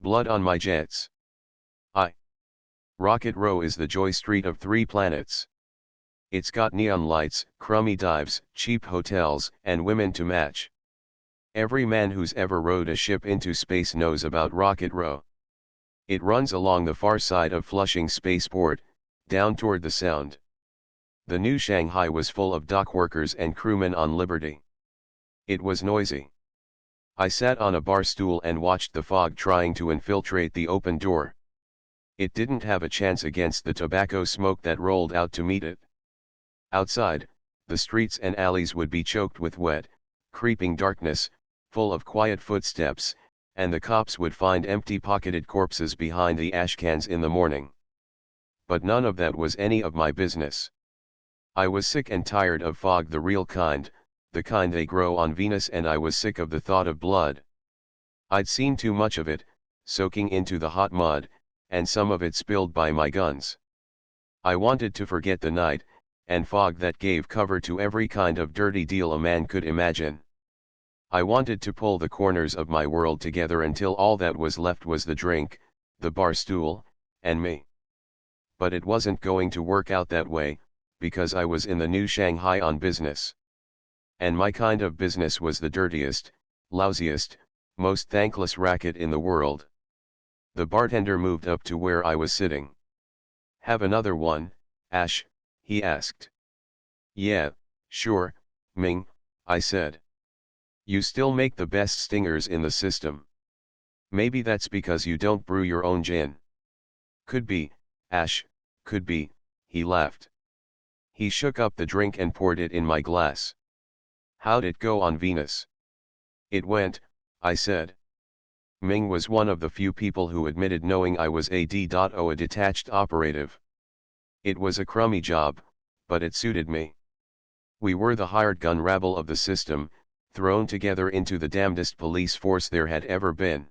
Blood on my jets. I. Rocket Row is the joy street of 3 planets. It's got neon lights, crummy dives, cheap hotels, and women to match. Every man who's ever rowed a ship into space knows about Rocket Row. It runs along the far side of Flushing Spaceport, down toward the Sound. The new Shanghai was full of dock workers and crewmen on liberty. It was noisy. I sat on a bar stool and watched the fog trying to infiltrate the open door. It didn't have a chance against the tobacco smoke that rolled out to meet it. Outside, the streets and alleys would be choked with wet, creeping darkness, full of quiet footsteps, and the cops would find empty-pocketed corpses behind the ashcans in the morning. But none of that was any of my business. I was sick and tired of fog, the real kind, the kind they grow on Venus, and I was sick of the thought of blood. I'd seen too much of it, soaking into the hot mud, and some of it spilled by my guns. I wanted to forget the night, and fog that gave cover to every kind of dirty deal a man could imagine. I wanted to pull the corners of my world together until all that was left was the drink, the bar stool, and me. But it wasn't going to work out that way, because I was in the new Shanghai on business. And my kind of business was the dirtiest, lousiest, most thankless racket in the world. The bartender moved up to where I was sitting. "Have another one, Ash?" he asked. "Yeah, sure, Ming," I said. "You still make the best stingers in the system. Maybe that's because you don't brew your own gin." "Could be, Ash, could be," he laughed. He shook up the drink and poured it in my glass. "How'd it go on Venus?" "It went," I said. Ming was one of the few people who admitted knowing I was a detached operative. It was a crummy job, but it suited me. We were the hired gun rabble of the system, thrown together into the damnedest police force there had ever been.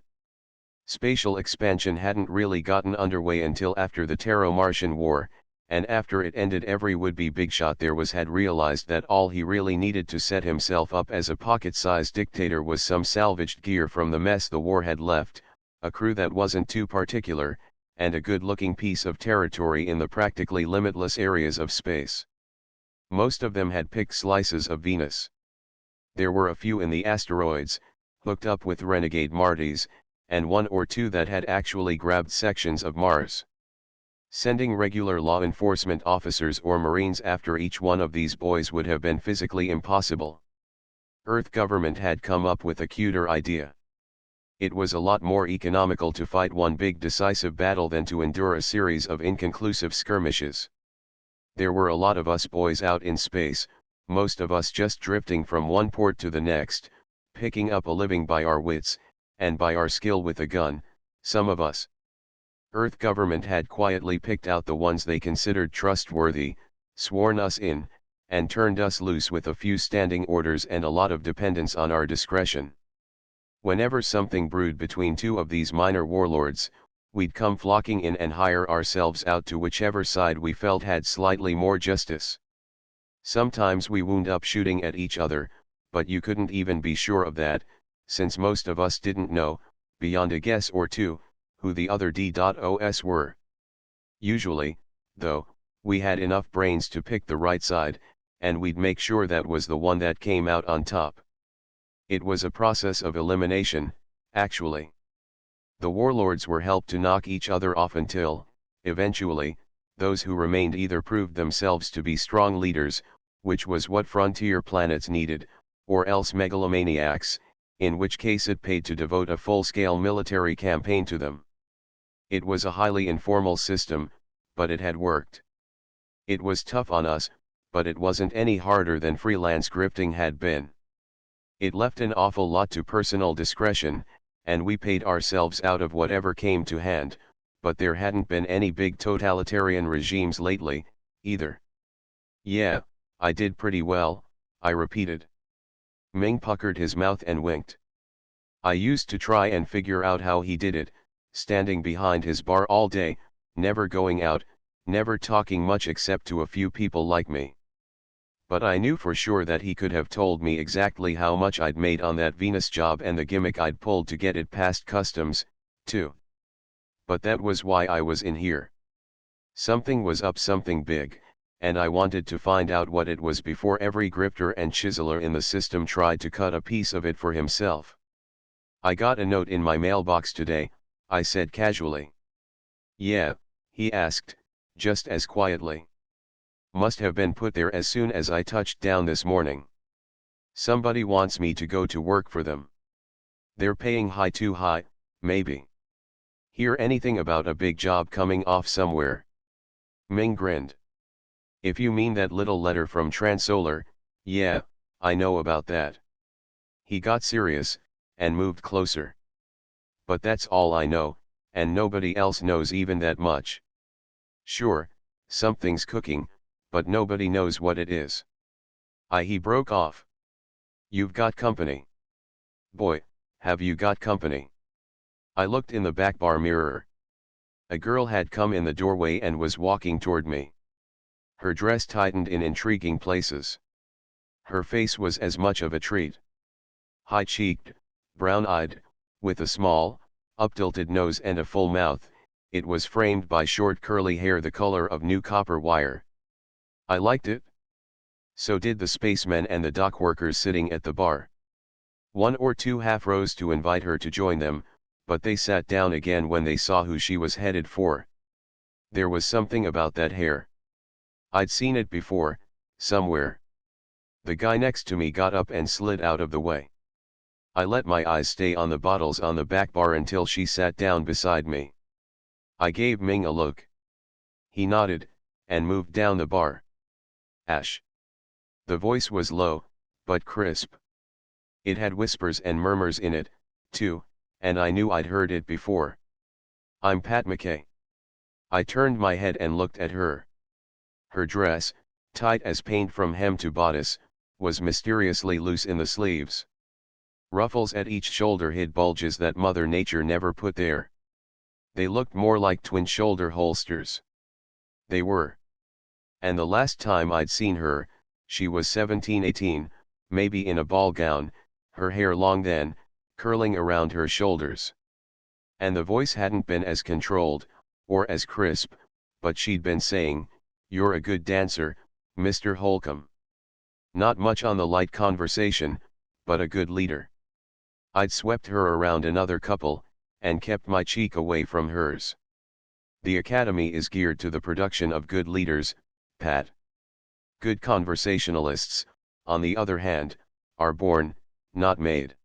Spatial expansion hadn't really gotten underway until after the Terro-Martian War, and after it ended every would-be bigshot there was had realized that all he really needed to set himself up as a pocket-sized dictator was some salvaged gear from the mess the war had left, a crew that wasn't too particular, and a good-looking piece of territory in the practically limitless areas of space. Most of them had picked slices of Venus. There were a few in the asteroids, hooked up with renegade Martys, and one or two that had actually grabbed sections of Mars. Sending regular law enforcement officers or Marines after each one of these boys would have been physically impossible. Earth government had come up with a cuter idea. It was a lot more economical to fight one big decisive battle than to endure a series of inconclusive skirmishes. There were a lot of us boys out in space, most of us just drifting from one port to the next, picking up a living by our wits, and by our skill with a gun, some of us. Earth government had quietly picked out the ones they considered trustworthy, sworn us in, and turned us loose with a few standing orders and a lot of dependence on our discretion. Whenever something brewed between two of these minor warlords, we'd come flocking in and hire ourselves out to whichever side we felt had slightly more justice. Sometimes we wound up shooting at each other, but you couldn't even be sure of that, since most of us didn't know, beyond a guess or two, who the other D.Os were. Usually, though, we had enough brains to pick the right side, and we'd make sure that was the one that came out on top. It was a process of elimination, actually. The warlords were helped to knock each other off until, eventually, those who remained either proved themselves to be strong leaders, which was what frontier planets needed, or else megalomaniacs, in which case it paid to devote a full-scale military campaign to them. It was a highly informal system, but it had worked. It was tough on us, but it wasn't any harder than freelance grifting had been. It left an awful lot to personal discretion, and we paid ourselves out of whatever came to hand, but there hadn't been any big totalitarian regimes lately, either. "Yeah, I did pretty well," I repeated. Ming puckered his mouth and winked. I used to try and figure out how he did it, standing behind his bar all day, never going out, never talking much except to a few people like me. But I knew for sure that he could have told me exactly how much I'd made on that Venus job and the gimmick I'd pulled to get it past customs, too. But that was why I was in here. Something was up, something big, and I wanted to find out what it was before every grifter and chiseler in the system tried to cut a piece of it for himself. I got a note in my mailbox today, I said casually. Yeah, he asked, just as quietly. Must have been put there as soon as I touched down this morning. Somebody wants me to go to work for them. They're paying high, too high, maybe. Hear anything about a big job coming off somewhere? Ming grinned. If you mean that little letter from Transolar, yeah, I know about that. He got serious, and moved closer. But that's all I know, and nobody else knows even that much. Sure, something's cooking, but nobody knows what it is. He broke off. You've got company. Boy, have you got company. I looked in the back bar mirror. A girl had come in the doorway and was walking toward me. Her dress tightened in intriguing places. Her face was as much of a treat. High-cheeked, brown-eyed, with a small, up-tilted nose and a full mouth, it was framed by short curly hair the color of new copper wire. I liked it. So did the spacemen and the dock workers sitting at the bar. One or two half rose to invite her to join them, but they sat down again when they saw who she was headed for. There was something about that hair. I'd seen it before, somewhere. The guy next to me got up and slid out of the way. I let my eyes stay on the bottles on the back bar until she sat down beside me. I gave Ming a look. He nodded, and moved down the bar. Ash. The voice was low, but crisp. It had whispers and murmurs in it, too, and I knew I'd heard it before. I'm Pat McKay. I turned my head and looked at her. Her dress, tight as paint from hem to bodice, was mysteriously loose in the sleeves. Ruffles at each shoulder hid bulges that Mother Nature never put there. They looked more like twin shoulder holsters. They were. And the last time I'd seen her, she was 17-18, maybe in a ball gown, her hair long then, curling around her shoulders. And the voice hadn't been as controlled, or as crisp, but she'd been saying, "You're a good dancer, Mr. Holcomb." Not much on the light conversation, but a good leader. I'd swept her around another couple, and kept my cheek away from hers. The academy is geared to the production of good leaders, Pat. Good conversationalists, on the other hand, are born, not made.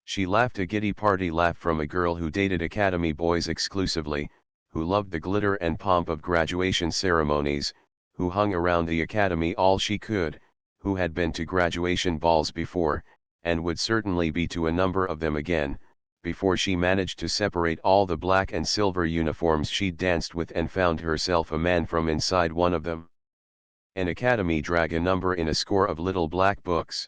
She laughed a giddy party laugh from a girl who dated academy boys exclusively, who loved the glitter and pomp of graduation ceremonies, who hung around the academy all she could, who had been to graduation balls before, and would certainly be to a number of them again, before she managed to separate all the black and silver uniforms she'd danced with and found herself a man from inside one of them. An academy drag a number in a score of little black books.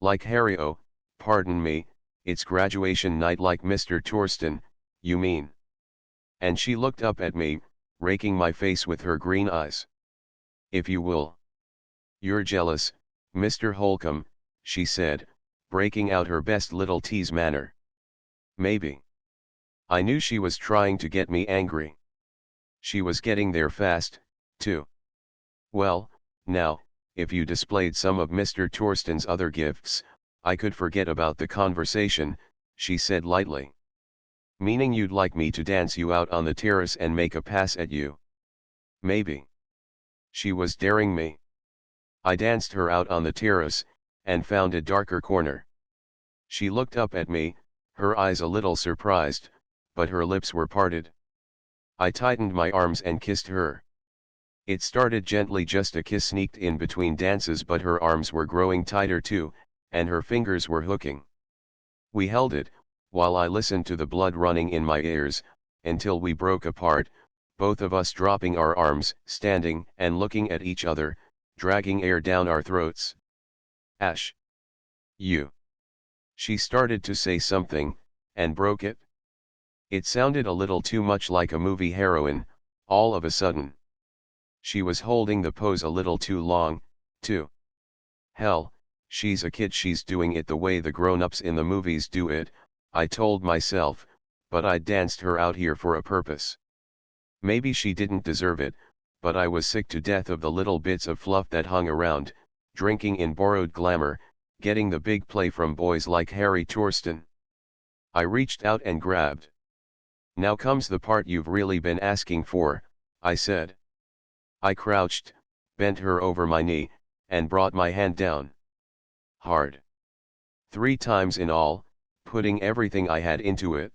Like Harry O, pardon me, it's graduation night like Mr. Torsten, you mean? And she looked up at me, raking my face with her green eyes. If you will. You're jealous, Mr. Holcomb, she said, breaking out her best little tease manner. Maybe. I knew she was trying to get me angry. She was getting there fast, too. Well, now, if you displayed some of Mr. Torsten's other gifts, I could forget about the conversation, she said lightly. Meaning you'd like me to dance you out on the terrace and make a pass at you? Maybe. She was daring me. I danced her out on the terrace, and found a darker corner. She looked up at me, her eyes a little surprised, but her lips were parted. I tightened my arms and kissed her. It started gently, just a kiss sneaked in between dances, but her arms were growing tighter too, and her fingers were hooking. We held it, while I listened to the blood running in my ears, until we broke apart, both of us dropping our arms, standing and looking at each other, dragging air down our throats. Ash. You. She started to say something, and broke it. It sounded a little too much like a movie heroine, all of a sudden. She was holding the pose a little too long, too. Hell, she's a kid, she's doing it the way the grown-ups in the movies do it, I told myself, but I danced her out here for a purpose. Maybe she didn't deserve it, but I was sick to death of the little bits of fluff that hung around, drinking in borrowed glamour, getting the big play from boys like Harry Torsten. I reached out and grabbed. "Now comes the part you've really been asking for," I said. I crouched, bent her over my knee, and brought my hand down. Hard. 3 times in all, putting everything I had into it.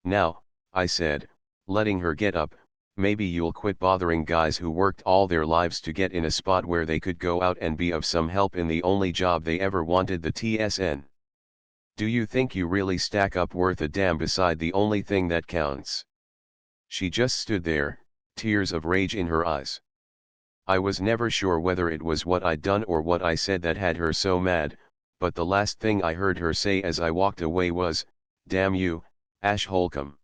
"Now," I said, letting her get up, "maybe you'll quit bothering guys who worked all their lives to get in a spot where they could go out and be of some help in the only job they ever wanted, the TSN. Do you think you really stack up worth a damn beside the only thing that counts?" She just stood there, tears of rage in her eyes. I was never sure whether it was what I'd done or what I said that had her so mad, but the last thing I heard her say as I walked away was, "Damn you, Ash Holcomb.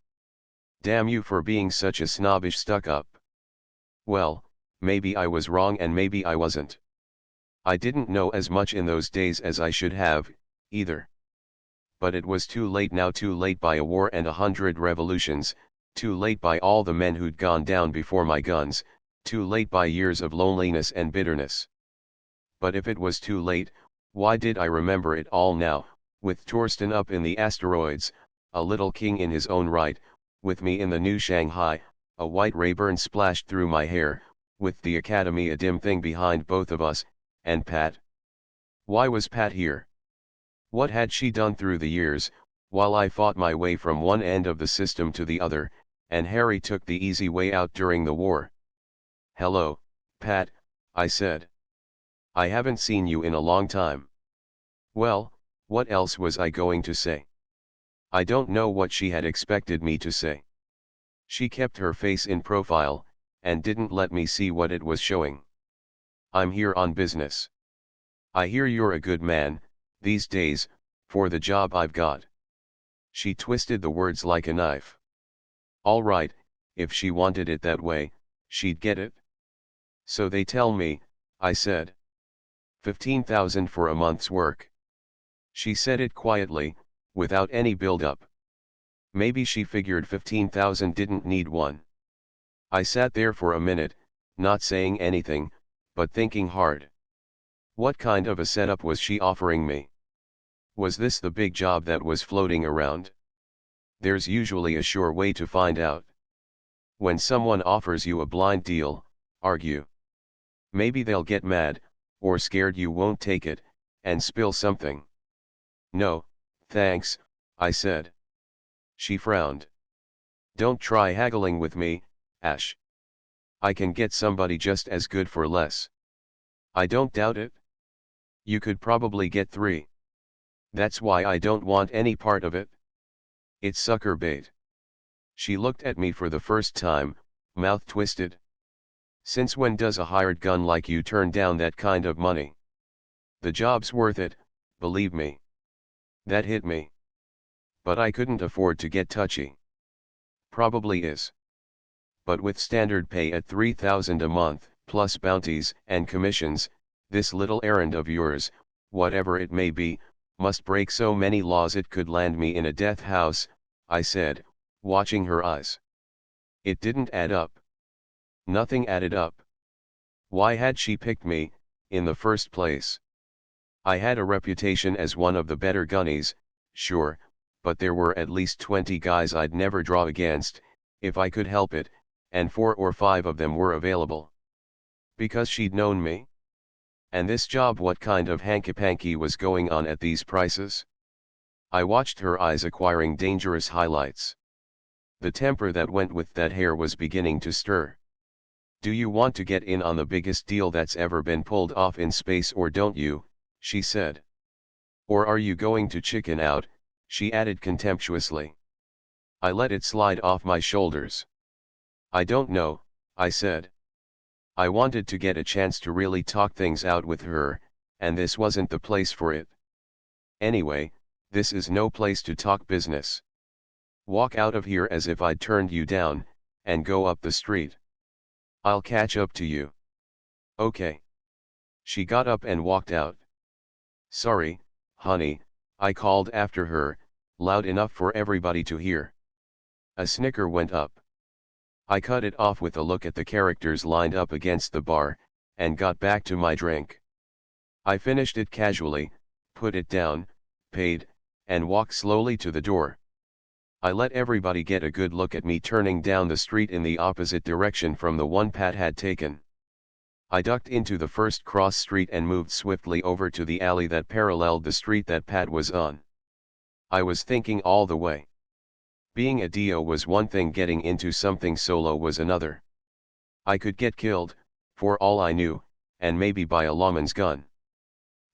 Damn you for being such a snobbish stuck-up." Well, maybe I was wrong and maybe I wasn't. I didn't know as much in those days as I should have, either. But it was too late now, too late by a war and 100 revolutions, too late by all the men who'd gone down before my guns, too late by years of loneliness and bitterness. But if it was too late, why did I remember it all now, with Torsten up in the asteroids, a little king in his own right, with me in the new Shanghai, a white Rayburn splashed through my hair, with the academy a dim thing behind both of us, and Pat? Why was Pat here? What had she done through the years, while I fought my way from one end of the system to the other, and Harry took the easy way out during the war? "Hello, Pat," I said. "I haven't seen you in a long time." Well, what else was I going to say? I don't know what she had expected me to say. She kept her face in profile, and didn't let me see what it was showing. "I'm here on business. I hear you're a good man, these days, for the job I've got." She twisted the words like a knife. All right, if she wanted it that way, she'd get it. "So they tell me," I said. 15,000 for a month's work." She said it quietly, without any build-up. Maybe she figured 15,000 didn't need one. I sat there for a minute, not saying anything, but thinking hard. What kind of a setup was she offering me? Was this the big job that was floating around? There's usually a sure way to find out. When someone offers you a blind deal, argue. Maybe they'll get mad, or scared you won't take it, and spill something. "No, thanks," I said. She frowned. "Don't try haggling with me, Ash. I can get somebody just as good for less." "I don't doubt it. You could probably get 3. That's why I don't want any part of it. It's sucker bait." She looked at me for the first time, mouth twisted. "Since when does a hired gun like you turn down that kind of money? The job's worth it, believe me." That hit me. But I couldn't afford to get touchy. "Probably is. But with standard pay at 3,000 a month, plus bounties and commissions, this little errand of yours, whatever it may be, must break so many laws it could land me in a death house," I said, watching her eyes. It didn't add up. Nothing added up. Why had she picked me, in the first place? I had a reputation as one of the better gunnies, sure, but there were at least 20 guys I'd never draw against, if I could help it, and 4 or 5 of them were available. Because she'd known me? And this job, what kind of hanky-panky was going on at these prices? I watched her eyes acquiring dangerous highlights. The temper that went with that hair was beginning to stir. "Do you want to get in on the biggest deal that's ever been pulled off in space, or don't you?" she said. "Or are you going to chicken out?" she added contemptuously. I let it slide off my shoulders. "I don't know," I said. I wanted to get a chance to really talk things out with her, and this wasn't the place for it. Anyway, this is no place to talk business. Walk out of here as if I'd turned you down, and go up the street. I'll catch up to you." "Okay." She got up and walked out. "Sorry, honey," I called after her, loud enough for everybody to hear. A snicker went up. I cut it off with a look at the characters lined up against the bar, and got back to my drink. I finished it casually, put it down, paid, and walked slowly to the door. I let everybody get a good look at me turning down the street in the opposite direction from the one Pat had taken. I ducked into the first cross street and moved swiftly over to the alley that paralleled the street that Pat was on. I was thinking all the way. Being a Dio was one thing, getting into something solo was another. I could get killed, for all I knew, and maybe by a lawman's gun.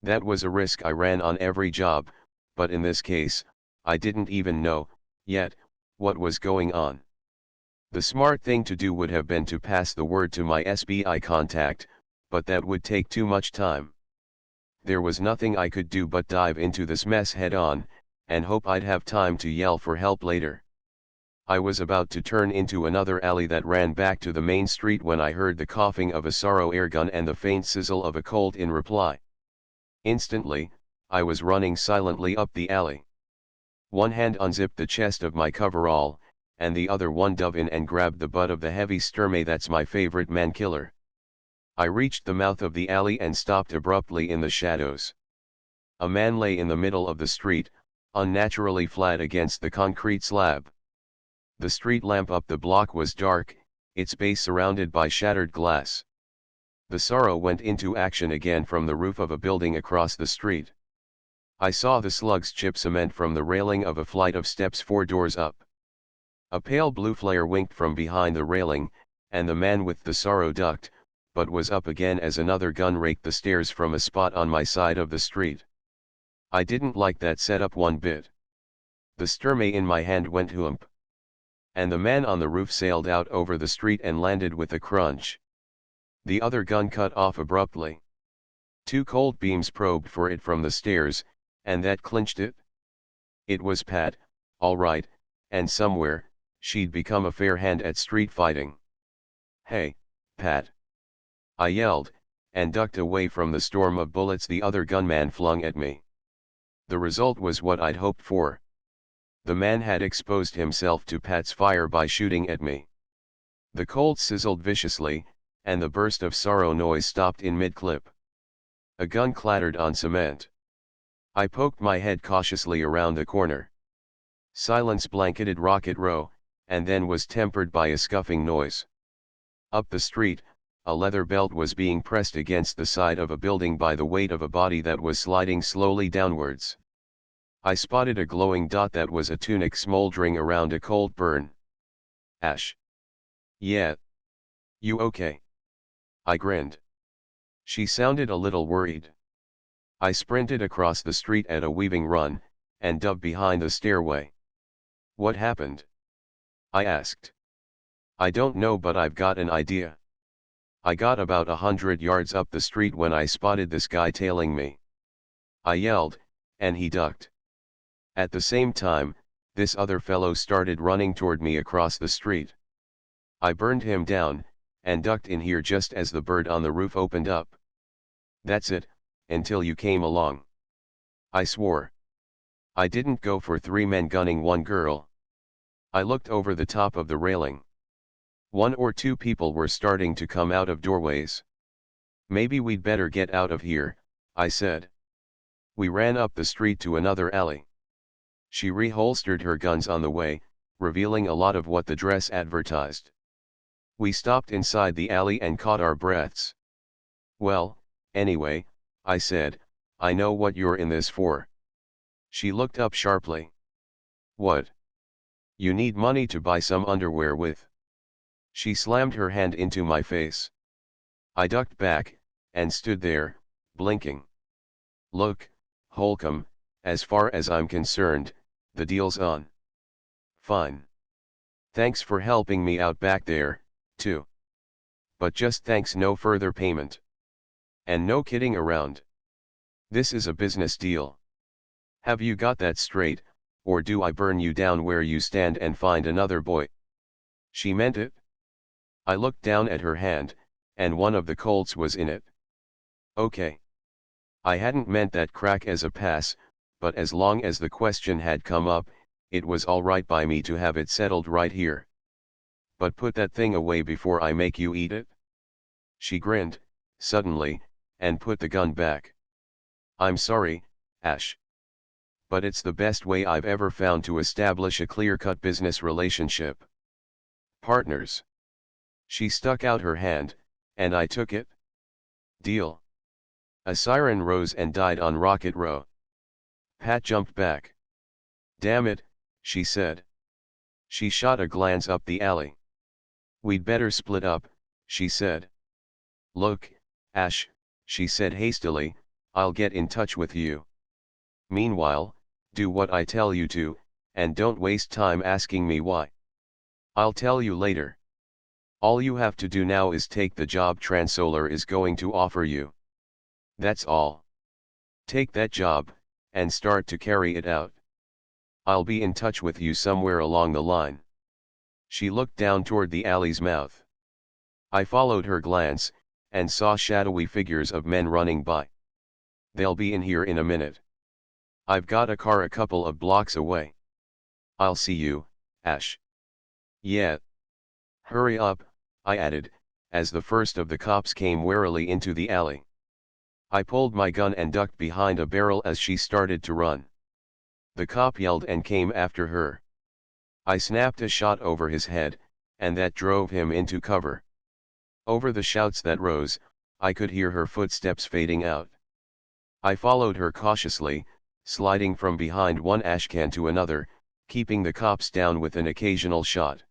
That was a risk I ran on every job, but in this case, I didn't even know, yet, what was going on. The smart thing to do would have been to pass the word to my SBI contact, but that would take too much time. There was nothing I could do but dive into this mess head on, and hope I'd have time to yell for help later. I was about to turn into another alley that ran back to the main street when I heard the coughing of a Sorrow airgun and the faint sizzle of a Colt in reply. Instantly, I was running silently up the alley. One hand unzipped the chest of my coverall, and the other one dove in and grabbed the butt of the heavy Sturmey. That's my favorite man killer. I reached the mouth of the alley and stopped abruptly in the shadows. A man lay in the middle of the street, unnaturally flat against the concrete slab. The street lamp up the block was dark, its base surrounded by shattered glass. The Sorrow went into action again from the roof of a building across the street. I saw the slugs chip cement from the railing of a flight of steps 4 doors up. A pale blue flare winked from behind the railing, and the man with the Sorrow ducked, but was up again as another gun raked the stairs from a spot on my side of the street. I didn't like that setup one bit. The Sturmey in my hand went whoomp. And the man on the roof sailed out over the street and landed with a crunch. The other gun cut off abruptly. 2 cold beams probed for it from the stairs, and that clinched it. It was Pat, all right, and somewhere, she'd become a fair hand at street fighting. "Hey, Pat!" I yelled, and ducked away from the storm of bullets the other gunman flung at me. The result was what I'd hoped for. The man had exposed himself to Pat's fire by shooting at me. The Colt sizzled viciously, and the burst of Sorrow noise stopped in mid-clip. A gun clattered on cement. I poked my head cautiously around the corner. Silence blanketed Rocket Row, and then was tempered by a scuffing noise. Up the street, a leather belt was being pressed against the side of a building by the weight of a body that was sliding slowly downwards. I spotted a glowing dot that was a tunic smoldering around a cold burn. "Ash. Yeah. You okay?" I grinned. She sounded a little worried. I sprinted across the street at a weaving run, and dove behind the stairway. "What happened?" I asked. "I don't know, but I've got an idea." I got about 100 yards up the street when I spotted this guy tailing me. I yelled, and he ducked. At the same time, this other fellow started running toward me across the street. I burned him down, and ducked in here just as the bird on the roof opened up. "That's it, until you came along," I swore. I didn't go for 3 men gunning 1 girl. I looked over the top of the railing. 1 or 2 people were starting to come out of doorways. "Maybe we'd better get out of here," I said. We ran up the street to another alley. She reholstered her guns on the way, revealing a lot of what the dress advertised. We stopped inside the alley and caught our breaths. "Well, anyway," I said, "I know what you're in this for." She looked up sharply. "What? You need money to buy some underwear with." She slammed her hand into my face. I ducked back, and stood there, blinking. "Look, Holcomb, as far as I'm concerned, the deal's on." "Fine. Thanks for helping me out back there, too. But just thanks, no further payment. And no kidding around. This is a business deal. Have you got that straight, or do I burn you down where you stand and find another boy?" She meant it. I looked down at her hand, and one of the Colts was in it. Okay. I hadn't meant that crack as a pass, but as long as the question had come up, it was alright by me to have it settled right here. But put that thing away before I make you eat it. She grinned, suddenly, and put the gun back. I'm sorry, Ash. But it's the best way I've ever found to establish a clear-cut business relationship. Partners. She stuck out her hand, and I took it. Deal. A siren rose and died on Rocket Row. Pat jumped back. Damn it, she said. She shot a glance up the alley. We'd better split up, she said. Look, Ash, she said hastily, I'll get in touch with you. Meanwhile, do what I tell you to, and don't waste time asking me why. I'll tell you later. All you have to do now is take the job Transolar is going to offer you. That's all. Take that job, and start to carry it out. I'll be in touch with you somewhere along the line. She looked down toward the alley's mouth. I followed her glance, and saw shadowy figures of men running by. They'll be in here in a minute. I've got a car a couple of blocks away. I'll see you, Ash. Yeah. Hurry up, I added, as the first of the cops came warily into the alley. I pulled my gun and ducked behind a barrel as she started to run. The cop yelled and came after her. I snapped a shot over his head, and that drove him into cover. Over the shouts that rose, I could hear her footsteps fading out. I followed her cautiously, sliding from behind one ashcan to another, keeping the cops down with an occasional shot.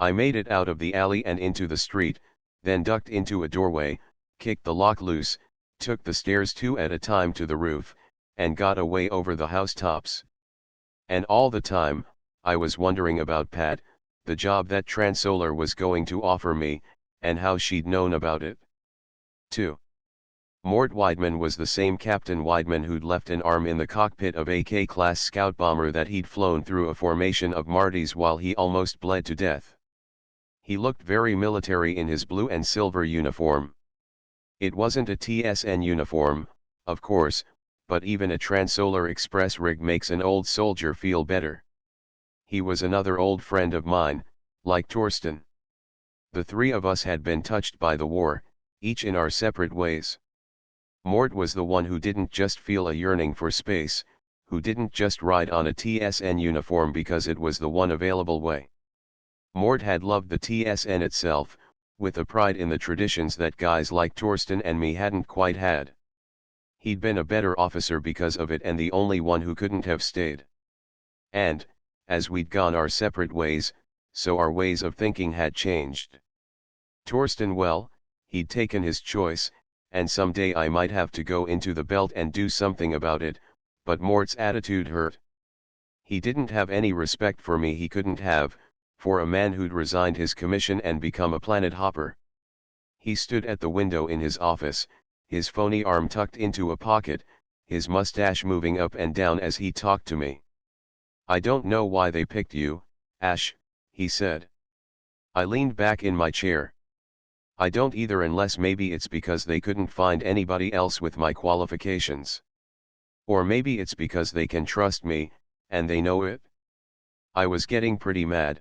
I made it out of the alley and into the street, then ducked into a doorway, kicked the lock loose, took the stairs 2 at a time to the roof, and got away over the housetops. And all the time, I was wondering about Pat, the job that Transolar was going to offer me, and how she'd known about it. 2. Mort Weidman was the same Captain Weidman who'd left an arm in the cockpit of a K-class scout bomber that he'd flown through a formation of Martys while he almost bled to death. He looked very military in his blue and silver uniform. It wasn't a TSN uniform, of course, but even a Transolar Express rig makes an old soldier feel better. He was another old friend of mine, like Torsten. The three of us had been touched by the war, each in our separate ways. Mort was the one who didn't just feel a yearning for space, who didn't just ride on a TSN uniform because it was the one available way. Mort had loved the TSN itself, with a pride in the traditions that guys like Torsten and me hadn't quite had. He'd been a better officer because of it and the only one who couldn't have stayed. And, as we'd gone our separate ways, so our ways of thinking had changed. Torsten, well, he'd taken his choice, and someday I might have to go into the belt and do something about it, but Mort's attitude hurt. He didn't have any respect for me he couldn't have, for a man who'd resigned his commission and become a planet hopper. He stood at the window in his office, his phony arm tucked into a pocket, his mustache moving up and down as he talked to me. I don't know why they picked you, Ash, he said. I leaned back in my chair. I don't either, unless maybe it's because they couldn't find anybody else with my qualifications. Or maybe it's because they can trust me, and they know it. I was getting pretty mad.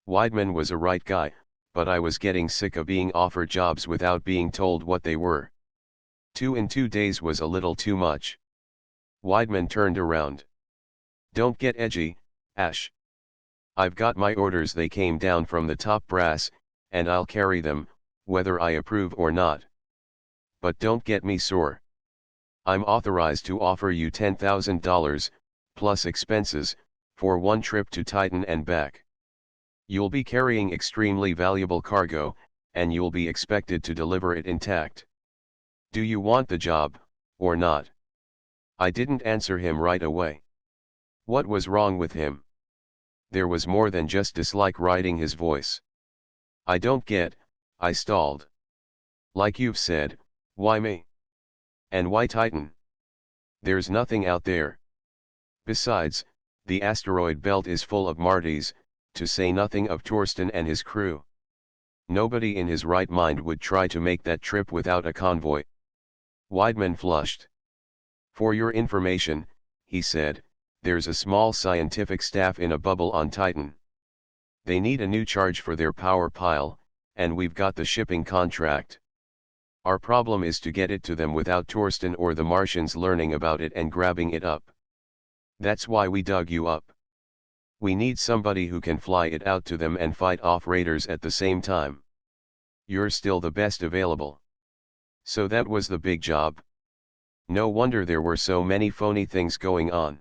Weidman was a right guy, but I was getting sick of being offered jobs without being told what they were. 2 in 2 days was a little too much. Weidman turned around. Don't get edgy, Ash. I've got my orders, they came down from the top brass, and I'll carry them, whether I approve or not. But don't get me sore. I'm authorized to offer you $10,000, plus expenses, for one trip to Titan and back. You'll be carrying extremely valuable cargo, and you'll be expected to deliver it intact. Do you want the job, or not? I didn't answer him right away. What was wrong with him? There was more than just dislike riding his voice. I don't get, I stalled. Like you've said, why me? And why Titan? There's nothing out there. Besides, the asteroid belt is full of Martys, to say nothing of Torsten and his crew. Nobody in his right mind would try to make that trip without a convoy. Weidman flushed. For your information, he said, there's a small scientific staff in a bubble on Titan. They need a new charge for their power pile, and we've got the shipping contract. Our problem is to get it to them without Torsten or the Martians learning about it and grabbing it up. That's why we dug you up. We need somebody who can fly it out to them and fight off raiders at the same time. You're still the best available. So that was the big job. No wonder there were so many phony things going on.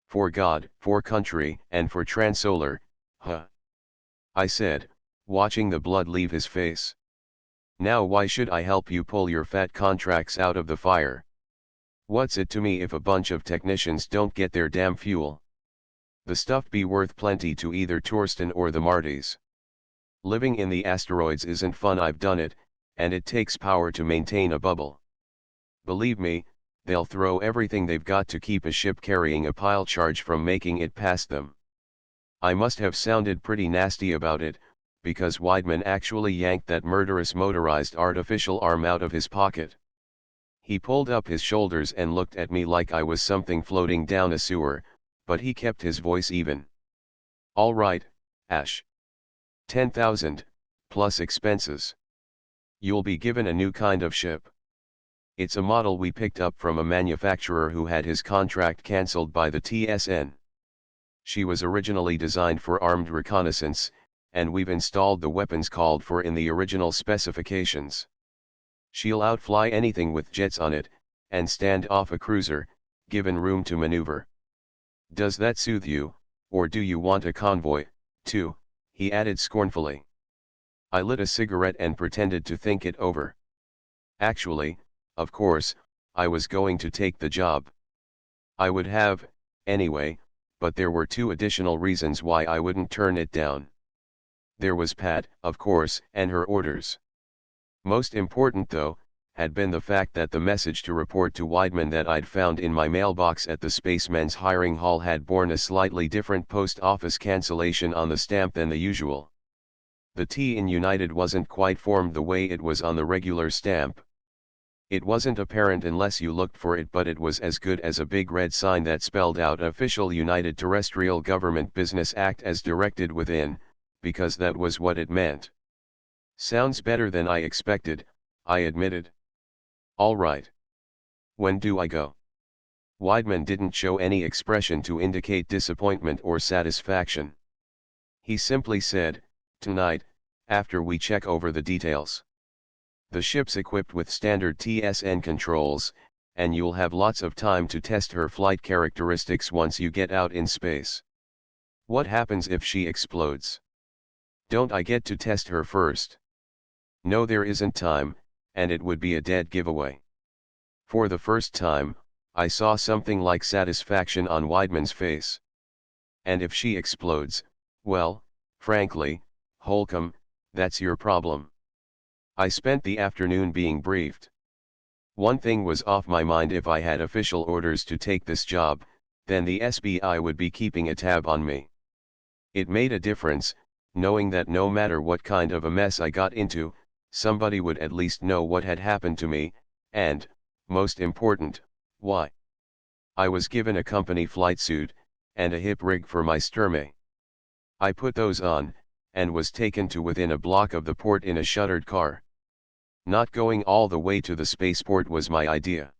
For God, for country, and for Transolar, huh? I said, watching the blood leave his face. Now why should I help you pull your fat contracts out of the fire? What's it to me if a bunch of technicians don't get their damn fuel? The stuff be worth plenty to either Torsten or the Martys. Living in the asteroids isn't fun. I've done it, and it takes power to maintain a bubble. Believe me, they'll throw everything they've got to keep a ship carrying a pile charge from making it past them. I must have sounded pretty nasty about it, because Weidman actually yanked that murderous motorized artificial arm out of his pocket. He pulled up his shoulders and looked at me like I was something floating down a sewer, but he kept his voice even. All right, Ash. 10,000, plus expenses. You'll be given a new kind of ship. It's a model we picked up from a manufacturer who had his contract cancelled by the TSN. She was originally designed for armed reconnaissance, and we've installed the weapons called for in the original specifications. She'll outfly anything with jets on it, and stand off a cruiser, given room to maneuver. Does that soothe you, or do you want a convoy, too? He added scornfully. I lit a cigarette and pretended to think it over. Actually, of course, I was going to take the job. I would have, anyway, but there were two additional reasons why I wouldn't turn it down. There was Pat, of course, and her orders. Most important though, had been the fact that the message to report to Weidman that I'd found in my mailbox at the Spacemen's hiring hall had borne a slightly different post office cancellation on the stamp than the usual. The T in United wasn't quite formed the way it was on the regular stamp. It wasn't apparent unless you looked for it, but it was as good as a big red sign that spelled out Official United Terrestrial Government Business Act as directed within, because that was what it meant. Sounds better than I expected, I admitted. All right. When do I go? Weidman didn't show any expression to indicate disappointment or satisfaction. He simply said, tonight, after we check over the details. The ship's equipped with standard TSN controls, and you'll have lots of time to test her flight characteristics once you get out in space. What happens if she explodes? Don't I get to test her first? No, there isn't time, and it would be a dead giveaway. For the first time, I saw something like satisfaction on Weidman's face. And if she explodes, well, frankly, Holcomb, that's your problem. I spent the afternoon being briefed. One thing was off my mind: if I had official orders to take this job, then the SBI would be keeping a tab on me. It made a difference, knowing that no matter what kind of a mess I got into, somebody would at least know what had happened to me, and, most important, why. I was given a company flight suit, and a hip rig for my sternme. I put those on, and was taken to within a block of the port in a shuttered car. Not going all the way to the spaceport was my idea.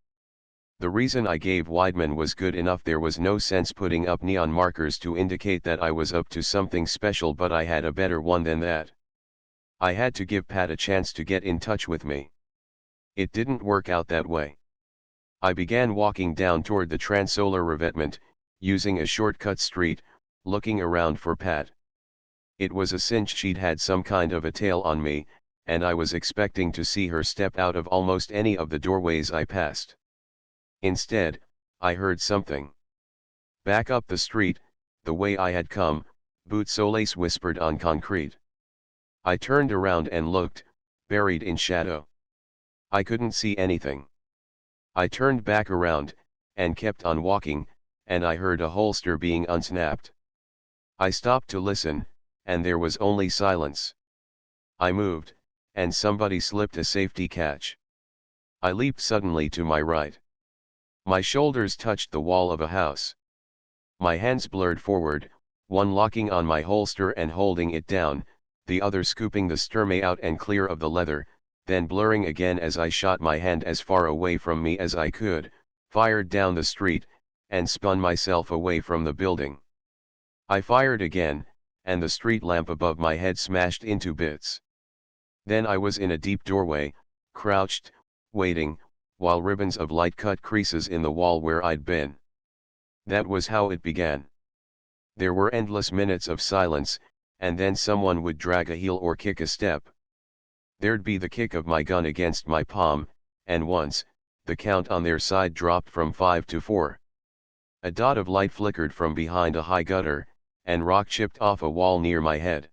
The reason I gave Weidman was good enough. There was no sense putting up neon markers to indicate that I was up to something special, but I had a better one than that. I had to give Pat a chance to get in touch with me. It didn't work out that way. I began walking down toward the Transolar revetment, using a shortcut street, looking around for Pat. It was a cinch she'd had some kind of a tail on me, and I was expecting to see her step out of almost any of the doorways I passed. Instead, I heard something. Back up the street, the way I had come, boot soles whispered on concrete. I turned around and looked, buried in shadow. I couldn't see anything. I turned back around, and kept on walking, and I heard a holster being unsnapped. I stopped to listen, and there was only silence. I moved, and somebody slipped a safety catch. I leaped suddenly to my right. My shoulders touched the wall of a house. My hands blurred forward, one locking on my holster and holding it down, the other scooping the sturmey out and clear of the leather, then blurring again as I shot my hand as far away from me as I could, fired down the street, and spun myself away from the building. I fired again, and the street lamp above my head smashed into bits. Then I was in a deep doorway, crouched, waiting, while ribbons of light cut creases in the wall where I'd been. That was how it began. There were endless minutes of silence, and then someone would drag a heel or kick a step. There'd be the kick of my gun against my palm, and once, the count on their side dropped from 5 to 4. A dot of light flickered from behind a high gutter, and rock chipped off a wall near my head.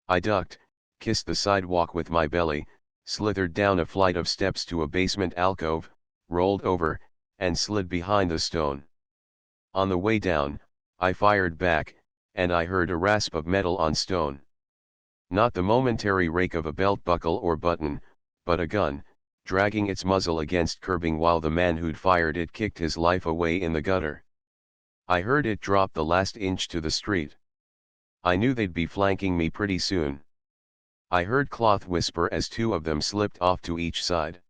I ducked, kissed the sidewalk with my belly, slithered down a flight of steps to a basement alcove, rolled over, and slid behind the stone. On the way down, I fired back, and I heard a rasp of metal on stone. Not the momentary rake of a belt buckle or button, but a gun, dragging its muzzle against curbing while the man who'd fired it kicked his life away in the gutter. I heard it drop the last inch to the street. I knew they'd be flanking me pretty soon. I heard cloth whisper as two of them slipped off to each side.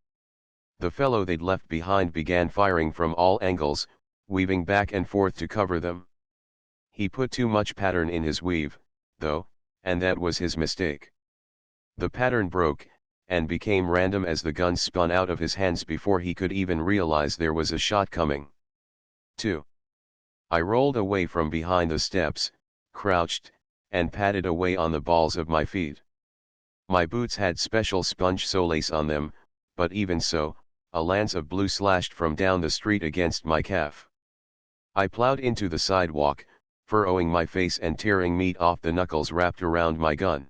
The fellow they'd left behind began firing from all angles, weaving back and forth to cover them. He put too much pattern in his weave, though, and that was his mistake. The pattern broke, and became random as the gun spun out of his hands before he could even realize there was a shot coming. 2. I rolled away from behind the steps, crouched, and patted away on the balls of my feet. My boots had special sponge soles on them, but even so, a lance of blue slashed from down the street against my calf. I plowed into the sidewalk, furrowing my face and tearing meat off the knuckles wrapped around my gun.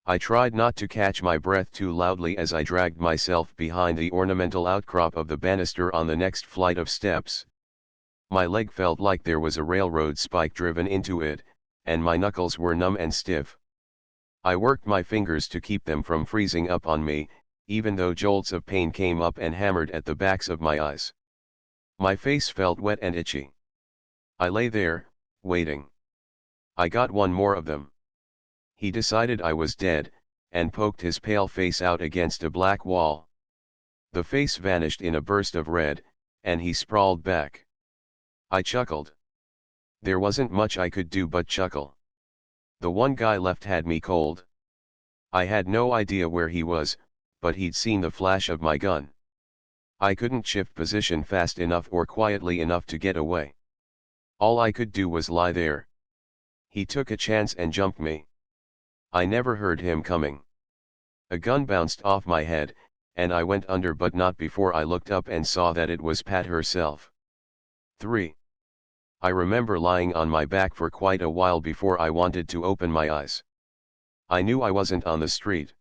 I tried not to catch my breath too loudly as I dragged myself behind the ornamental outcrop of the banister on the next flight of steps. My leg felt like there was a railroad spike driven into it, and my knuckles were numb and stiff. I worked my fingers to keep them from freezing up on me, even though jolts of pain came up and hammered at the backs of my eyes. My face felt wet and itchy. I lay there, waiting. I got one more of them. He decided I was dead, and poked his pale face out against a black wall. The face vanished in a burst of red, and he sprawled back. I chuckled. There wasn't much I could do but chuckle. The one guy left had me cold. I had no idea where he was, but he'd seen the flash of my gun. I couldn't shift position fast enough or quietly enough to get away. All I could do was lie there. He took a chance and jumped me. I never heard him coming. A gun bounced off my head, and I went under, but not before I looked up and saw that it was Pat herself. 3. I remember lying on my back for quite a while before I wanted to open my eyes. I knew I wasn't on the street.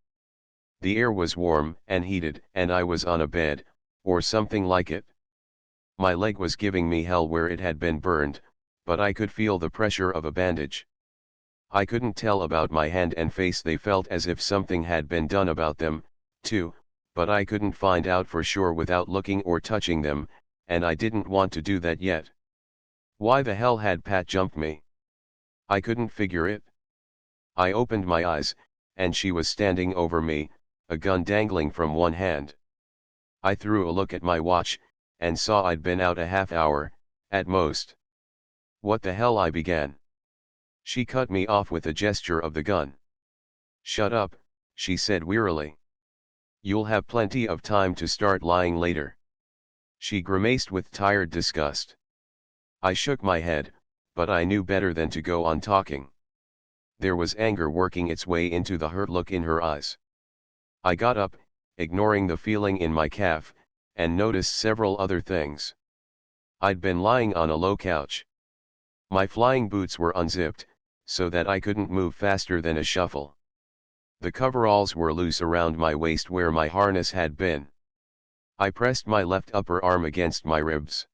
The air was warm and heated, and I was on a bed, or something like it. My leg was giving me hell where it had been burned, but I could feel the pressure of a bandage. I couldn't tell about my hand and face, they felt as if something had been done about them, too, but I couldn't find out for sure without looking or touching them, and I didn't want to do that yet. Why the hell had Pat jumped me? I couldn't figure it. I opened my eyes, and she was standing over me, a gun dangling from one hand. I threw a look at my watch, and saw I'd been out a half hour, at most. What the hell, I began. She cut me off with a gesture of the gun. Shut up, she said wearily. You'll have plenty of time to start lying later. She grimaced with tired disgust. I shook my head, but I knew better than to go on talking. There was anger working its way into the hurt look in her eyes. I got up, ignoring the feeling in my calf, and noticed several other things. I'd been lying on a low couch. My flying boots were unzipped, so that I couldn't move faster than a shuffle. The coveralls were loose around my waist where my harness had been. I pressed my left upper arm against my ribs.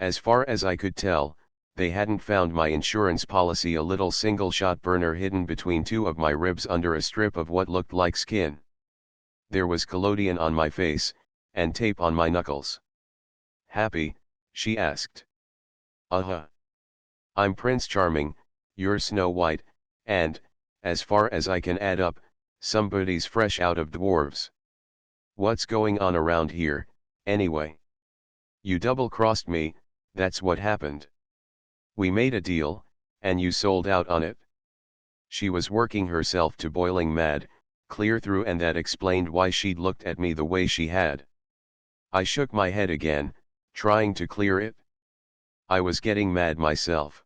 As far as I could tell, they hadn't found my insurance policy, a little single-shot burner hidden between two of my ribs under a strip of what looked like skin. There was collodion on my face, and tape on my knuckles. Happy? She asked. Uh-huh. I'm Prince Charming, you're Snow White, and, as far as I can add up, somebody's fresh out of dwarves. What's going on around here, anyway? You double-crossed me, that's what happened. We made a deal, and you sold out on it. She was working herself to boiling mad, clear through, and that explained why she'd looked at me the way she had. I shook my head again, trying to clear it. I was getting mad myself.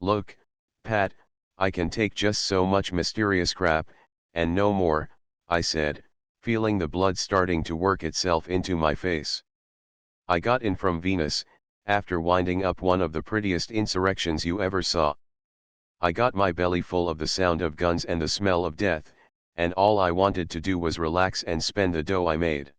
Look, Pat, I can take just so much mysterious crap, and no more, I said, feeling the blood starting to work itself into my face. I got in from Venus, after winding up one of the prettiest insurrections you ever saw. I got my belly full of the sound of guns and the smell of death, and all I wanted to do was relax and spend the dough I made.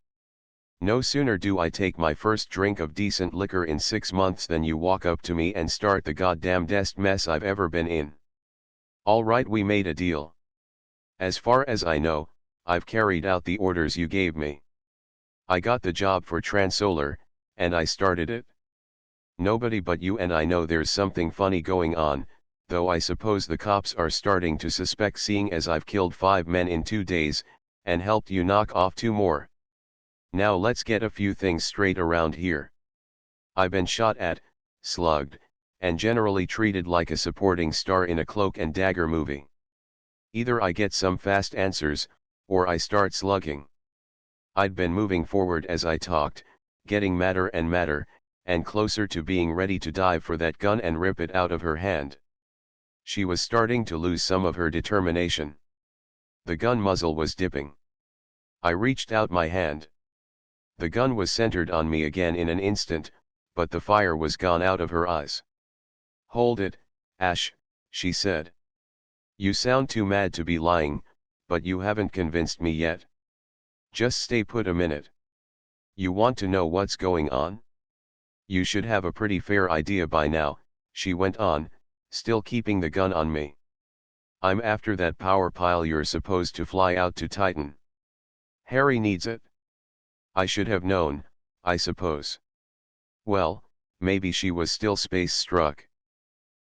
No sooner do I take my first drink of decent liquor in 6 months than you walk up to me and start the goddamnedest mess I've ever been in. All right, we made a deal. As far as I know, I've carried out the orders you gave me. I got the job for Transolar, and I started it. Nobody but you and I know there's something funny going on, though I suppose the cops are starting to suspect, seeing as I've killed 5 men in 2 days, and helped you knock off 2 more. Now let's get a few things straight around here. I've been shot at, slugged, and generally treated like a supporting star in a cloak and dagger movie. Either I get some fast answers, or I start slugging. I'd been moving forward as I talked, getting madder and madder, and closer to being ready to dive for that gun and rip it out of her hand. She was starting to lose some of her determination. The gun muzzle was dipping. I reached out my hand. The gun was centered on me again in an instant, but the fire was gone out of her eyes. "Hold it, Ash," she said. "You sound too mad to be lying, but you haven't convinced me yet. Just stay put a minute. You want to know what's going on? You should have a pretty fair idea by now," she went on, still keeping the gun on me. "I'm after that power pile you're supposed to fly out to Titan. Harry needs it. I should have known, I suppose." Well, maybe she was still space-struck.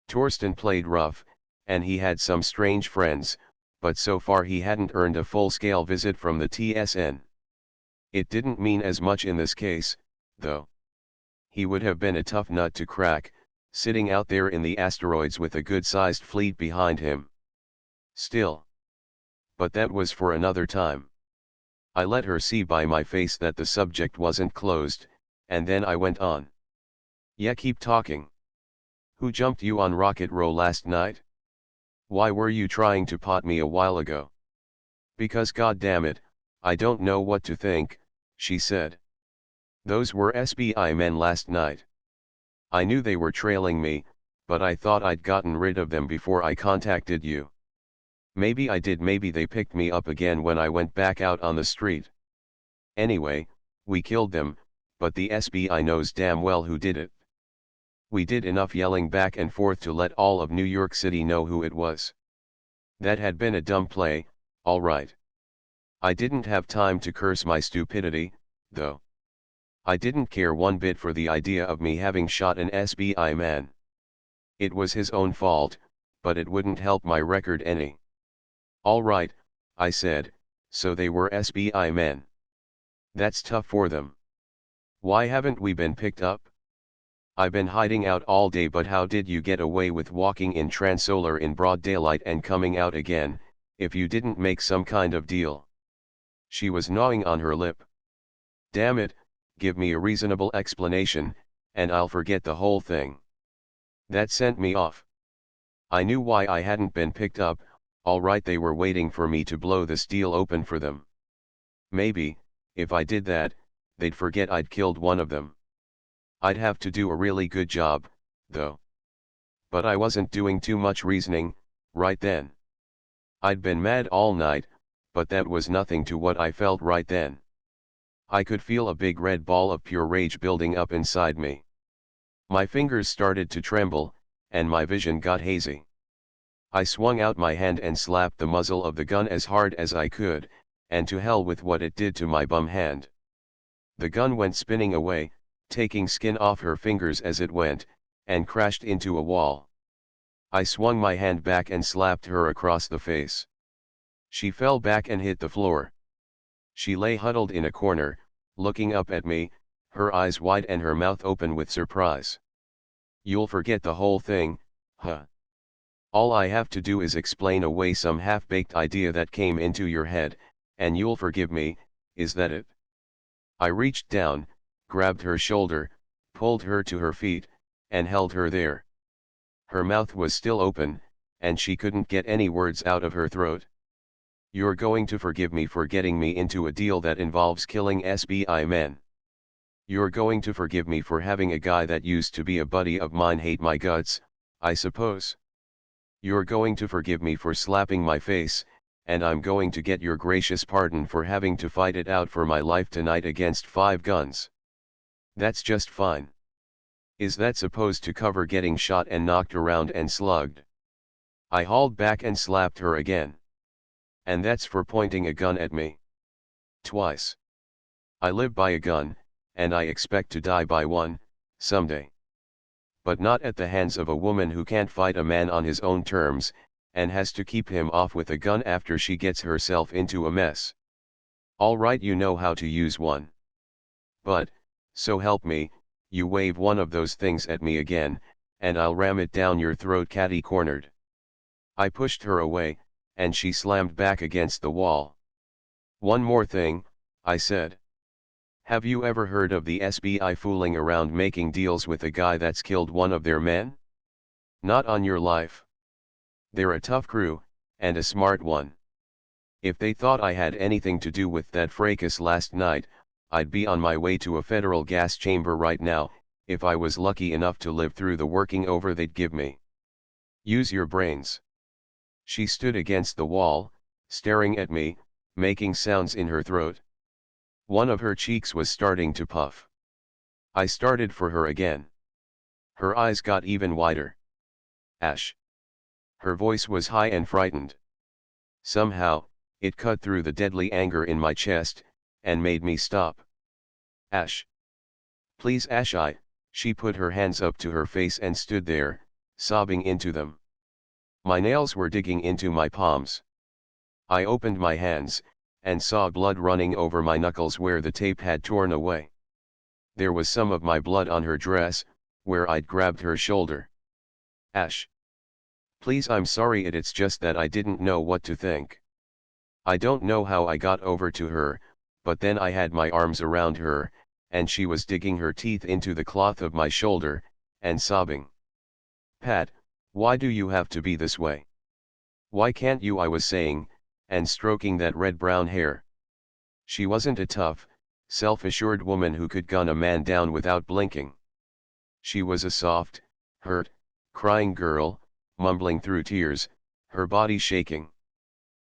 Torsten played rough, and he had some strange friends, but so far he hadn't earned a full-scale visit from the TSN. It didn't mean as much in this case, though. He would have been a tough nut to crack, sitting out there in the asteroids with a good-sized fleet behind him. Still. But that was for another time. I let her see by my face that the subject wasn't closed, and then I went on. "Yeah, keep talking. Who jumped you on Rocket Row last night? Why were you trying to pot me a while ago?" "Because goddammit, I don't know what to think," she said. "Those were SBI men last night. I knew they were trailing me, but I thought I'd gotten rid of them before I contacted you. Maybe I did, maybe they picked me up again when I went back out on the street. Anyway, we killed them, but the SBI knows damn well who did it. We did enough yelling back and forth to let all of New York City know who it was. That had been a dumb play, all right. I didn't have time to curse my stupidity, though. I didn't care one bit for the idea of me having shot an SBI man. It was his own fault, but it wouldn't help my record any." "All right," I said, "so they were SBI men. That's tough for them. Why haven't we been picked up? I've been hiding out all day, but how did you get away with walking in Transolar in broad daylight and coming out again, if you didn't make some kind of deal?" She was gnawing on her lip. "Damn it, give me a reasonable explanation, and I'll forget the whole thing." That sent me off. I knew why I hadn't been picked up. All right, they were waiting for me to blow this deal open for them. Maybe, if I did that, they'd forget I'd killed one of them. I'd have to do a really good job, though. But I wasn't doing too much reasoning, right then. I'd been mad all night, but that was nothing to what I felt right then. I could feel a big red ball of pure rage building up inside me. My fingers started to tremble, and my vision got hazy. I swung out my hand and slapped the muzzle of the gun as hard as I could, and to hell with what it did to my bum hand. The gun went spinning away, taking skin off her fingers as it went, and crashed into a wall. I swung my hand back and slapped her across the face. She fell back and hit the floor. She lay huddled in a corner, looking up at me, her eyes wide and her mouth open with surprise. "You'll forget the whole thing, huh? All I have to do is explain away some half-baked idea that came into your head, and you'll forgive me, is that it?" I reached down, grabbed her shoulder, pulled her to her feet, and held her there. Her mouth was still open, and she couldn't get any words out of her throat. "You're going to forgive me for getting me into a deal that involves killing SBI men. You're going to forgive me for having a guy that used to be a buddy of mine hate my guts, I suppose. You're going to forgive me for slapping my face, and I'm going to get your gracious pardon for having to fight it out for my life tonight against 5 guns. That's just fine. Is that supposed to cover getting shot and knocked around and slugged?" I hauled back and slapped her again. "And that's for pointing a gun at me. Twice. I live by a gun, and I expect to die by one, someday. But not at the hands of a woman who can't fight a man on his own terms, and has to keep him off with a gun after she gets herself into a mess. All right, you know how to use one. But, so help me, you wave one of those things at me again, and I'll ram it down your throat catty-cornered." I pushed her away, and she slammed back against the wall. "One more thing," I said. "Have you ever heard of the SBI fooling around making deals with a guy that's killed one of their men? Not on your life. They're a tough crew, and a smart one. If they thought I had anything to do with that fracas last night, I'd be on my way to a federal gas chamber right now, if I was lucky enough to live through the working over they'd give me. Use your brains." She stood against the wall, staring at me, making sounds in her throat. One of her cheeks was starting to puff. I started for her again. Her eyes got even wider. "Ash." Her voice was high and frightened. Somehow, it cut through the deadly anger in my chest, and made me stop. "Ash. Please, Ash." She put her hands up to her face and stood there, sobbing into them. My nails were digging into my palms. I opened my hands, and saw blood running over my knuckles where the tape had torn away. There was some of my blood on her dress, where I'd grabbed her shoulder. "Ash. Please, I'm sorry, it's just that I didn't know what to think. I don't know how I got over to her, but then I had my arms around her, and she was digging her teeth into the cloth of my shoulder, and sobbing. Pat, why do you have to be this way? Why can't you?" I was saying, and stroking that red-brown hair. She wasn't a tough, self-assured woman who could gun a man down without blinking. She was a soft, hurt, crying girl, mumbling through tears, her body shaking.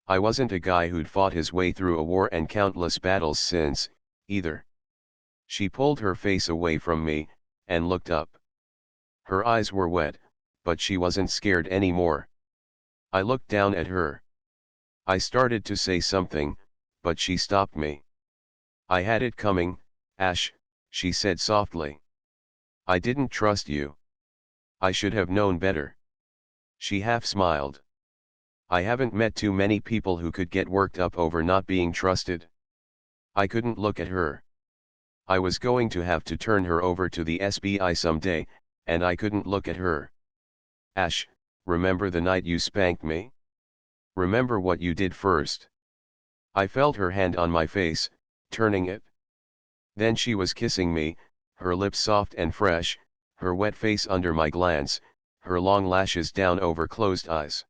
I wasn't a guy who'd fought his way through a war and countless battles since, either. She pulled her face away from me, and looked up. Her eyes were wet, but she wasn't scared anymore. I looked down at her. I started to say something, but she stopped me. "I had it coming, Ash," she said softly. "I didn't trust you. I should have known better." She half smiled. I haven't met too many people who could get worked up over not being trusted. I couldn't look at her. I was going to have to turn her over to the SBI someday, and I couldn't look at her. "Ash, remember the night you spanked me? Remember what you did first?" I felt her hand on my face, turning it. Then she was kissing me, her lips soft and fresh, her wet face under my glance, her long lashes down over closed eyes.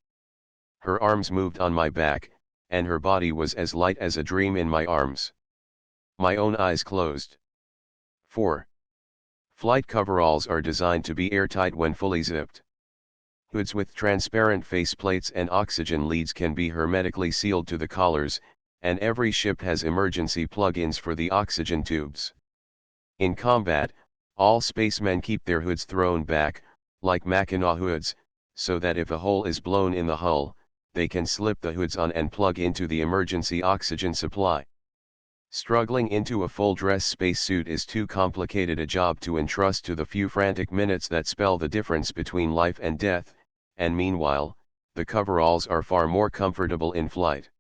Her arms moved on my back, and her body was as light as a dream in my arms. My own eyes closed. 4. Flight coveralls are designed to be airtight when fully zipped. Hoods with transparent faceplates and oxygen leads can be hermetically sealed to the collars, and every ship has emergency plug-ins for the oxygen tubes. In combat, all spacemen keep their hoods thrown back, like Mackinac hoods, so that if a hole is blown in the hull, they can slip the hoods on and plug into the emergency oxygen supply. Struggling into a full-dress spacesuit is too complicated a job to entrust to the few frantic minutes that spell the difference between life and death, and meanwhile, the coveralls are far more comfortable in flight.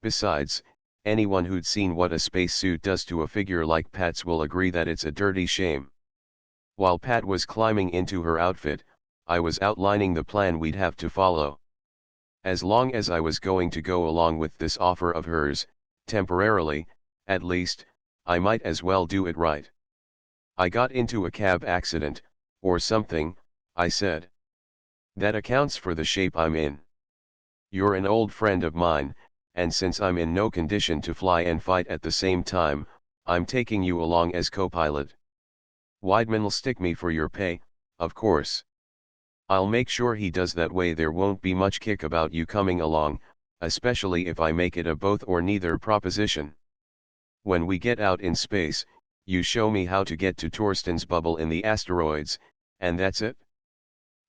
Besides, anyone who'd seen what a spacesuit does to a figure like Pat's will agree that it's a dirty shame. While Pat was climbing into her outfit, I was outlining the plan we'd have to follow. As long as I was going to go along with this offer of hers, temporarily, at least, I might as well do it right. I got into a cab accident, or something, I said. That accounts for the shape I'm in. You're an old friend of mine, and since I'm in no condition to fly and fight at the same time, I'm taking you along as co-pilot. Weidman'll stick me for your pay, of course. I'll make sure he does, that way there won't be much kick about you coming along, especially if I make it a both or neither proposition. When we get out in space, you show me how to get to Torsten's bubble in the asteroids, and that's it.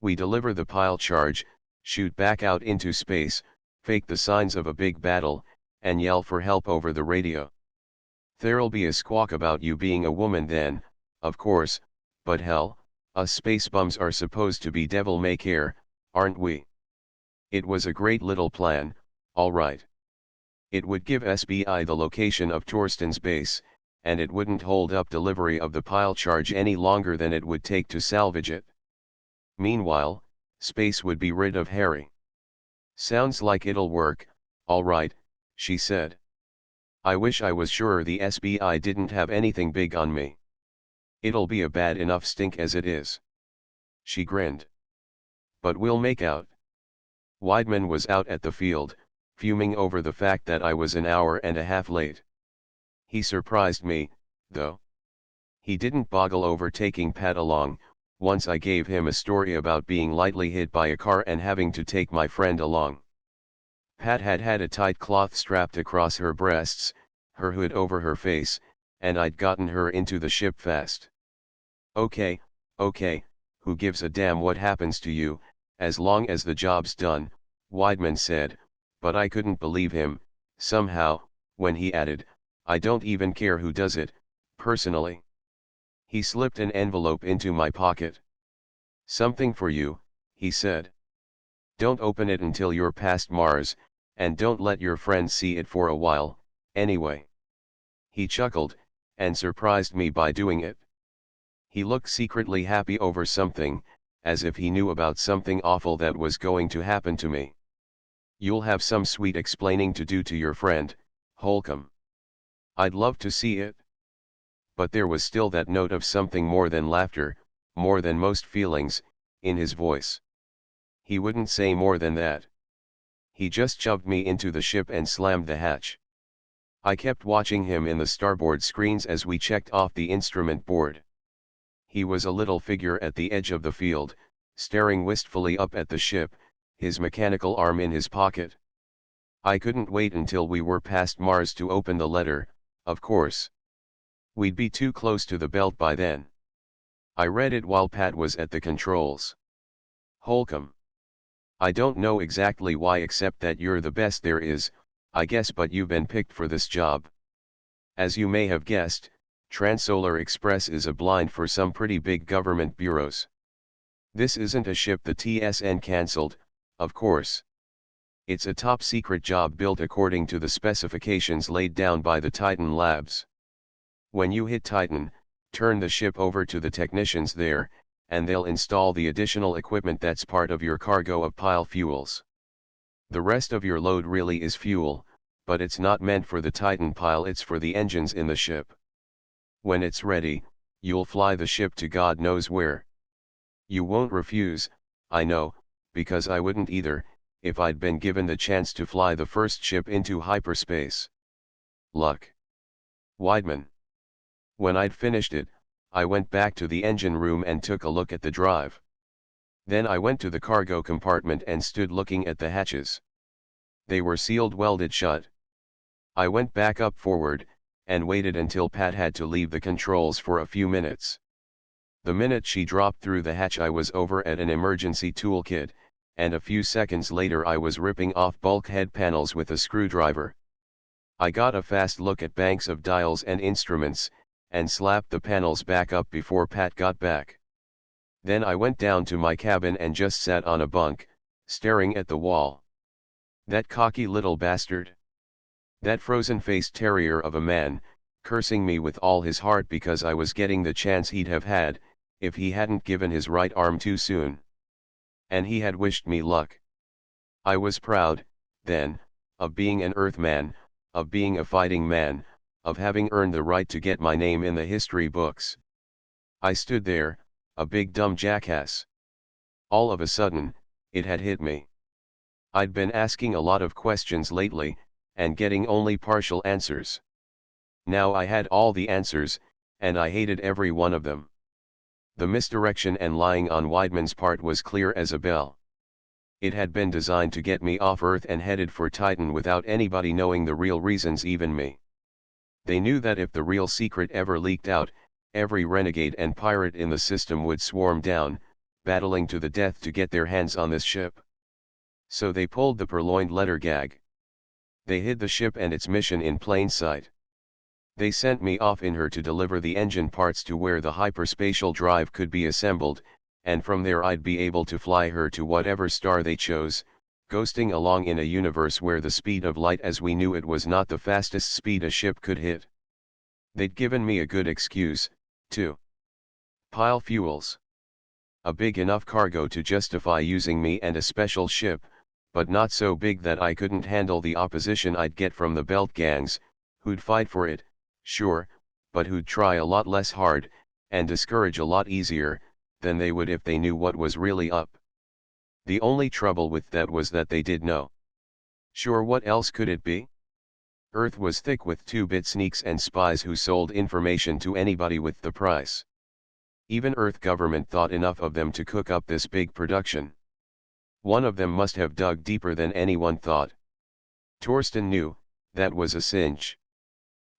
We deliver the pile charge, shoot back out into space, fake the signs of a big battle, and yell for help over the radio. There'll be a squawk about you being a woman then, of course, but hell, us space bums are supposed to be devil-may-care, aren't we? It was a great little plan, all right. It would give SBI the location of Torsten's base, and it wouldn't hold up delivery of the pile charge any longer than it would take to salvage it. Meanwhile, space would be rid of Harry. Sounds like it'll work, all right, she said. I wish I was sure the SBI didn't have anything big on me. It'll be a bad enough stink as it is. She grinned. But we'll make out. Weidman was out at the field, fuming over the fact that I was an hour and a half late. He surprised me, though. He didn't boggle over taking Pat along, once I gave him a story about being lightly hit by a car and having to take my friend along. Pat had had a tight cloth strapped across her breasts, her hood over her face, and I'd gotten her into the ship fast. Okay, who gives a damn what happens to you, as long as the job's done, Weidman said, but I couldn't believe him, somehow, when he added, I don't even care who does it, personally. He slipped an envelope into my pocket. Something for you, he said. Don't open it until you're past Mars, and don't let your friends see it for a while, anyway. He chuckled, and surprised me by doing it. He looked secretly happy over something, as if he knew about something awful that was going to happen to me. You'll have some sweet explaining to do to your friend, Holcomb. I'd love to see it. But there was still that note of something more than laughter, more than most feelings, in his voice. He wouldn't say more than that. He just shoved me into the ship and slammed the hatch. I kept watching him in the starboard screens as we checked off the instrument board. He was a little figure at the edge of the field, staring wistfully up at the ship, his mechanical arm in his pocket. I couldn't wait until we were past Mars to open the letter, of course. We'd be too close to the belt by then. I read it while Pat was at the controls. Holcomb. I don't know exactly why, except that you're the best there is, I guess, but you've been picked for this job. As you may have guessed, Transolar Express is a blind for some pretty big government bureaus. This isn't a ship the TSN cancelled, of course. It's a top-secret job built according to the specifications laid down by the Titan Labs. When you hit Titan, turn the ship over to the technicians there, and they'll install the additional equipment that's part of your cargo of pile fuels. The rest of your load really is fuel, but it's not meant for the Titan pile, it's for the engines in the ship. When it's ready, you'll fly the ship to God knows where. You won't refuse, I know, because I wouldn't either, if I'd been given the chance to fly the first ship into hyperspace. Luck. Weidman. When I'd finished it, I went back to the engine room and took a look at the drive. Then I went to the cargo compartment and stood looking at the hatches. They were sealed, welded shut. I went back up forward, and waited until Pat had to leave the controls for a few minutes. The minute she dropped through the hatch, I was over at an emergency toolkit, and a few seconds later I was ripping off bulkhead panels with a screwdriver. I got a fast look at banks of dials and instruments, and slapped the panels back up before Pat got back. Then I went down to my cabin and just sat on a bunk, staring at the wall. That cocky little bastard. That frozen-faced terrier of a man, cursing me with all his heart because I was getting the chance he'd have had, if he hadn't given his right arm too soon. And he had wished me luck. I was proud, then, of being an Earthman, of being a fighting man, of having earned the right to get my name in the history books. I stood there, a big dumb jackass. All of a sudden, it had hit me. I'd been asking a lot of questions lately, and getting only partial answers. Now I had all the answers, and I hated every one of them. The misdirection and lying on Weidman's part was clear as a bell. It had been designed to get me off Earth and headed for Titan without anybody knowing the real reasons, even me. They knew that if the real secret ever leaked out, every renegade and pirate in the system would swarm down, battling to the death to get their hands on this ship. So they pulled the purloined letter gag. They hid the ship and its mission in plain sight. They sent me off in her to deliver the engine parts to where the hyperspatial drive could be assembled, and from there I'd be able to fly her to whatever star they chose, ghosting along in a universe where the speed of light as we knew it was not the fastest speed a ship could hit. They'd given me a good excuse, too. Pile fuels. A big enough cargo to justify using me and a special ship, but not so big that I couldn't handle the opposition I'd get from the belt gangs, who'd fight for it, sure, but who'd try a lot less hard, and discourage a lot easier, than they would if they knew what was really up. The only trouble with that was that they did know. Sure, what else could it be? Earth was thick with two-bit sneaks and spies who sold information to anybody with the price. Even Earth government thought enough of them to cook up this big production. One of them must have dug deeper than anyone thought. Torsten knew, that was a cinch.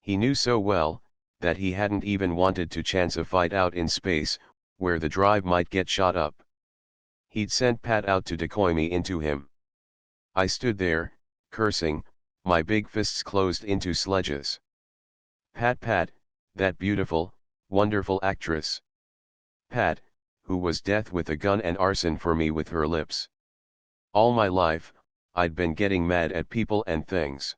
He knew so well, that he hadn't even wanted to chance a fight out in space, where the drive might get shot up. He'd sent Pat out to decoy me into him. I stood there, cursing, my big fists closed into sledges. Pat, that beautiful, wonderful actress. Pat, who was death with a gun and arson for me with her lips. All my life, I'd been getting mad at people and things.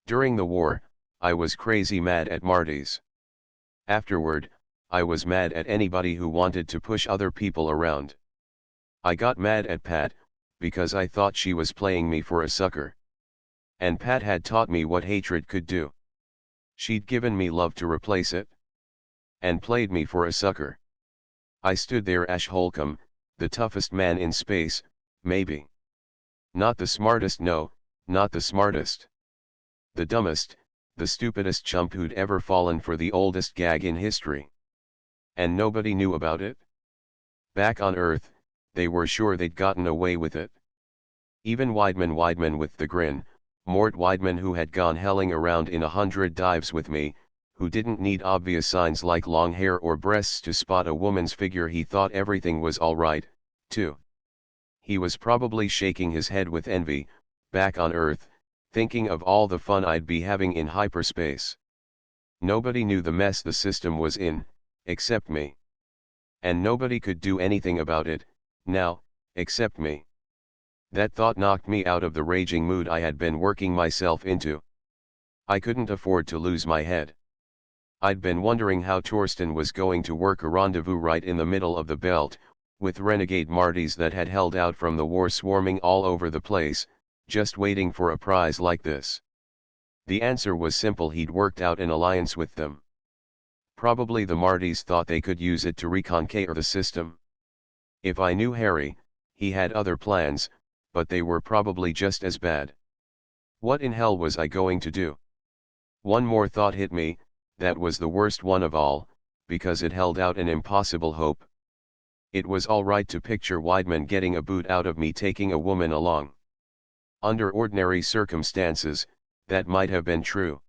During the war, I was crazy mad at Marty's. Afterward, I was mad at anybody who wanted to push other people around. I got mad at Pat, because I thought she was playing me for a sucker. And Pat had taught me what hatred could do. She'd given me love to replace it. And played me for a sucker. I stood there, Ash Holcomb, the toughest man in space, maybe. Not the smartest, no, not the smartest. The dumbest, the stupidest chump who'd ever fallen for the oldest gag in history. And nobody knew about it? Back on Earth, they were sure they'd gotten away with it. Even Weidman with the grin, Mort Weidman, who had gone helling around in 100 dives with me, who didn't need obvious signs like long hair or breasts to spot a woman's figure. He thought everything was all right, too. He was probably shaking his head with envy, back on Earth, thinking of all the fun I'd be having in hyperspace. Nobody knew the mess the system was in, except me. And nobody could do anything about it, now, except me. That thought knocked me out of the raging mood I had been working myself into. I couldn't afford to lose my head. I'd been wondering how Torsten was going to work a rendezvous right in the middle of the belt, with renegade Martys that had held out from the war swarming all over the place, just waiting for a prize like this. The answer was simple: he'd worked out an alliance with them. Probably the Martys thought they could use it to reconquer the system. If I knew Harry, he had other plans, but they were probably just as bad. What in hell was I going to do? One more thought hit me, that was the worst one of all, because it held out an impossible hope. It was all right to picture Weidman getting a boot out of me taking a woman along. Under ordinary circumstances, that might have been true.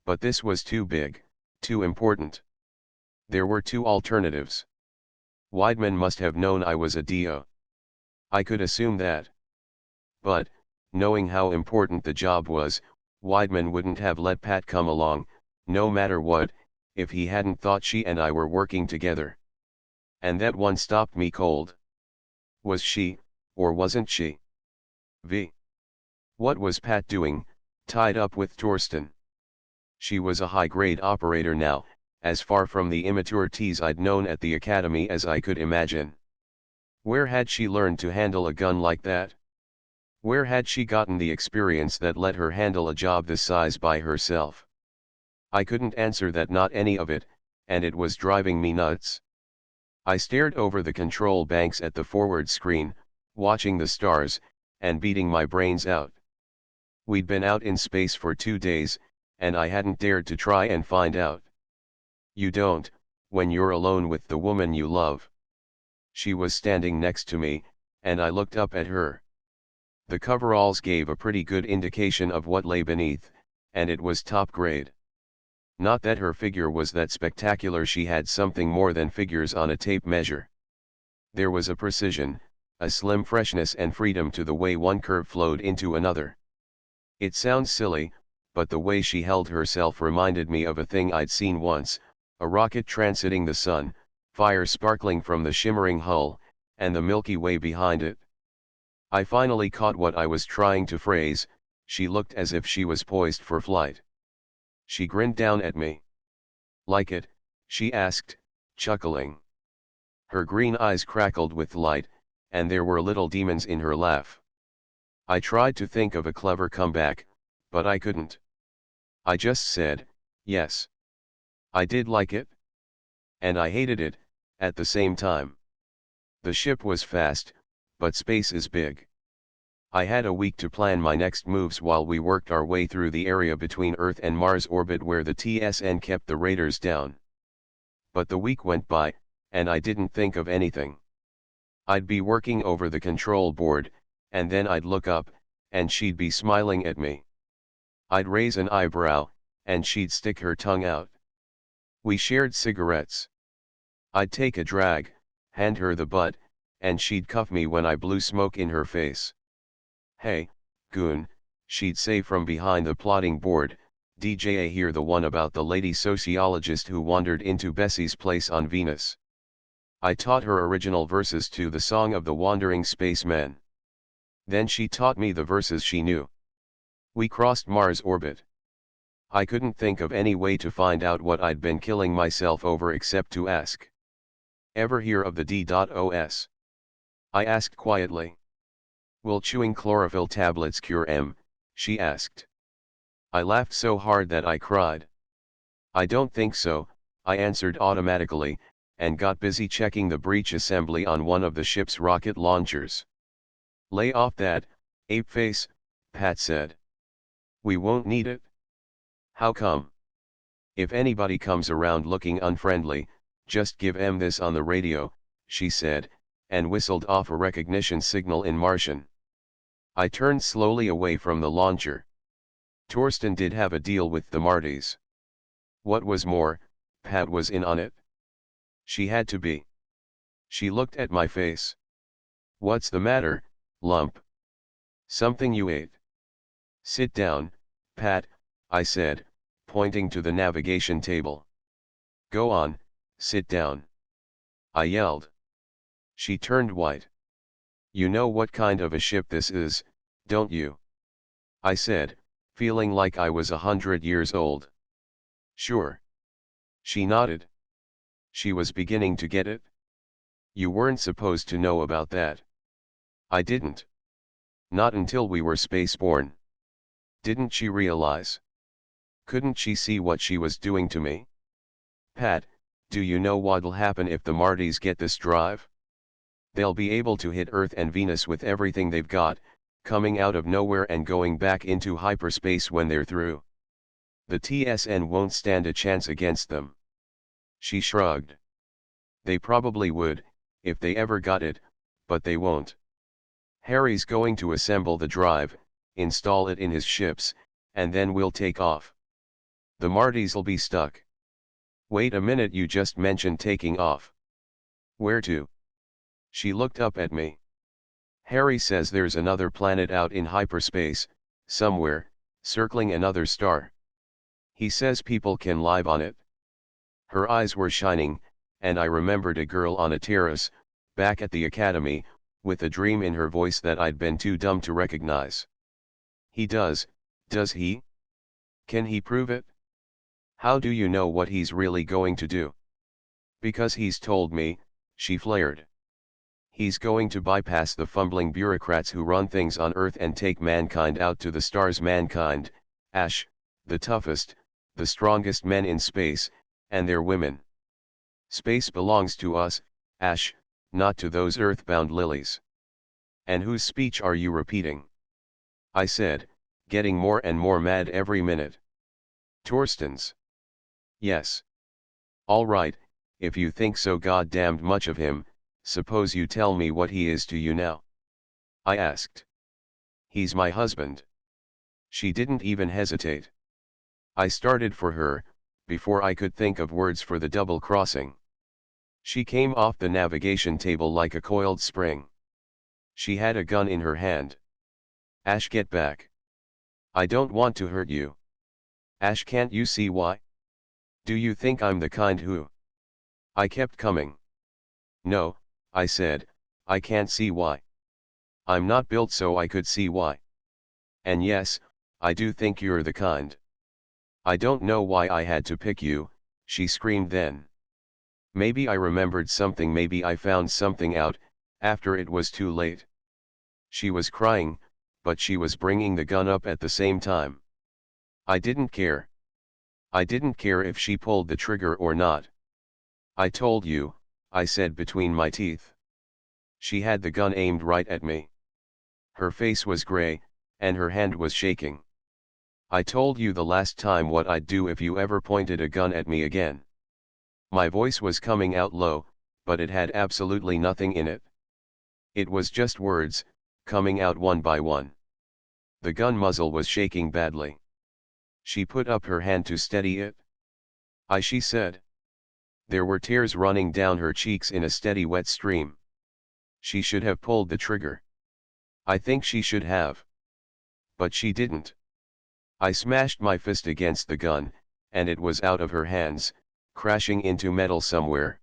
But this was too big, too important. There were two alternatives. Weidman must have known I was a DO. I could assume that. But, knowing how important the job was, Weidman wouldn't have let Pat come along, no matter what, if he hadn't thought she and I were working together. And that one stopped me cold. Was she, or wasn't she? V. What was Pat doing, tied up with Torsten? She was a high-grade operator now, as far from the immature tease I'd known at the academy as I could imagine. Where had she learned to handle a gun like that? Where had she gotten the experience that let her handle a job this size by herself? I couldn't answer that, not any of it, and it was driving me nuts. I stared over the control banks at the forward screen, watching the stars, and beating my brains out. We'd been out in space for 2 days, and I hadn't dared to try and find out. You don't, when you're alone with the woman you love. She was standing next to me, and I looked up at her. The coveralls gave a pretty good indication of what lay beneath, and it was top grade. Not that her figure was that spectacular, she had something more than figures on a tape measure. There was a precision, a slim freshness and freedom to the way one curve flowed into another. It sounds silly, but the way she held herself reminded me of a thing I'd seen once, a rocket transiting the sun, fire sparkling from the shimmering hull, and the Milky Way behind it. I finally caught what I was trying to phrase. She looked as if she was poised for flight. She grinned down at me. Like it? She asked, chuckling. Her green eyes crackled with light, and there were little demons in her laugh. I tried to think of a clever comeback, but I couldn't. I just said, yes. I did like it. And I hated it, at the same time. The ship was fast, but space is big. I had a week to plan my next moves while we worked our way through the area between Earth and Mars orbit where the TSN kept the raiders down. But the week went by, and I didn't think of anything. I'd be working over the control board, and then I'd look up, and she'd be smiling at me. I'd raise an eyebrow, and she'd stick her tongue out. We shared cigarettes. I'd take a drag, hand her the butt, and she'd cuff me when I blew smoke in her face. Hey, goon, she'd say from behind the plotting board, DJA here, the one about the lady sociologist who wandered into Bessie's place on Venus. I taught her original verses to the Song of the Wandering Spacemen. Then she taught me the verses she knew. We crossed Mars orbit. I couldn't think of any way to find out what I'd been killing myself over except to ask. Ever hear of the D.O.S? I asked quietly. Will chewing chlorophyll tablets cure M? She asked. I laughed so hard that I cried. I don't think so, I answered automatically, and got busy checking the breech assembly on one of the ship's rocket launchers. Lay off that, apeface, Pat said. We won't need it. How come? If anybody comes around looking unfriendly, just give M this on the radio, she said, and whistled off a recognition signal in Martian. I turned slowly away from the launcher. Torsten did have a deal with the Martys. What was more, Pat was in on it. She had to be. She looked at my face. What's the matter, lump? Something you ate? Sit down, Pat, I said, pointing to the navigation table. Go on, sit down. I yelled. She turned white. You know what kind of a ship this is, don't you? I said, feeling like I was 100 years old. Sure. She nodded. She was beginning to get it. You weren't supposed to know about that. I didn't. Not until we were spaceborne. Didn't she realize? Couldn't she see what she was doing to me? Pat, do you know what'll happen if the Martys get this drive? They'll be able to hit Earth and Venus with everything they've got, coming out of nowhere and going back into hyperspace when they're through. The TSN won't stand a chance against them. She shrugged. They probably would, if they ever got it, but they won't. Harry's going to assemble the drive, install it in his ships, and then we'll take off. The Martys'll be stuck. Wait a minute, you just mentioned taking off. Where to? She looked up at me. Harry says there's another planet out in hyperspace, somewhere, circling another star. He says people can live on it. Her eyes were shining, and I remembered a girl on a terrace, back at the academy, with a dream in her voice that I'd been too dumb to recognize. He does he? Can he prove it? How do you know what he's really going to do? Because he's told me, she flared. He's going to bypass the fumbling bureaucrats who run things on Earth and take mankind out to the stars. Mankind, Ash, the toughest, the strongest men in space, and their women. Space belongs to us, Ash, not to those earthbound lilies. And whose speech are you repeating? I said, getting more and more mad every minute. Torsten's. Yes. All right, if you think so goddamned much of him, suppose you tell me what he is to you now. I asked. He's my husband. She didn't even hesitate. I started for her, before I could think of words for the double crossing. She came off the navigation table like a coiled spring. She had a gun in her hand. Ash, get back. I don't want to hurt you. Ash, can't you see why? Do you think I'm the kind who? I kept coming. No, I said, I can't see why. I'm not built so I could see why. And yes, I do think you're the kind. I don't know why I had to pick you, she screamed then. Maybe I remembered something, maybe I found something out, after it was too late. She was crying, but she was bringing the gun up at the same time. I didn't care. I didn't care if she pulled the trigger or not. I told you, I said between my teeth. She had the gun aimed right at me. Her face was gray, and her hand was shaking. I told you the last time what I'd do if you ever pointed a gun at me again. My voice was coming out low, but it had absolutely nothing in it. It was just words, coming out one by one. The gun muzzle was shaking badly. She put up her hand to steady it. She said. There were tears running down her cheeks in a steady wet stream. She should have pulled the trigger. I think she should have. But she didn't. I smashed my fist against the gun, and it was out of her hands, crashing into metal somewhere.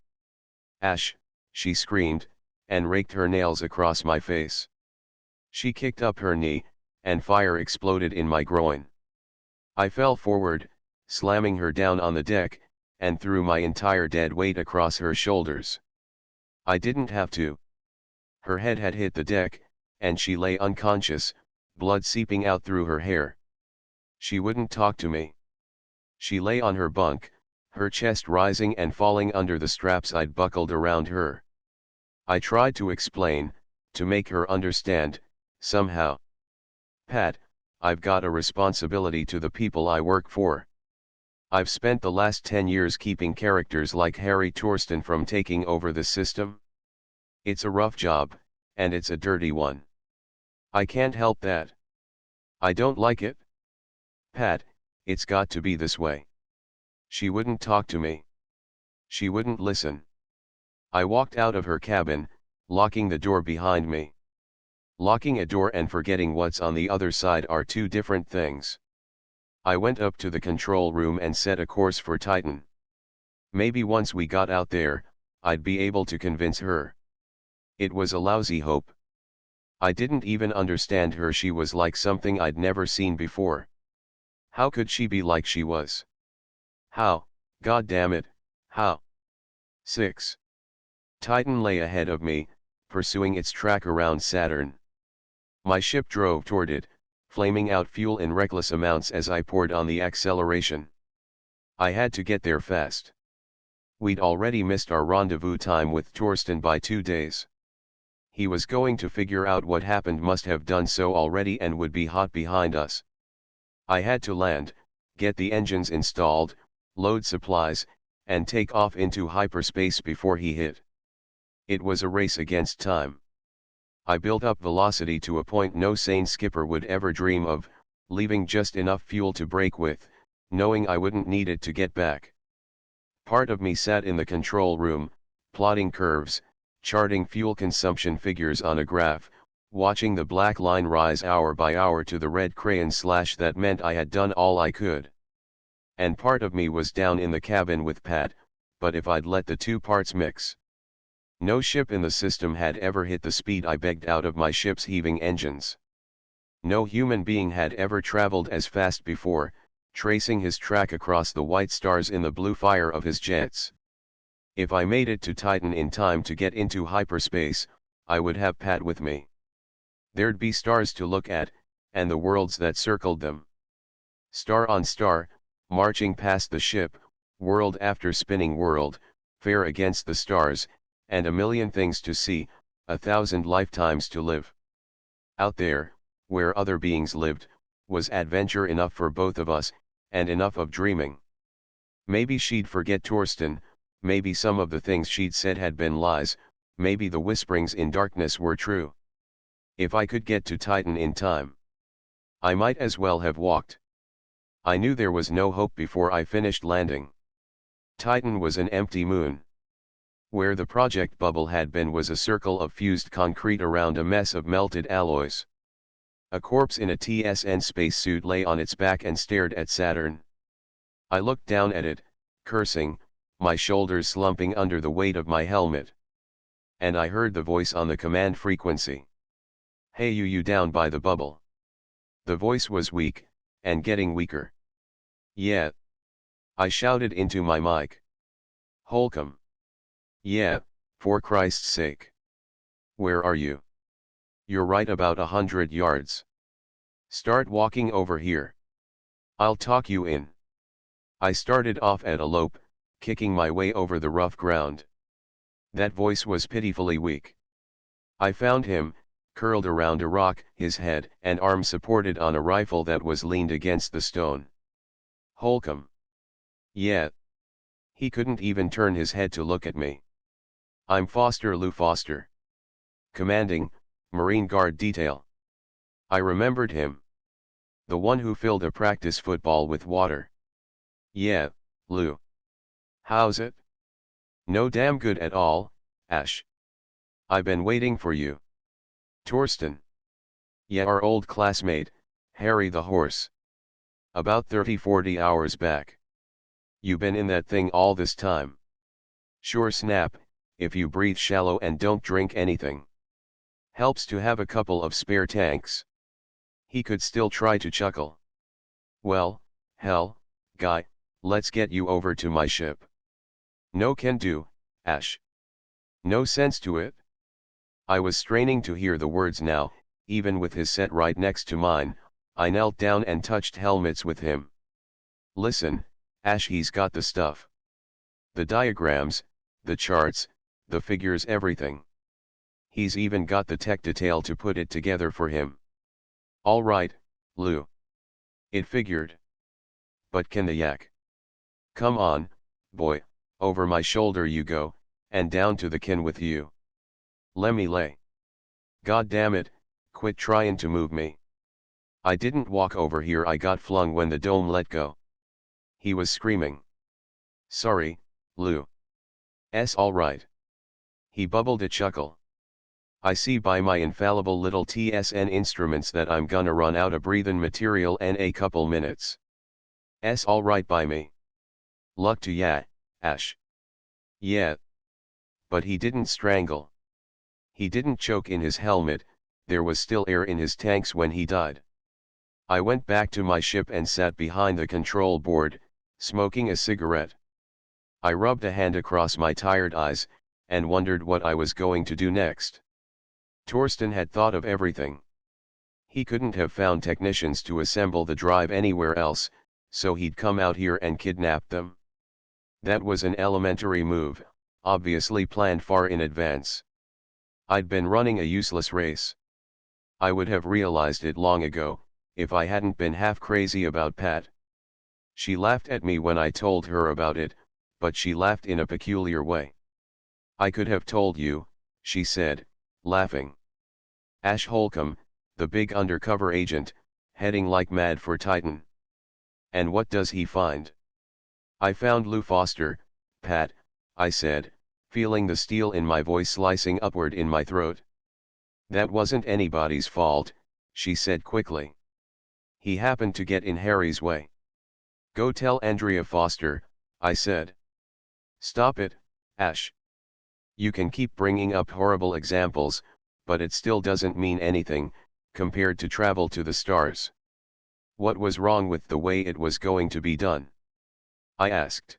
Ash, she screamed, and raked her nails across my face. She kicked up her knee, and fire exploded in my groin. I fell forward, slamming her down on the deck, and threw my entire dead weight across her shoulders. I didn't have to. Her head had hit the deck, and she lay unconscious, blood seeping out through her hair. She wouldn't talk to me. She lay on her bunk, her chest rising and falling under the straps I'd buckled around her. I tried to explain, to make her understand, somehow. Pat, I've got a responsibility to the people I work for. I've spent the last 10 years keeping characters like Harry Torsten from taking over the system. It's a rough job, and it's a dirty one. I can't help that. I don't like it. Pat, it's got to be this way. She wouldn't talk to me. She wouldn't listen. I walked out of her cabin, locking the door behind me. Locking a door and forgetting what's on the other side are two different things. I went up to the control room and set a course for Titan. Maybe once we got out there, I'd be able to convince her. It was a lousy hope. I didn't even understand her. She was like something I'd never seen before. How could she be like she was? How, God damn it, how? 6. Titan lay ahead of me, pursuing its track around Saturn. My ship drove toward it, flaming out fuel in reckless amounts as I poured on the acceleration. I had to get there fast. We'd already missed our rendezvous time with Torsten by 2 days. He was going to figure out what happened, must have done so already, and would be hot behind us. I had to land, get the engines installed, load supplies, and take off into hyperspace before he hit. It was a race against time. I built up velocity to a point no sane skipper would ever dream of, leaving just enough fuel to brake with, knowing I wouldn't need it to get back. Part of me sat in the control room, plotting curves, charting fuel consumption figures on a graph, watching the black line rise hour by hour to the red crayon slash that meant I had done all I could. And part of me was down in the cabin with Pat, but if I'd let the two parts mix. No ship in the system had ever hit the speed I begged out of my ship's heaving engines. No human being had ever traveled as fast before, tracing his track across the white stars in the blue fire of his jets. If I made it to Titan in time to get into hyperspace, I would have Pat with me. There'd be stars to look at, and the worlds that circled them. Star on star, marching past the ship, world after spinning world, fair against the stars, and a million things to see, 1,000 lifetimes to live. Out there, where other beings lived, was adventure enough for both of us, and enough of dreaming. Maybe she'd forget Torsten, maybe some of the things she'd said had been lies, maybe the whisperings in darkness were true. If I could get to Titan in time, I might as well have walked. I knew there was no hope before I finished landing. Titan was an empty moon. Where the project bubble had been was a circle of fused concrete around a mess of melted alloys. A corpse in a TSN spacesuit lay on its back and stared at Saturn. I looked down at it, cursing, my shoulders slumping under the weight of my helmet. And I heard the voice on the command frequency. "Hey you down by the bubble." The voice was weak, and getting weaker. "Yeah." I shouted into my mic. "Holcomb." "Yeah, for Christ's sake. Where are you?" "You're right about 100 yards. Start walking over here. I'll talk you in." I started off at a lope, kicking my way over the rough ground. That voice was pitifully weak. I found him, curled around a rock, his head and arms supported on a rifle that was leaned against the stone. "Holcomb." "Yeah." He couldn't even turn his head to look at me. "I'm Foster, Lou Foster. Commanding, Marine Guard Detail." I remembered him. The one who filled a practice football with water. "Yeah, Lou. How's it?" "No damn good at all, Ash. I been waiting for you." "Torsten." "Yeah, our old classmate, Harry the horse. About 30-40 hours back. You been in that thing all this time?" "Sure snap, if you breathe shallow and don't drink anything. Helps to have a couple of spare tanks." He could still try to chuckle. "Well, hell, guy, let's get you over to my ship." "No can do, Ash. No sense to it." I was straining to hear the words now, even with his set right next to mine. I knelt down and touched helmets with him. "Listen, Ash, he's got the stuff. The diagrams, the charts, the figures, everything. He's even got the tech detail to put it together for him." "All right, Lou. It figured. But can the yak? Come on, boy, over my shoulder you go, and down to the kin with you. Lemme lay. God damn it, quit trying to move me. I didn't walk over here, I got flung when the dome let go." He was screaming. "Sorry, Lou. S all right." He bubbled a chuckle. "I see by my infallible little TSN instruments that I'm gonna run out of breathin' material in a couple minutes. S all right by me. Luck to ya, Ash." "Yeah." But he didn't strangle. He didn't choke in his helmet, there was still air in his tanks when he died. I went back to my ship and sat behind the control board, smoking a cigarette. I rubbed a hand across my tired eyes, and wondered what I was going to do next. Torsten had thought of everything. He couldn't have found technicians to assemble the drive anywhere else, so he'd come out here and kidnap them. That was an elementary move, obviously planned far in advance. I'd been running a useless race. I would have realized it long ago, if I hadn't been half crazy about Pat. She laughed at me when I told her about it, but she laughed in a peculiar way. "I could have told you," she said, laughing. "Ash Holcomb, the big undercover agent, heading like mad for Titan. And what does he find?" "I found Lou Foster, Pat," I said, feeling the steel in my voice slicing upward in my throat. "That wasn't anybody's fault," she said quickly. "He happened to get in Harry's way." "Go tell Andrea Foster," I said. Stop it, Ash. You can keep bringing up horrible examples, but it still doesn't mean anything, compared to travel to the stars. What was wrong with the way it was going to be done? I asked.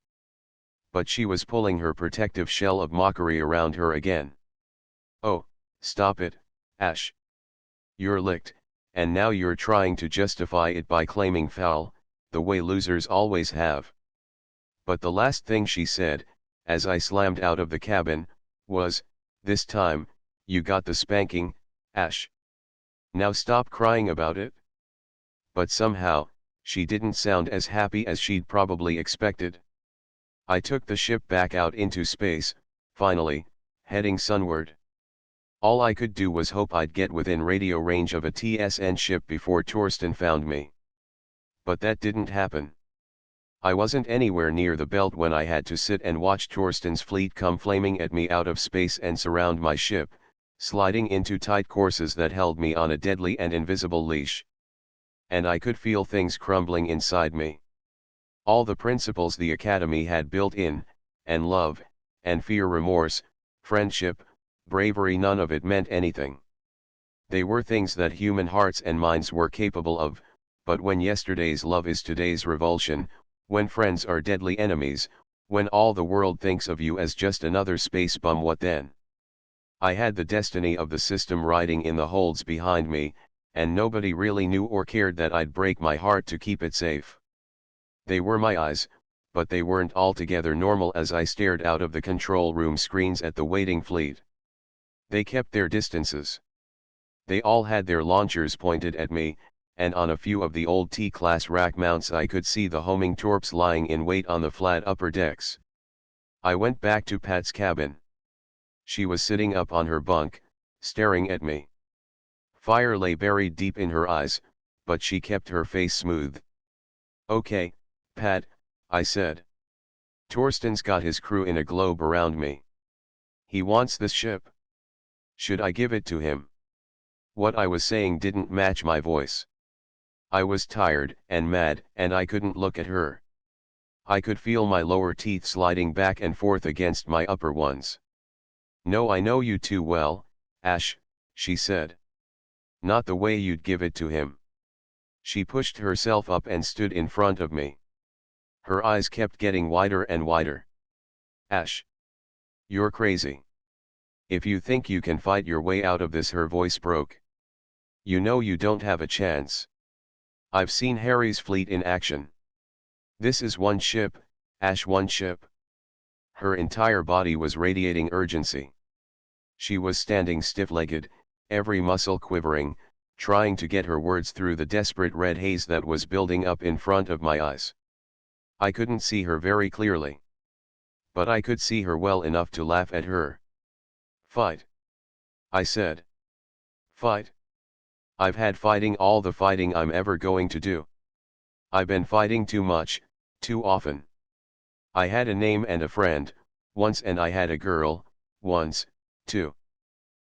But she was pulling her protective shell of mockery around her again. Oh, stop it, Ash. You're licked, and now you're trying to justify it by claiming foul, the way losers always have. But the last thing she said, as I slammed out of the cabin, was, "This time, you got the spanking, Ash. Now stop crying about it." But somehow, she didn't sound as happy as she'd probably expected. I took the ship back out into space, finally, heading sunward. All I could do was hope I'd get within radio range of a TSN ship before Torsten found me. But that didn't happen. I wasn't anywhere near the belt when I had to sit and watch Torsten's fleet come flaming at me out of space and surround my ship, sliding into tight courses that held me on a deadly and invisible leash. And I could feel things crumbling inside me. All the principles the Academy had built in, and love, and fear, remorse, friendship, bravery, none of it meant anything. They were things that human hearts and minds were capable of, but when yesterday's love is today's revulsion, when friends are deadly enemies, when all the world thinks of you as just another space bum, what then? I had the destiny of the system riding in the holds behind me, and nobody really knew or cared that I'd break my heart to keep it safe. They were my eyes, but they weren't altogether normal as I stared out of the control room screens at the waiting fleet. They kept their distances. They all had their launchers pointed at me, and on a few of the old T-class rack mounts I could see the homing torps lying in wait on the flat upper decks. I went back to Pat's cabin. She was sitting up on her bunk, staring at me. Fire lay buried deep in her eyes, but she kept her face smooth. "Okay, Pat," I said. "Torsten's got his crew in a globe around me. He wants this ship. Should I give it to him?" What I was saying didn't match my voice. I was tired and mad, and I couldn't look at her. I could feel my lower teeth sliding back and forth against my upper ones. "No, I know you too well, Ash," she said. "Not the way you'd give it to him." She pushed herself up and stood in front of me. Her eyes kept getting wider and wider. "Ash. You're crazy. If you think you can fight your way out of this," her voice broke. "You know you don't have a chance. I've seen Harry's fleet in action. This is one ship, Ash, one ship." Her entire body was radiating urgency. She was standing stiff-legged, every muscle quivering, trying to get her words through the desperate red haze that was building up in front of my eyes. I couldn't see her very clearly. But I could see her well enough to laugh at her. "Fight," I said. "Fight. I've had fighting all the fighting I'm ever going to do. I've been fighting too much, too often. I had a name and a friend, once, and I had a girl, once, too.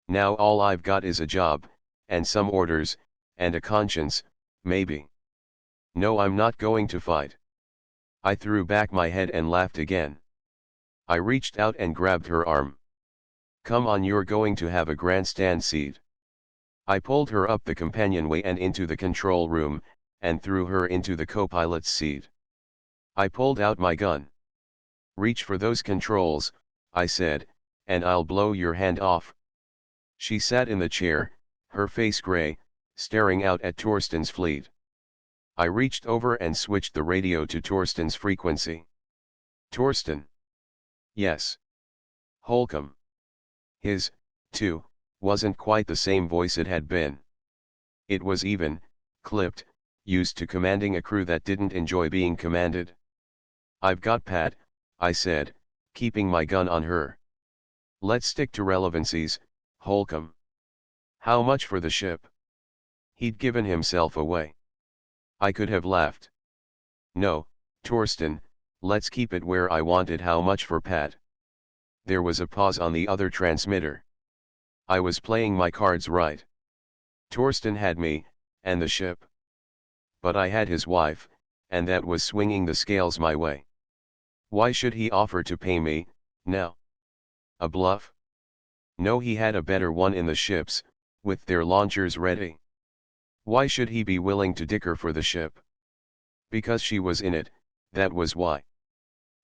Now all I've got is a job, and some orders, and a conscience, maybe. No, I'm not going to fight." I threw back my head and laughed again. I reached out and grabbed her arm. "Come on, you're going to have a grandstand seat." I pulled her up the companionway and into the control room, and threw her into the co-pilot's seat. I pulled out my gun. "Reach for those controls," I said, "and I'll blow your hand off." She sat in the chair, her face gray, staring out at Torsten's fleet. I reached over and switched the radio to Torsten's frequency. "Torsten." "Yes." "Holcomb." His, too, wasn't quite the same voice it had been. It was even, clipped, used to commanding a crew that didn't enjoy being commanded. "I've got Pat," I said, keeping my gun on her. "Let's stick to relevancies, Holcomb. How much for the ship?" He'd given himself away. I could have laughed. "No, Torsten, let's keep it where I wanted." "How much for Pat?" There was a pause on the other transmitter. I was playing my cards right. Torsten had me, and the ship. But I had his wife, and that was swinging the scales my way. Why should he offer to pay me, now? A bluff? No, he had a better one in the ships, with their launchers ready. Why should he be willing to dicker for the ship? Because she was in it, that was why.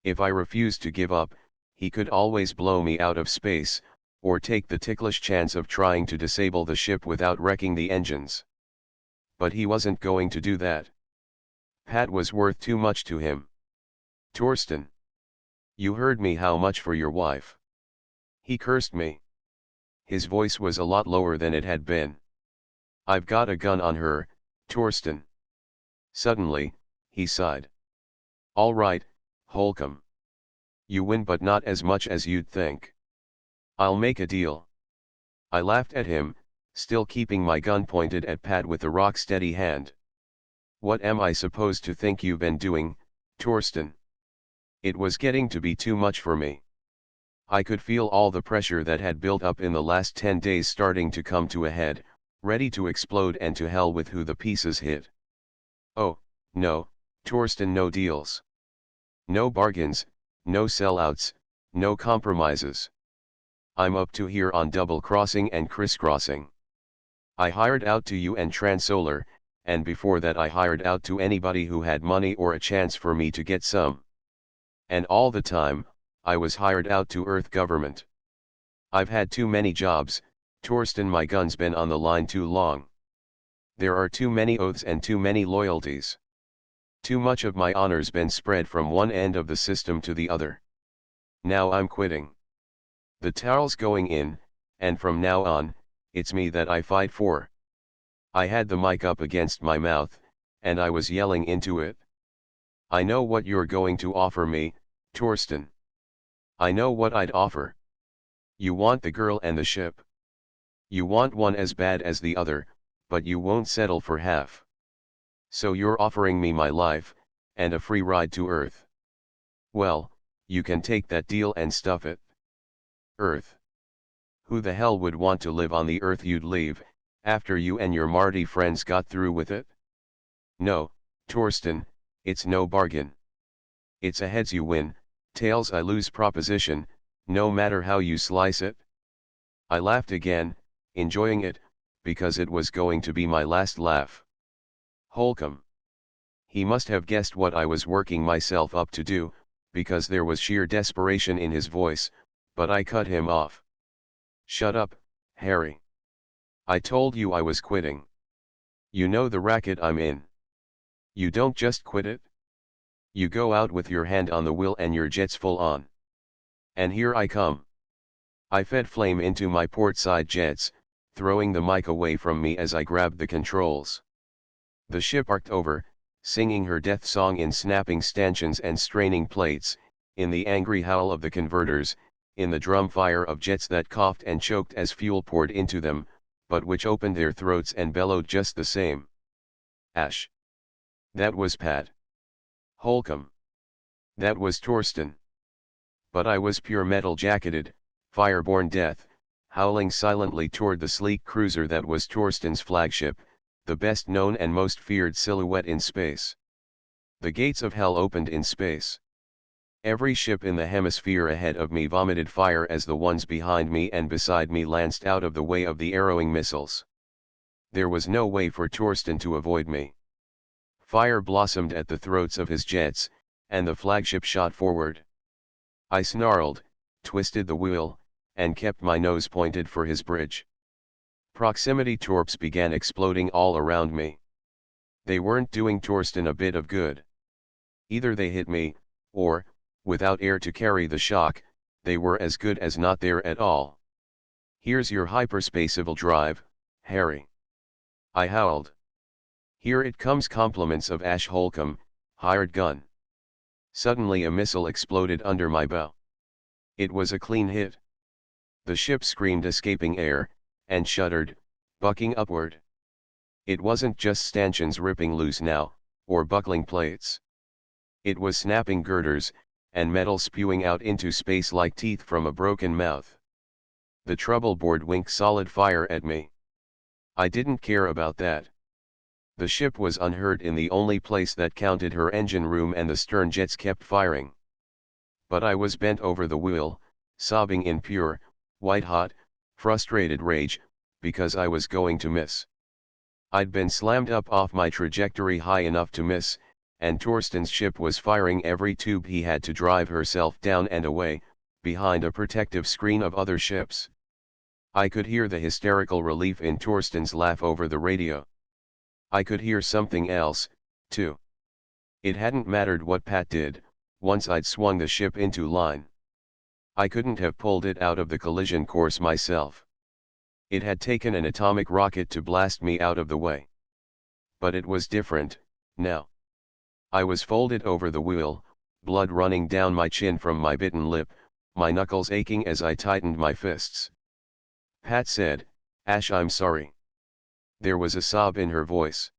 If I refused to give up, he could always blow me out of space, or take the ticklish chance of trying to disable the ship without wrecking the engines. But he wasn't going to do that. Pat was worth too much to him. Torsten. You heard me, how much for your wife? He cursed me. His voice was a lot lower than it had been. I've got a gun on her, Torsten. Suddenly, he sighed. All right, Holcomb. You win, but not as much as you'd think. I'll make a deal. I laughed at him, still keeping my gun pointed at Pat with a rock-steady hand. What am I supposed to think you've been doing, Torsten? It was getting to be too much for me. I could feel all the pressure that had built up in the last 10 days starting to come to a head, ready to explode, and to hell with who the pieces hit. Oh, no, Torsten, no deals. No bargains, no sellouts, no compromises. I'm up to here on double-crossing and crisscrossing. I hired out to you and Transolar, and before that I hired out to anybody who had money or a chance for me to get some. And all the time, I was hired out to Earth government. I've had too many jobs, Torsten, my gun's been on the line too long. There are too many oaths and too many loyalties. Too much of my honor's been spread from one end of the system to the other. Now I'm quitting. The towel's going in, and from now on, it's me that I fight for. I had the mic up against my mouth, and I was yelling into it. I know what you're going to offer me, Torsten. I know what I'd offer. You want the girl and the ship. You want one as bad as the other, but you won't settle for half. So you're offering me my life, and a free ride to Earth. Well, you can take that deal and stuff it. Earth. Who the hell would want to live on the Earth you'd leave, after you and your Marty friends got through with it? No, Torsten, it's no bargain. It's a heads you win, tails I lose proposition, no matter how you slice it. I laughed again, enjoying it, because it was going to be my last laugh. Holcomb. He must have guessed what I was working myself up to do, because there was sheer desperation in his voice, but I cut him off. Shut up, Harry. I told you I was quitting. You know the racket I'm in. You don't just quit it. You go out with your hand on the wheel and your jets full on. And here I come. I fed flame into my port side jets, throwing the mic away from me as I grabbed the controls. The ship arced over, singing her death song in snapping stanchions and straining plates, in the angry howl of the converters, in the drum fire of jets that coughed and choked as fuel poured into them, but which opened their throats and bellowed just the same. Ash. That was Pat. Holcomb. That was Torsten. But I was pure metal jacketed, fireborne death, howling silently toward the sleek cruiser that was Torsten's flagship, the best known and most feared silhouette in space. The gates of hell opened in space. Every ship in the hemisphere ahead of me vomited fire as the ones behind me and beside me lanced out of the way of the arrowing missiles. There was no way for Torsten to avoid me. Fire blossomed at the throats of his jets, and the flagship shot forward. I snarled, twisted the wheel, and kept my nose pointed for his bridge. Proximity torps began exploding all around me. They weren't doing Torsten a bit of good. Either they hit me, or, without air to carry the shock, they were as good as not there at all. Here's your hyperspaceable drive, Harry. I howled. Here it comes, compliments of Ash Holcomb, hired gun. Suddenly a missile exploded under my bow. It was a clean hit. The ship screamed, escaping air, and shuddered, bucking upward. It wasn't just stanchions ripping loose now, or buckling plates. It was snapping girders, and metal spewing out into space like teeth from a broken mouth. The trouble board winked solid fire at me. I didn't care about that. The ship was unhurt in the only place that counted, her engine room, and the stern jets kept firing. But I was bent over the wheel, sobbing in pure, white-hot, frustrated rage, because I was going to miss. I'd been slammed up off my trajectory high enough to miss, and Torsten's ship was firing every tube he had to drive herself down and away, behind a protective screen of other ships. I could hear the hysterical relief in Torsten's laugh over the radio. I could hear something else, too. It hadn't mattered what Pat did, once I'd swung the ship into line. I couldn't have pulled it out of the collision course myself. It had taken an atomic rocket to blast me out of the way. But it was different, now. I was folded over the wheel, blood running down my chin from my bitten lip, my knuckles aching as I tightened my fists. Pat said, "Ash, I'm sorry." There was a sob in her voice.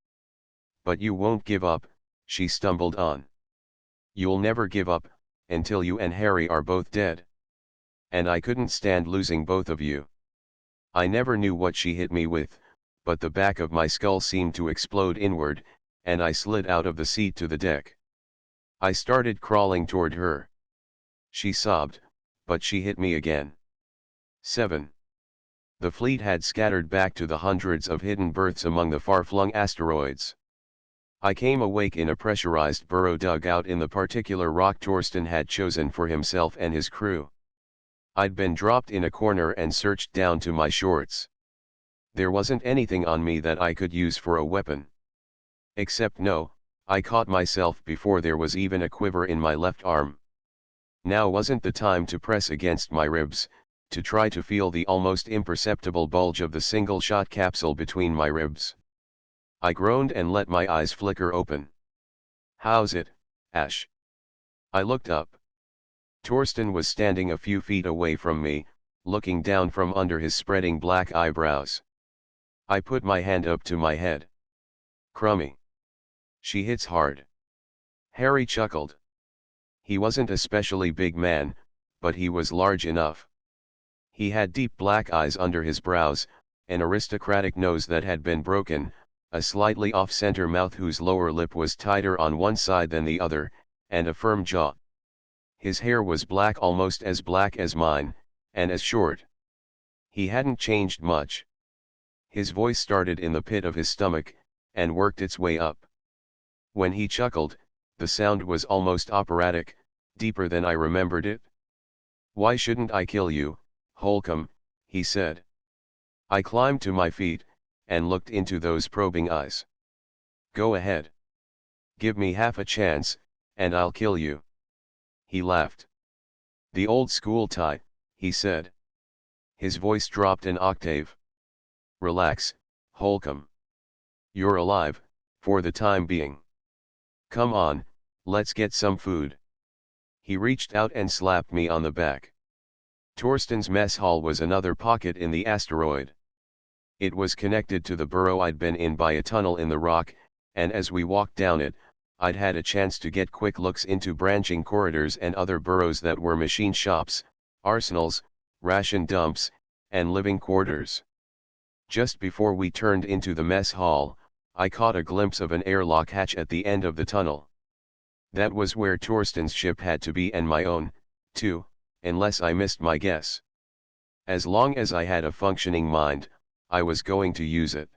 "But you won't give up," she stumbled on. "You'll never give up, until you and Harry are both dead. And I couldn't stand losing both of you." I never knew what she hit me with, but the back of my skull seemed to explode inward, and I slid out of the seat to the deck. I started crawling toward her. She sobbed, but she hit me again. 7. The fleet had scattered back to the hundreds of hidden berths among the far-flung asteroids. I came awake in a pressurized burrow dug out in the particular rock Torsten had chosen for himself and his crew. I'd been dropped in a corner and searched down to my shorts. There wasn't anything on me that I could use for a weapon. Except I caught myself before there was even a quiver in my left arm. Now wasn't the time to press against my ribs, to try to feel the almost imperceptible bulge of the single-shot capsule between my ribs. I groaned and let my eyes flicker open. "How's it, Ash?" I looked up. Torsten was standing a few feet away from me, looking down from under his spreading black eyebrows. I put my hand up to my head. "Crummy. She hits hard." Harry chuckled. He wasn't a specially big man, but he was large enough. He had deep black eyes under his brows, an aristocratic nose that had been broken, a slightly off-center mouth whose lower lip was tighter on one side than the other, and a firm jaw. His hair was black, almost as black as mine, and as short. He hadn't changed much. His voice started in the pit of his stomach, and worked its way up. When he chuckled, the sound was almost operatic, deeper than I remembered it. "Why shouldn't I kill you, Holcomb?" he said. I climbed to my feet, and looked into those probing eyes. "Go ahead. Give me half a chance, and I'll kill you." He laughed. "The old school tie," he said. His voice dropped an octave. "Relax, Holcomb. You're alive, for the time being. Come on, let's get some food." He reached out and slapped me on the back. Torsten's mess hall was another pocket in the asteroid. It was connected to the burrow I'd been in by a tunnel in the rock, and as we walked down it, I'd had a chance to get quick looks into branching corridors and other burrows that were machine shops, arsenals, ration dumps, and living quarters. Just before we turned into the mess hall, I caught a glimpse of an airlock hatch at the end of the tunnel. That was where Torsten's ship had to be, and my own, too, unless I missed my guess. As long as I had a functioning mind, I was going to use it.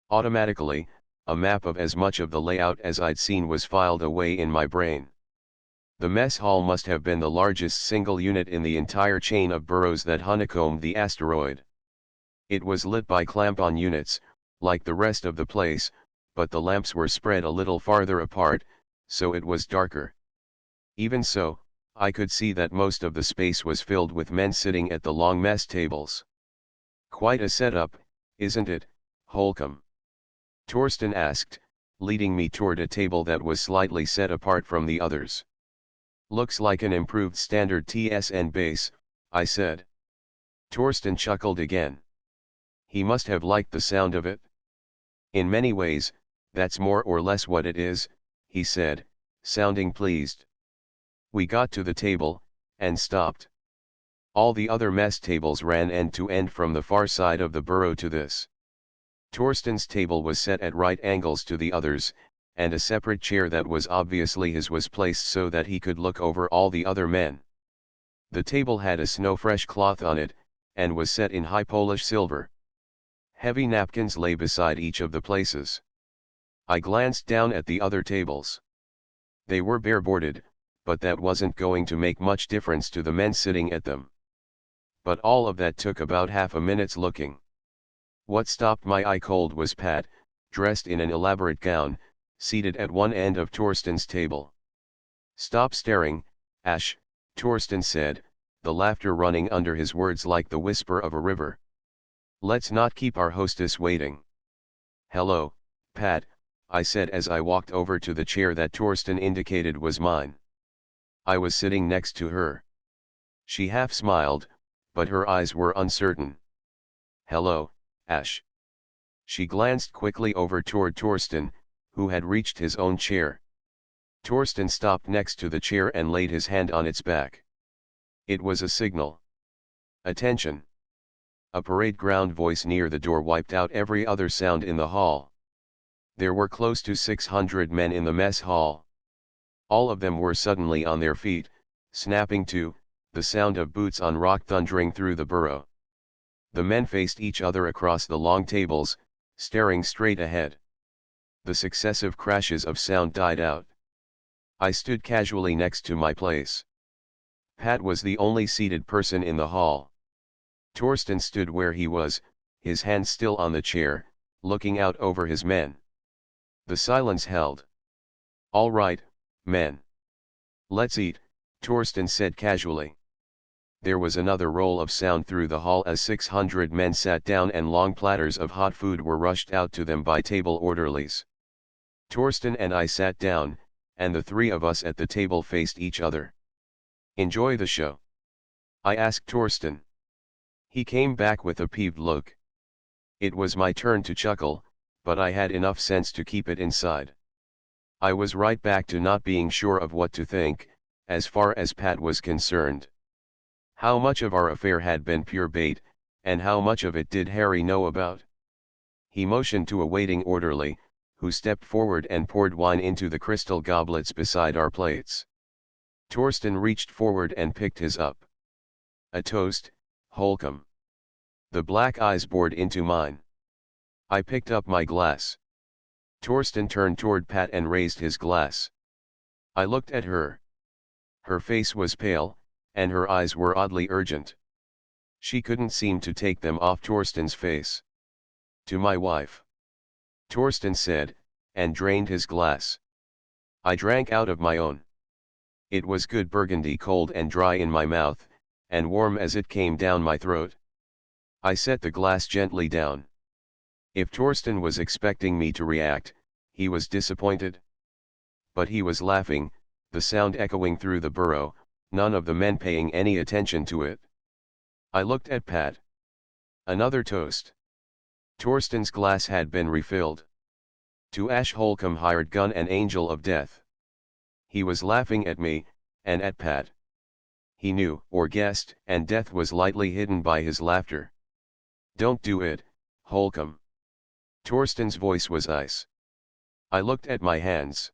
Automatically, a map of as much of the layout as I'd seen was filed away in my brain. The mess hall must have been the largest single unit in the entire chain of burrows that honeycombed the asteroid. It was lit by clamp-on units, like the rest of the place, but the lamps were spread a little farther apart, so it was darker. Even so, I could see that most of the space was filled with men sitting at the long mess tables. "Quite a setup, isn't it, Holcomb?" Torsten asked, leading me toward a table that was slightly set apart from the others. "Looks like an improved standard TSN base," I said. Torsten chuckled again. He must have liked the sound of it. "In many ways, that's more or less what it is," he said, sounding pleased. We got to the table, and stopped. All the other mess tables ran end to end from the far side of the burrow to this. Torsten's table was set at right angles to the others, and a separate chair that was obviously his was placed so that he could look over all the other men. The table had a snow-fresh cloth on it, and was set in high Polish silver. Heavy napkins lay beside each of the places. I glanced down at the other tables. They were bare-boarded, but that wasn't going to make much difference to the men sitting at them. But all of that took about half a minute's looking. What stopped my eye cold was Pat, dressed in an elaborate gown, seated at one end of Torsten's table. "Stop staring, Ash," Torsten said, the laughter running under his words like the whisper of a river. "Let's not keep our hostess waiting." "Hello, Pat," I said as I walked over to the chair that Torsten indicated was mine. I was sitting next to her. She half smiled, but her eyes were uncertain. "Hello, Ash." She glanced quickly over toward Torsten, who had reached his own chair. Torsten stopped next to the chair and laid his hand on its back. It was a signal. "Attention." A parade ground voice near the door wiped out every other sound in the hall. There were close to 600 men in the mess hall. All of them were suddenly on their feet, snapping to, the sound of boots on rock thundering through the burrow. The men faced each other across the long tables, staring straight ahead. The successive crashes of sound died out. I stood casually next to my place. Pat was the only seated person in the hall. Torsten stood where he was, his hand still on the chair, looking out over his men. The silence held. "All right, men. Let's eat," Torsten said casually. There was another roll of sound through the hall as 600 men sat down and long platters of hot food were rushed out to them by table orderlies. Torsten and I sat down, and the three of us at the table faced each other. "Enjoy the show?" I asked Torsten. He came back with a peeved look. It was my turn to chuckle, but I had enough sense to keep it inside. I was right back to not being sure of what to think, as far as Pat was concerned. How much of our affair had been pure bait, and how much of it did Harry know about? He motioned to a waiting orderly, who stepped forward and poured wine into the crystal goblets beside our plates. Torsten reached forward and picked his up. "A toast, Holcomb." The black eyes bored into mine. I picked up my glass. Torsten turned toward Pat and raised his glass. I looked at her. Her face was pale, and her eyes were oddly urgent. She couldn't seem to take them off Torsten's face. "To my wife," Torsten said, and drained his glass. I drank out of my own. It was good burgundy, cold and dry in my mouth, and warm as it came down my throat. I set the glass gently down. If Torsten was expecting me to react, he was disappointed. But he was laughing, the sound echoing through the burrow, none of the men paying any attention to it. I looked at Pat. Another toast. Torsten's glass had been refilled. "To Ash Holcomb, hired gun and angel of death." He was laughing at me, and at Pat. He knew, or guessed, and death was lightly hidden by his laughter. "Don't do it, Holcomb." Torsten's voice was ice. I looked at my hands.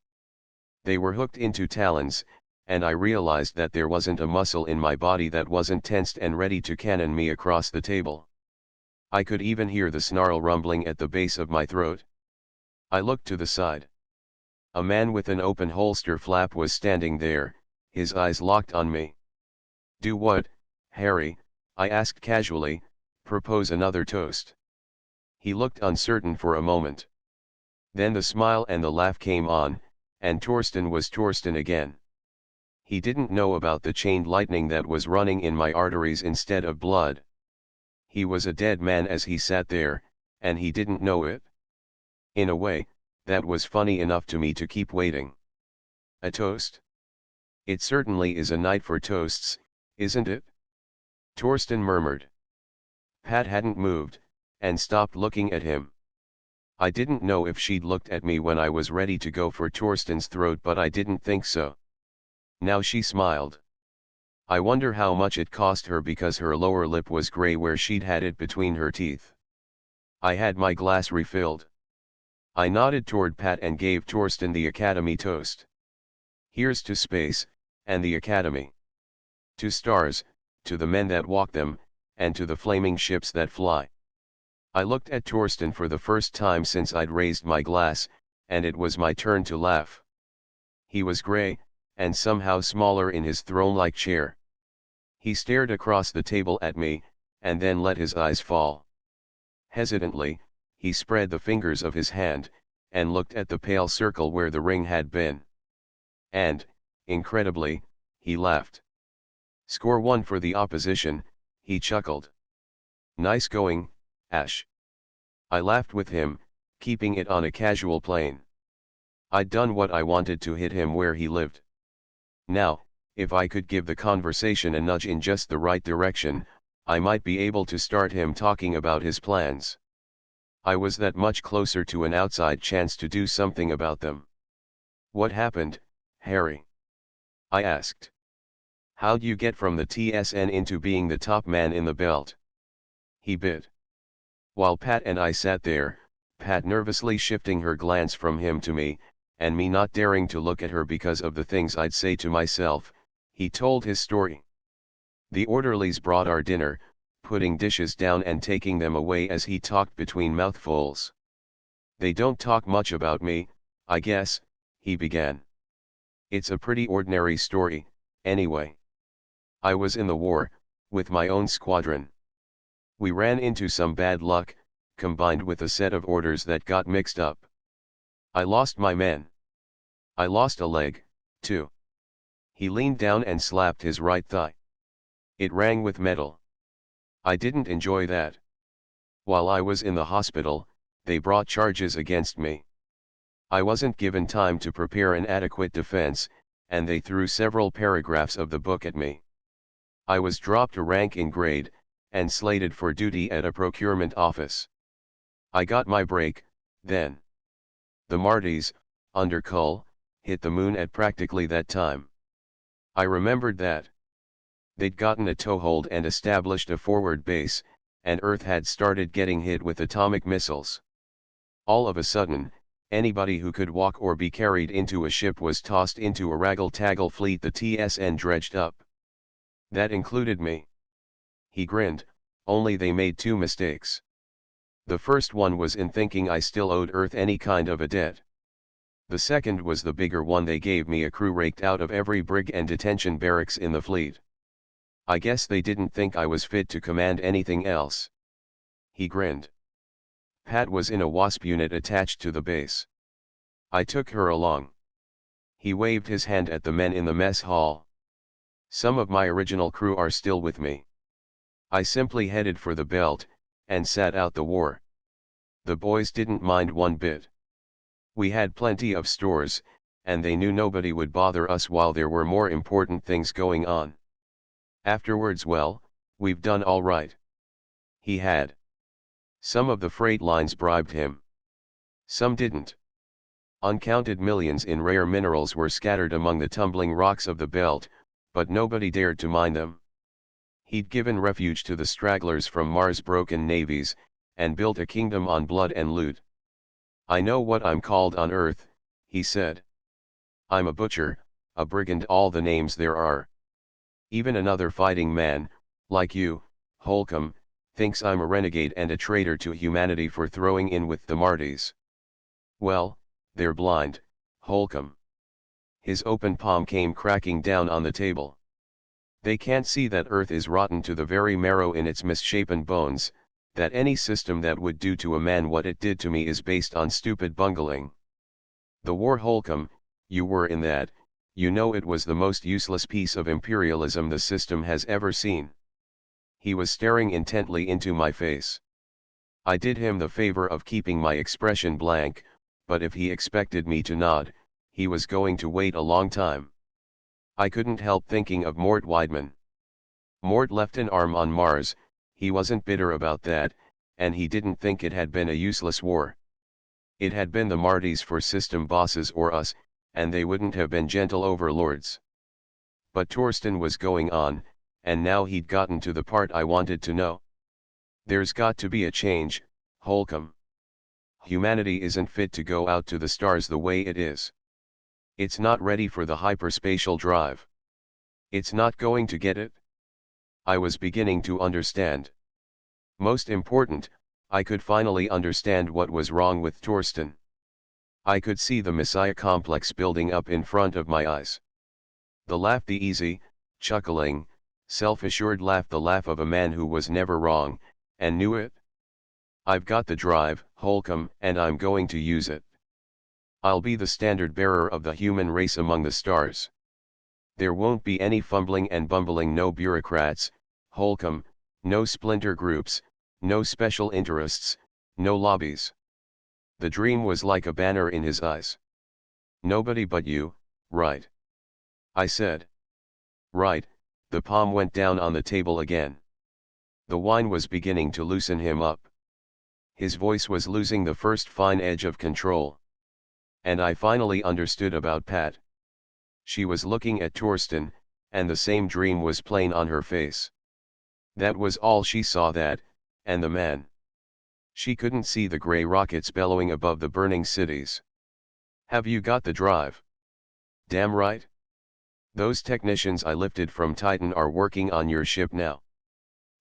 They were hooked into talons, and I realized that there wasn't a muscle in my body that wasn't tensed and ready to cannon me across the table. I could even hear the snarl rumbling at the base of my throat. I looked to the side. A man with an open holster flap was standing there, his eyes locked on me. "Do what, Harry?" I asked casually. "Propose another toast." He looked uncertain for a moment. Then the smile and the laugh came on, and Torsten was Torsten again. He didn't know about the chained lightning that was running in my arteries instead of blood. He was a dead man as he sat there, and he didn't know it. In a way, that was funny enough to me to keep waiting. "A toast? It certainly is a night for toasts, isn't it?" Torsten murmured. Pat hadn't moved, and stopped looking at him. I didn't know if she'd looked at me when I was ready to go for Torsten's throat, but I didn't think so. Now she smiled. I wonder how much it cost her, because her lower lip was gray where she'd had it between her teeth. I had my glass refilled. I nodded toward Pat and gave Torsten the Academy toast. Here's to space, and the Academy. To stars, to the men that walk them, and to the flaming ships that fly. I looked at Torsten for the first time since I'd raised my glass, and it was my turn to laugh. He was gray, and somehow smaller in his throne-like chair. He stared across the table at me, and then let his eyes fall. Hesitantly, he spread the fingers of his hand, and looked at the pale circle where the ring had been. And, incredibly, he laughed. Score one for the opposition, he chuckled. Nice going, Ash. I laughed with him, keeping it on a casual plane. I'd done what I wanted to hit him where he lived. Now, if I could give the conversation a nudge in just the right direction, I might be able to start him talking about his plans. I was that much closer to an outside chance to do something about them. What happened, Harry? I asked. How'd you get from the TSN into being the top man in the belt? He bit. While Pat and I sat there, Pat nervously shifting her glance from him to me, and me not daring to look at her because of the things I'd say to myself, he told his story. The orderlies brought our dinner, putting dishes down and taking them away as he talked between mouthfuls. They don't talk much about me, I guess, he began. It's a pretty ordinary story, anyway. I was in the war, with my own squadron. We ran into some bad luck, combined with a set of orders that got mixed up. I lost my men. I lost a leg, too. He leaned down and slapped his right thigh. It rang with metal. I didn't enjoy that. While I was in the hospital, they brought charges against me. I wasn't given time to prepare an adequate defense, and they threw several paragraphs of the book at me. I was dropped a rank in grade, and slated for duty at a procurement office. I got my break, then. The Martys, under Cull, hit the moon at practically that time. I remembered that. They'd gotten a toehold and established a forward base, and Earth had started getting hit with atomic missiles. All of a sudden, anybody who could walk or be carried into a ship was tossed into a raggle-taggle fleet the TSN dredged up. That included me. He grinned, only they made two mistakes. The first one was in thinking I still owed Earth any kind of a debt. The second was the bigger one: they gave me a crew raked out of every brig and detention barracks in the fleet. I guess they didn't think I was fit to command anything else. He grinned. Pat was in a WASP unit attached to the base. I took her along. He waved his hand at the men in the mess hall. Some of my original crew are still with me. I simply headed for the belt, and sat out the war. The boys didn't mind one bit. We had plenty of stores, and they knew nobody would bother us while there were more important things going on. Afterwards, well, we've done all right. He had. Some of the freight lines bribed him. Some didn't. Uncounted millions in rare minerals were scattered among the tumbling rocks of the belt, but nobody dared to mine them. He'd given refuge to the stragglers from Mars' broken navies, and built a kingdom on blood and loot. I know what I'm called on Earth, he said. I'm a butcher, a brigand, all the names there are. Even another fighting man, like you, Holcomb, thinks I'm a renegade and a traitor to humanity for throwing in with the Martys. Well, they're blind, Holcomb. His open palm came cracking down on the table. They can't see that Earth is rotten to the very marrow in its misshapen bones, that any system that would do to a man what it did to me is based on stupid bungling. The war, Holcomb, you were in that, you know it was the most useless piece of imperialism the system has ever seen. He was staring intently into my face. I did him the favor of keeping my expression blank, but if he expected me to nod, he was going to wait a long time. I couldn't help thinking of Mort Weidman. Mort left an arm on Mars. He wasn't bitter about that, and he didn't think it had been a useless war. It had been the Martys for system bosses or us, and they wouldn't have been gentle overlords. But Torsten was going on, and now he'd gotten to the part I wanted to know. There's got to be a change, Holcomb. humanity isn't fit to go out to the stars the way it is. It's not ready for the hyperspatial drive. It's not going to get it. I was beginning to understand. Most important, I could finally understand what was wrong with Torsten. I could see the Messiah complex building up in front of my eyes. The laugh, the easy, chuckling, self-assured laugh, the laugh of a man who was never wrong, and knew it. I've got the drive, Holcomb, and I'm going to use it. I'll be the standard bearer of the human race among the stars. There won't be any fumbling and bumbling, no bureaucrats, Holcomb, no splinter groups, no special interests, no lobbies. The dream was like a banner in his eyes. Nobody but you, right? I said. Right. The palm went down on the table again. The wine was beginning to loosen him up. His voice was losing the first fine edge of control. And I finally understood about Pat. She was looking at Torsten, and the same dream was plain on her face. That was all she saw, that, and the man. She couldn't see the gray rockets bellowing above the burning cities. Have you got the drive? Damn right. Those technicians I lifted from Titan are working on your ship now.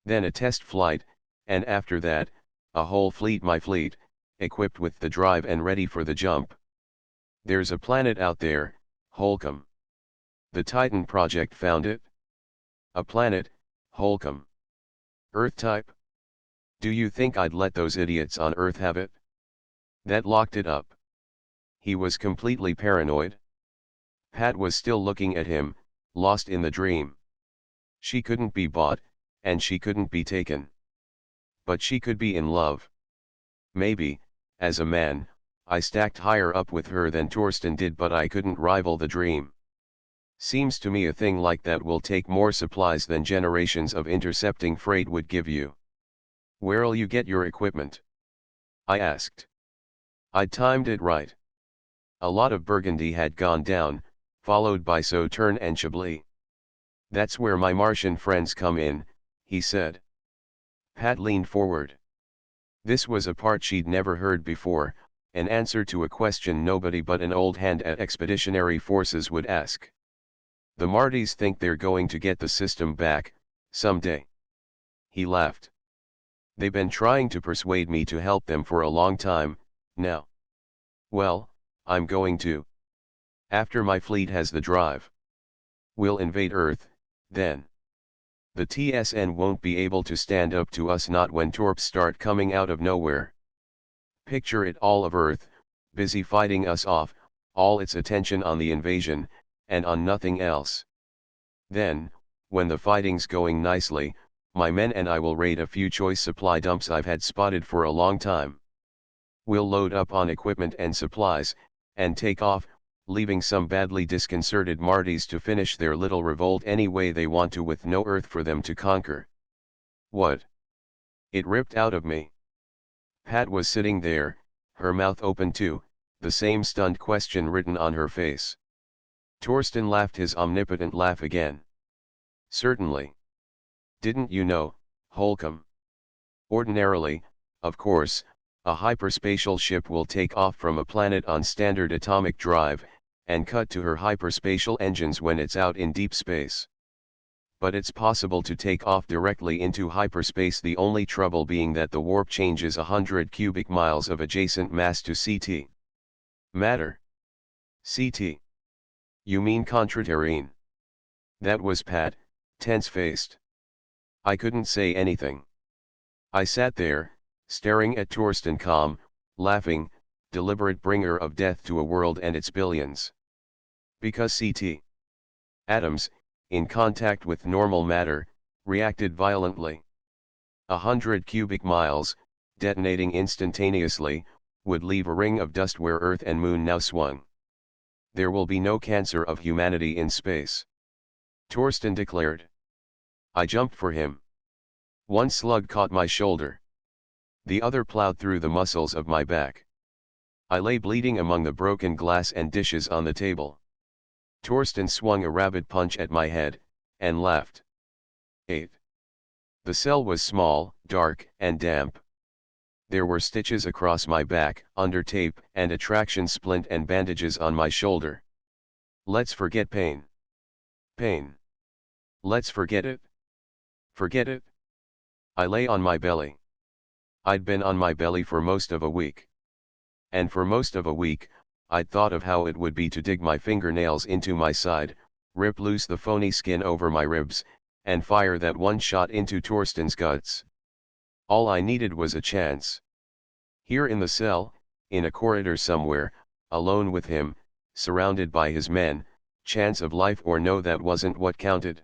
Then a test flight, and after that, a whole fleet, my fleet, equipped with the drive and ready for the jump. There's a planet out there, Holcomb. The Titan project found it. A planet, Holcomb. Earth type? Do you think I'd let those idiots on Earth have it? That locked it up. He was completely paranoid. Pat was still looking at him, lost in the dream. She couldn't be bought, and she couldn't be taken. But she could be in love. Maybe, as a man, I stacked higher up with her than Torsten did, but I couldn't rival the dream. Seems to me a thing like that will take more supplies than generations of intercepting freight would give you. Where'll you get your equipment? I asked. I'd timed it right. A lot of Burgundy had gone down, followed by Sauterne and Chablis. That's where my Martian friends come in, he said. Pat leaned forward. This was a part she'd never heard before, an answer to a question nobody but an old hand at expeditionary forces would ask. The Martys think they're going to get the system back, someday. He laughed. They've been trying to persuade me to help them for a long time, now. Well, I'm going to. After my fleet has the drive. We'll invade Earth, then. The TSN won't be able to stand up to us, not when torps start coming out of nowhere. Picture it, all of Earth, busy fighting us off, all its attention on the invasion, and on nothing else. Then, when the fighting's going nicely, my men and I will raid a few choice supply dumps I've had spotted for a long time. We'll load up on equipment and supplies, and take off, leaving some badly disconcerted Martys to finish their little revolt any way they want to, with no Earth for them to conquer. What? It ripped out of me. Pat was sitting there, her mouth open too, the same stunned question written on her face. Torsten laughed his omnipotent laugh again. Certainly. Didn't you know, Holcomb? Ordinarily, of course, a hyperspatial ship will take off from a planet on standard atomic drive, and cut to her hyperspatial engines when it's out in deep space. But it's possible to take off directly into hyperspace, the only trouble being that the warp changes 100 cubic miles of adjacent mass to CT. Matter. CT. You mean contraterrene? That was Pat, tense-faced. I couldn't say anything. I sat there, staring at Torsten, calm, laughing, deliberate bringer of death to a world and its billions. Because CT. Atoms, in contact with normal matter, reacted violently. 100 cubic miles, detonating instantaneously, would leave a ring of dust where Earth and Moon now swung. There will be no cancer of humanity in space. Torsten declared. I jumped for him. One slug caught my shoulder. The other plowed through the muscles of my back. I lay bleeding among the broken glass and dishes on the table. Torsten swung a rabid punch at my head, and laughed. 8. The cell was small, dark, and damp. There were stitches across my back, under tape, and a traction splint and bandages on my shoulder. Let's forget pain. Pain. Let's forget it. Forget it. I lay on my belly. I'd been on my belly for most of a week. And for most of a week, I'd thought of how it would be to dig my fingernails into my side, rip loose the phony skin over my ribs, and fire that one shot into Torsten's guts. All I needed was a chance. Here in the cell, in a corridor somewhere, alone with him, surrounded by his men, chance of life or no, that wasn't what counted.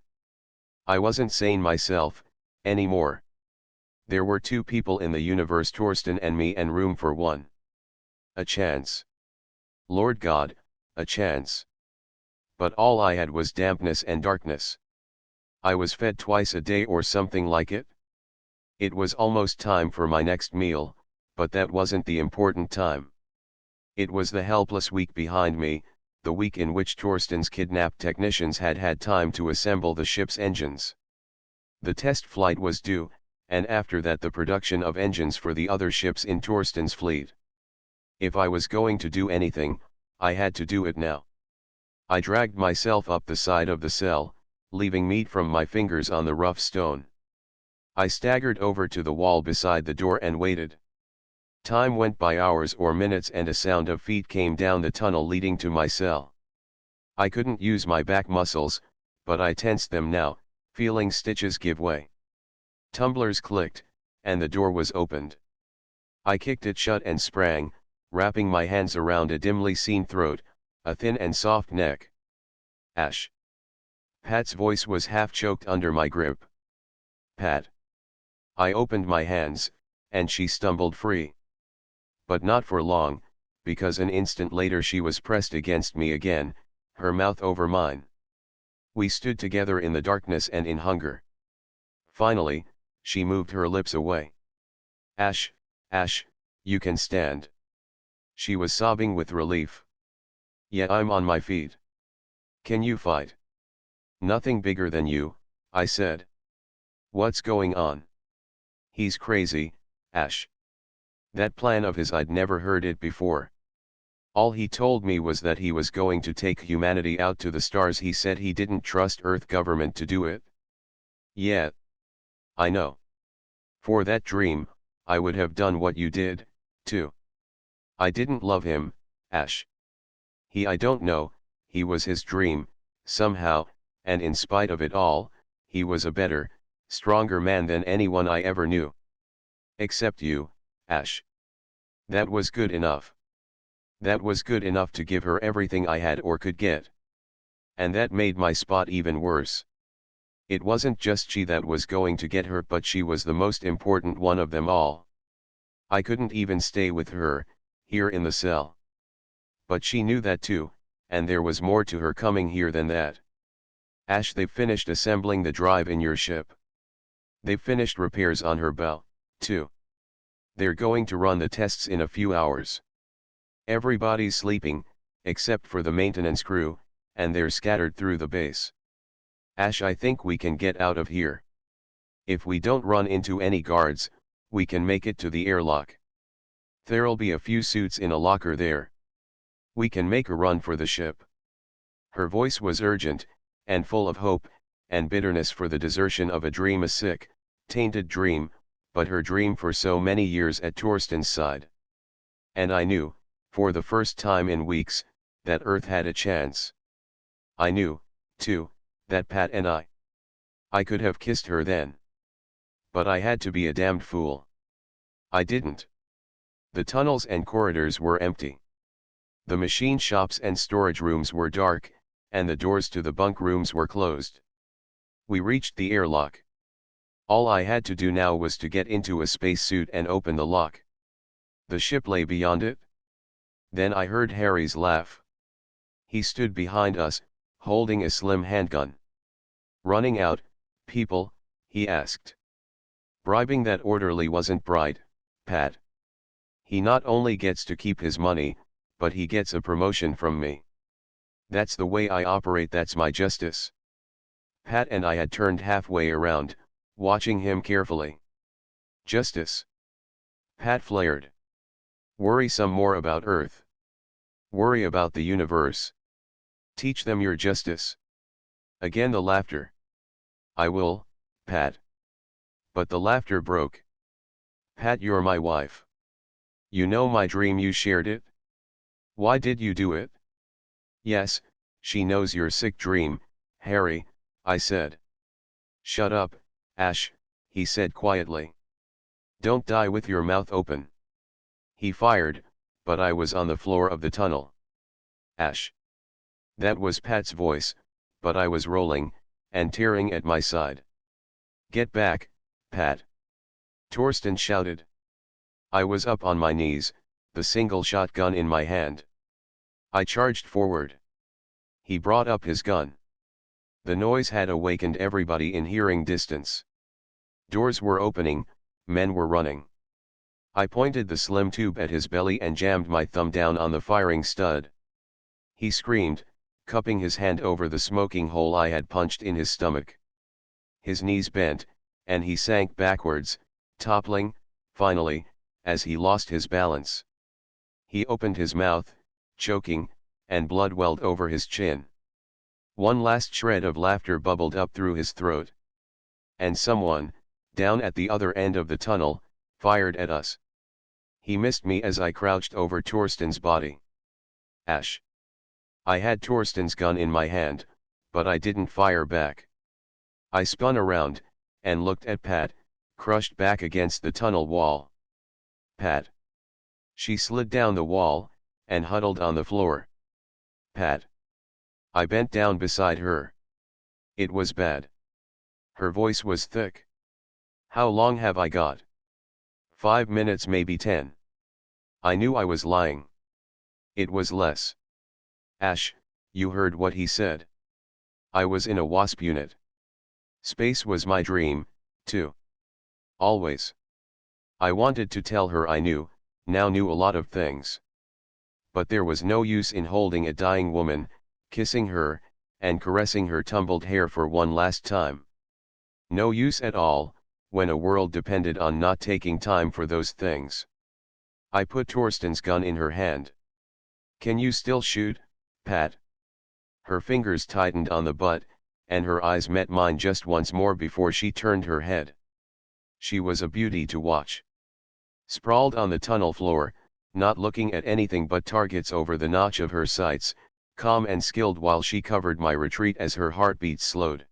I wasn't sane myself, anymore. There were two people in the universe, Torsten and me, and room for one. A chance. Lord God, a chance. But all I had was dampness and darkness. I was fed twice a day or something like it. It was almost time for my next meal, but that wasn't the important time. It was the helpless week behind me, the week in which Torsten's kidnapped technicians had had time to assemble the ship's engines. The test flight was due, and after that the production of engines for the other ships in Torsten's fleet. If I was going to do anything, I had to do it now. I dragged myself up the side of the cell, leaving meat from my fingers on the rough stone. I staggered over to the wall beside the door and waited. Time went by, hours or minutes, and a sound of feet came down the tunnel leading to my cell. I couldn't use my back muscles, but I tensed them now, feeling stitches give way. Tumblers clicked, and the door was opened. I kicked it shut and sprang, wrapping my hands around a dimly seen throat, a thin and soft neck. Ash. Pat's voice was half choked under my grip. Pat. I opened my hands, and she stumbled free. But not for long, because an instant later she was pressed against me again, her mouth over mine. We stood together in the darkness and in hunger. Finally, she moved her lips away. Ash, Ash, you can stand. She was sobbing with relief. Yeah, I'm on my feet. Can you fight? Nothing bigger than you, I said. What's going on? He's crazy, Ash. That plan of his, I'd never heard it before. All he told me was that he was going to take humanity out to the stars. He said he didn't trust Earth government to do it. Yeah. I know. For that dream, I would have done what you did, too. I didn't love him, Ash. I don't know, he was his dream, somehow, and in spite of it all, he was a better, stronger man than anyone I ever knew. Except you, Ash. That was good enough. That was good enough to give her everything I had or could get. And that made my spot even worse. It wasn't just she that was going to get her, but she was the most important one of them all. I couldn't even stay with her, here in the cell. But she knew that too, and there was more to her coming here than that. Ash, they've finished assembling the drive in your ship. They've finished repairs on her bow, too. They're going to run the tests in a few hours. Everybody's sleeping, except for the maintenance crew, and they're scattered through the base. Ash, I think we can get out of here. If we don't run into any guards, we can make it to the airlock. There'll be a few suits in a locker there. We can make a run for the ship. Her voice was urgent, and full of hope, and bitterness for the desertion of a dream, a sick, tainted dream, but her dream for so many years at Torsten's side. And I knew, for the first time in weeks, that Earth had a chance. I knew, too, that Pat and I could have kissed her then. But I had to be a damned fool. I didn't. The tunnels and corridors were empty. The machine shops and storage rooms were dark, and the doors to the bunk rooms were closed. We reached the airlock. All I had to do now was to get into a spacesuit and open the lock. The ship lay beyond it. Then I heard Harry's laugh. He stood behind us, holding a slim handgun. Running out, people, he asked. Bribing that orderly wasn't bright, Pat. He not only gets to keep his money, but he gets a promotion from me. That's the way I operate, that's my justice. Pat and I had turned halfway around, watching him carefully. Justice. Pat flared. Worry some more about Earth. Worry about the universe. Teach them your justice. Again the laughter. I will, Pat. But the laughter broke. Pat, you're my wife. You know my dream, you shared it. Why did you do it? Yes, she knows your sick dream, Harry, I said. Shut up, Ash, he said quietly. Don't die with your mouth open. He fired, but I was on the floor of the tunnel. Ash. That was Pat's voice, but I was rolling, and tearing at my side. Get back, Pat. Torsten shouted. I was up on my knees, the single shotgun in my hand. I charged forward. He brought up his gun. The noise had awakened everybody in hearing distance. Doors were opening, men were running. I pointed the slim tube at his belly and jammed my thumb down on the firing stud. He screamed, cupping his hand over the smoking hole I had punched in his stomach. His knees bent, and he sank backwards, toppling, finally, as he lost his balance. He opened his mouth, choking, and blood welled over his chin. One last shred of laughter bubbled up through his throat. And someone, down at the other end of the tunnel, fired at us. He missed me as I crouched over Torsten's body. Ash. I had Torsten's gun in my hand, but I didn't fire back. I spun around, and looked at Pat, crushed back against the tunnel wall. Pat. She slid down the wall, and huddled on the floor. Pat. I bent down beside her. It was bad. Her voice was thick. How long have I got? 5 minutes, maybe 10. I knew I was lying. It was less. Ash, you heard what he said. I was in a WASP unit. Space was my dream, too. Always. I wanted to tell her I knew a lot of things. But there was no use in holding a dying woman, kissing her, and caressing her tumbled hair for one last time. No use at all, when a world depended on not taking time for those things. I put Torsten's gun in her hand. Can you still shoot, Pat? Her fingers tightened on the butt, and her eyes met mine just once more before she turned her head. She was a beauty to watch. Sprawled on the tunnel floor, not looking at anything but targets over the notch of her sights, calm and skilled while she covered my retreat as her heartbeat slowed.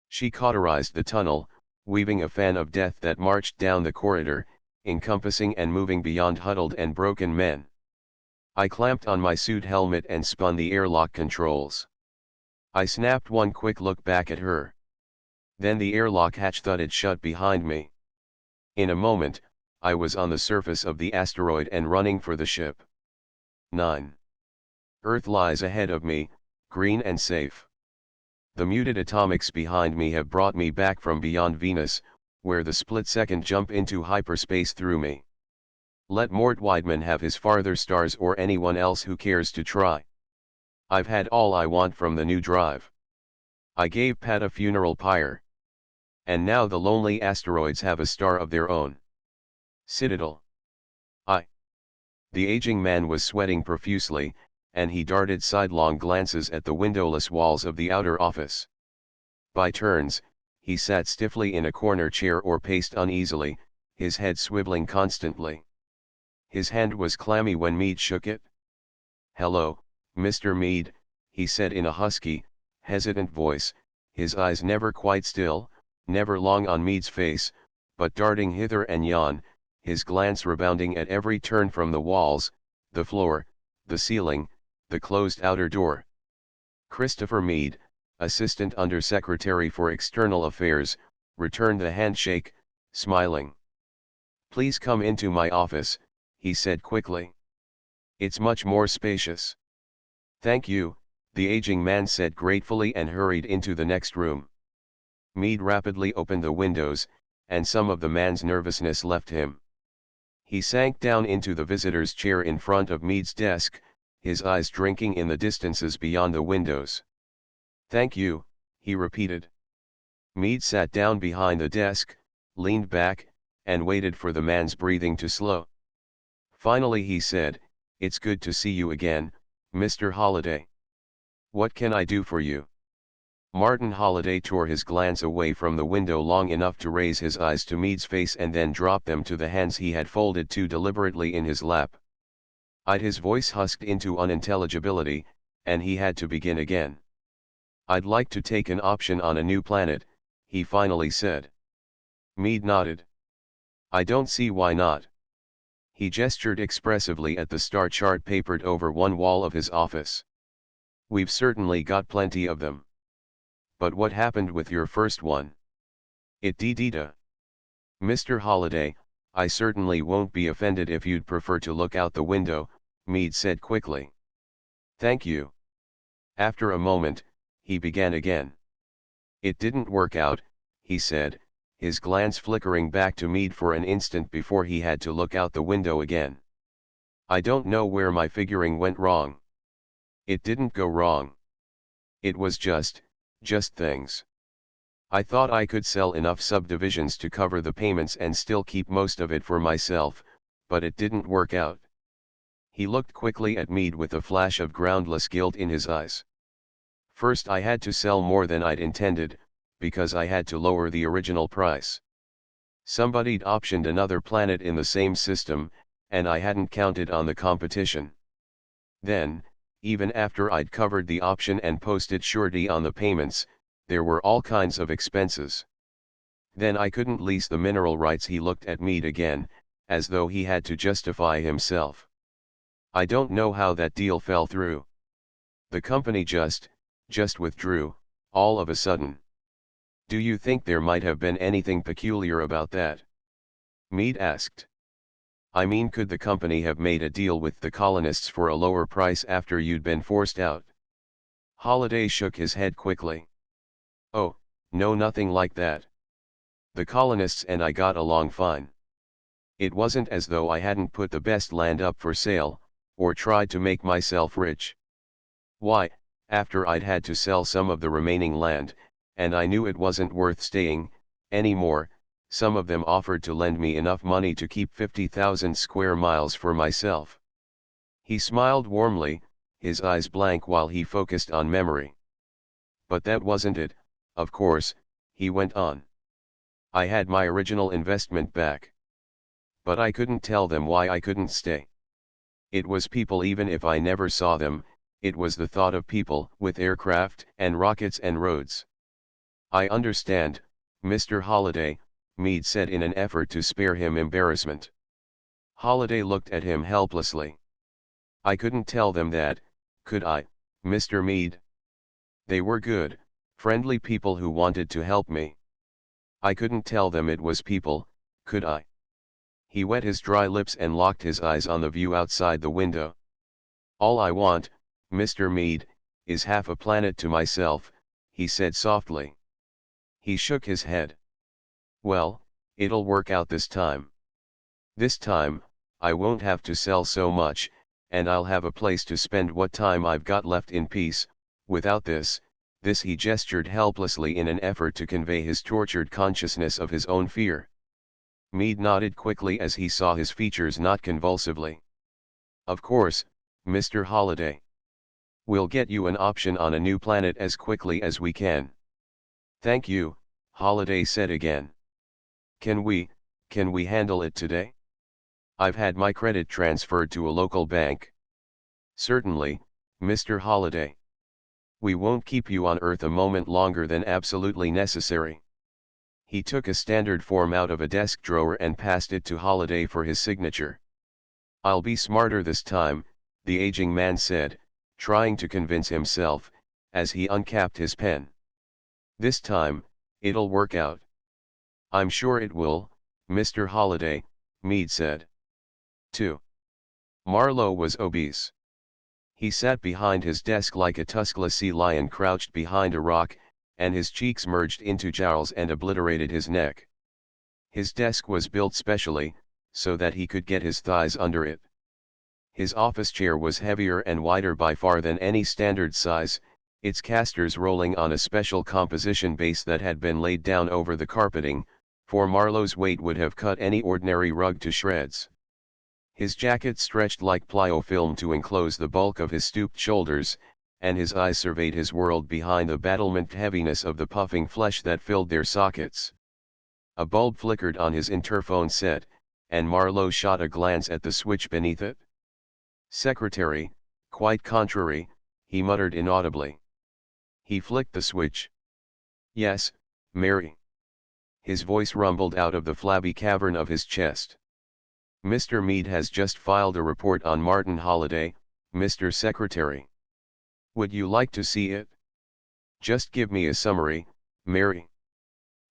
She cauterized the tunnel, weaving a fan of death that marched down the corridor, encompassing and moving beyond huddled and broken men. I clamped on my suit helmet and spun the airlock controls. I snapped one quick look back at her. Then the airlock hatch thudded shut behind me. In a moment, I was on the surface of the asteroid and running for the ship. 9. Earth lies ahead of me, green and safe. The muted atomics behind me have brought me back from beyond Venus, where the split-second jump into hyperspace threw me. Let Mort Weidman have his farther stars or anyone else who cares to try. I've had all I want from the new drive. I gave Pat a funeral pyre. And now the lonely asteroids have a star of their own. Citadel. The aging man was sweating profusely, and he darted sidelong glances at the windowless walls of the outer office. By turns, he sat stiffly in a corner chair or paced uneasily, his head swiveling constantly. His hand was clammy when Meade shook it. "Hello, Mr. Meade," he said in a husky, hesitant voice, his eyes never quite still, never long on Meade's face, but darting hither and yon, his glance rebounding at every turn from the walls, the floor, the ceiling, the closed outer door. Christopher Meade, Assistant Under-Secretary for External Affairs, returned the handshake, smiling. "Please come into my office," he said quickly. "It's much more spacious." "Thank you," the aging man said gratefully and hurried into the next room. Meade rapidly opened the windows, and some of the man's nervousness left him. He sank down into the visitor's chair in front of Meade's desk, his eyes drinking in the distances beyond the windows. "Thank you," he repeated. Meade sat down behind the desk, leaned back, and waited for the man's breathing to slow. Finally he said, "It's good to see you again, Mr. Holliday. What can I do for you?" Martin Holliday tore his glance away from the window long enough to raise his eyes to Meade's face and then drop them to the hands he had folded too deliberately in his lap. His voice husked into unintelligibility, and he had to begin again. "I'd like to take an option on a new planet," he finally said. Meade nodded. "I don't see why not." He gestured expressively at the star chart papered over one wall of his office. "We've certainly got plenty of them. But what happened with your first one?" "It did. Mr. Holliday, I certainly won't be offended if you'd prefer to look out the window," Meade said quickly. "Thank you." After a moment, he began again. "It didn't work out," he said, his glance flickering back to Meade for an instant before he had to look out the window again. "I don't know where my figuring went wrong." "It didn't go wrong. It was just things. I thought I could sell enough subdivisions to cover the payments and still keep most of it for myself, but it didn't work out." He looked quickly at Meade with a flash of groundless guilt in his eyes. "First I had to sell more than I'd intended, because I had to lower the original price. Somebody'd optioned another planet in the same system, and I hadn't counted on the competition. Then, even after I'd covered the option and posted surety on the payments, there were all kinds of expenses. Then I couldn't lease the mineral rights." He looked at Meade again, as though he had to justify himself. "I don't know how that deal fell through. The company just withdrew, all of a sudden." "Do you think there might have been anything peculiar about that?" Meade asked. "I mean, could the company have made a deal with the colonists for a lower price after you'd been forced out?" Holliday shook his head quickly. "Oh, no, nothing like that. The colonists and I got along fine. It wasn't as though I hadn't put the best land up for sale, or tried to make myself rich. Why, after I'd had to sell some of the remaining land, and I knew it wasn't worth staying anymore, some of them offered to lend me enough money to keep 50,000 square miles for myself." He smiled warmly, his eyes blank while he focused on memory. "But that wasn't it, of course," he went on. "I had my original investment back. But I couldn't tell them why I couldn't stay. It was people, even if I never saw them, it was the thought of people with aircraft and rockets and roads." "I understand, Mr. Holliday," Meade said in an effort to spare him embarrassment. Holliday looked at him helplessly. "I couldn't tell them that, could I, Mr. Meade? They were good, friendly people who wanted to help me. I couldn't tell them it was people, could I?" He wet his dry lips and locked his eyes on the view outside the window. "All I want, Mr. Meade, is half a planet to myself," he said softly. He shook his head. "Well, it'll work out this time. This time, I won't have to sell so much, and I'll have a place to spend what time I've got left in peace. Without this," he gestured helplessly in an effort to convey his tortured consciousness of his own fear. Meade nodded quickly as he saw his features knot convulsively. "Of course, Mr. Holliday. We'll get you an option on a new planet as quickly as we can." "Thank you," Holliday said again. Can we handle it today? I've had my credit transferred to a local bank." "Certainly, Mr. Holliday. We won't keep you on Earth a moment longer than absolutely necessary." He took a standard form out of a desk drawer and passed it to Holliday for his signature. "I'll be smarter this time," the aging man said, trying to convince himself, as he uncapped his pen. "This time, it'll work out." "I'm sure it will, Mr. Holliday," Meade said. 2. Marlowe was obese. He sat behind his desk like a tuskless sea lion crouched behind a rock, and his cheeks merged into jowls and obliterated his neck. His desk was built specially, so that he could get his thighs under it. His office chair was heavier and wider by far than any standard size, its casters rolling on a special composition base that had been laid down over the carpeting, for Marlowe's weight would have cut any ordinary rug to shreds. His jacket stretched like pliofilm to enclose the bulk of his stooped shoulders, and his eyes surveyed his world behind the battlemented heaviness of the puffing flesh that filled their sockets. A bulb flickered on his interphone set, and Marlowe shot a glance at the switch beneath it. "Secretary, quite contrary," he muttered inaudibly. He flicked the switch. "Yes, Mary." His voice rumbled out of the flabby cavern of his chest. "Mr. Meade has just filed a report on Martin Holliday, Mr. Secretary. Would you like to see it? Just give me a summary, Mary."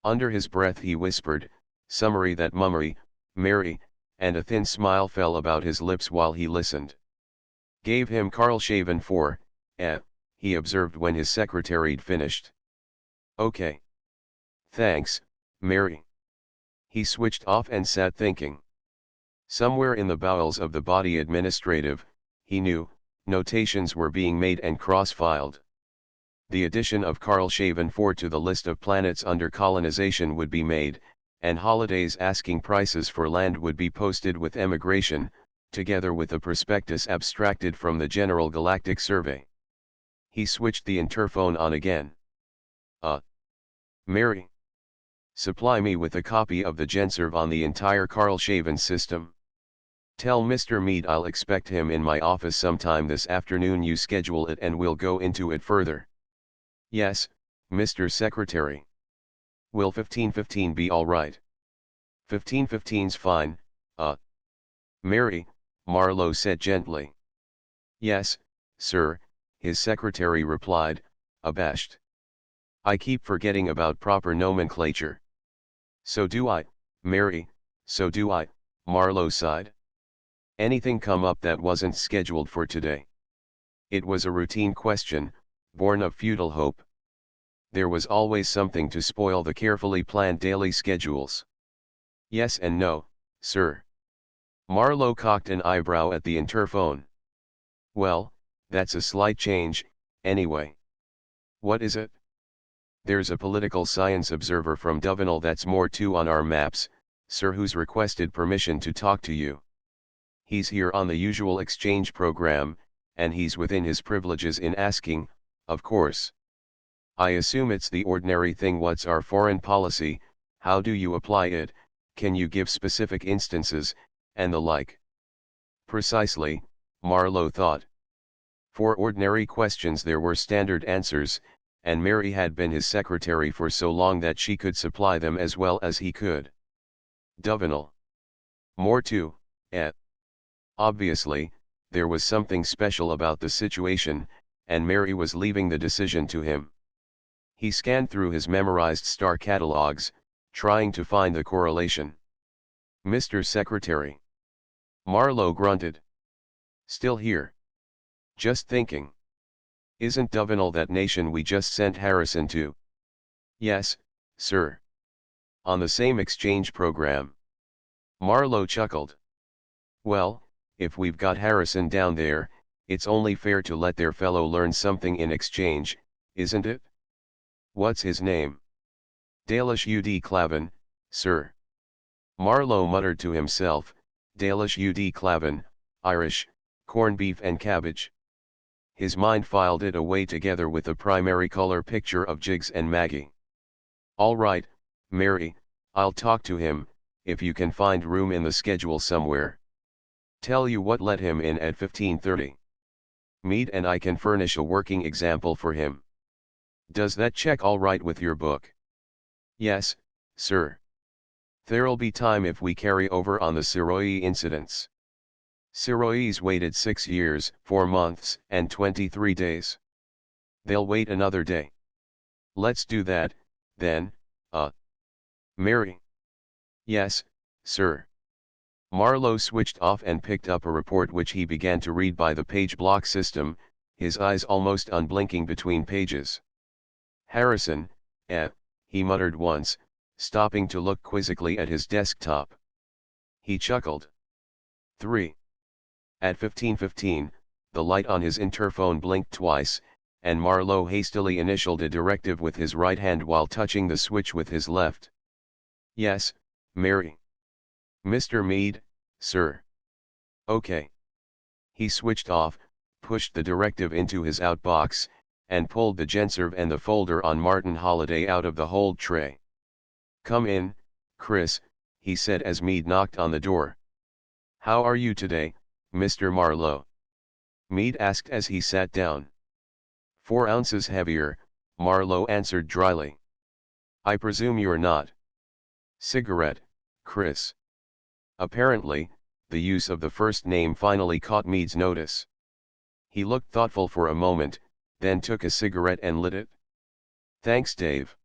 Under his breath he whispered, "Summary that mummery, Mary," and a thin smile fell about his lips while he listened. "Gave him Karlshaven for, he observed when his secretary'd finished. "Okay. Thanks, Mary." He switched off and sat thinking. Somewhere in the bowels of the body administrative, he knew, notations were being made and cross-filed. The addition of Karlshaven 4 to the list of planets under colonization would be made, and Holliday's asking prices for land would be posted with emigration, together with a prospectus abstracted from the General Galactic Survey. He switched the interphone on again. Mary. Supply me with a copy of the Genserve on the entire Karlshaven system. Tell Mr. Meade I'll expect him in my office sometime this afternoon. You schedule it and we'll go into it further." "Yes, Mr. Secretary." "Will 15:15 be all right?" "15:15's fine, Mary," Marlowe said gently. "Yes, sir," his secretary replied, abashed. "I keep forgetting about proper nomenclature." "So do I, Mary, so do I," Marlowe sighed. "Anything come up that wasn't scheduled for today?" It was a routine question, born of futile hope. There was always something to spoil the carefully planned daily schedules. "Yes and no, sir." Marlowe cocked an eyebrow at the interphone. "Well, that's a slight change, anyway." "What is it?" "There's a political science observer from Dovenal that's more too on our maps, sir, who's requested permission to talk to you. He's here on the usual exchange program, and he's within his privileges in asking, of course. I assume it's the ordinary thing. What's our foreign policy, how do you apply it, can you give specific instances, and the like." Precisely, Marlowe thought. For ordinary questions there were standard answers, and Mary had been his secretary for so long that she could supply them as well as he could. Dovenal. More to, Obviously, there was something special about the situation, and Mary was leaving the decision to him. He scanned through his memorized star catalogs, trying to find the correlation. "Mr. Secretary." Marlowe grunted. "Still here?" "Just thinking. Isn't Dovenal that nation we just sent Harrison to?" "Yes, sir." "On the same exchange program?" Marlowe chuckled. "Well, if we've got Harrison down there, it's only fair to let their fellow learn something in exchange, isn't it?" "What's his name?" "Dalish Ud Klavan, sir." Marlowe muttered to himself, Dalish Ud Klavan, Irish, corned beef and cabbage. His mind filed it away together with a primary color picture of Jiggs and Maggie. "All right, Mary, I'll talk to him, if you can find room in the schedule somewhere. Tell you what, let him in at 15:30. Meade and I can furnish a working example for him. Does that check all right with your book?" "Yes, sir. There'll be time if we carry over on the Siroyi incidents." "Siroyi's waited 6 years, 4 months, and 23 days. They'll wait another day." "Let's do that, then, Mary." "Yes, sir." Marlowe switched off and picked up a report which he began to read by the page block system, his eyes almost unblinking between pages. "Harrison, he muttered once, stopping to look quizzically at his desktop. He chuckled. 3. At 15:15, the light on his interphone blinked twice, and Marlowe hastily initialed a directive with his right hand while touching the switch with his left. Yes, Mary. Mr. Mead, sir. Okay. He switched off, pushed the directive into his outbox, and pulled the Genserve and the folder on Martin Holliday out of the hold tray. Come in, Chris, he said as Mead knocked on the door. How are you today, Mr. Marlowe? Mead asked as he sat down. 4 ounces heavier, Marlowe answered dryly. I presume you're not. Cigarette, Chris. Apparently, the use of the first name finally caught Mead's notice. He looked thoughtful for a moment, then took a cigarette and lit it. Thanks, Dave.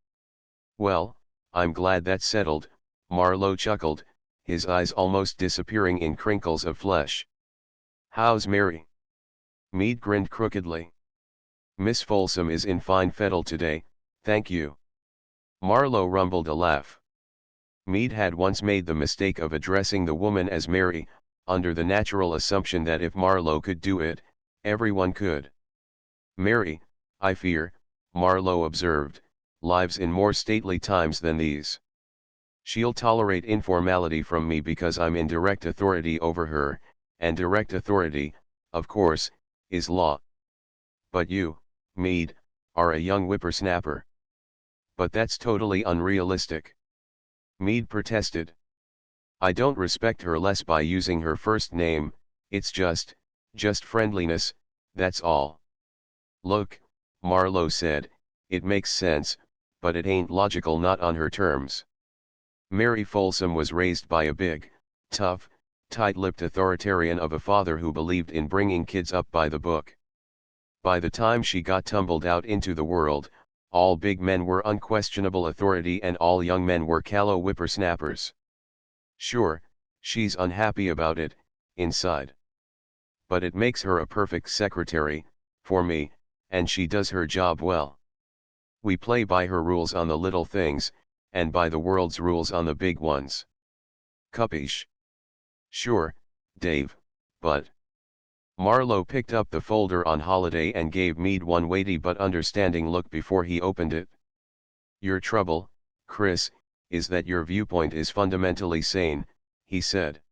Well, I'm glad that's settled, Marlowe chuckled, his eyes almost disappearing in crinkles of flesh. How's Mary? Mead grinned crookedly. Miss Folsom is in fine fettle today, thank you. Marlowe rumbled a laugh. Mead had once made the mistake of addressing the woman as Mary, under the natural assumption that if Marlowe could do it, everyone could. Mary, I fear, Marlowe observed, lives in more stately times than these. She'll tolerate informality from me because I'm in direct authority over her, and direct authority, of course, is law. But you, Mead, are a young whippersnapper. But that's totally unrealistic. Mead protested. I don't respect her less by using her first name, it's just friendliness, that's all. Look, Marlowe said, it makes sense, but it ain't logical not on her terms. Mary Folsom was raised by a big, tough, tight-lipped authoritarian of a father who believed in bringing kids up by the book. By the time she got tumbled out into the world, all big men were unquestionable authority and all young men were callow whippersnappers. Sure, she's unhappy about it, inside. But it makes her a perfect secretary, for me, and she does her job well. We play by her rules on the little things, and by the world's rules on the big ones. Capiche? Sure, Dave, but... Marlowe picked up the folder on Holiday and gave Mead one weighty but understanding look before he opened it. Your trouble, Chris, is that your viewpoint is fundamentally sane, he said.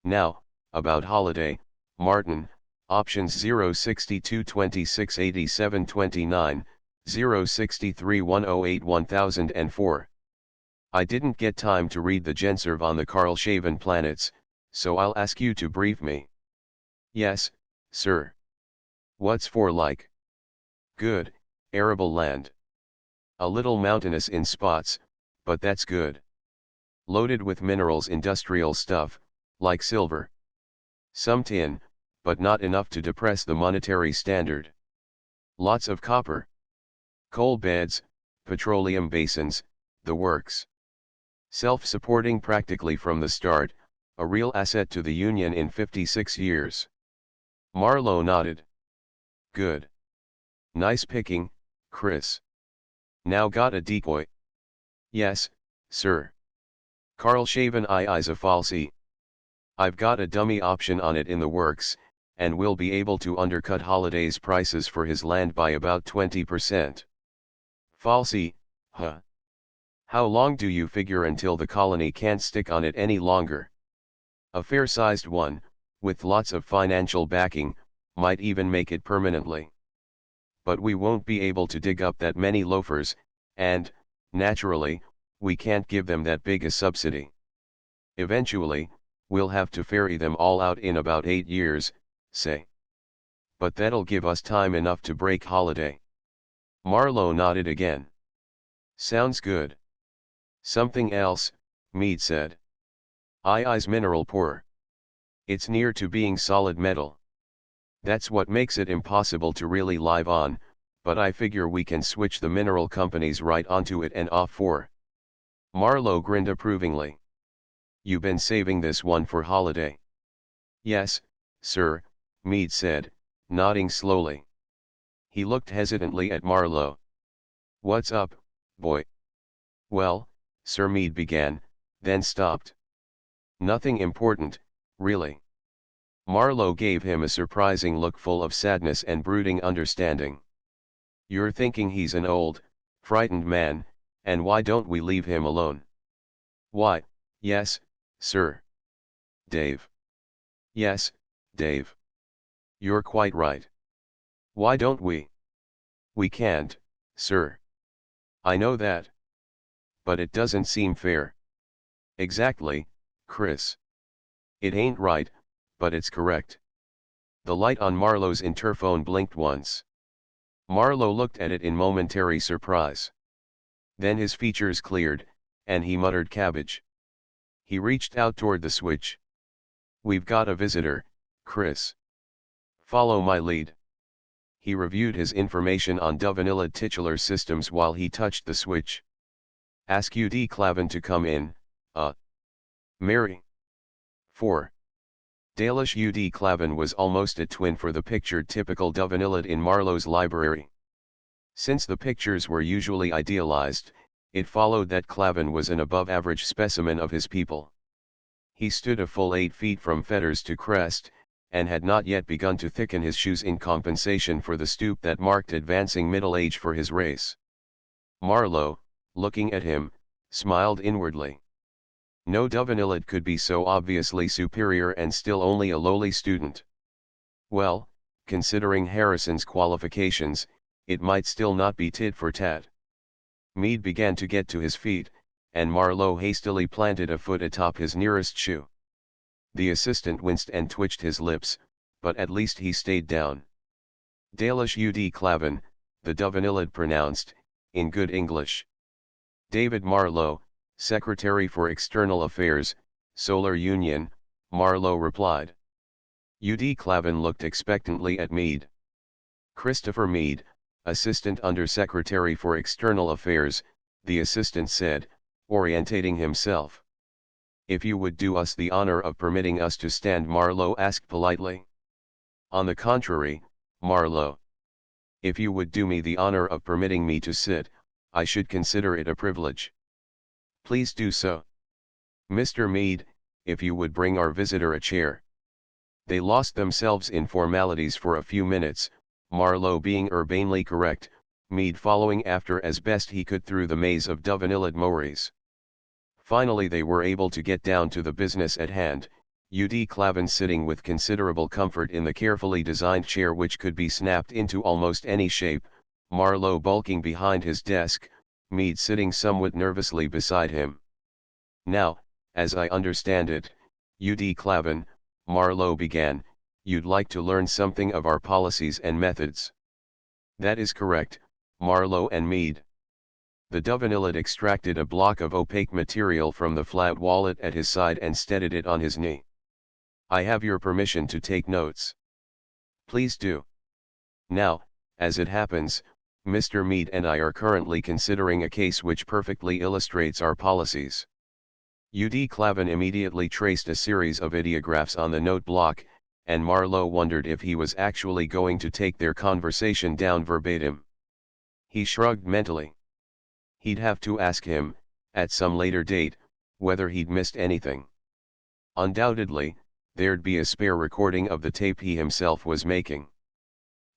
Now, about Holiday, Martin, options 062 26 87 29, 063 108 1004. I didn't get time to read the Genserve on the Karlshaven planets, so I'll ask you to brief me. Yes, sir. What's for like? Good, arable land. A little mountainous in spots, but that's good. Loaded with minerals, industrial stuff, like silver. Some tin, but not enough to depress the monetary standard. Lots of copper. Coal beds, petroleum basins, the works. Self-supporting practically from the start, a real asset to the Union in 56 years. Marlowe nodded. Good. Nice picking, Chris. Now got a decoy? Yes, sir. Karlshaven is a falsie. I've got a dummy option on it in the works, and we'll be able to undercut Holiday's prices for his land by about 20%. Falsie, huh? How long do you figure until the colony can't stick on it any longer? A fair-sized one, with lots of financial backing, might even make it permanently. But we won't be able to dig up that many loafers, and, naturally, we can't give them that big a subsidy. Eventually, we'll have to ferry them all out in about 8 years, say. But that'll give us time enough to break Holiday. Marlowe nodded again. Sounds good. Something else, Mead said. I's mineral poor. It's near to being solid metal. That's what makes it impossible to really live on, but I figure we can switch the mineral companies right onto it and off for. Marlowe grinned approvingly. You been saving this one for Holiday? Yes, sir, Mead said, nodding slowly. He looked hesitantly at Marlowe. What's up, boy? Well, Sir Mead began, then stopped. Nothing important, really. Marlowe gave him a surprising look full of sadness and brooding understanding. You're thinking he's an old, frightened man, and why don't we leave him alone? Why, yes, sir. Dave. Yes, Dave. You're quite right. Why don't we? We can't, sir. I know that. But it doesn't seem fair. Exactly, Chris. It ain't right, but it's correct. The light on Marlowe's interphone blinked once. Marlowe looked at it in momentary surprise. Then his features cleared, and he muttered cabbage. He reached out toward the switch. We've got a visitor, Chris. Follow my lead. He reviewed his information on Dovanilla titular systems while he touched the switch. Ask UD Clavin to come in, Mary. 4. Dalish UD Clavin was almost a twin for the pictured typical Dovanillid in Marlowe's library. Since the pictures were usually idealized, it followed that Clavin was an above-average specimen of his people. He stood a full 8 feet from fetters to crest, and had not yet begun to thicken his shoes in compensation for the stoop that marked advancing middle age for his race. Marlowe, looking at him, smiled inwardly. No Dovanillid could be so obviously superior and still only a lowly student. Well, considering Harrison's qualifications, it might still not be tit for tat. Meade began to get to his feet, and Marlowe hastily planted a foot atop his nearest shoe. The assistant winced and twitched his lips, but at least he stayed down. Dalish UD Clavin, the Dovanillid pronounced, in good English. David Marlowe, Secretary for External Affairs, Solar Union, Marlowe replied. UD Clavin looked expectantly at Meade. Christopher Meade, Assistant Under Secretary for External Affairs, the assistant said, orientating himself. If you would do us the honor of permitting us to stand, Marlowe asked politely. On the contrary, Marlowe. If you would do me the honor of permitting me to sit, I should consider it a privilege. Please do so. Mr. Meade, if you would bring our visitor a chair. They lost themselves in formalities for a few minutes, Marlowe being urbanely correct, Meade following after as best he could through the maze of Dovanillid Maoris. Finally they were able to get down to the business at hand, UD Clavin sitting with considerable comfort in the carefully designed chair which could be snapped into almost any shape, Marlowe bulking behind his desk, Meade sitting somewhat nervously beside him. Now, as I understand it, UD Clavin, Marlowe began, you'd like to learn something of our policies and methods. That is correct, Marlowe and Meade. The Dovanillid extracted a block of opaque material from the flat wallet at his side and steadied it on his knee. I have your permission to take notes. Please do. Now, as it happens, Mr. Meade and I are currently considering a case which perfectly illustrates our policies. UD Clavin immediately traced a series of ideographs on the note block, and Marlowe wondered if he was actually going to take their conversation down verbatim. He shrugged mentally. He'd have to ask him, at some later date, whether he'd missed anything. Undoubtedly, there'd be a spare recording of the tape he himself was making.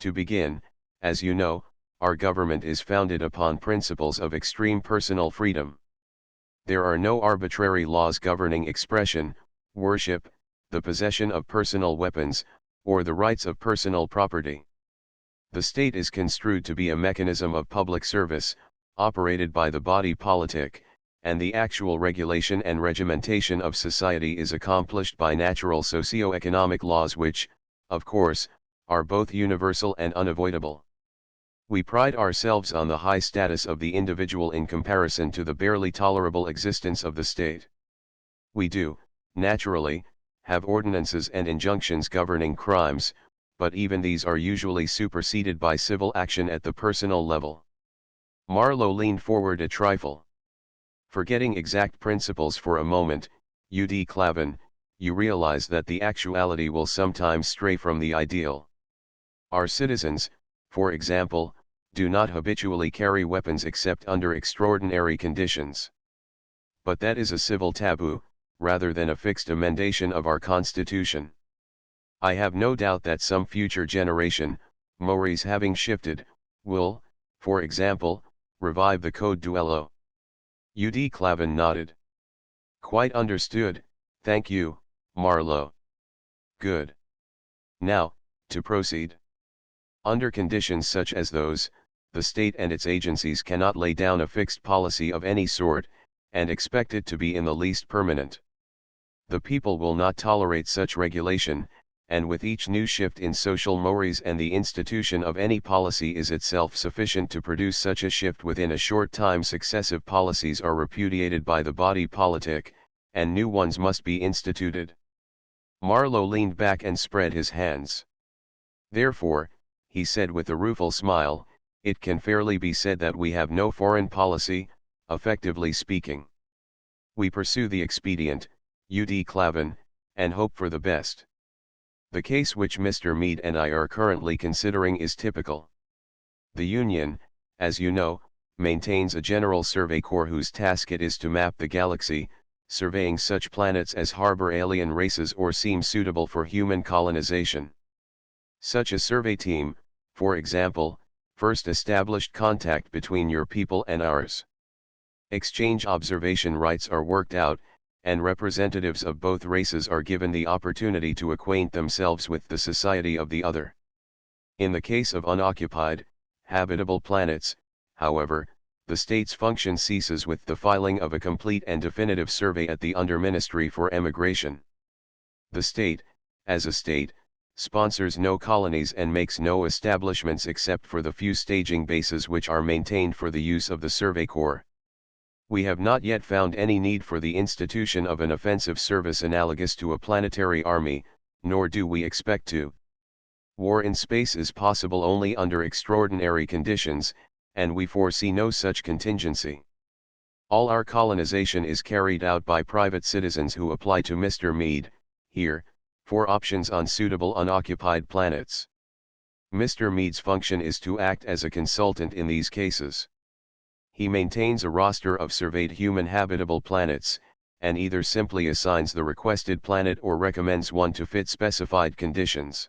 To begin, as you know, our government is founded upon principles of extreme personal freedom. There are no arbitrary laws governing expression, worship, the possession of personal weapons, or the rights of personal property. The state is construed to be a mechanism of public service, operated by the body politic, and the actual regulation and regimentation of society is accomplished by natural socio-economic laws which, of course, are both universal and unavoidable. We pride ourselves on the high status of the individual in comparison to the barely tolerable existence of the state. We do, naturally, have ordinances and injunctions governing crimes, but even these are usually superseded by civil action at the personal level. Marlowe leaned forward a trifle. Forgetting exact principles for a moment, UD Clavin, you realize that the actuality will sometimes stray from the ideal. Our citizens, for example, do not habitually carry weapons except under extraordinary conditions. But that is a civil taboo, rather than a fixed emendation of our Constitution. I have no doubt that some future generation, Maoris having shifted, will, for example, revive the Code Duello. UD Clavin nodded. Quite understood, thank you, Marlowe. Good. Now, to proceed. Under conditions such as those, the state and its agencies cannot lay down a fixed policy of any sort, and expect it to be in the least permanent. The people will not tolerate such regulation, and with each new shift in social mores and the institution of any policy is itself sufficient to produce such a shift within a short time, successive policies are repudiated by the body politic, and new ones must be instituted. Marlowe leaned back and spread his hands. Therefore, he said with a rueful smile, it can fairly be said that we have no foreign policy, effectively speaking. We pursue the expedient, ud Clavin, and hope for the best. The case which Mr. Meade and I are currently considering is typical. The Union, as you know, maintains a General Survey Corps whose task it is to map the galaxy, surveying such planets as harbor alien races or seem suitable for human colonization. Such a survey team, for example, first established contact between your people and ours. Exchange observation rights are worked out, and representatives of both races are given the opportunity to acquaint themselves with the society of the other. In the case of unoccupied, habitable planets, however, the state's function ceases with the filing of a complete and definitive survey at the Under-Ministry for Emigration. The state, as a state, sponsors no colonies and makes no establishments except for the few staging bases which are maintained for the use of the Survey Corps. We have not yet found any need for the institution of an offensive service analogous to a planetary army, nor do we expect to. War in space is possible only under extraordinary conditions, and we foresee no such contingency. All our colonization is carried out by private citizens who apply to Mr. Meade, here, for options on suitable unoccupied planets. Mr. Meade's function is to act as a consultant in these cases. He maintains a roster of surveyed human habitable planets, and either simply assigns the requested planet or recommends one to fit specified conditions.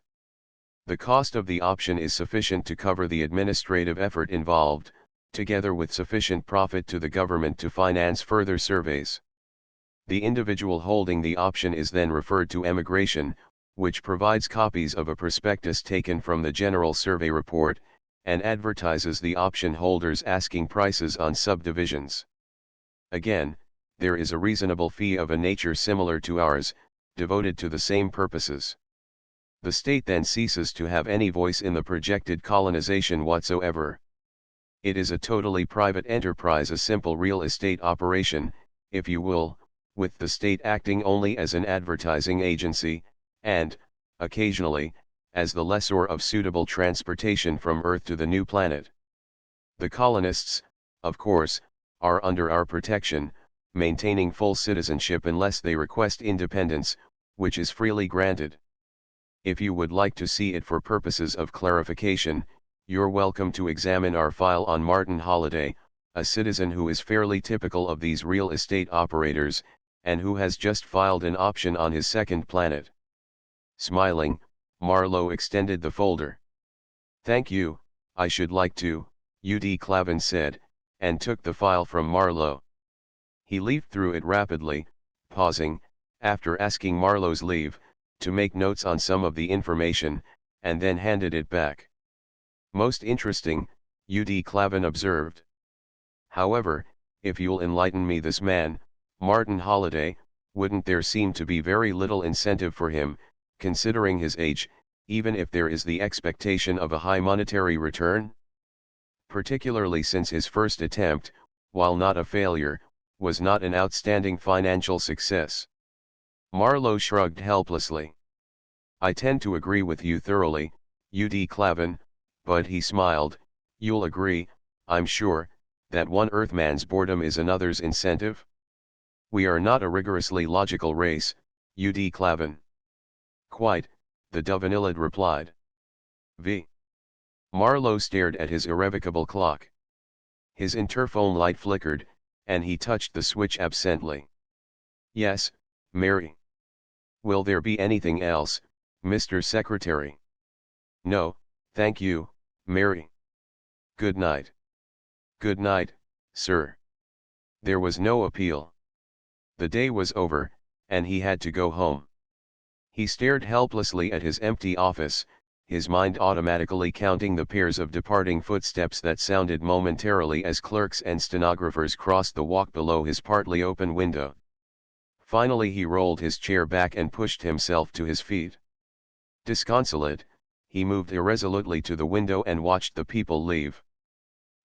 The cost of the option is sufficient to cover the administrative effort involved, together with sufficient profit to the government to finance further surveys. The individual holding the option is then referred to Emigration, which provides copies of a prospectus taken from the General Survey Report, and advertises the option holders asking prices on subdivisions. Again, there is a reasonable fee of a nature similar to ours, devoted to the same purposes. The state then ceases to have any voice in the projected colonization whatsoever. It is a totally private enterprise, a simple real estate operation, if you will, with the state acting only as an advertising agency, and, occasionally, as the lessor of suitable transportation from Earth to the new planet. The colonists, of course, are under our protection, maintaining full citizenship unless they request independence, which is freely granted. If you would like to see it for purposes of clarification, you're welcome to examine our file on Martin Holliday, a citizen who is fairly typical of these real estate operators, and who has just filed an option on his second planet. Smiling, Marlowe extended the folder. Thank you, I should like to, ud Clavin said, and took the file from Marlowe. He leafed through it rapidly, pausing, after asking Marlowe's leave, to make notes on some of the information, and then handed it back. Most interesting, ud Clavin observed. However, if you'll enlighten me, this man, Martin Holliday, wouldn't there seem to be very little incentive for him, considering his age, even if there is the expectation of a high monetary return? Particularly since his first attempt, while not a failure, was not an outstanding financial success. Marlowe shrugged helplessly. I tend to agree with you thoroughly, ud Clavin, but he smiled, you'll agree, I'm sure, that one Earthman's boredom is another's incentive? We are not a rigorously logical race, ud Clavin. Quite, the Dovenilid replied. V. Marlowe stared at his irrevocable clock. His interphone light flickered, and he touched the switch absently. Yes, Mary. Will there be anything else, Mr. Secretary? No, thank you, Mary. Good night. Good night, sir. There was no appeal. The day was over, and he had to go home. He stared helplessly at his empty office, his mind automatically counting the pairs of departing footsteps that sounded momentarily as clerks and stenographers crossed the walk below his partly open window. Finally he rolled his chair back and pushed himself to his feet. Disconsolate, he moved irresolutely to the window and watched the people leave.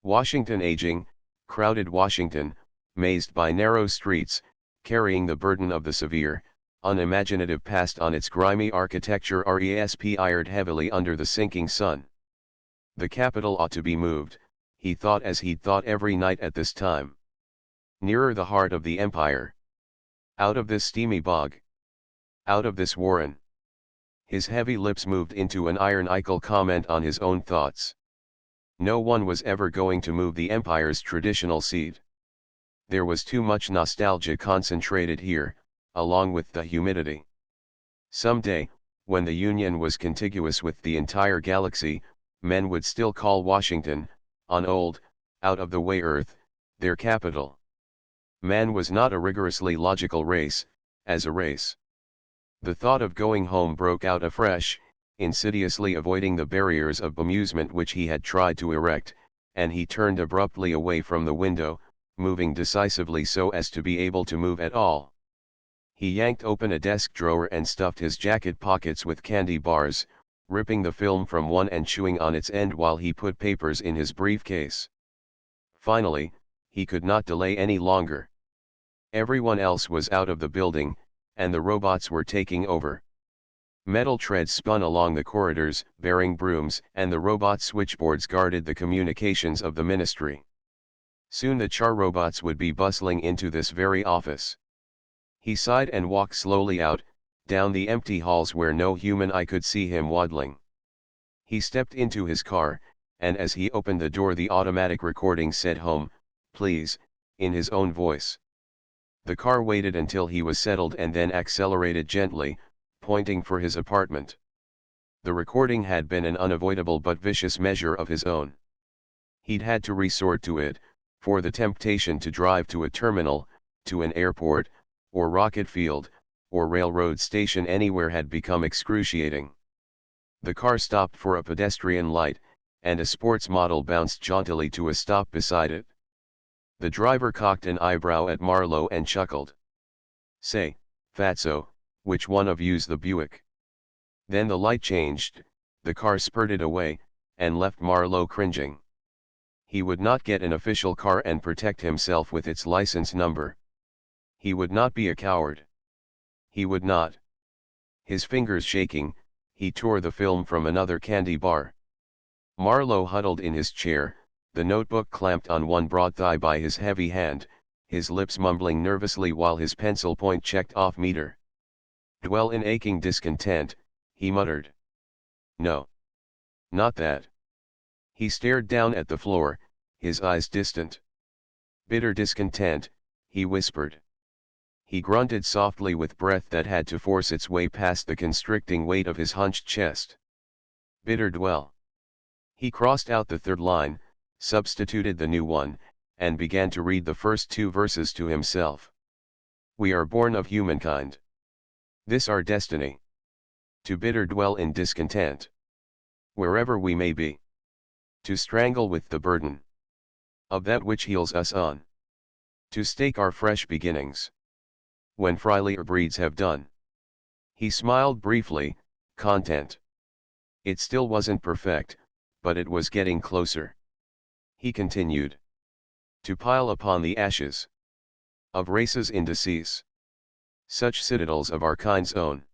Washington aging, crowded Washington, mazed by narrow streets, carrying the burden of the severe, unimaginative past on its grimy architecture respired heavily under the sinking sun. The capital ought to be moved, he thought as he'd thought every night at this time. Nearer the heart of the empire. Out of this steamy bog. Out of this warren. His heavy lips moved into an ironical comment on his own thoughts. No one was ever going to move the empire's traditional seat. There was too much nostalgia concentrated here, along with the humidity. Someday, when the Union was contiguous with the entire galaxy, men would still call Washington, on old, out-of-the-way Earth, their capital. Man was not a rigorously logical race, as a race. The thought of going home broke out afresh, insidiously avoiding the barriers of bemusement which he had tried to erect, and he turned abruptly away from the window, moving decisively so as to be able to move at all. He yanked open a desk drawer and stuffed his jacket pockets with candy bars, ripping the film from one and chewing on its end while he put papers in his briefcase. Finally, he could not delay any longer. Everyone else was out of the building, and the robots were taking over. Metal treads spun along the corridors, bearing brooms, and the robot switchboards guarded the communications of the ministry. Soon the char robots would be bustling into this very office. He sighed and walked slowly out, down the empty halls where no human eye could see him waddling. He stepped into his car, and as he opened the door the automatic recording said "Home, please," in his own voice. The car waited until he was settled and then accelerated gently, pointing for his apartment. The recording had been an unavoidable but vicious measure of his own. He'd had to resort to it, for the temptation to drive to a terminal, to an airport, or rocket field, or railroad station anywhere had become excruciating. The car stopped for a pedestrian light, and a sports model bounced jauntily to a stop beside it. The driver cocked an eyebrow at Marlowe and chuckled. "Say, fatso, which one of you's the Buick?" Then the light changed, the car spurted away, and left Marlowe cringing. He would not get an official car and protect himself with its license number. He would not be a coward. He would not. His fingers shaking, he tore the film from another candy bar. Marlowe huddled in his chair, the notebook clamped on one broad thigh by his heavy hand, his lips mumbling nervously while his pencil point checked off meter. "Dwell in aching discontent," he muttered. "No. Not that." He stared down at the floor, his eyes distant. "Bitter discontent," he whispered. He grunted softly with breath that had to force its way past the constricting weight of his hunched chest. "Bitter dwell." He crossed out the third line, substituted the new one, and began to read the first two verses to himself. "We are born of humankind. This our destiny. To bitter dwell in discontent. Wherever we may be. To strangle with the burden of that which heals us on. To stake our fresh beginnings. When friendlier breeds have done." He smiled briefly, content. It still wasn't perfect, but it was getting closer. He continued. To pile upon the ashes of races in decease. Such citadels of our kind's own.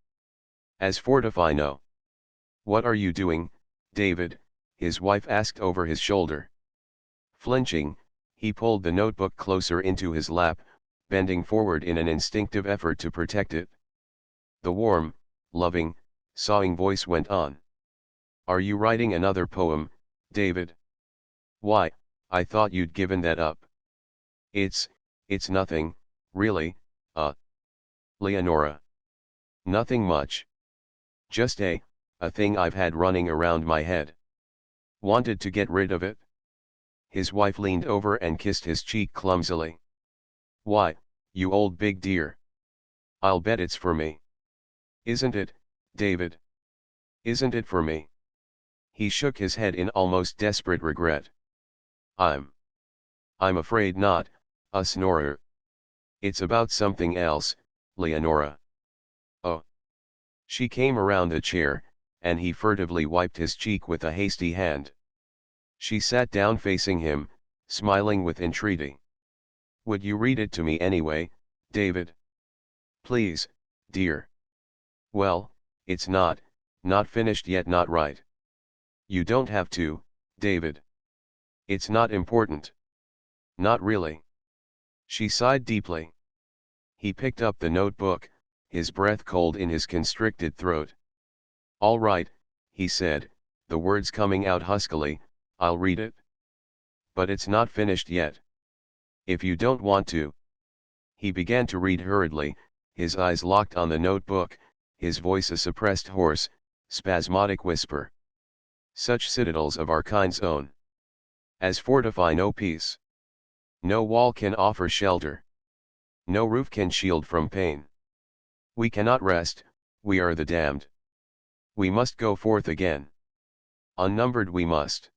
As fortify no. "What are you doing, David?" his wife asked over his shoulder. Flinching, he pulled the notebook closer into his lap, bending forward in an instinctive effort to protect it. The warm, loving, sawing voice went on. "Are you writing another poem, David? Why, I thought you'd given that up." It's nothing, really, Leonora. Nothing much. Just a thing I've had running around my head. Wanted to get rid of it?" His wife leaned over and kissed his cheek clumsily. "Why, You old big dear. I'll bet it's for me. Isn't it, David? Isn't it for me? He shook his head in almost desperate regret. I'm afraid not, a snorer. It's about something else, Leonora. Oh. She came around the chair, and he furtively wiped his cheek with a hasty hand. She sat down facing him, smiling with entreaty. Would you read it to me anyway, David? Please, dear. Well, it's not finished yet, not right. You don't have to, David. It's not important. Not really. She sighed deeply. He picked up the notebook, his breath cold in his constricted throat. All right, he said, the words coming out huskily, I'll read it. But it's not finished yet. If you don't want to. He began to read hurriedly, his eyes locked on the notebook, his voice a suppressed hoarse, spasmodic whisper. Such citadels of our kind's own. As fortify no peace. No wall can offer shelter. No roof can shield from pain. We cannot rest, we are the damned. We must go forth again. Unnumbered we must.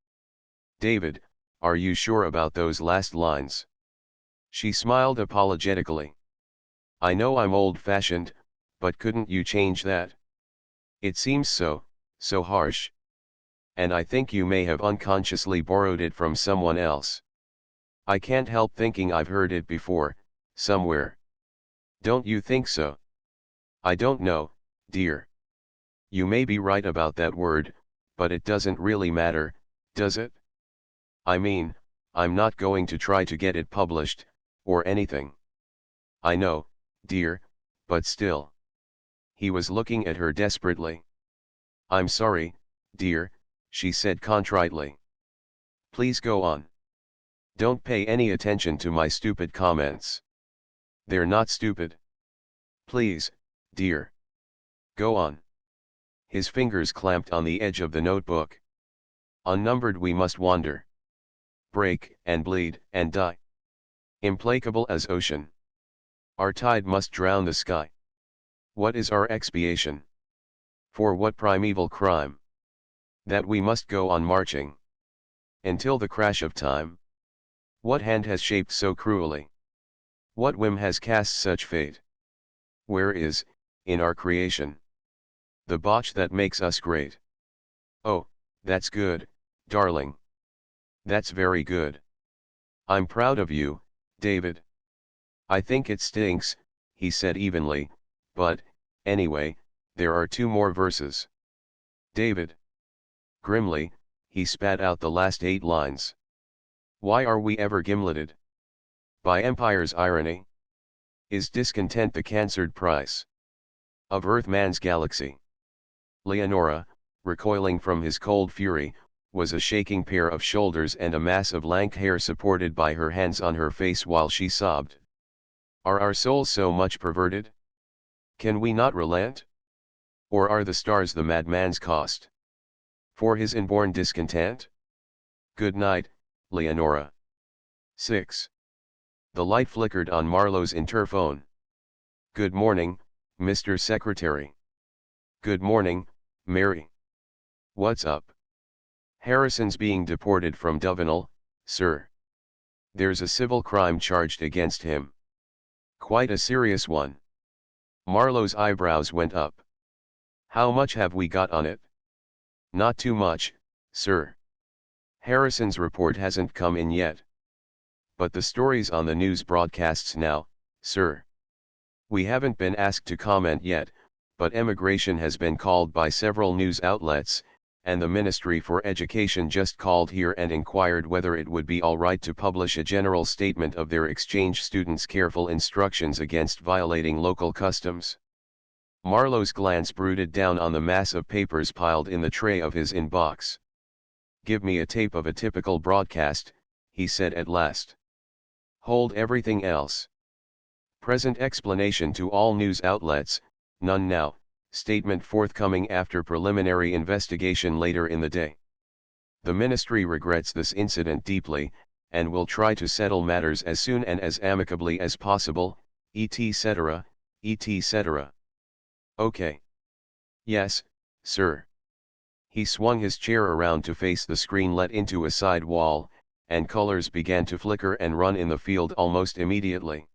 David, are you sure about those last lines? She smiled apologetically. I know I'm old-fashioned, but couldn't you change that? It seems so harsh. And I think you may have unconsciously borrowed it from someone else. I can't help thinking I've heard it before, somewhere. Don't you think so? I don't know, dear. You may be right about that word, but it doesn't really matter, does it? I mean, I'm not going to try to get it published, or anything. I know, dear, but still. He was looking at her desperately. I'm sorry, dear, she said contritely. Please go on. Don't pay any attention to my stupid comments. They're not stupid. Please, dear. Go on. His fingers clamped on the edge of the notebook. Unnumbered we must wander. Break, and bleed, and die. Implacable as ocean. Our tide must drown the sky. What is our expiation? For what primeval crime? That we must go on marching. Until the crash of time? What hand has shaped so cruelly? What whim has cast such fate? Where is, in our creation, the botch that makes us great? Oh, that's good, darling. That's very good. I'm proud of you, David. I think it stinks, he said evenly, but, anyway, there are 2 more verses. David. Grimly, he spat out the last 8 lines. Why are we ever gimleted? By empire's irony? Is discontent the cancered price of Earthman's galaxy? Leonora, recoiling from his cold fury, was a shaking pair of shoulders and a mass of lank hair supported by her hands on her face while she sobbed. Are our souls so much perverted? Can we not relent? Or are the stars the madman's cost for his inborn discontent? Good night, Leonora. 6. The light flickered on Marlowe's interphone. Good morning, Mr. Secretary. Good morning, Mary. What's up? Harrison's being deported from Duvenel, sir. There's a civil crime charged against him. Quite a serious one. Marlowe's eyebrows went up. How much have we got on it? Not too much, sir. Harrison's report hasn't come in yet. But the story's on the news broadcasts now, sir. We haven't been asked to comment yet, but emigration has been called by several news outlets, and the Ministry for Education just called here and inquired whether it would be all right to publish a general statement of their exchange students' careful instructions against violating local customs. Marlowe's glance brooded down on the mass of papers piled in the tray of his inbox. Give me a tape of a typical broadcast, he said at last. Hold everything else. Present explanation to all news outlets, none now, statement forthcoming after preliminary investigation later in the day. The ministry regrets this incident deeply, and will try to settle matters as soon and as amicably as possible, etc., etc. Okay. Yes, sir. He swung his chair around to face the screen let into a side wall, and colors began to flicker and run in the field almost immediately.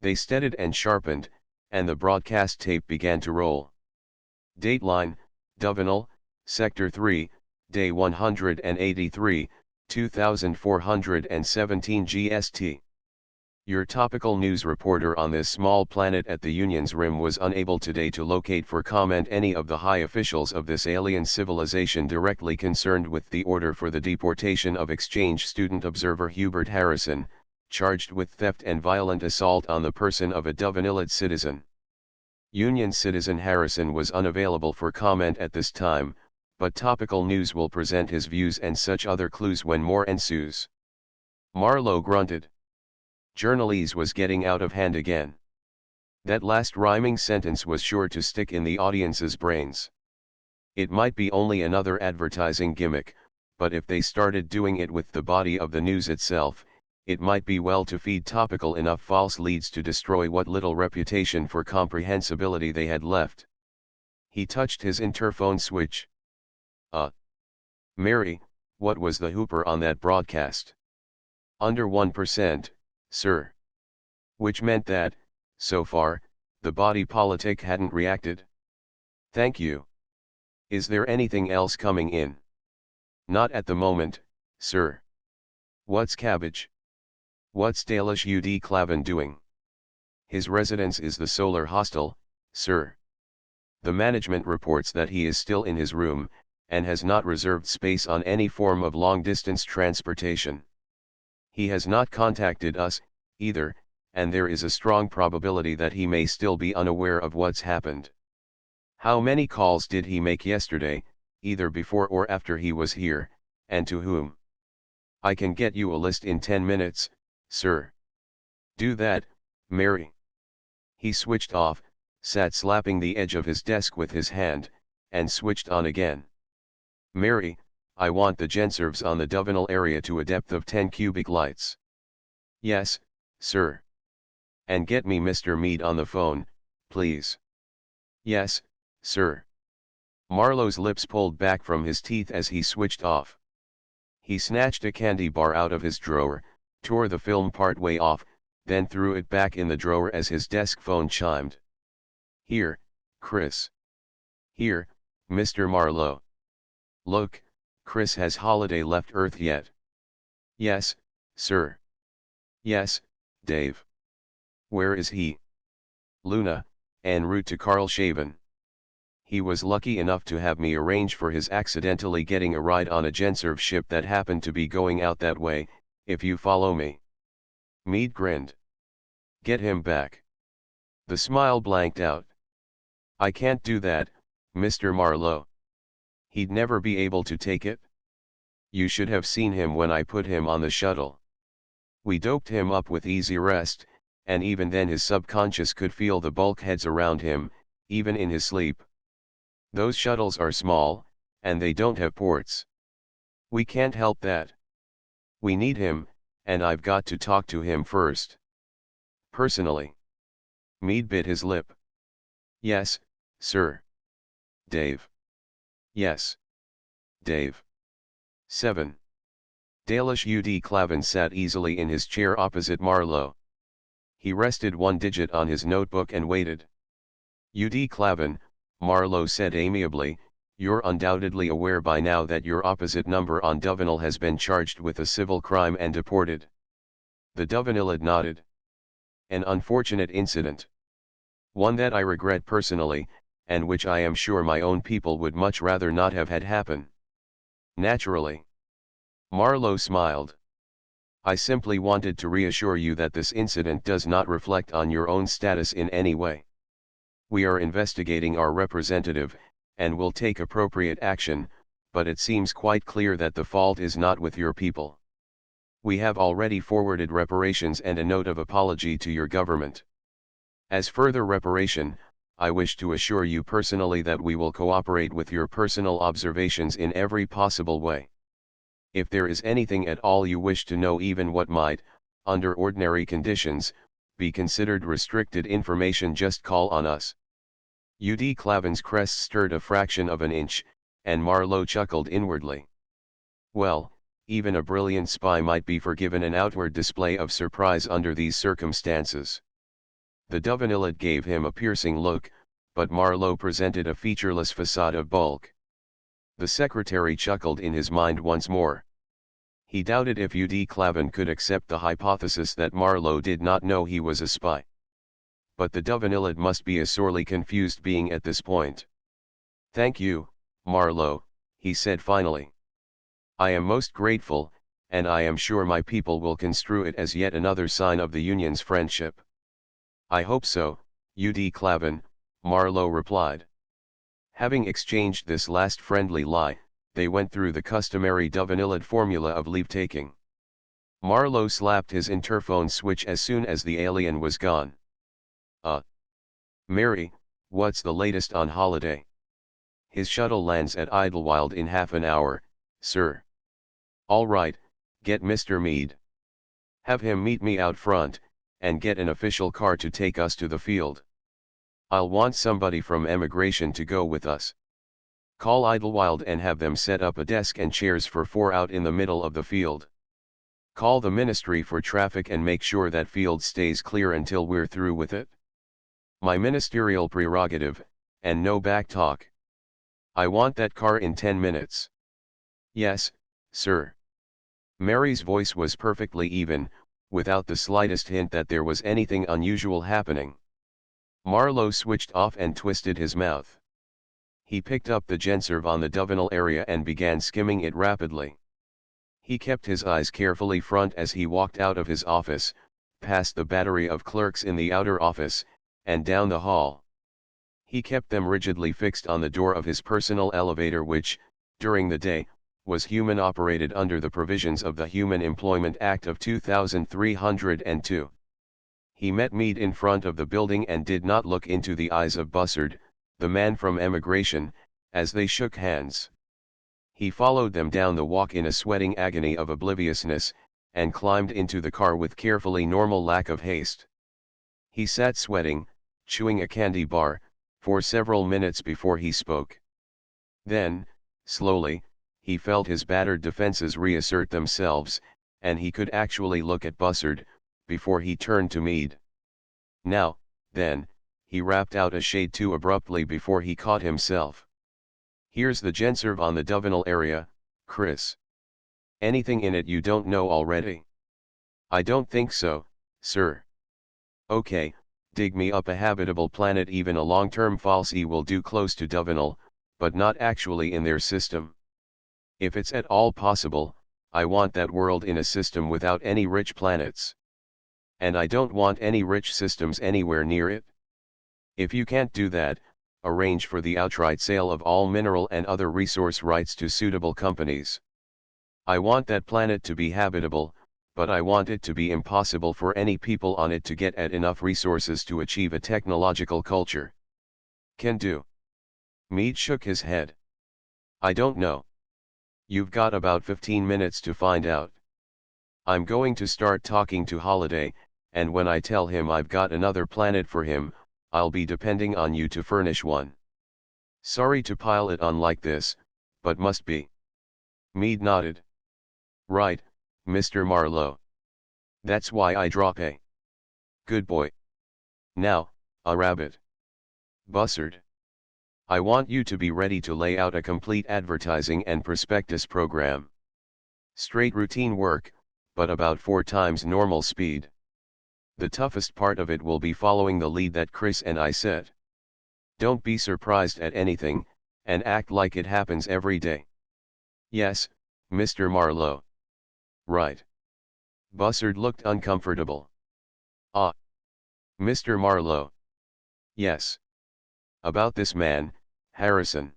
They steadied and sharpened, and the broadcast tape began to roll. Dateline, Dovenil, Sector 3, Day 183, 2417 GST. Your topical news reporter on this small planet at the Union's rim was unable today to locate for comment any of the high officials of this alien civilization directly concerned with the order for the deportation of exchange student observer Hubert Harrison, charged with theft and violent assault on the person of a Dovenilid citizen. Union citizen Harrison was unavailable for comment at this time, but topical news will present his views and such other clues when more ensues. Marlowe grunted. Journalese was getting out of hand again. That last rhyming sentence was sure to stick in the audience's brains. It might be only another advertising gimmick, but if they started doing it with the body of the news itself, it might be well to feed topical enough false leads to destroy what little reputation for comprehensibility they had left. He touched his interphone switch. Mary, what was the hooper on that broadcast? Under 1%, sir. Which meant that, so far, the body politic hadn't reacted. Thank you. Is there anything else coming in? Not at the moment, sir. What's Cabbage? What's Dalish UD Clavin doing? His residence is the Solar Hostel, sir. The management reports that he is still in his room, and has not reserved space on any form of long-distance transportation. He has not contacted us, either, and there is a strong probability that he may still be unaware of what's happened. How many calls did he make yesterday, either before or after he was here, and to whom? I can get you a list in 10 minutes, sir. Do that, Mary. He switched off, sat slapping the edge of his desk with his hand, and switched on again. Mary, I want the genserves on the Dovenil area to a depth of 10 cubic lights. Yes, sir. And get me Mr. Mead on the phone, please. Yes, sir. Marlowe's lips pulled back from his teeth as he switched off. He snatched a candy bar out of his drawer, tore the film part way off, then threw it back in the drawer as his desk phone chimed. Here, Chris. Here, Mr. Marlowe. Look, Chris has Holiday left Earth yet? Yes, sir. Yes, Dave. Where is he? Luna, en route to Karlshaven. He was lucky enough to have me arrange for his accidentally getting a ride on a genserve ship that happened to be going out that way, if you follow me. Meade grinned. Get him back. The smile blanked out. I can't do that, Mr. Marlowe. He'd never be able to take it. You should have seen him when I put him on the shuttle. We doped him up with easy rest, and even then his subconscious could feel the bulkheads around him, even in his sleep. Those shuttles are small, and they don't have ports. We can't help that. We need him, and I've got to talk to him first. Personally. Meade bit his lip. Yes, sir. Dave. Yes. Dave. 7. Dalish UD Clavin sat easily in his chair opposite Marlowe. He rested one digit on his notebook and waited. UD Clavin, Marlowe said amiably, you're undoubtedly aware by now that your opposite number on Dovenil has been charged with a civil crime and deported. The Dovenilid nodded. An unfortunate incident. One that I regret personally, and which I am sure my own people would much rather not have had happen. Naturally. Marlowe smiled. I simply wanted to reassure you that this incident does not reflect on your own status in any way. We are investigating our representative, and will take appropriate action, but it seems quite clear that the fault is not with your people. We have already forwarded reparations and a note of apology to your government. As further reparation, I wish to assure you personally that we will cooperate with your personal observations in every possible way. If there is anything at all you wish to know, even what might, under ordinary conditions, be considered restricted information, just call on us. UD Clavin's crest stirred a fraction of an inch, and Marlowe chuckled inwardly. Well, even a brilliant spy might be forgiven an outward display of surprise under these circumstances. The Dovenilid gave him a piercing look, but Marlowe presented a featureless facade of bulk. The secretary chuckled in his mind once more. He doubted if UD Clavin could accept the hypothesis that Marlowe did not know he was a spy. But the Dovenilid must be a sorely confused being at this point. "Thank you, Marlowe," he said finally. "I am most grateful, and I am sure my people will construe it as yet another sign of the Union's friendship." "I hope so, UD Clavin," Marlowe replied. Having exchanged this last friendly lie, they went through the customary Dovenilid formula of leave-taking. Marlowe slapped his interphone switch as soon as the alien was gone. Mary, what's the latest on holiday?" "His shuttle lands at Idlewild in half an hour, sir." "All right, get Mr. Meade. Have him meet me out front, and get an official car to take us to the field. I'll want somebody from emigration to go with us. Call Idlewild and have them set up a desk and chairs for 4 out in the middle of the field. Call the Ministry for Traffic and make sure that field stays clear until we're through with it. My ministerial prerogative, and no back talk. I want that car in 10 minutes. "Yes, sir." Mary's voice was perfectly even, without the slightest hint that there was anything unusual happening. Marlowe switched off and twisted his mouth. He picked up the Genserve on the Dovenil area and began skimming it rapidly. He kept his eyes carefully front as he walked out of his office, past the battery of clerks in the outer office, and down the hall. He kept them rigidly fixed on the door of his personal elevator, which, during the day, was human-operated under the provisions of the Human Employment Act of 2302. He met Meade in front of the building and did not look into the eyes of Bussard, the man from emigration, as they shook hands. He followed them down the walk in a sweating agony of obliviousness, and climbed into the car with carefully normal lack of haste. He sat sweating, chewing a candy bar, for several minutes before he spoke. Then, slowly, he felt his battered defenses reassert themselves, and he could actually look at Bussard, before he turned to Meade. "Now, then," he rapped out a shade too abruptly before he caught himself. "Here's the Genserve on the Dovenil area, Chris. Anything in it you don't know already?" "I don't think so, sir." "Okay, dig me up a habitable planet. Even a long-term falsie will do close to Dovenil, but not actually in their system. If it's at all possible, I want that world in a system without any rich planets. And I don't want any rich systems anywhere near it. If you can't do that, arrange for the outright sale of all mineral and other resource rights to suitable companies. I want that planet to be habitable, but I want it to be impossible for any people on it to get at enough resources to achieve a technological culture." "Can do." Meade shook his head. "I don't know. You've got about 15 minutes to find out. I'm going to start talking to Holiday, and when I tell him I've got another planet for him, I'll be depending on you to furnish one. Sorry to pile it on like this, but must be." Meade nodded. "Right, Mr. Marlowe. That's why I drop a. Good boy. Now, a rabbit. Bussard. I want you to be ready to lay out a complete advertising and prospectus program. Straight routine work, but about 4 times normal speed. The toughest part of it will be following the lead that Chris and I set. Don't be surprised at anything, and act like it happens every day." "Yes, Mr. Marlowe." "Right." Bussard looked uncomfortable. "Ah. Mr. Marlowe." "Yes. About this man, Harrison.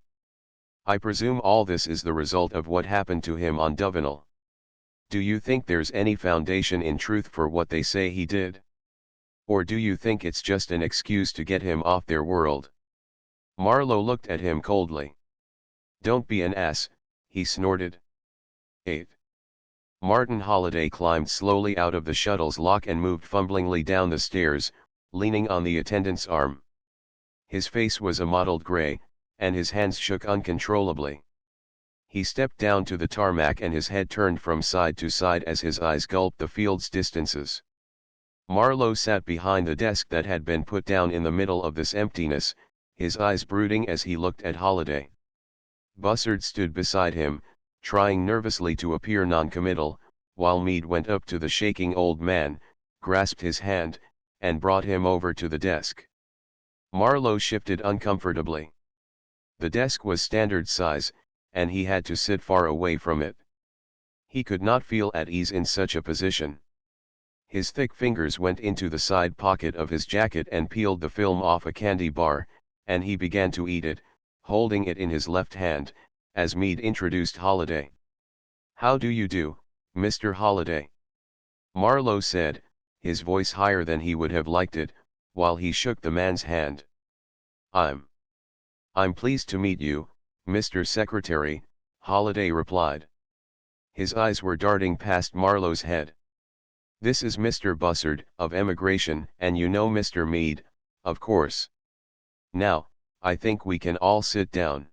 I presume all this is the result of what happened to him on Dovenil. Do you think there's any foundation in truth for what they say he did? Or do you think it's just an excuse to get him off their world?" Marlowe looked at him coldly. "Don't be an ass," he snorted. 8. Martin Holliday climbed slowly out of the shuttle's lock and moved fumblingly down the stairs, leaning on the attendant's arm. His face was a mottled gray, and his hands shook uncontrollably. He stepped down to the tarmac and his head turned from side to side as his eyes gulped the field's distances. Marlowe sat behind the desk that had been put down in the middle of this emptiness, his eyes brooding as he looked at Holliday. Bussard stood beside him, trying nervously to appear noncommittal, while Meade went up to the shaking old man, grasped his hand, and brought him over to the desk. Marlowe shifted uncomfortably. The desk was standard size, and he had to sit far away from it. He could not feel at ease in such a position. His thick fingers went into the side pocket of his jacket and peeled the film off a candy bar, and he began to eat it, holding it in his left hand, as Meade introduced Holliday. "How do you do, Mr. Holliday?" Marlowe said, his voice higher than he would have liked it, while he shook the man's hand. I'm pleased to meet you, Mr. Secretary," Holliday replied. His eyes were darting past Marlowe's head. "This is Mr. Bussard, of Emigration, and you know Mr. Meade, of course. Now, I think we can all sit down."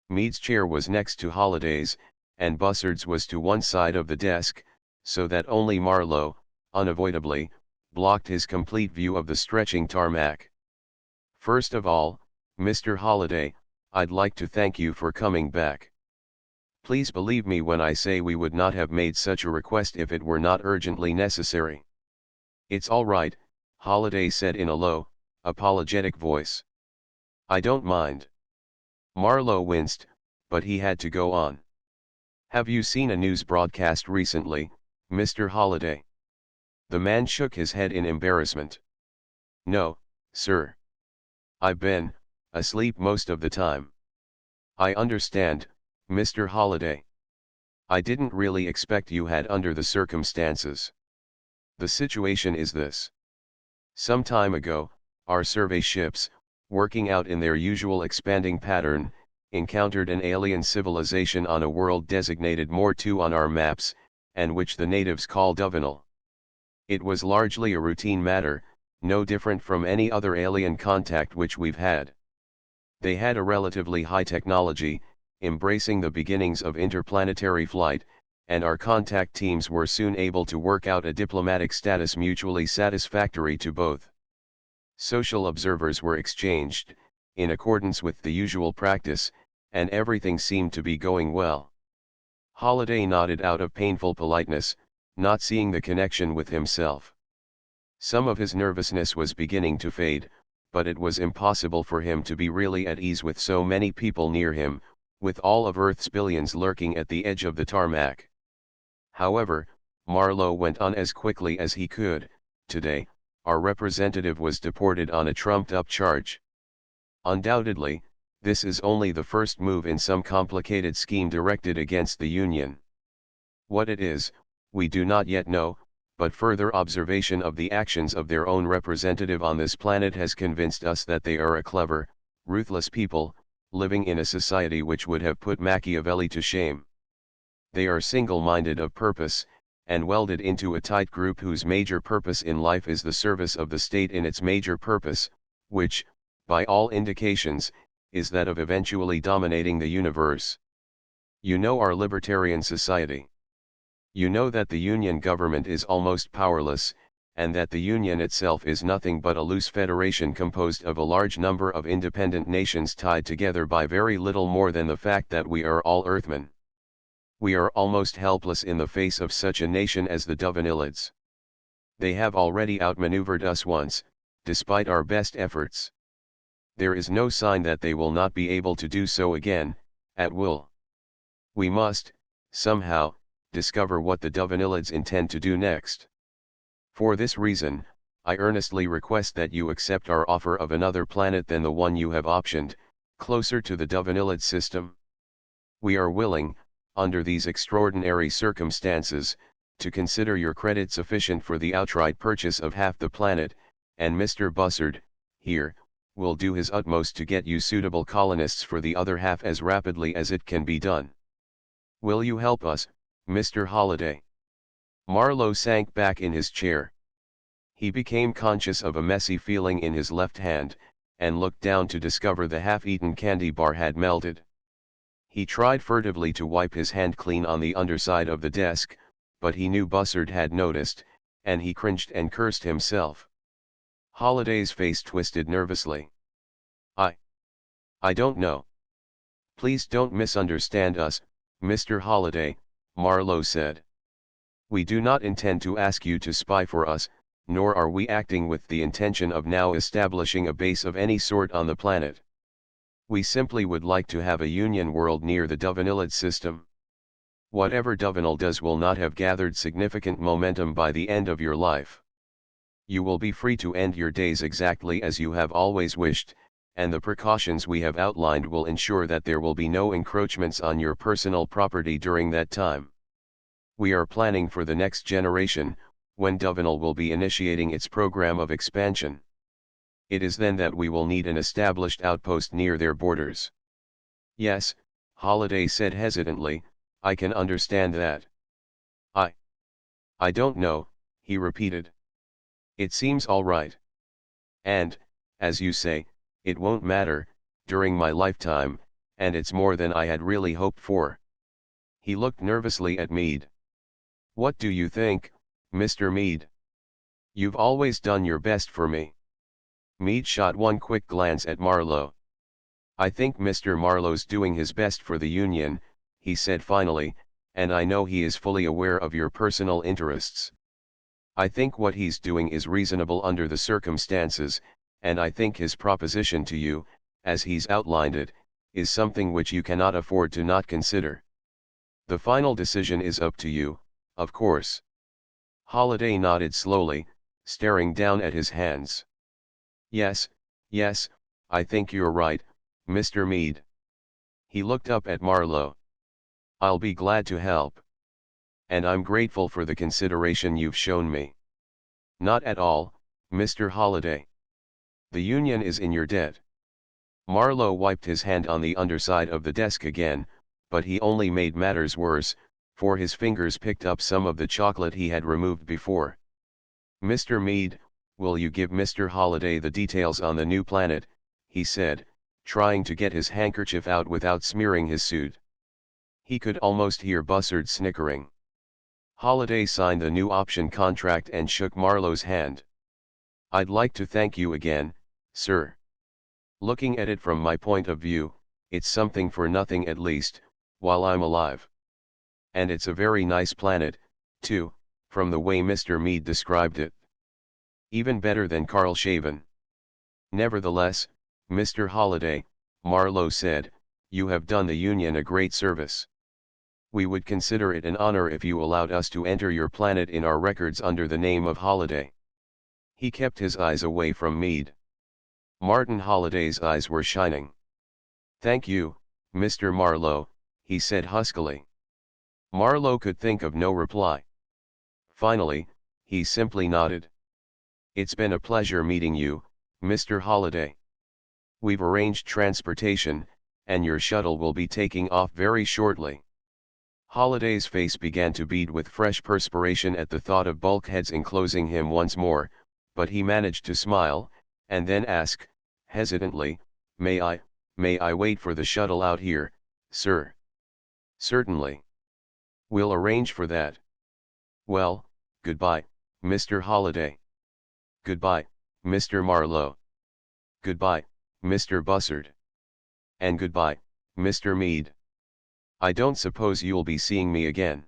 Meade's chair was next to Holliday's, and Bussard's was to one side of the desk, so that only Marlowe, unavoidably, blocked his complete view of the stretching tarmac. "First of all, Mr. Holliday, I'd like to thank you for coming back. Please believe me when I say we would not have made such a request if it were not urgently necessary." "It's all right," Holliday said in a low, apologetic voice. "I don't mind." Marlowe winced, but he had to go on. "Have you seen a news broadcast recently, Mr. Holliday?" The man shook his head in embarrassment. "No, sir. I've been asleep most of the time." "I understand, Mr. Holliday. I didn't really expect you had under the circumstances. The situation is this. Some time ago, our survey ships, working out in their usual expanding pattern, encountered an alien civilization on a world designated More 2 on our maps, and which the natives call Dovenil. It was largely a routine matter, no different from any other alien contact which we've had. They had a relatively high technology, embracing the beginnings of interplanetary flight, and our contact teams were soon able to work out a diplomatic status mutually satisfactory to both. Social observers were exchanged, in accordance with the usual practice, and everything seemed to be going well. Holliday nodded out of painful politeness, not seeing the connection with himself. Some of his nervousness was beginning to fade, but it was impossible for him to be really at ease with so many people near him, with all of Earth's billions lurking at the edge of the tarmac. However, Marlowe went on as quickly as he could. "Today, our representative was deported on a trumped-up charge. Undoubtedly, this is only the first move in some complicated scheme directed against the Union. What it is, we do not yet know, but further observation of the actions of their own representative on this planet has convinced us that they are a clever, ruthless people, living in a society which would have put Machiavelli to shame. They are single-minded of purpose, and welded into a tight group whose major purpose in life is the service of the state in its major purpose, which, by all indications, is that of eventually dominating the universe. You know our libertarian society. You know that the Union government is almost powerless, and that the Union itself is nothing but a loose federation composed of a large number of independent nations tied together by very little more than the fact that we are all Earthmen. We are almost helpless in the face of such a nation as the Dovenilids. They have already outmaneuvered us once, despite our best efforts. There is no sign that they will not be able to do so again, at will. We must, somehow, discover what the Dovenilids intend to do next. For this reason, I earnestly request that you accept our offer of another planet than the one you have optioned, closer to the Dovenilid system. We are willing, under these extraordinary circumstances, to consider your credit sufficient for the outright purchase of half the planet, and Mr. Bussard, here, will do his utmost to get you suitable colonists for the other half as rapidly as it can be done. Will you help us, Mr. Holliday. Marlowe sank back in his chair. He became conscious of a messy feeling in his left hand, and looked down to discover the half-eaten candy bar had melted. He tried furtively to wipe his hand clean on the underside of the desk, but he knew Bussard had noticed, and he cringed and cursed himself. Holliday's face twisted nervously. I don't know. Please don't misunderstand us, Mr. Holliday, Marlowe said. We do not intend to ask you to spy for us, nor are we acting with the intention of now establishing a base of any sort on the planet. We simply would like to have a union world near the Dovenilid system. Whatever Dovenil does will not have gathered significant momentum by the end of your life. You will be free to end your days exactly as you have always wished, and the precautions we have outlined will ensure that there will be no encroachments on your personal property during that time. We are planning for the next generation, when Dovenil will be initiating its program of expansion. It is then that we will need an established outpost near their borders. Yes, Holliday said hesitantly, I can understand that. I don't know, he repeated. It seems all right. And, as you say, it won't matter, during my lifetime, and it's more than I had really hoped for. He looked nervously at Meade. What do you think, Mr. Meade? You've always done your best for me. Meade shot one quick glance at Marlowe. I think Mr. Marlowe's doing his best for the Union, he said finally, and I know he is fully aware of your personal interests. I think what he's doing is reasonable under the circumstances, and I think his proposition to you, as he's outlined it, is something which you cannot afford to not consider. The final decision is up to you, of course. Holliday nodded slowly, staring down at his hands. Yes, I think you're right, Mr. Meade. He looked up at Marlowe. I'll be glad to help. And I'm grateful for the consideration you've shown me. Not at all, Mr. Holliday. The Union is in your debt. Marlowe wiped his hand on the underside of the desk again, but he only made matters worse, for his fingers picked up some of the chocolate he had removed before. Mr. Meade, will you give Mr. Holliday the details on the new planet, he said, trying to get his handkerchief out without smearing his suit. He could almost hear Bussard snickering. Holliday signed the new option contract and shook Marlowe's hand. I'd like to thank you again, sir. Looking at it from my point of view, it's something for nothing at least, while I'm alive. And it's a very nice planet, too, from the way Mr. Meade described it. Even better than Karlshaven. Nevertheless, Mr. Holliday, Marlowe said, you have done the Union a great service. We would consider it an honor if you allowed us to enter your planet in our records under the name of Holliday. He kept his eyes away from Meade. Martin Holliday's eyes were shining. Thank you, Mr. Marlowe, he said huskily. Marlowe could think of no reply. Finally, he simply nodded. It's been a pleasure meeting you, Mr. Holliday. We've arranged transportation, and your shuttle will be taking off very shortly. Holliday's face began to bead with fresh perspiration at the thought of bulkheads enclosing him once more, but he managed to smile, and then ask, hesitantly, May I wait for the shuttle out here, sir? Certainly. We'll arrange for that. Well, goodbye, Mr. Holliday. Goodbye, Mr. Marlowe. Goodbye, Mr. Bussard. And goodbye, Mr. Meade. I don't suppose you'll be seeing me again.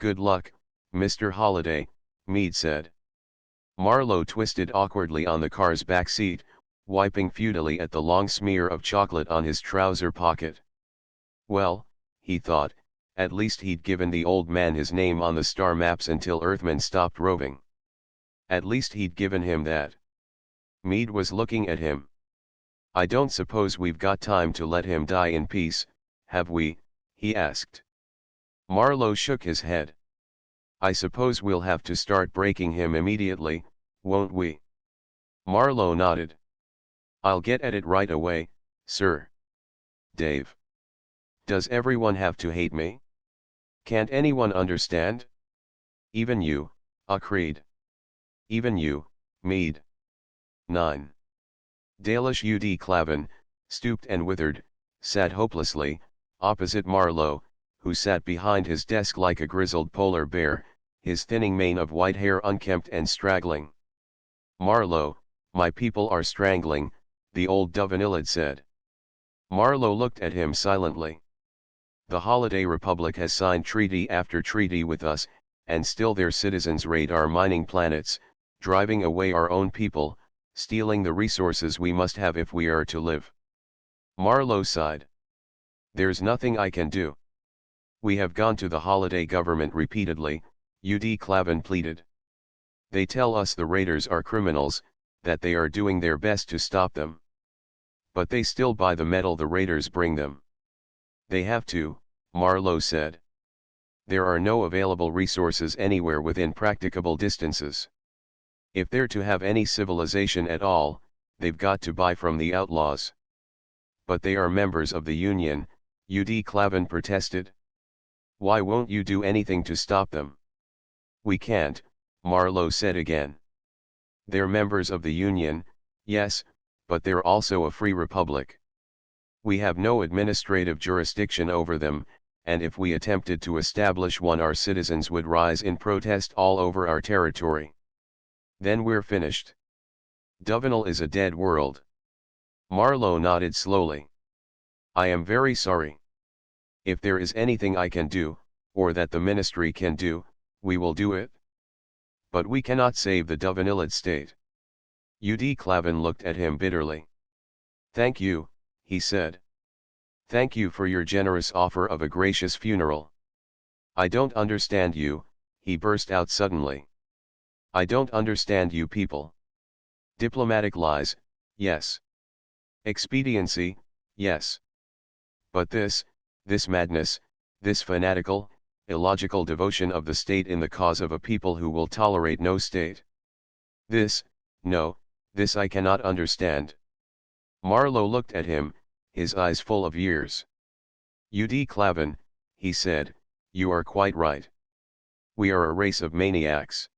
Good luck, Mr. Holliday, Meade said. Marlowe twisted awkwardly on the car's back seat, wiping futilely at the long smear of chocolate on his trouser pocket. Well, he thought, at least he'd given the old man his name on the star maps until Earthmen stopped roving. At least he'd given him that. Meade was looking at him. I don't suppose we've got time to let him die in peace, have we? He asked. Marlowe shook his head. I suppose we'll have to start breaking him immediately, won't we? Marlowe nodded. I'll get at it right away, sir. Dave. Does everyone have to hate me? Can't anyone understand? Even you, Creed. Even you, Mead. 9. Dalish ud Clavin, stooped and withered, sat hopelessly, opposite Marlowe, who sat behind his desk like a grizzled polar bear, his thinning mane of white hair unkempt and straggling. Marlowe, my people are strangling, the old Dovenilid said. Marlowe looked at him silently. The Holiday Republic has signed treaty after treaty with us, and still their citizens raid our mining planets, driving away our own people, stealing the resources we must have if we are to live. Marlowe sighed. There's nothing I can do. We have gone to the Holiday government repeatedly, ud Clavin pleaded. They tell us the raiders are criminals, that they are doing their best to stop them. But they still buy the metal the raiders bring them. They have to, Marlowe said. There are no available resources anywhere within practicable distances. If they're to have any civilization at all, they've got to buy from the outlaws. But they are members of the Union, ud Clavin protested. Why won't you do anything to stop them? We can't, Marlowe said again. They're members of the Union, yes, but they're also a free republic. We have no administrative jurisdiction over them, and if we attempted to establish one, our citizens would rise in protest all over our territory. Then we're finished. Dovenil is a dead world. Marlowe nodded slowly. I am very sorry. If there is anything I can do, or that the ministry can do, we will do it. But we cannot save the Dovenilid state. ud Clavin looked at him bitterly. Thank you, he said. Thank you for your generous offer of a gracious funeral. I don't understand you, he burst out suddenly. I don't understand you people. Diplomatic lies, yes. Expediency, yes. But this madness, this fanatical, illogical devotion of the state in the cause of a people who will tolerate no state. This I cannot understand. Marlowe looked at him, his eyes full of years. ud Clavin, he said, you are quite right. We are a race of maniacs.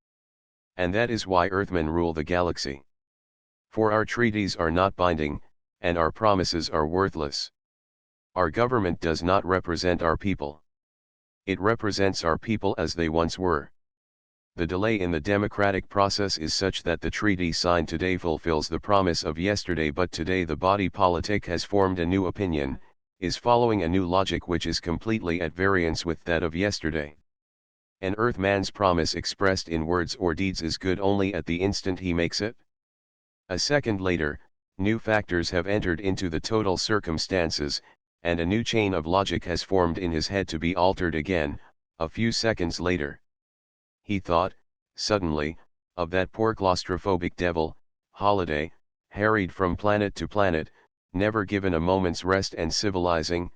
And that is why Earthmen rule the galaxy. For our treaties are not binding, and our promises are worthless. Our government does not represent our people. It represents our people as they once were. The delay in the democratic process is such that the treaty signed today fulfills the promise of yesterday, but today the body politic has formed a new opinion, is following a new logic which is completely at variance with that of yesterday. An Earthman's promise expressed in words or deeds is good only at the instant he makes it. A second later, new factors have entered into the total circumstances, and a new chain of logic has formed in his head to be altered again, a few seconds later. He thought, suddenly, of that poor claustrophobic devil, Holiday, harried from planet to planet, never given a moment's rest, and civilizing,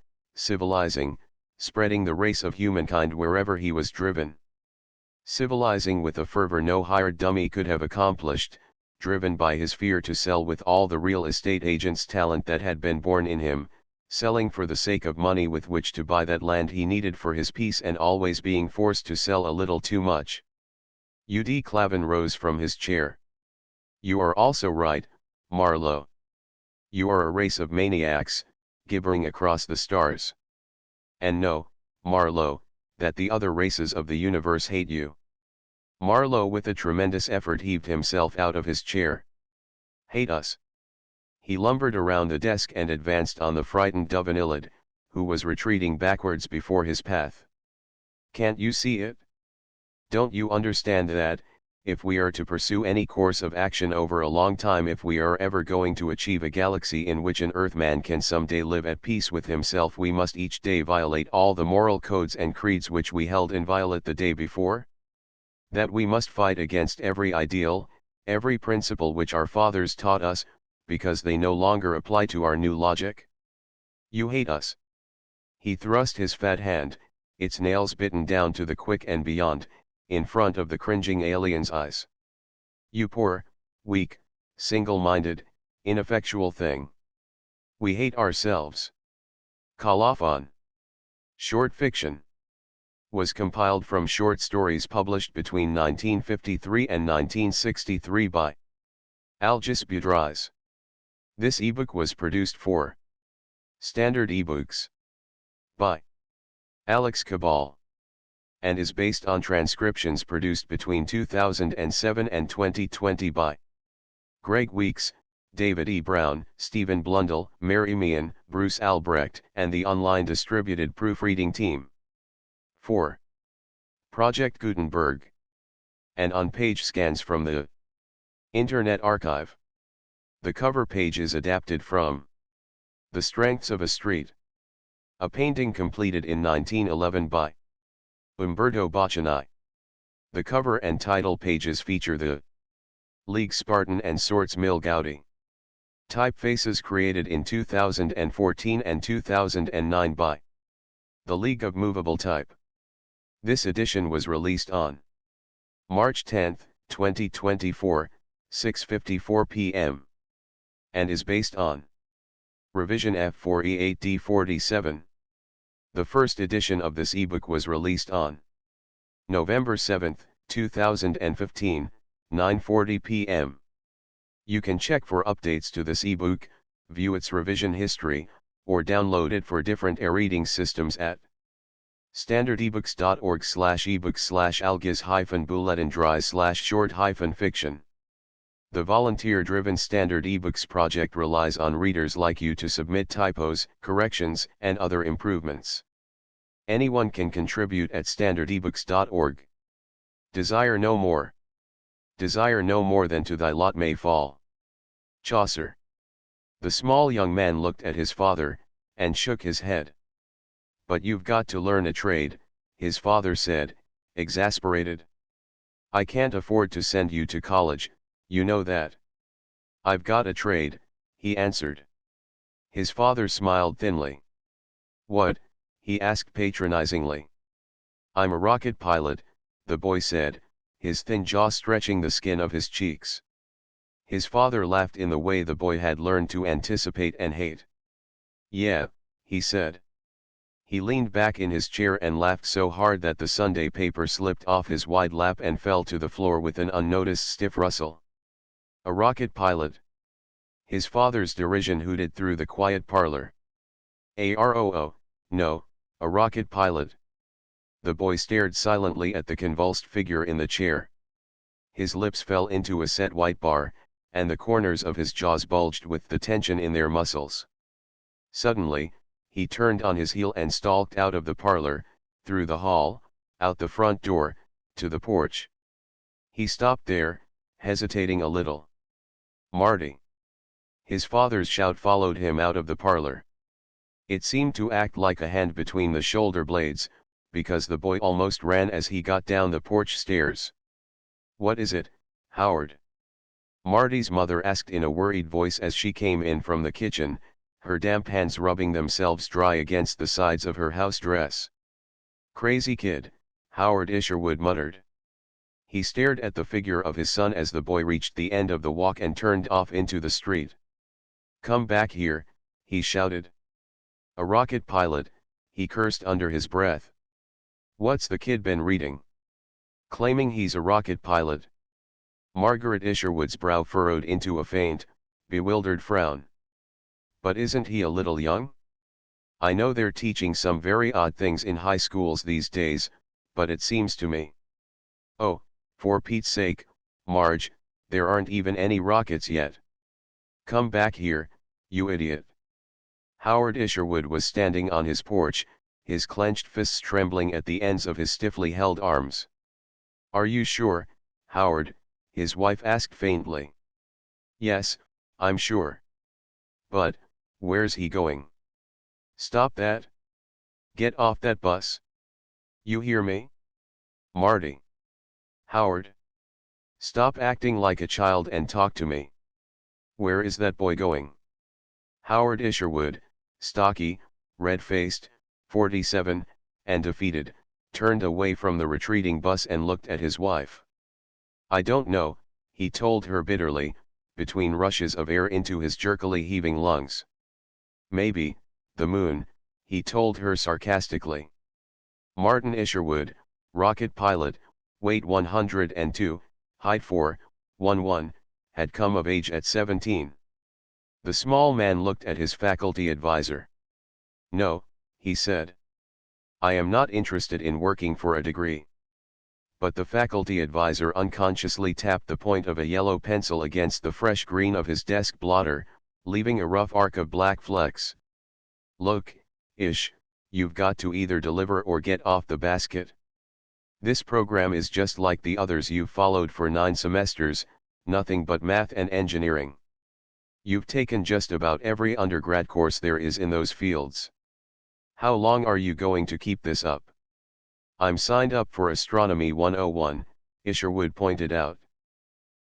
spreading the race of humankind wherever he was driven. Civilizing with a fervor no hired dummy could have accomplished, driven by his fear to sell with all the real estate agent's talent that had been born in him, selling for the sake of money with which to buy that land he needed for his peace, and always being forced to sell a little too much. ud Clavin rose from his chair. You are also right, Marlowe. You are a race of maniacs, gibbering across the stars. And know, Marlowe, that the other races of the universe hate you. Marlowe with a tremendous effort heaved himself out of his chair. Hate us. He lumbered around the desk and advanced on the frightened Dovenilid, who was retreating backwards before his path. Can't you see it? Don't you understand that, if we are to pursue any course of action over a long time, if we are ever going to achieve a galaxy in which an Earthman can someday live at peace with himself, we must each day violate all the moral codes and creeds which we held inviolate the day before? That we must fight against every ideal, every principle which our fathers taught us, because they no longer apply to our new logic? You hate us. He thrust his fat hand, its nails bitten down to the quick and beyond, in front of the cringing alien's eyes. You poor, weak, single-minded, ineffectual thing. We hate ourselves. Colophon. Short fiction. was compiled from short stories published between 1953 and 1963 by Algis Budrys. This ebook was produced for Standard eBooks by Alex Cabal, and is based on transcriptions produced between 2007 and 2020 by Greg Weeks, David E. Brown, Stephen Blundell, Mary Meehan, Bruce Albrecht, and the online distributed proofreading team. 4. Project Gutenberg. And on-page scans from the Internet Archive. The cover page is adapted from The Strengths of a Street, a painting completed in 1911 by Umberto Boccioni. The cover and title pages feature the League Spartan and Sorts Mill Gaudi typefaces created in 2014 and 2009 by the League of Movable Type. This edition was released on March 10, 2024, 6:54 p.m. and is based on Revision F4E8D47. The first edition of this ebook was released on November 7, 2015, 9:40 p.m. You can check for updates to this ebook, view its revision history, or download it for different e-reading systems at standardebooks.org/ebooks/algis-bulletindry/short-fiction. The volunteer-driven Standard eBooks project relies on readers like you to submit typos, corrections, and other improvements. Anyone can contribute at standardebooks.org. Desire no more. Desire no more than to thy lot may fall. Chaucer. The small young man looked at his father, and shook his head. But you've got to learn a trade, his father said, exasperated. I can't afford to send you to college, you know that. I've got a trade, he answered. His father smiled thinly. What? He asked patronizingly. I'm a rocket pilot, the boy said, his thin jaw stretching the skin of his cheeks. His father laughed in the way the boy had learned to anticipate and hate. Yeah, he said. He leaned back in his chair and laughed so hard that the Sunday paper slipped off his wide lap and fell to the floor with an unnoticed stiff rustle. A rocket pilot. His father's derision hooted through the quiet parlor. "Aroo, no, a rocket pilot." The boy stared silently at the convulsed figure in the chair. His lips fell into a set white bar, and the corners of his jaws bulged with the tension in their muscles. Suddenly, he turned on his heel and stalked out of the parlor, through the hall, out the front door, to the porch. He stopped there, hesitating a little. "Marty!" His father's shout followed him out of the parlor. It seemed to act like a hand between the shoulder blades, because the boy almost ran as he got down the porch stairs. "What is it, Howard?" Marty's mother asked in a worried voice as she came in from the kitchen, her damp hands rubbing themselves dry against the sides of her house dress. "Crazy kid," Howard Isherwood muttered. He stared at the figure of his son as the boy reached the end of the walk and turned off into the street. "Come back here," he shouted. "A rocket pilot," he cursed under his breath. "What's the kid been reading? Claiming he's a rocket pilot?" Margaret Isherwood's brow furrowed into a faint, bewildered frown. "But isn't he a little young? I know they're teaching some very odd things in high schools these days, but it seems to me—" "Oh, for Pete's sake, Marge, there aren't even any rockets yet. Come back here, you idiot." Howard Isherwood was standing on his porch, his clenched fists trembling at the ends of his stiffly held arms. "Are you sure, Howard?" his wife asked faintly. "Yes, I'm sure." "But, where's he going?" "Stop that! Get off that bus! You hear me? Marty! Howard! Stop acting like a child and talk to me. Where is that boy going?" Howard Isherwood, stocky, red-faced, 47, and defeated, turned away from the retreating bus and looked at his wife. "I don't know," he told her bitterly, between rushes of air into his jerkily heaving lungs. "Maybe, the moon," he told her sarcastically. Martin Isherwood, rocket pilot, weight 102, height 4'11", had come of age at 17. The small man looked at his faculty advisor. "No," he said. "I am not interested in working for a degree." But the faculty advisor unconsciously tapped the point of a yellow pencil against the fresh green of his desk blotter, leaving a rough arc of black flecks. "Look, Ish, you've got to either deliver or get off the basket. This program is just like the others you've followed for 9 semesters, nothing but math and engineering. You've taken just about every undergrad course there is in those fields. How long are you going to keep this up?" "I'm signed up for Astronomy 101, Isherwood pointed out.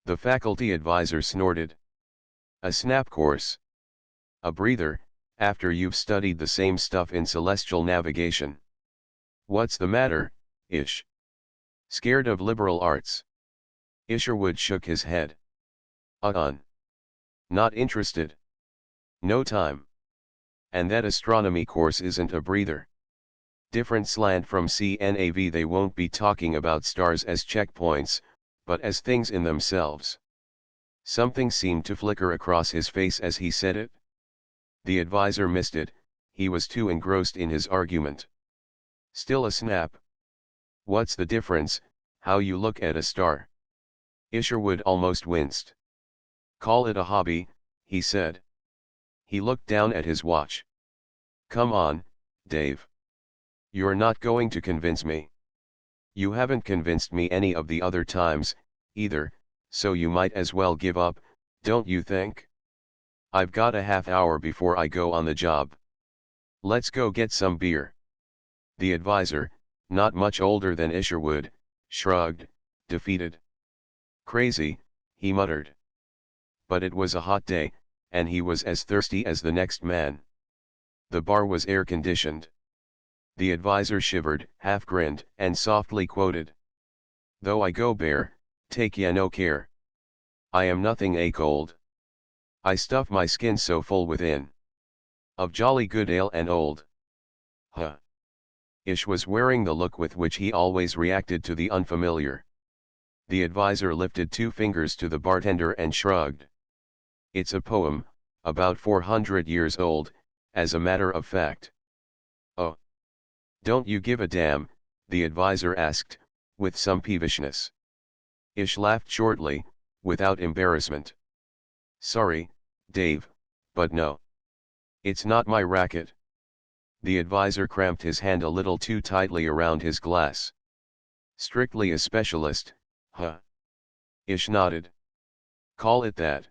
The faculty advisor snorted. "A snap course. A breather, after you've studied the same stuff in celestial navigation. What's the matter, Ish? Scared of liberal arts?" Isherwood shook his head. Not interested. No time. And that astronomy course isn't a breather. Different slant from CNAV. They won't be talking about stars as checkpoints, but as things in themselves." Something seemed to flicker across his face as he said it. The advisor missed it, he was too engrossed in his argument. "Still a snap. What's the difference, how you look at a star?" Isherwood almost winced. "Call it a hobby," he said. He looked down at his watch. "Come on, Dave. You're not going to convince me. You haven't convinced me any of the other times, either, so you might as well give up, don't you think? I've got a half hour before I go on the job. Let's go get some beer." The advisor, not much older than Isherwood, shrugged, defeated. "Crazy," he muttered. But it was a hot day, and he was as thirsty as the next man. The bar was air-conditioned. The advisor shivered, half-grinned, and softly quoted. "Though I go bare, take ye no care. I am nothing a cold. I stuff my skin so full within. Of jolly good ale and old." Huh. Ish was wearing the look with which he always reacted to the unfamiliar. The advisor lifted 2 fingers to the bartender and shrugged. "It's a poem, about 400 years old, as a matter of fact." "Oh. Don't you give a damn?" the advisor asked, with some peevishness. Ish laughed shortly, without embarrassment. "Sorry, Dave, but no. It's not my racket." The advisor cramped his hand a little too tightly around his glass. "Strictly a specialist, huh?" Ish nodded. "Call it that.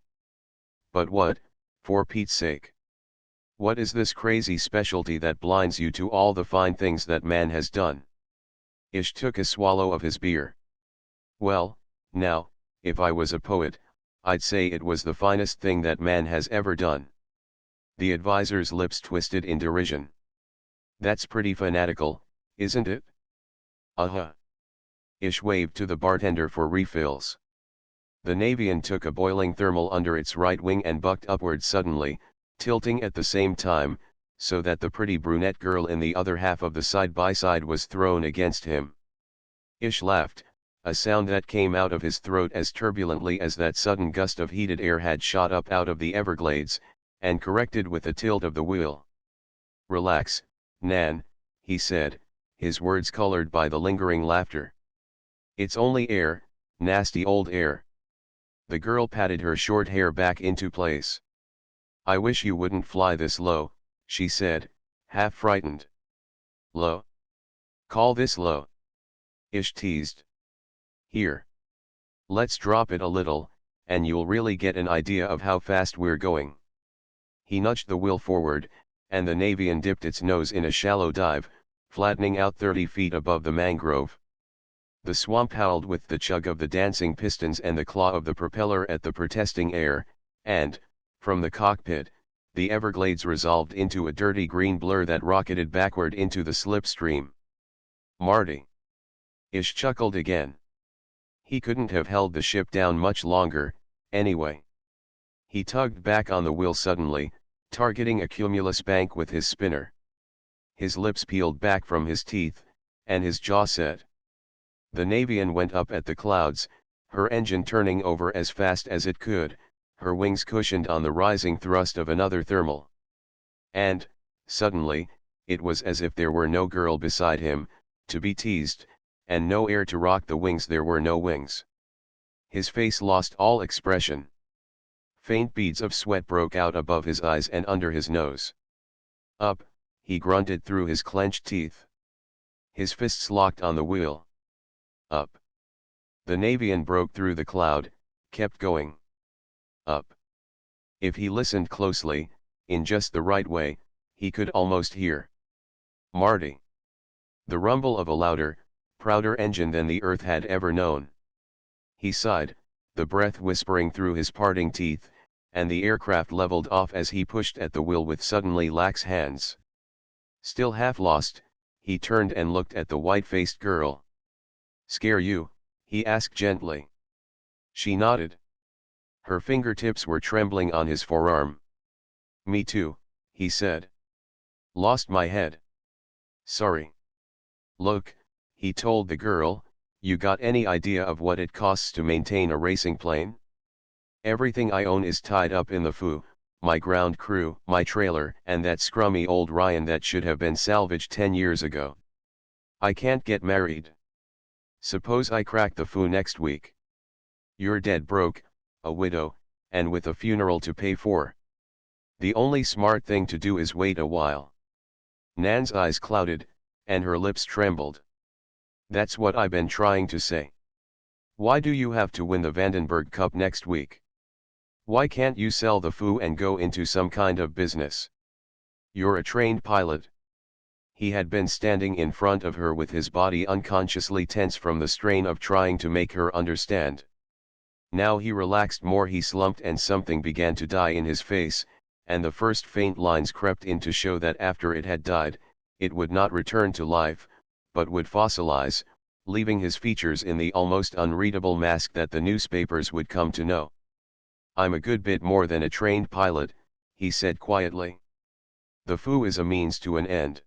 But what, for Pete's sake? What is this crazy specialty that blinds you to all the fine things that man has done?" Ish took a swallow of his beer. "Well, now, if I was a poet, I'd say it was the finest thing that man has ever done." The advisor's lips twisted in derision. "That's pretty fanatical, isn't it?" "Uh-huh." Ish waved to the bartender for refills. The Navian took a boiling thermal under its right wing and bucked upward suddenly, tilting at the same time, so that the pretty brunette girl in the other half of the side-by-side was thrown against him. Ish laughed, a sound that came out of his throat as turbulently as that sudden gust of heated air had shot up out of the Everglades, and corrected with a tilt of the wheel. "Relax, Nan," he said, his words colored by the lingering laughter. "It's only air, nasty old air." The girl patted her short hair back into place. "I wish you wouldn't fly this low," she said, half frightened. "Low? Call this low?" Ish teased. "Here. Let's drop it a little, and you'll really get an idea of how fast we're going." He nudged the wheel forward, and the Navian dipped its nose in a shallow dive, flattening out 30 feet above the mangrove. The swamp howled with the chug of the dancing pistons and the claw of the propeller at the protesting air, and, from the cockpit, the Everglades resolved into a dirty green blur that rocketed backward into the slipstream. "Marty!" Ish chuckled again. He couldn't have held the ship down much longer, anyway. He tugged back on the wheel suddenly, targeting a cumulus bank with his spinner. His lips peeled back from his teeth, and his jaw set. The Navian went up at the clouds, her engine turning over as fast as it could, her wings cushioned on the rising thrust of another thermal. And, suddenly, it was as if there were no girl beside him, to be teased, and no air to rock the wings. There were no wings. His face lost all expression. Faint beads of sweat broke out above his eyes and under his nose. Up, he grunted through his clenched teeth. His fists locked on the wheel. Up. The Navian broke through the cloud, kept going. Up. If he listened closely, in just the right way, he could almost hear Marty. The rumble of a louder, prouder engine than the earth had ever known. He sighed, the breath whispering through his parting teeth, and the aircraft leveled off as he pushed at the wheel with suddenly lax hands. Still half lost, he turned and looked at the white-faced girl. "Scare you?" he asked gently. She nodded. Her fingertips were trembling on his forearm. "Me too," he said. "Lost my head. Sorry." "Look," he told the girl, "you got any idea of what it costs to maintain a racing plane? Everything I own is tied up in the foo, my ground crew, my trailer, and that scrummy old Ryan that should have been salvaged 10 years ago. I can't get married. Suppose I crack the foo next week. You're dead broke, a widow, and with a funeral to pay for. The only smart thing to do is wait a while." Nan's eyes clouded, and her lips trembled. "That's what I've been trying to say. Why do you have to win the Vandenberg Cup next week? Why can't you sell the foo and go into some kind of business? You're a trained pilot." He had been standing in front of her with his body unconsciously tense from the strain of trying to make her understand. Now he relaxed more. He slumped and something began to die in his face, and the first faint lines crept in to show that after it had died, it would not return to life, but would fossilize, leaving his features in the almost unreadable mask that the newspapers would come to know. "I'm a good bit more than a trained pilot," he said quietly. "The foo is a means to an end.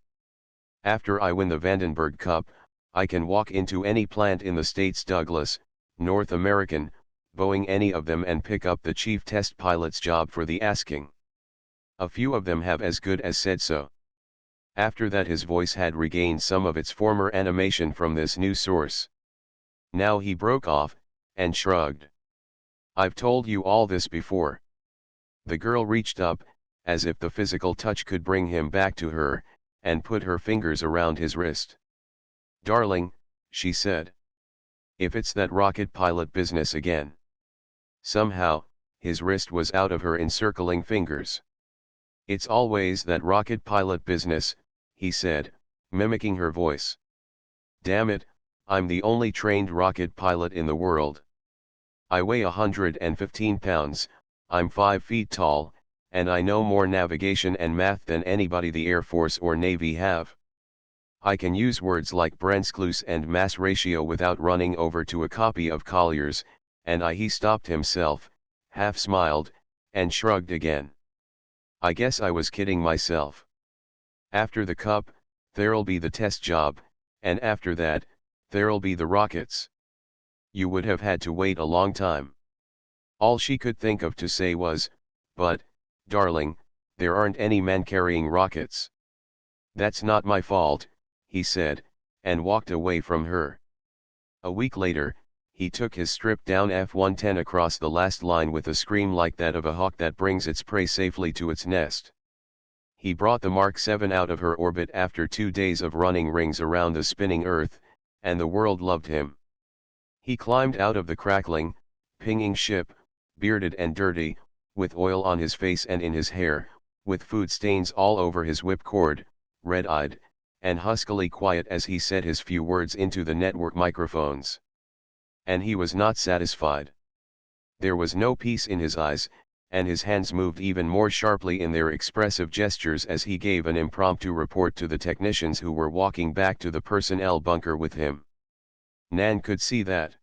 After I win the Vandenberg Cup, I can walk into any plant in the States, Douglas, North American, Boeing, any of them, and pick up the chief test pilot's job for the asking. A few of them have as good as said so." After that his voice had regained some of its former animation from this new source. Now he broke off, and shrugged. "I've told you all this before." The girl reached up, as if the physical touch could bring him back to her, and put her fingers around his wrist. "Darling," she said. "If it's that rocket pilot business again." Somehow, his wrist was out of her encircling fingers. "It's always that rocket pilot business," he said, mimicking her voice. "Damn it, I'm the only trained rocket pilot in the world. I weigh 115 pounds, I'm 5 feet tall, and I know more navigation and math than anybody the Air Force or Navy have. I can use words like Brenzschluss and mass ratio without running over to a copy of Collier's, and he stopped himself, half smiled, and shrugged again. "I guess I was kidding myself. After the Cup, there'll be the test job, and after that, there'll be the rockets. You would have had to wait a long time." All she could think of to say was, "But, darling, there aren't any men carrying rockets." "That's not my fault," he said, and walked away from her. A week later, he took his stripped-down F-110 across the last line with a scream like that of a hawk that brings its prey safely to its nest. He brought the Mark 7 out of her orbit after 2 days of running rings around the spinning Earth, and the world loved him. He climbed out of the crackling, pinging ship, bearded and dirty, with oil on his face and in his hair, with food stains all over his whipcord, red-eyed, and huskily quiet as he said his few words into the network microphones. And he was not satisfied. There was no peace in his eyes, and his hands moved even more sharply in their expressive gestures as he gave an impromptu report to the technicians who were walking back to the personnel bunker with him. Nan could see that.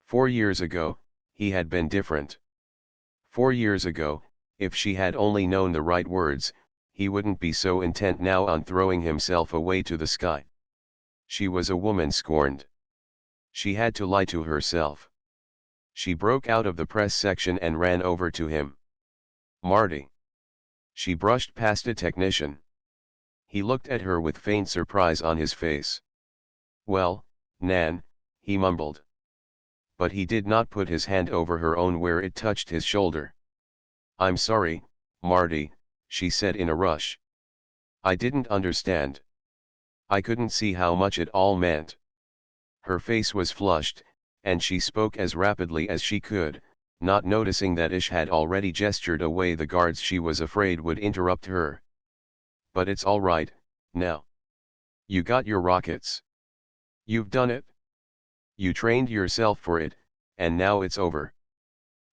4 years ago, he had been different. 4 years ago, if she had only known the right words, he wouldn't be so intent now on throwing himself away to the sky. She was a woman scorned. She had to lie to herself. She broke out of the press section and ran over to him. "Marty." She brushed past a technician. He looked at her with faint surprise on his face. "Well, Nan," he mumbled. But he did not put his hand over her own where it touched his shoulder. "I'm sorry, Marty," she said in a rush. "I didn't understand. I couldn't see how much it all meant." Her face was flushed, and she spoke as rapidly as she could, not noticing that Ish had already gestured away the guards she was afraid would interrupt her. "But it's all right, now. You got your rockets. You've done it. You trained yourself for it, and now it's over.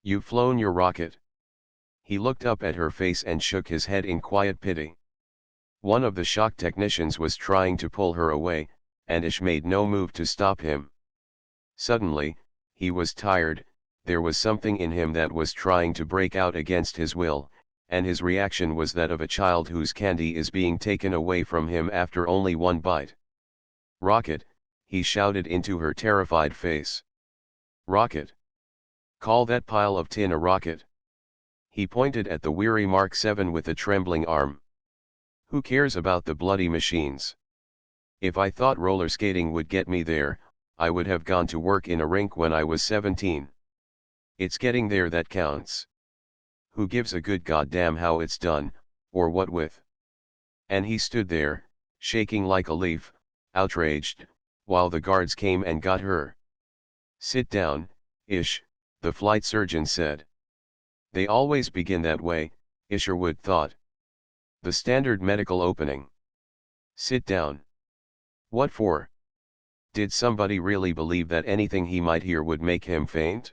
You've flown your rocket." He looked up at her face and shook his head in quiet pity. One of the shock technicians was trying to pull her away, and Ish made no move to stop him. Suddenly, he was tired. There was something in him that was trying to break out against his will, and his reaction was that of a child whose candy is being taken away from him after only one bite. "Rocket," he shouted into her terrified face. "Rocket. Call that pile of tin a rocket." He pointed at the weary Mark 7 with a trembling arm. "Who cares about the bloody machines? If I thought roller skating would get me there, I would have gone to work in a rink when I was 17. It's getting there that counts. Who gives a good goddamn how it's done, or what with?" And he stood there, shaking like a leaf, outraged, while the guards came and got her. "Sit down, Ish," the flight surgeon said. They always begin that way, Isherwood thought. The standard medical opening. "Sit down." What for? Did somebody really believe that anything he might hear would make him faint?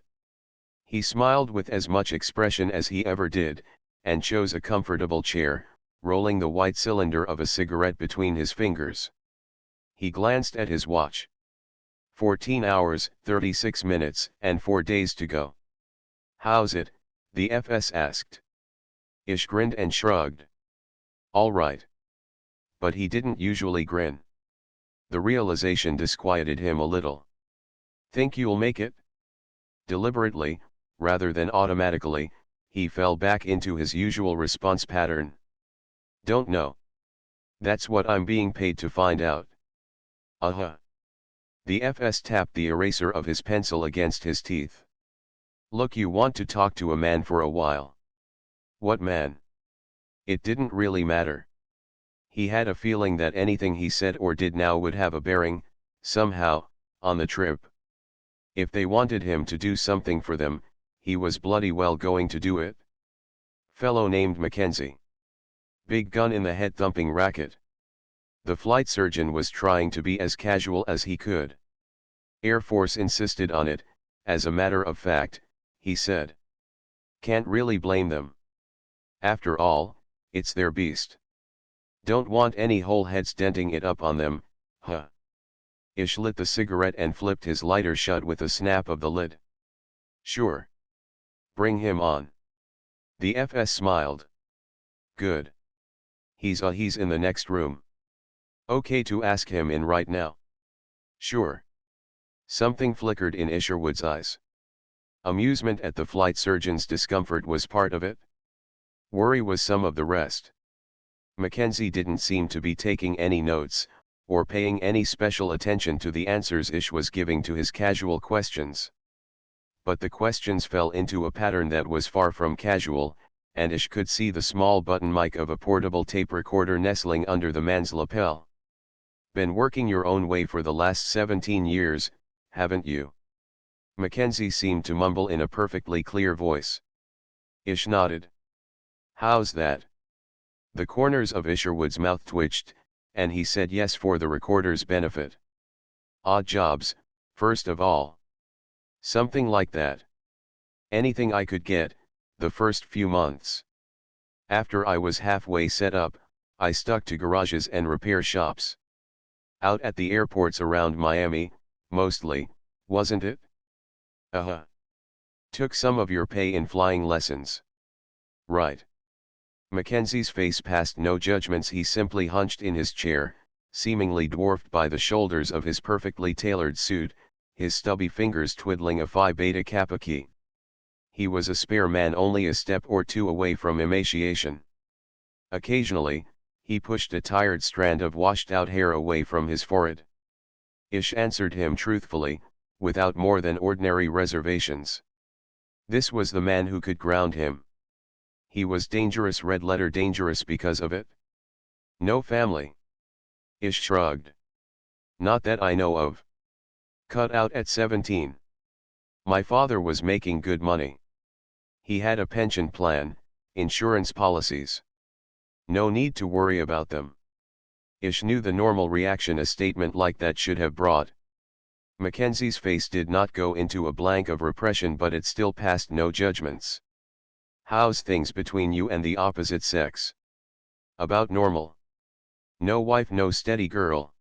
He smiled with as much expression as he ever did, and chose a comfortable chair, rolling the white cylinder of a cigarette between his fingers. He glanced at his watch. 14 hours, 36 minutes, and 4 days to go. "How's it?" the FS asked. Ish grinned and shrugged. "All right." But he didn't usually grin. The realization disquieted him a little. "Think you'll make it?" Deliberately, rather than automatically, he fell back into his usual response pattern. "Don't know. That's what I'm being paid to find out." "Uh-huh." The FS tapped the eraser of his pencil against his teeth. "Look, you want to talk to a man for a while." What man? It didn't really matter. He had a feeling that anything he said or did now would have a bearing, somehow, on the trip. If they wanted him to do something for them, he was bloody well going to do it. Fellow named Mackenzie. Big gun in the head thumping racket. The flight surgeon was trying to be as casual as he could. Air Force insisted on it, as a matter of fact, he said. Can't really blame them. After all, it's their beast. Don't want any whole heads denting it up on them, huh? Ish lit the cigarette and flipped his lighter shut with a snap of the lid. Sure. Bring him on. The FS smiled. Good. He's in the next room. Okay to ask him in right now. Sure. Something flickered in Isherwood's eyes. Amusement at the flight surgeon's discomfort was part of it. Worry was some of the rest. Mackenzie didn't seem to be taking any notes, or paying any special attention to the answers Ish was giving to his casual questions. But the questions fell into a pattern that was far from casual, and Ish could see the small button mic of a portable tape recorder nestling under the man's lapel. Been working your own way for the last 17 years, haven't you? Mackenzie seemed to mumble in a perfectly clear voice. Ish nodded. How's that? The corners of Isherwood's mouth twitched, and he said yes for the recorder's benefit. Odd jobs, first of all. Something like that. Anything I could get, the first few months. After I was halfway set up, I stuck to garages and repair shops. Out at the airports around Miami, mostly, wasn't it? Uh-huh. Took some of your pay in flying lessons. Right. Mackenzie's face passed no judgments. He simply hunched in his chair, seemingly dwarfed by the shoulders of his perfectly tailored suit, his stubby fingers twiddling a Phi Beta Kappa key. He was a spare man only a step or two away from emaciation. Occasionally, he pushed a tired strand of washed-out hair away from his forehead. Ish answered him truthfully, without more than ordinary reservations. This was the man who could ground him. He was dangerous, red-letter dangerous because of it. No family. Ish shrugged. Not that I know of. Cut out at 17. My father was making good money. He had a pension plan, insurance policies. No need to worry about them. Ish knew the normal reaction a statement like that should have brought. Mackenzie's face did not go into a blank of repression, but it still passed no judgments. How's things between you and the opposite sex? About normal. No wife, no steady girl.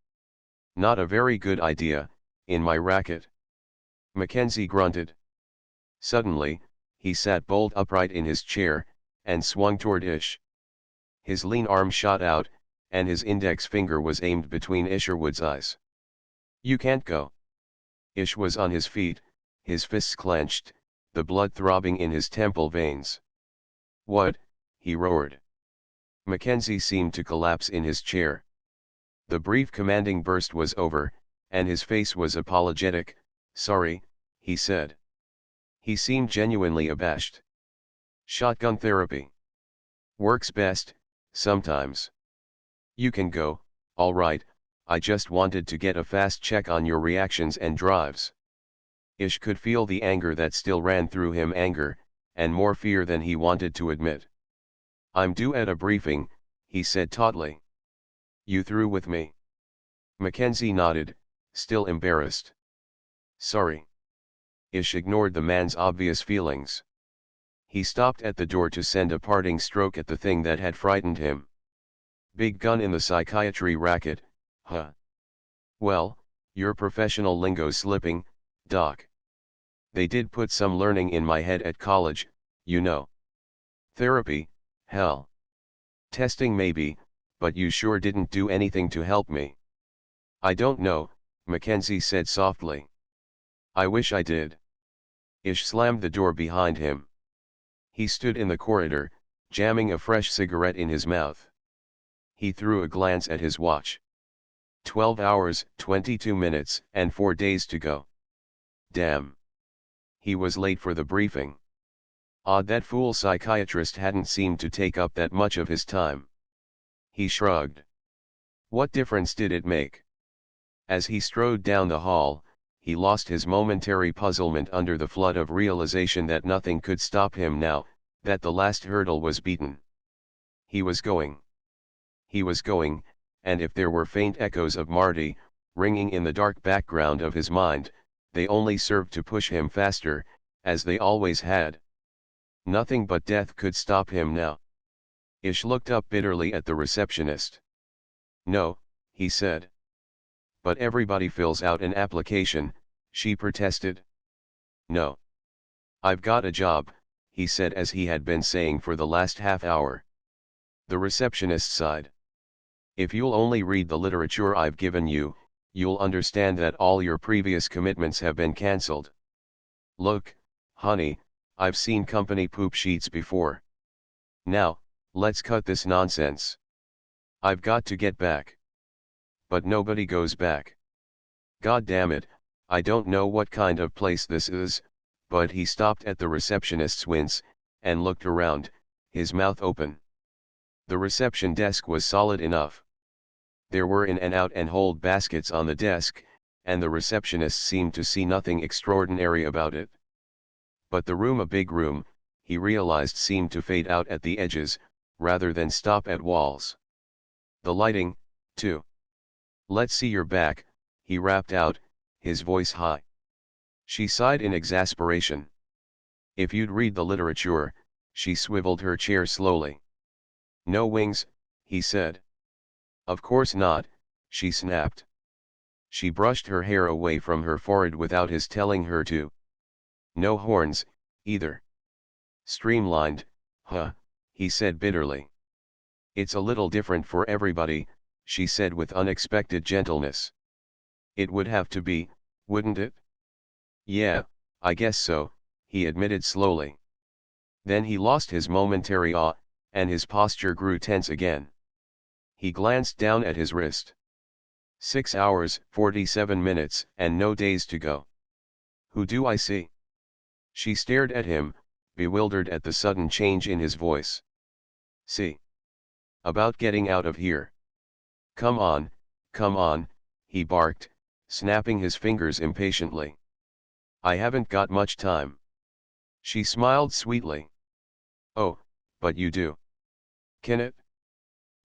Not a very good idea, in my racket. Mackenzie grunted. Suddenly, he sat bolt upright in his chair, and swung toward Ish. His lean arm shot out, and his index finger was aimed between Isherwood's eyes. You can't go. Ish was on his feet, his fists clenched, the blood throbbing in his temple veins. What? He roared. Mackenzie seemed to collapse in his chair. The brief commanding burst was over, and his face was apologetic. Sorry, he said. He seemed genuinely abashed. Shotgun therapy. Works best, sometimes. You can go, all right, I just wanted to get a fast check on your reactions and drives. Ish could feel the anger that still ran through him, anger, and more fear than he wanted to admit. I'm due at a briefing, he said tautly. You through with me? Mackenzie nodded, still embarrassed. Sorry. Ish ignored the man's obvious feelings. He stopped at the door to send a parting stroke at the thing that had frightened him. Big gun in the psychiatry racket, huh? Well, your professional lingo's slipping, Doc. They did put some learning in my head at college, you know. Therapy, hell. Testing maybe, but you sure didn't do anything to help me. I don't know, Mackenzie said softly. I wish I did. Ish slammed the door behind him. He stood in the corridor, jamming a fresh cigarette in his mouth. He threw a glance at his watch. 12 hours, 22 minutes, and 4 days to go. Damn. He was late for the briefing. Odd that fool psychiatrist hadn't seemed to take up that much of his time. He shrugged. What difference did it make? As he strode down the hall, he lost his momentary puzzlement under the flood of realization that nothing could stop him now, that the last hurdle was beaten. He was going. He was going, and if there were faint echoes of Marty, ringing in the dark background of his mind, they only served to push him faster, as they always had. Nothing but death could stop him now. Ish looked up bitterly at the receptionist. No, he said. But everybody fills out an application, she protested. No. I've got a job, he said as he had been saying for the last half hour. The receptionist sighed. If you'll only read the literature I've given you, you'll understand that all your previous commitments have been cancelled. Look, honey, I've seen company poop sheets before. Now, let's cut this nonsense. I've got to get back. But nobody goes back. God damn it, I don't know what kind of place this is, but he stopped at the receptionist's wince, and looked around, his mouth open. The reception desk was solid enough. There were in and out and hold baskets on the desk, and the receptionist seemed to see nothing extraordinary about it. But the room, a big room, he realized seemed to fade out at the edges, rather than stop at walls. The lighting, too. Let's see your back, he rapped out, his voice high. She sighed in exasperation. If you'd read the literature, she swiveled her chair slowly. No wings, he said. Of course not, she snapped. She brushed her hair away from her forehead without his telling her to. No horns, either. Streamlined, huh, he said bitterly. It's a little different for everybody, she said with unexpected gentleness. It would have to be, wouldn't it? Yeah, I guess so, he admitted slowly. Then he lost his momentary awe, and his posture grew tense again. He glanced down at his wrist. 6 hours, 47 minutes, and no days to go. Who do I see? She stared at him, bewildered at the sudden change in his voice. See. About getting out of here. Come on, he barked, snapping his fingers impatiently. I haven't got much time. She smiled sweetly. Oh, but you do. Can it?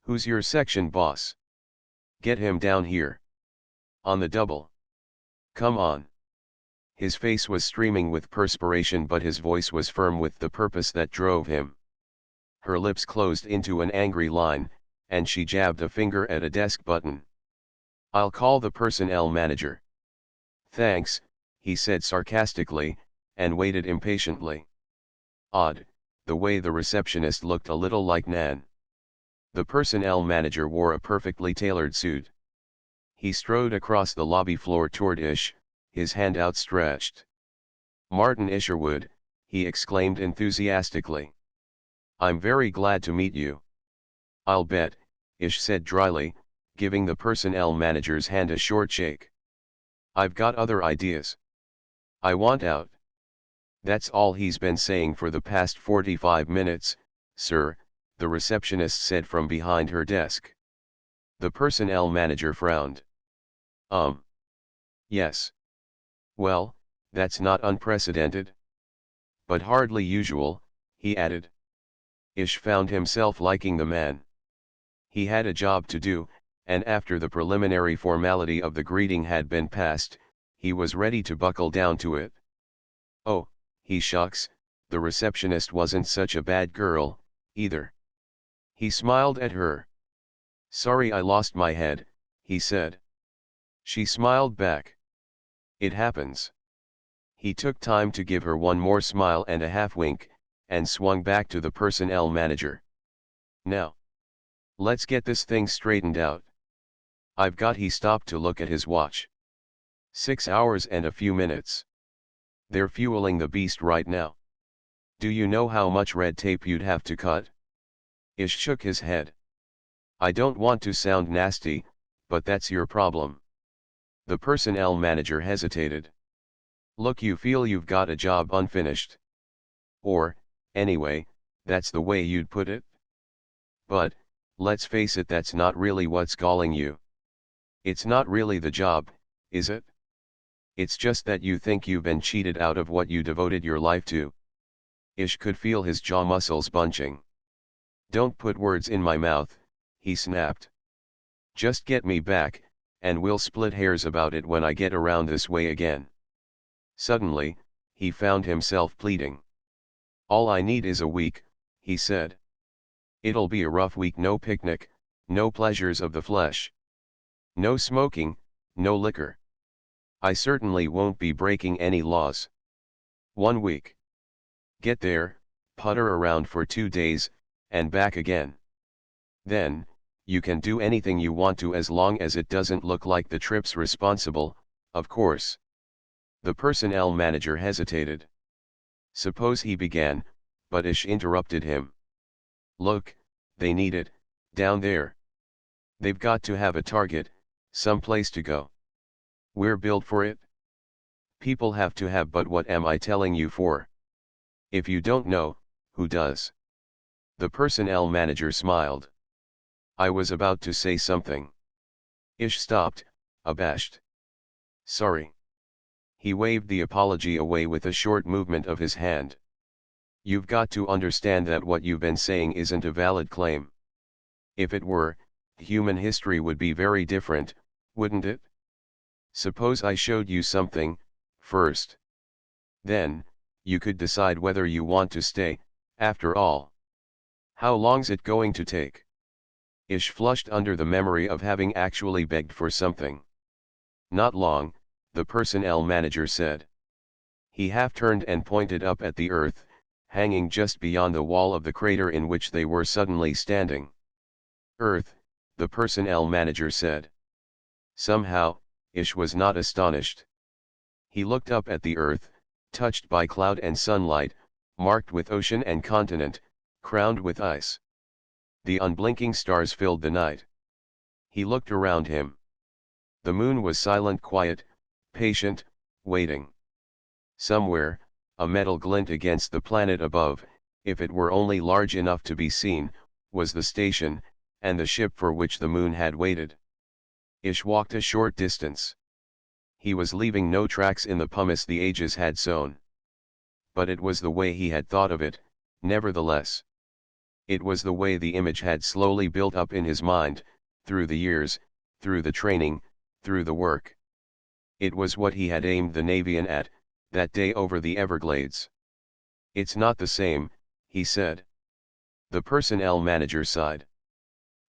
Who's your section boss? Get him down here. On the double. Come on. His face was streaming with perspiration, but his voice was firm with the purpose that drove him. Her lips closed into an angry line, and she jabbed a finger at a desk button. I'll call the personnel manager. Thanks, he said sarcastically, and waited impatiently. Odd, the way the receptionist looked a little like Nan. The personnel manager wore a perfectly tailored suit. He strode across the lobby floor toward Ish, his hand outstretched. Martin Isherwood, he exclaimed enthusiastically. I'm very glad to meet you. I'll bet, Ish said dryly, giving the personnel manager's hand a short shake. I've got other ideas. I want out. That's all he's been saying for the past 45 minutes, sir, the receptionist said from behind her desk. The personnel manager frowned. Yes. Well, that's not unprecedented. But hardly usual, he added. Ish found himself liking the man. He had a job to do, and after the preliminary formality of the greeting had been passed, he was ready to buckle down to it. Oh, he shucks, the receptionist wasn't such a bad girl, either. He smiled at her. Sorry I lost my head, he said. She smiled back. It happens. He took time to give her one more smile and a half wink, and swung back to the personnel manager. Now. Let's get this thing straightened out. He stopped to look at his watch. 6 hours and a few minutes. They're fueling the beast right now. Do you know how much red tape you'd have to cut? Ish shook his head. I don't want to sound nasty, but that's your problem. The personnel manager hesitated. Look, you feel you've got a job unfinished. Or, anyway, that's the way you'd put it. But, let's face it, that's not really what's galling you. It's not really the job, is it? It's just that you think you've been cheated out of what you devoted your life to. Ish could feel his jaw muscles bunching. Don't put words in my mouth, he snapped. Just get me back, and we'll split hairs about it when I get around this way again. Suddenly, he found himself pleading. All I need is a week, he said. It'll be a rough week, no picnic, no pleasures of the flesh. No smoking, no liquor. I certainly won't be breaking any laws. 1 week. Get there, putter around for 2 days, and back again. Then, you can do anything you want to as long as it doesn't look like the trip's responsible, of course. The personnel manager hesitated. Suppose he began, but Ish interrupted him. Look, they need it, down there. They've got to have a target, some place to go. We're built for it. People have to have, but what am I telling you for? If you don't know, who does? The personnel manager smiled. I was about to say something. Ish stopped, abashed. Sorry. He waved the apology away with a short movement of his hand. You've got to understand that what you've been saying isn't a valid claim. If it were, human history would be very different, wouldn't it? Suppose I showed you something, first. Then, you could decide whether you want to stay, after all. How long's it going to take? Ish flushed under the memory of having actually begged for something. Not long, the personnel manager said. He half turned and pointed up at the earth, hanging just beyond the wall of the crater in which they were suddenly standing. Earth, the personnel manager said. Somehow, Ish was not astonished. He looked up at the earth, touched by cloud and sunlight, marked with ocean and continent, crowned with ice. The unblinking stars filled the night. He looked around him. The moon was silent, quiet, patient, waiting. Somewhere, a metal glint against the planet above, if it were only large enough to be seen, was the station, and the ship for which the moon had waited. Ish walked a short distance. He was leaving no tracks in the pumice the ages had sown. But it was the way he had thought of it, nevertheless. It was the way the image had slowly built up in his mind, through the years, through the training, through the work. It was what he had aimed the Navian at, that day over the Everglades. "It's not the same," he said. The personnel manager sighed.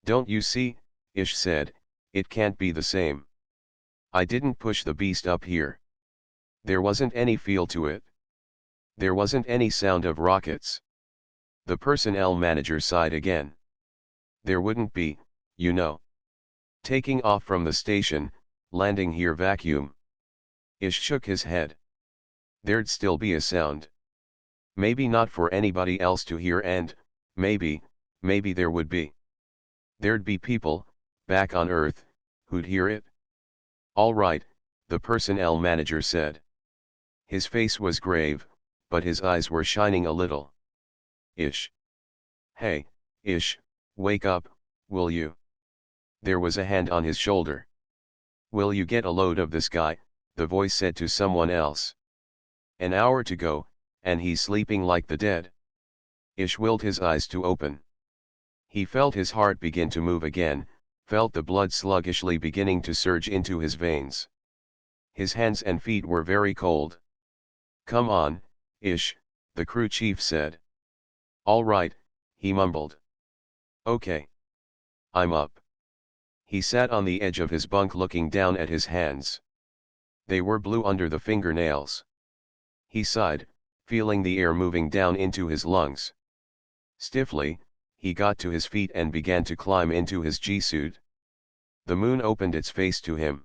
"Don't you see," Ish said, "it can't be the same. I didn't push the beast up here. There wasn't any feel to it. There wasn't any sound of rockets." The personnel manager sighed again. "There wouldn't be, you know. Taking off from the station, landing here vacuum." Ish shook his head. "There'd still be a sound. Maybe not for anybody else to hear, and, maybe there would be. There'd be people, back on Earth, who'd hear it." "All right," the personnel manager said. His face was grave, but his eyes were shining a little. "Ish. Hey, Ish, wake up, will you?" There was a hand on his shoulder. "Will you get a load of this guy?" the voice said to someone else. "An hour to go, and he's sleeping like the dead." Ish willed his eyes to open. He felt his heart begin to move again, felt the blood sluggishly beginning to surge into his veins. His hands and feet were very cold. "Come on, Ish," the crew chief said. "All right," he mumbled. "Okay. I'm up." He sat on the edge of his bunk looking down at his hands. They were blue under the fingernails. He sighed, feeling the air moving down into his lungs. Stiffly, he got to his feet and began to climb into his G-suit. The moon opened its face to him.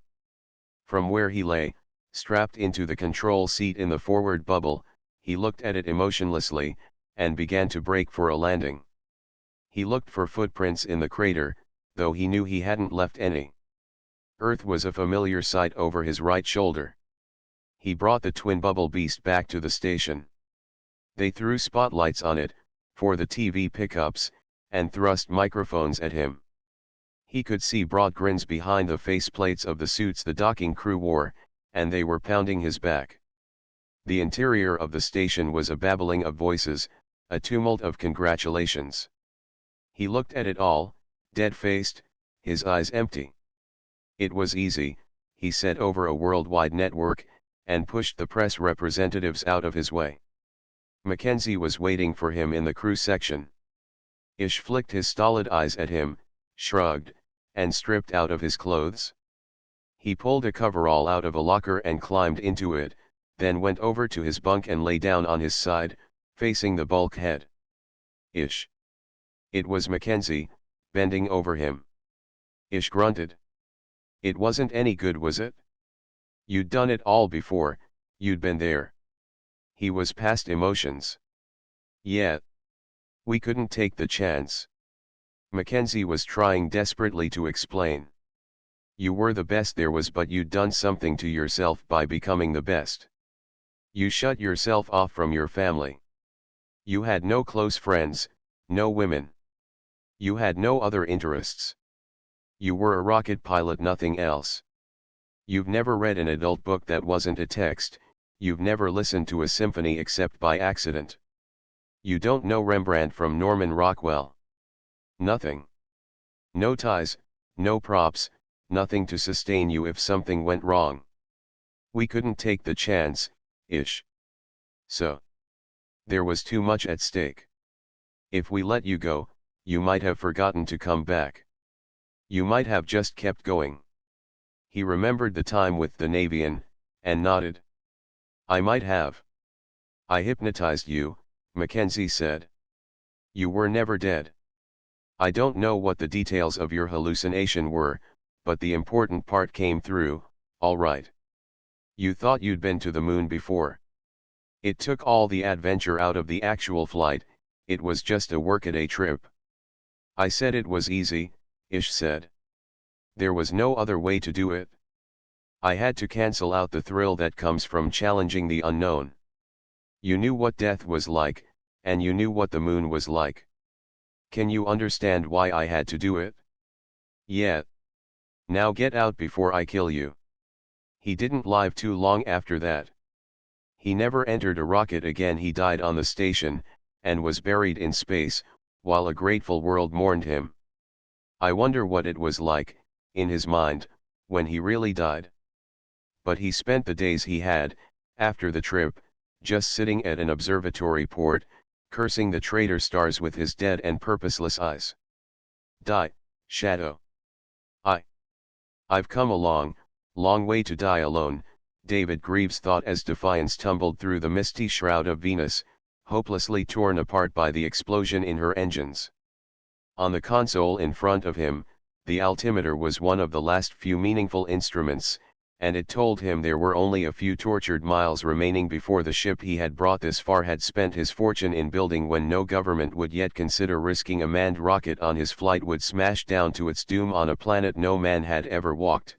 From where he lay, strapped into the control seat in the forward bubble, he looked at it emotionlessly, and began to brake for a landing. He looked for footprints in the crater, though he knew he hadn't left any. Earth was a familiar sight over his right shoulder. He brought the twin bubble beast back to the station. They threw spotlights on it, for the TV pickups, and thrust microphones at him. He could see broad grins behind the faceplates of the suits the docking crew wore, and they were pounding his back. The interior of the station was a babbling of voices, a tumult of congratulations. He looked at it all, dead-faced, his eyes empty. It was easy, he said over a worldwide network, and pushed the press representatives out of his way. Mackenzie was waiting for him in the crew section. Ish flicked his stolid eyes at him, shrugged, and stripped out of his clothes. He pulled a coverall out of a locker and climbed into it, then went over to his bunk and lay down on his side, facing the bulkhead. "Ish." It was Mackenzie, bending over him. Ish grunted. "It wasn't any good, was it? You'd done it all before, you'd been there." He was past emotions. "Yeah. We couldn't take the chance." Mackenzie was trying desperately to explain. "You were the best there was, but you'd done something to yourself by becoming the best. You shut yourself off from your family. You had no close friends, no women. You had no other interests. You were a rocket pilot, nothing else. You've never read an adult book that wasn't a text, you've never listened to a symphony except by accident. You don't know Rembrandt from Norman Rockwell. Nothing. No ties, no props, nothing to sustain you if something went wrong. We couldn't take the chance, Ish. So. There was too much at stake. If we let you go, you might have forgotten to come back. You might have just kept going." He remembered the time with the Navian, and nodded. "I might have. I hypnotized you," Mackenzie said. "You were never dead. I don't know what the details of your hallucination were, but the important part came through, all right. You thought you'd been to the moon before. It took all the adventure out of the actual flight, it was just a workaday trip. I said it was easy, Ish said. There was no other way to do it. I had to cancel out the thrill that comes from challenging the unknown. You knew what death was like, and you knew what the moon was like. Can you understand why I had to do it? Yeah. Now get out before I kill you. He didn't live too long after that. He never entered a rocket again. He died on the station, and was buried in space, while a grateful world mourned him. I wonder what it was like, in his mind, when he really died. But he spent the days he had, after the trip, just sitting at an observatory port, cursing the traitor stars with his dead and purposeless eyes. Die, Shadow. I've come a long, long way to die alone, David Greaves thought as Defiance tumbled through the misty shroud of Venus, hopelessly torn apart by the explosion in her engines. On the console in front of him, the altimeter was one of the last few meaningful instruments, and it told him there were only a few tortured miles remaining before the ship he had brought this far had spent his fortune in building, when no government would yet consider risking a manned rocket on his flight would smash down to its doom on a planet no man had ever walked.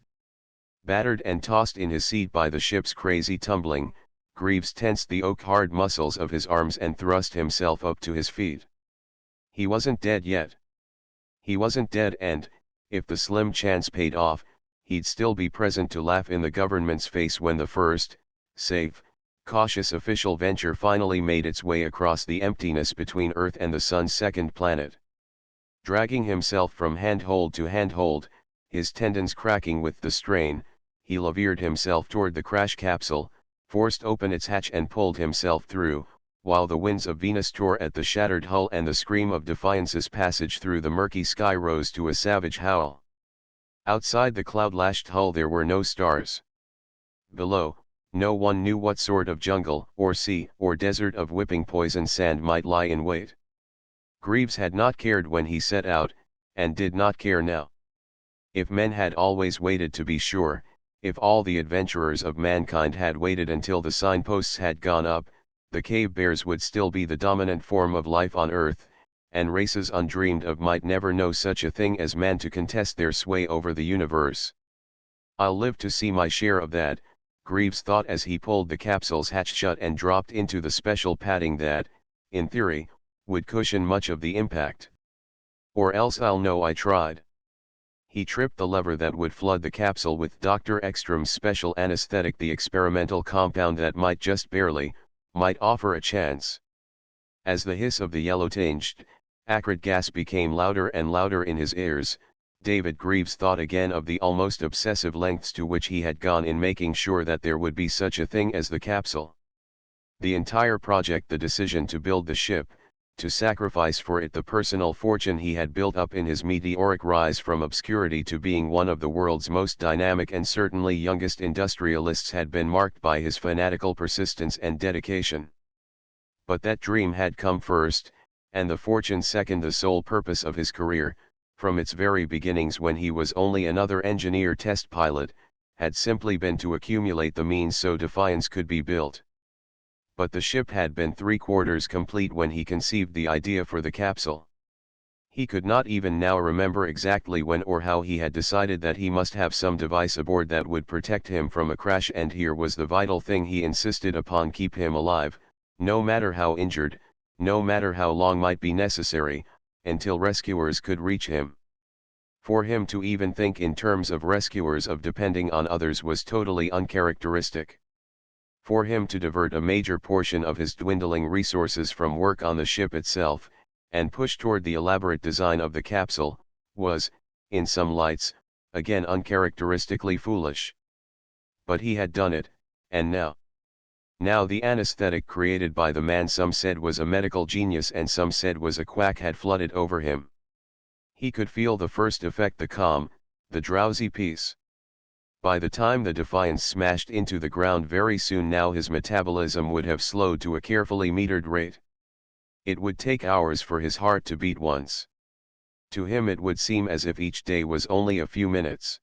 Battered and tossed in his seat by the ship's crazy tumbling, Greaves tensed the oak-hard muscles of his arms and thrust himself up to his feet. He wasn't dead yet. He wasn't dead, and, if the slim chance paid off, he'd still be present to laugh in the government's face when the first, safe, cautious official venture finally made its way across the emptiness between Earth and the Sun's second planet. Dragging himself from handhold to handhold, his tendons cracking with the strain, he levered himself toward the crash capsule, forced open its hatch and pulled himself through, while the winds of Venus tore at the shattered hull and the scream of Defiance's passage through the murky sky rose to a savage howl. Outside the cloud-lashed hull there were no stars. Below, no one knew what sort of jungle, or sea, or desert of whipping poison sand might lie in wait. Greaves had not cared when he set out, and did not care now. If men had always waited to be sure, if all the adventurers of mankind had waited until the signposts had gone up, the cave bears would still be the dominant form of life on Earth, and races undreamed of might never know such a thing as man to contest their sway over the universe. I'll live to see my share of that, Greaves thought as he pulled the capsule's hatch shut and dropped into the special padding that, in theory, would cushion much of the impact. Or else I'll know I tried. He tripped the lever that would flood the capsule with Dr. Ekstrom's special anesthetic, the experimental compound that might just barely, might offer a chance. As the hiss of the yellow-tinged, acrid gas became louder and louder in his ears, David Greaves thought again of the almost obsessive lengths to which he had gone in making sure that there would be such a thing as the capsule. The entire project, the decision to build the ship, to sacrifice for it the personal fortune he had built up in his meteoric rise from obscurity to being one of the world's most dynamic and certainly youngest industrialists, had been marked by his fanatical persistence and dedication. But that dream had come first, and the fortune second. The sole purpose of his career, from its very beginnings when he was only another engineer test pilot, had simply been to accumulate the means so Defiance could be built. But the ship had been 3/4 complete when he conceived the idea for the capsule. He could not even now remember exactly when or how he had decided that he must have some device aboard that would protect him from a crash, and here was the vital thing he insisted upon: keep him alive, no matter how injured, no matter how long might be necessary, until rescuers could reach him. For him to even think in terms of rescuers, of depending on others, was totally uncharacteristic. For him to divert a major portion of his dwindling resources from work on the ship itself, and push toward the elaborate design of the capsule, was, in some lights, again uncharacteristically foolish. But he had done it, and now the anesthetic created by the man some said was a medical genius and some said was a quack had flooded over him. He could feel the first effect, the calm, the drowsy peace. By the time the Defiance smashed into the ground very soon now, his metabolism would have slowed to a carefully metered rate. It would take hours for his heart to beat once. To him it would seem as if each day was only a few minutes.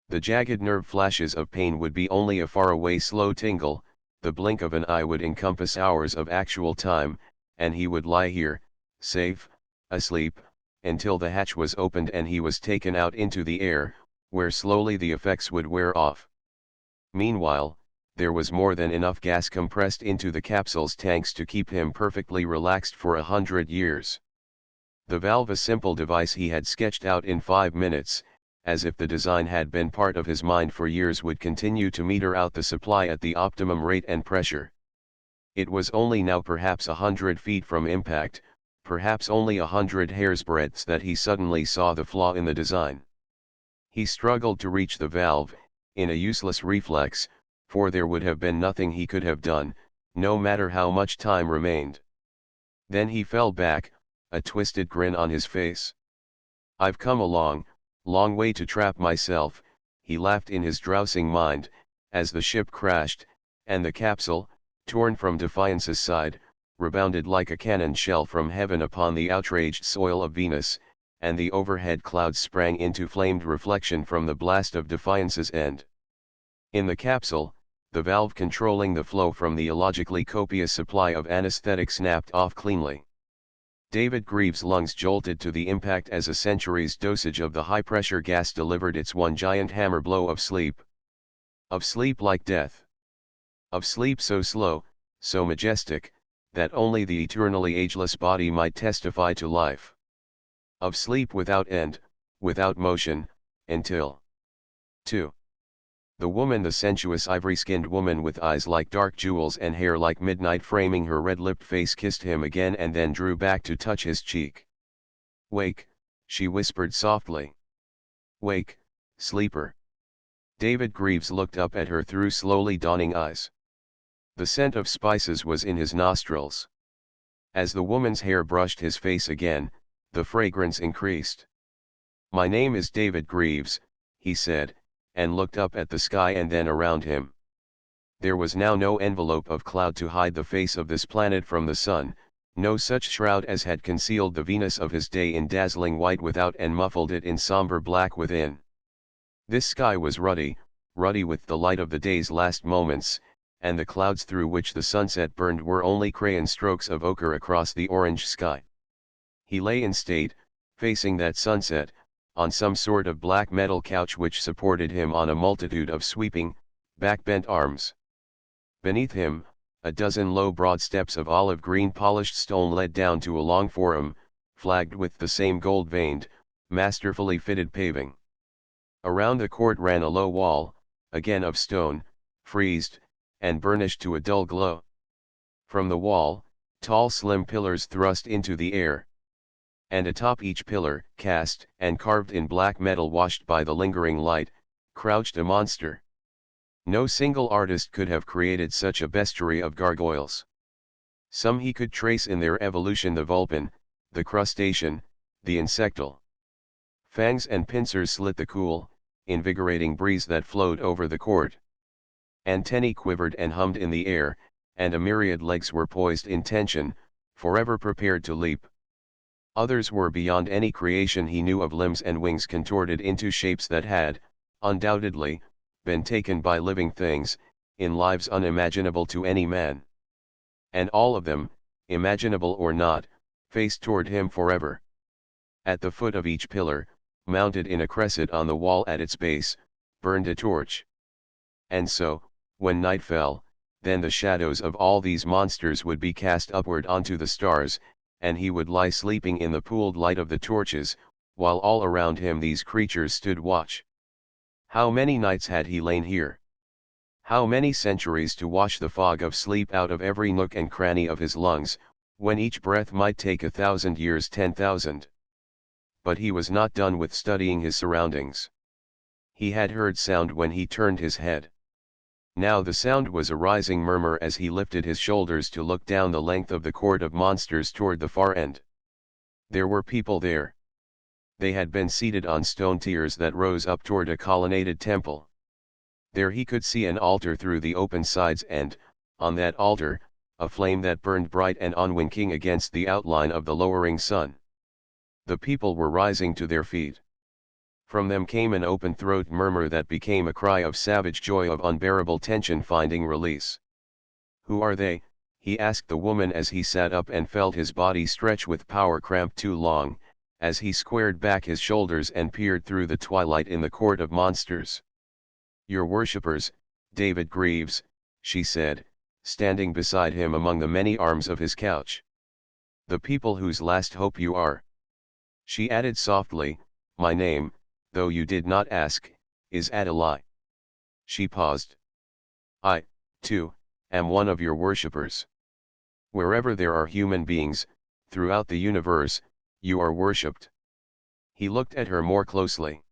The jagged nerve flashes of pain would be only a faraway slow tingle, the blink of an eye would encompass hours of actual time, and he would lie here, safe, asleep, until the hatch was opened and he was taken out into the air, where slowly the effects would wear off. Meanwhile, there was more than enough gas compressed into the capsule's tanks to keep him perfectly relaxed for 100 years. The valve, a simple device he had sketched out in 5 minutes, as if the design had been part of his mind for years, would continue to meter out the supply at the optimum rate and pressure. It was only now, perhaps 100 feet from impact, perhaps only 100 hairsbreadths, that he suddenly saw the flaw in the design. He struggled to reach the valve, in a useless reflex, for there would have been nothing he could have done, no matter how much time remained. Then he fell back, a twisted grin on his face. "I've come a long, long way to trap myself," he laughed in his drowsing mind, as the ship crashed, and the capsule, torn from Defiance's side, rebounded like a cannon shell from heaven upon the outraged soil of Venus, and the overhead clouds sprang into flamed reflection from the blast of Defiance's end. In the capsule, the valve controlling the flow from the illogically copious supply of anesthetic snapped off cleanly. David Greaves' lungs jolted to the impact as a century's dosage of the high-pressure gas delivered its one giant hammer blow of sleep. Of sleep like death. Of sleep so slow, so majestic, that only the eternally ageless body might testify to life. Of sleep without end, without motion, until 2. The woman, the sensuous ivory-skinned woman with eyes like dark jewels and hair like midnight framing her red-lipped face, kissed him again and then drew back to touch his cheek. "Wake," she whispered softly. "Wake, sleeper." David Greaves looked up at her through slowly dawning eyes. The scent of spices was in his nostrils. As the woman's hair brushed his face again, the fragrance increased. "My name is David Greaves," he said, and looked up at the sky and then around him. There was now no envelope of cloud to hide the face of this planet from the sun, no such shroud as had concealed the Venus of his day in dazzling white without and muffled it in somber black within. This sky was ruddy, ruddy with the light of the day's last moments, and the clouds through which the sunset burned were only crayon strokes of ochre across the orange sky. He lay in state, facing that sunset, on some sort of black metal couch which supported him on a multitude of sweeping, back-bent arms. Beneath him, a dozen low broad steps of olive green polished stone led down to a long forum, flagged with the same gold-veined, masterfully fitted paving. Around the court ran a low wall, again of stone, friezed, and burnished to a dull glow. From the wall, tall slim pillars thrust into the air. And atop each pillar, cast and carved in black metal washed by the lingering light, crouched a monster. No single artist could have created such a bestiary of gargoyles. Some he could trace in their evolution: the vulpin, the crustacean, the insectal. Fangs and pincers slit the cool, invigorating breeze that flowed over the court. Antennae quivered and hummed in the air, and a myriad legs were poised in tension, forever prepared to leap. Others were beyond any creation he knew of, limbs and wings contorted into shapes that had, undoubtedly, been taken by living things, in lives unimaginable to any man. And all of them, imaginable or not, faced toward him forever. At the foot of each pillar, mounted in a cresset on the wall at its base, burned a torch. And so, when night fell, then the shadows of all these monsters would be cast upward onto the stars, and he would lie sleeping in the pooled light of the torches, while all around him these creatures stood watch. How many nights had he lain here? How many centuries to wash the fog of sleep out of every nook and cranny of his lungs, when each breath might take 1,000 years, 10,000. But he was not done with studying his surroundings. He had heard sound when he turned his head. Now the sound was a rising murmur as he lifted his shoulders to look down the length of the court of monsters toward the far end. There were people there. They had been seated on stone tiers that rose up toward a colonnaded temple. There he could see an altar through the open sides and, on that altar, a flame that burned bright and unwinking against the outline of the lowering sun. The people were rising to their feet. From them came an open-throated murmur that became a cry of savage joy, of unbearable tension finding release. "Who are they?" he asked the woman as he sat up and felt his body stretch with power cramped too long, as he squared back his shoulders and peered through the twilight in the court of monsters. "Your worshippers, David Greaves," she said, standing beside him among the many arms of his couch. "The people whose last hope you are." She added softly, "My name, though you did not ask, is Adelaide." She paused. "I, too, am one of your worshippers. Wherever there are human beings, throughout the universe, you are worshipped." He looked at her more closely.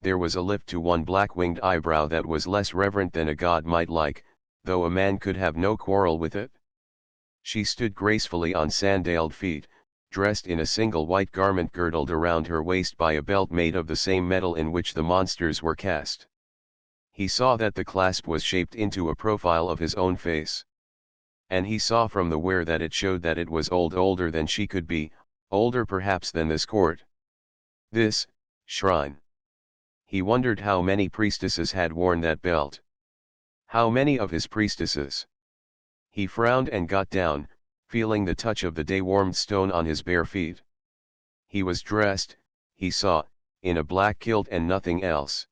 There was a lift to one black-winged eyebrow that was less reverent than a god might like, though a man could have no quarrel with it. She stood gracefully on sandaled feet, dressed in a single white garment girdled around her waist by a belt made of the same metal in which the monsters were cast. He saw that the clasp was shaped into a profile of his own face. And he saw from the wear that it showed that it was older than she could be, older perhaps than this court. This shrine. He wondered how many priestesses had worn that belt. How many of his priestesses? He frowned and got down, feeling the touch of the day-warmed stone on his bare feet. He was dressed, he saw, in a black kilt and nothing else.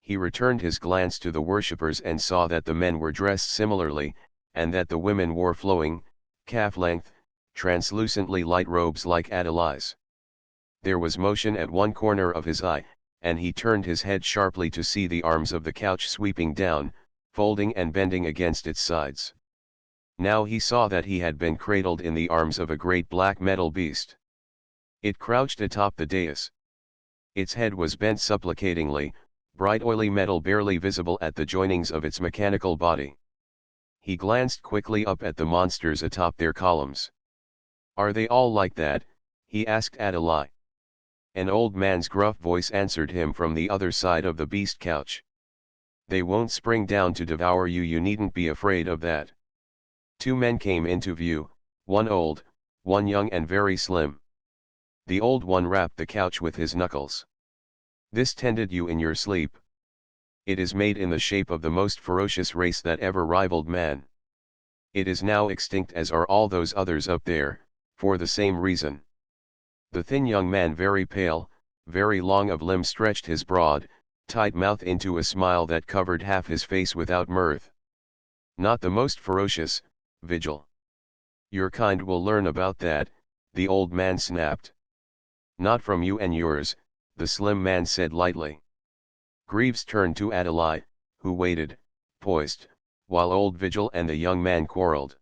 He returned his glance to the worshippers and saw that the men were dressed similarly, and that the women wore flowing, calf-length, translucently light robes like Adelaide's. There was motion at one corner of his eye, and he turned his head sharply to see the arms of the couch sweeping down, folding and bending against its sides. Now he saw that he had been cradled in the arms of a great black metal beast. It crouched atop the dais. Its head was bent supplicatingly, bright oily metal barely visible at the joinings of its mechanical body. He glanced quickly up at the monsters atop their columns. "Are they all like that?" he asked Adelaide. An old man's gruff voice answered him from the other side of the beast couch. "They won't spring down to devour you, you needn't be afraid of that." Two men came into view, one old, one young and very slim. The old one rapped the couch with his knuckles. "This tended you in your sleep. It is made in the shape of the most ferocious race that ever rivaled man. It is now extinct, as are all those others up there, for the same reason." The thin young man, very pale, very long of limb, stretched his broad, tight mouth into a smile that covered half his face without mirth. "Not the most ferocious, Vigil. Your kind will learn about that," the old man snapped. "Not from you and yours," the slim man said lightly. Greaves turned to Adelaide, who waited, poised, while old Vigil and the young man quarreled.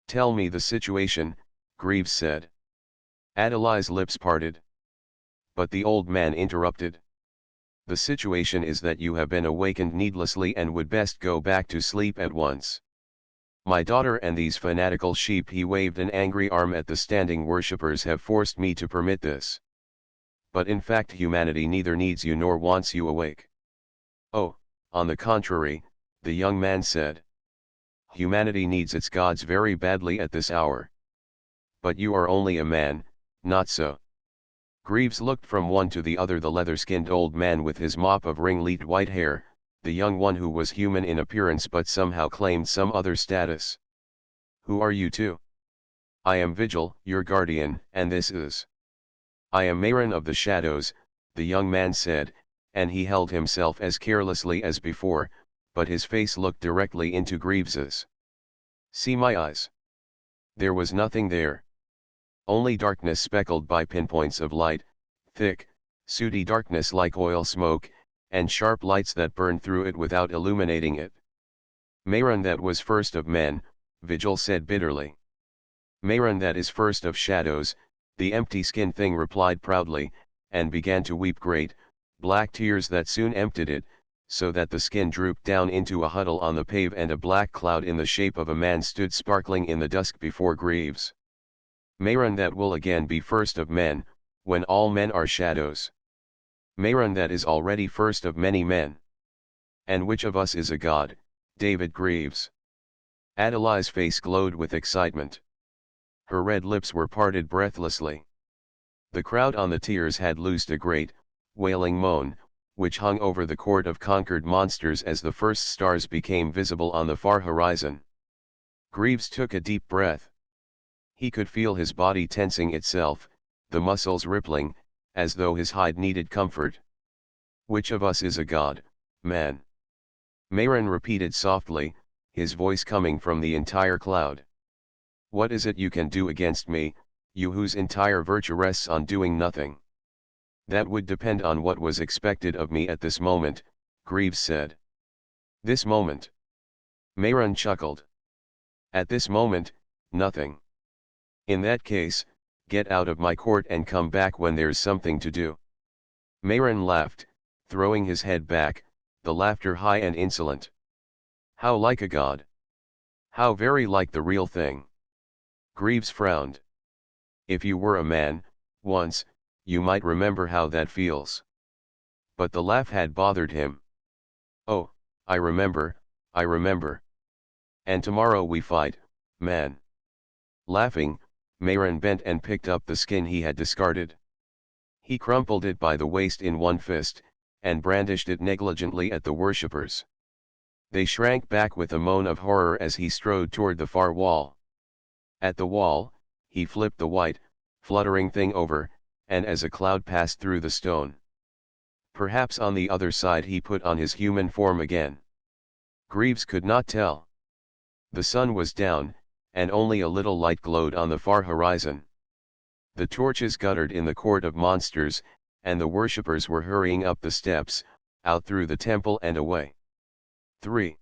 "Tell me the situation," Greaves said. Adelaide's lips parted. But the old man interrupted. "The situation is that you have been awakened needlessly and would best go back to sleep at once. My daughter and these fanatical sheep," he waved an angry arm at the standing worshippers, "have forced me to permit this. But in fact humanity neither needs you nor wants you awake." "Oh, on the contrary," the young man said. "Humanity needs its gods very badly at this hour. But you are only a man, not so." Greaves looked from one to the other, the leather-skinned old man with his mop of ringlead white hair, the young one who was human in appearance but somehow claimed some other status. "Who are you two?" "I am Vigil, your guardian, and this is—" "I am Mayron of the Shadows," the young man said, and he held himself as carelessly as before, but his face looked directly into Greaves's. "See my eyes." There was nothing there. Only darkness speckled by pinpoints of light, thick, sooty darkness like oil smoke, and sharp lights that burned through it without illuminating it. "Mayron that was first of men," Vigil said bitterly. "Mayron that is first of shadows," the empty-skinned thing replied proudly, and began to weep great, black tears that soon emptied it, so that the skin drooped down into a huddle on the pave, and a black cloud in the shape of a man stood sparkling in the dusk before Greaves. "Mayron that will again be first of men, when all men are shadows. Mayron that is already first of many men. And which of us is a god, David Greaves?" Adelaide's face glowed with excitement. Her red lips were parted breathlessly. The crowd on the tiers had loosed a great, wailing moan, which hung over the court of conquered monsters as the first stars became visible on the far horizon. Greaves took a deep breath. He could feel his body tensing itself, the muscles rippling, as though his hide needed comfort. "Which of us is a god, man?" Mayron repeated softly, his voice coming from the entire cloud. "What is it you can do against me, you whose entire virtue rests on doing nothing?" "That would depend on what was expected of me at this moment," Greaves said. "This moment?" Mayron chuckled. "At this moment, nothing. In that case, get out of my court and come back when there's something to do." Mayron laughed, throwing his head back, the laughter high and insolent. "How like a god! How very like the real thing!" Greaves frowned. "If you were a man, once, you might remember how that feels." But the laugh had bothered him. "Oh, I remember, I remember. And tomorrow we fight, man." Laughing, Mayron bent and picked up the skin he had discarded. He crumpled it by the waist in one fist, and brandished it negligently at the worshippers. They shrank back with a moan of horror as he strode toward the far wall. At the wall, he flipped the white, fluttering thing over, and as a cloud passed through the stone. Perhaps on the other side he put on his human form again. Greaves could not tell. The sun was down, and only a little light glowed on the far horizon. The torches guttered in the court of monsters, and the worshippers were hurrying up the steps, out through the temple and away. 3.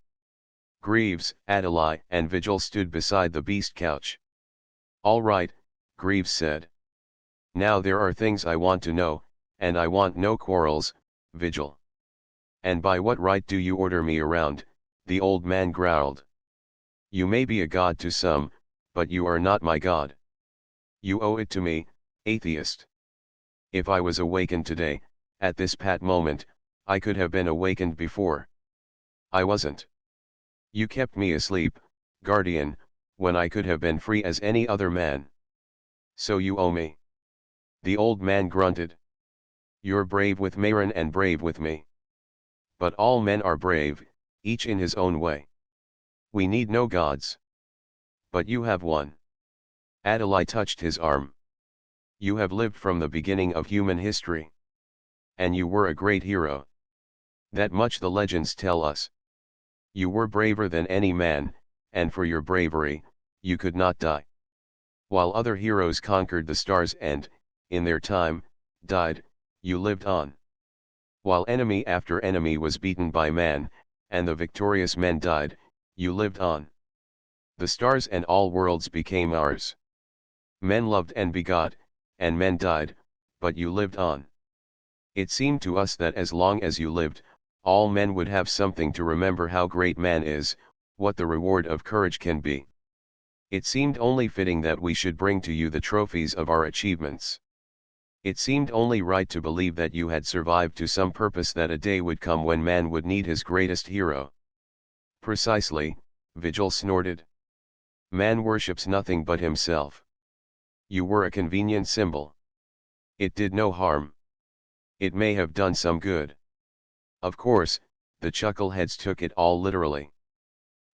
Greaves, Adeli, and Vigil stood beside the beast couch. "All right," Greaves said. "Now there are things I want to know, and I want no quarrels, Vigil." "And by what right do you order me around?" the old man growled. "You may be a god to some, but you are not my god. You owe it to me, atheist. If I was awakened today, at this pat moment, I could have been awakened before. I wasn't. You kept me asleep, guardian, when I could have been free as any other man. So you owe me." The old man grunted. "You're brave with Mayron and brave with me. But all men are brave, each in his own way. We need no gods. But you have one." Adeli touched his arm. "You have lived from the beginning of human history. And you were a great hero. That much the legends tell us. You were braver than any man, and for your bravery, you could not die. While other heroes conquered the stars and, in their time, died, you lived on. While enemy after enemy was beaten by man, and the victorious men died, you lived on. The stars and all worlds became ours. Men loved and begot, and men died, but you lived on. It seemed to us that as long as you lived, all men would have something to remember how great man is, what the reward of courage can be. It seemed only fitting that we should bring to you the trophies of our achievements. It seemed only right to believe that you had survived to some purpose, that a day would come when man would need his greatest hero." "Precisely," Vigil snorted. "Man worships nothing but himself. You were a convenient symbol. It did no harm. It may have done some good." Of course, the chuckleheads took it all literally.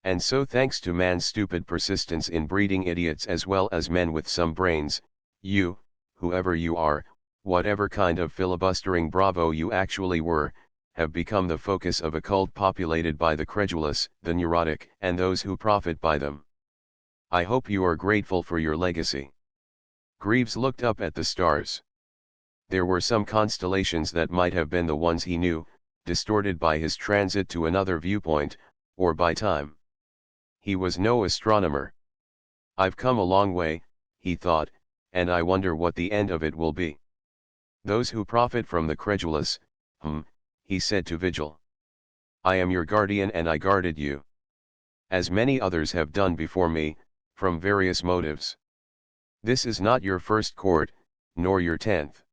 "And so thanks to man's stupid persistence in breeding idiots as well as men with some brains, you, whoever you are, whatever kind of filibustering bravo you actually were, have become the focus of a cult populated by the credulous, the neurotic, and those who profit by them. I hope you are grateful for your legacy." Greaves looked up at the stars. There were some constellations that might have been the ones he knew, distorted by his transit to another viewpoint, or by time. He was no astronomer. "I've come a long way," he thought, "and I wonder what the end of it will be. Those who profit from the credulous, he said to Vigil. "I am your guardian and I guarded you. As many others have done before me, from various motives. This is not your first court, nor your 10th.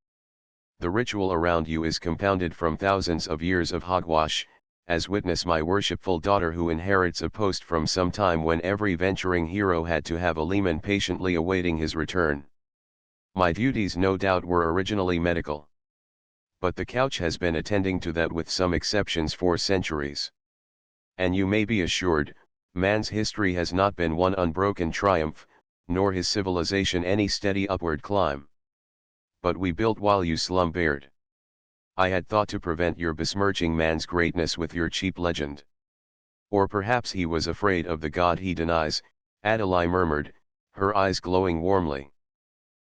The ritual around you is compounded from thousands of years of hogwash, as witness my worshipful daughter who inherits a post from some time when every venturing hero had to have a leman patiently awaiting his return. My duties no doubt were originally medical. But the couch has been attending to that with some exceptions for centuries. And you may be assured, man's history has not been one unbroken triumph, nor his civilization any steady upward climb. But we built while you slumbered. I had thought to prevent your besmirching man's greatness with your cheap legend. Or perhaps he was afraid of the God he denies, Adela murmured, her eyes glowing warmly.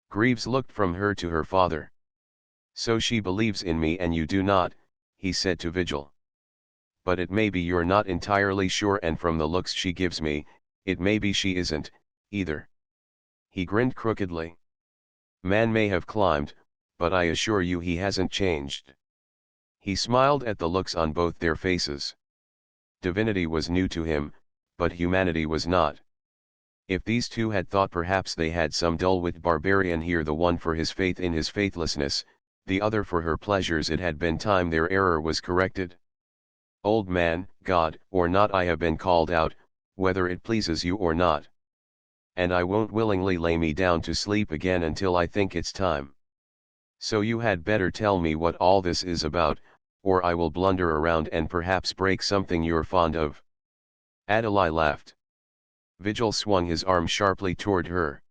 Greaves looked from her to her father. So she believes in me and you do not, he said to Vigil. But it may be you're not entirely sure, and from the looks she gives me, it may be she isn't, either. He grinned crookedly. Man may have climbed, but I assure you he hasn't changed. He smiled at the looks on both their faces. Divinity was new to him, but humanity was not. If these two had thought perhaps they had some dull-wit barbarian here, the one for his faith in his faithlessness, the other for her pleasures, it had been time their error was corrected. Old man, God or not, I have been called out, whether it pleases you or not. And I won't willingly lay me down to sleep again until I think it's time. So you had better tell me what all this is about, or I will blunder around and perhaps break something you're fond of. Adela laughed. Vigil swung his arm sharply toward her.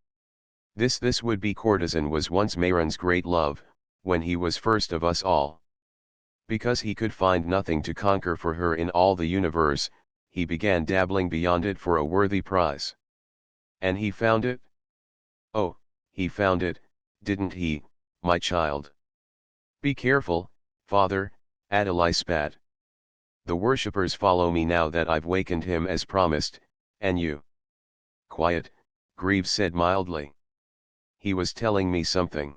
This would-be courtesan was once Mayron's great love, when he was first of us all. Because he could find nothing to conquer for her in all the universe, he began dabbling beyond it for a worthy prize. And he found it? Oh, he found it, didn't he, my child? Be careful, father, Adela spat. The worshippers follow me now that I've wakened him as promised, and you. Quiet, Greaves said mildly. He was telling me something.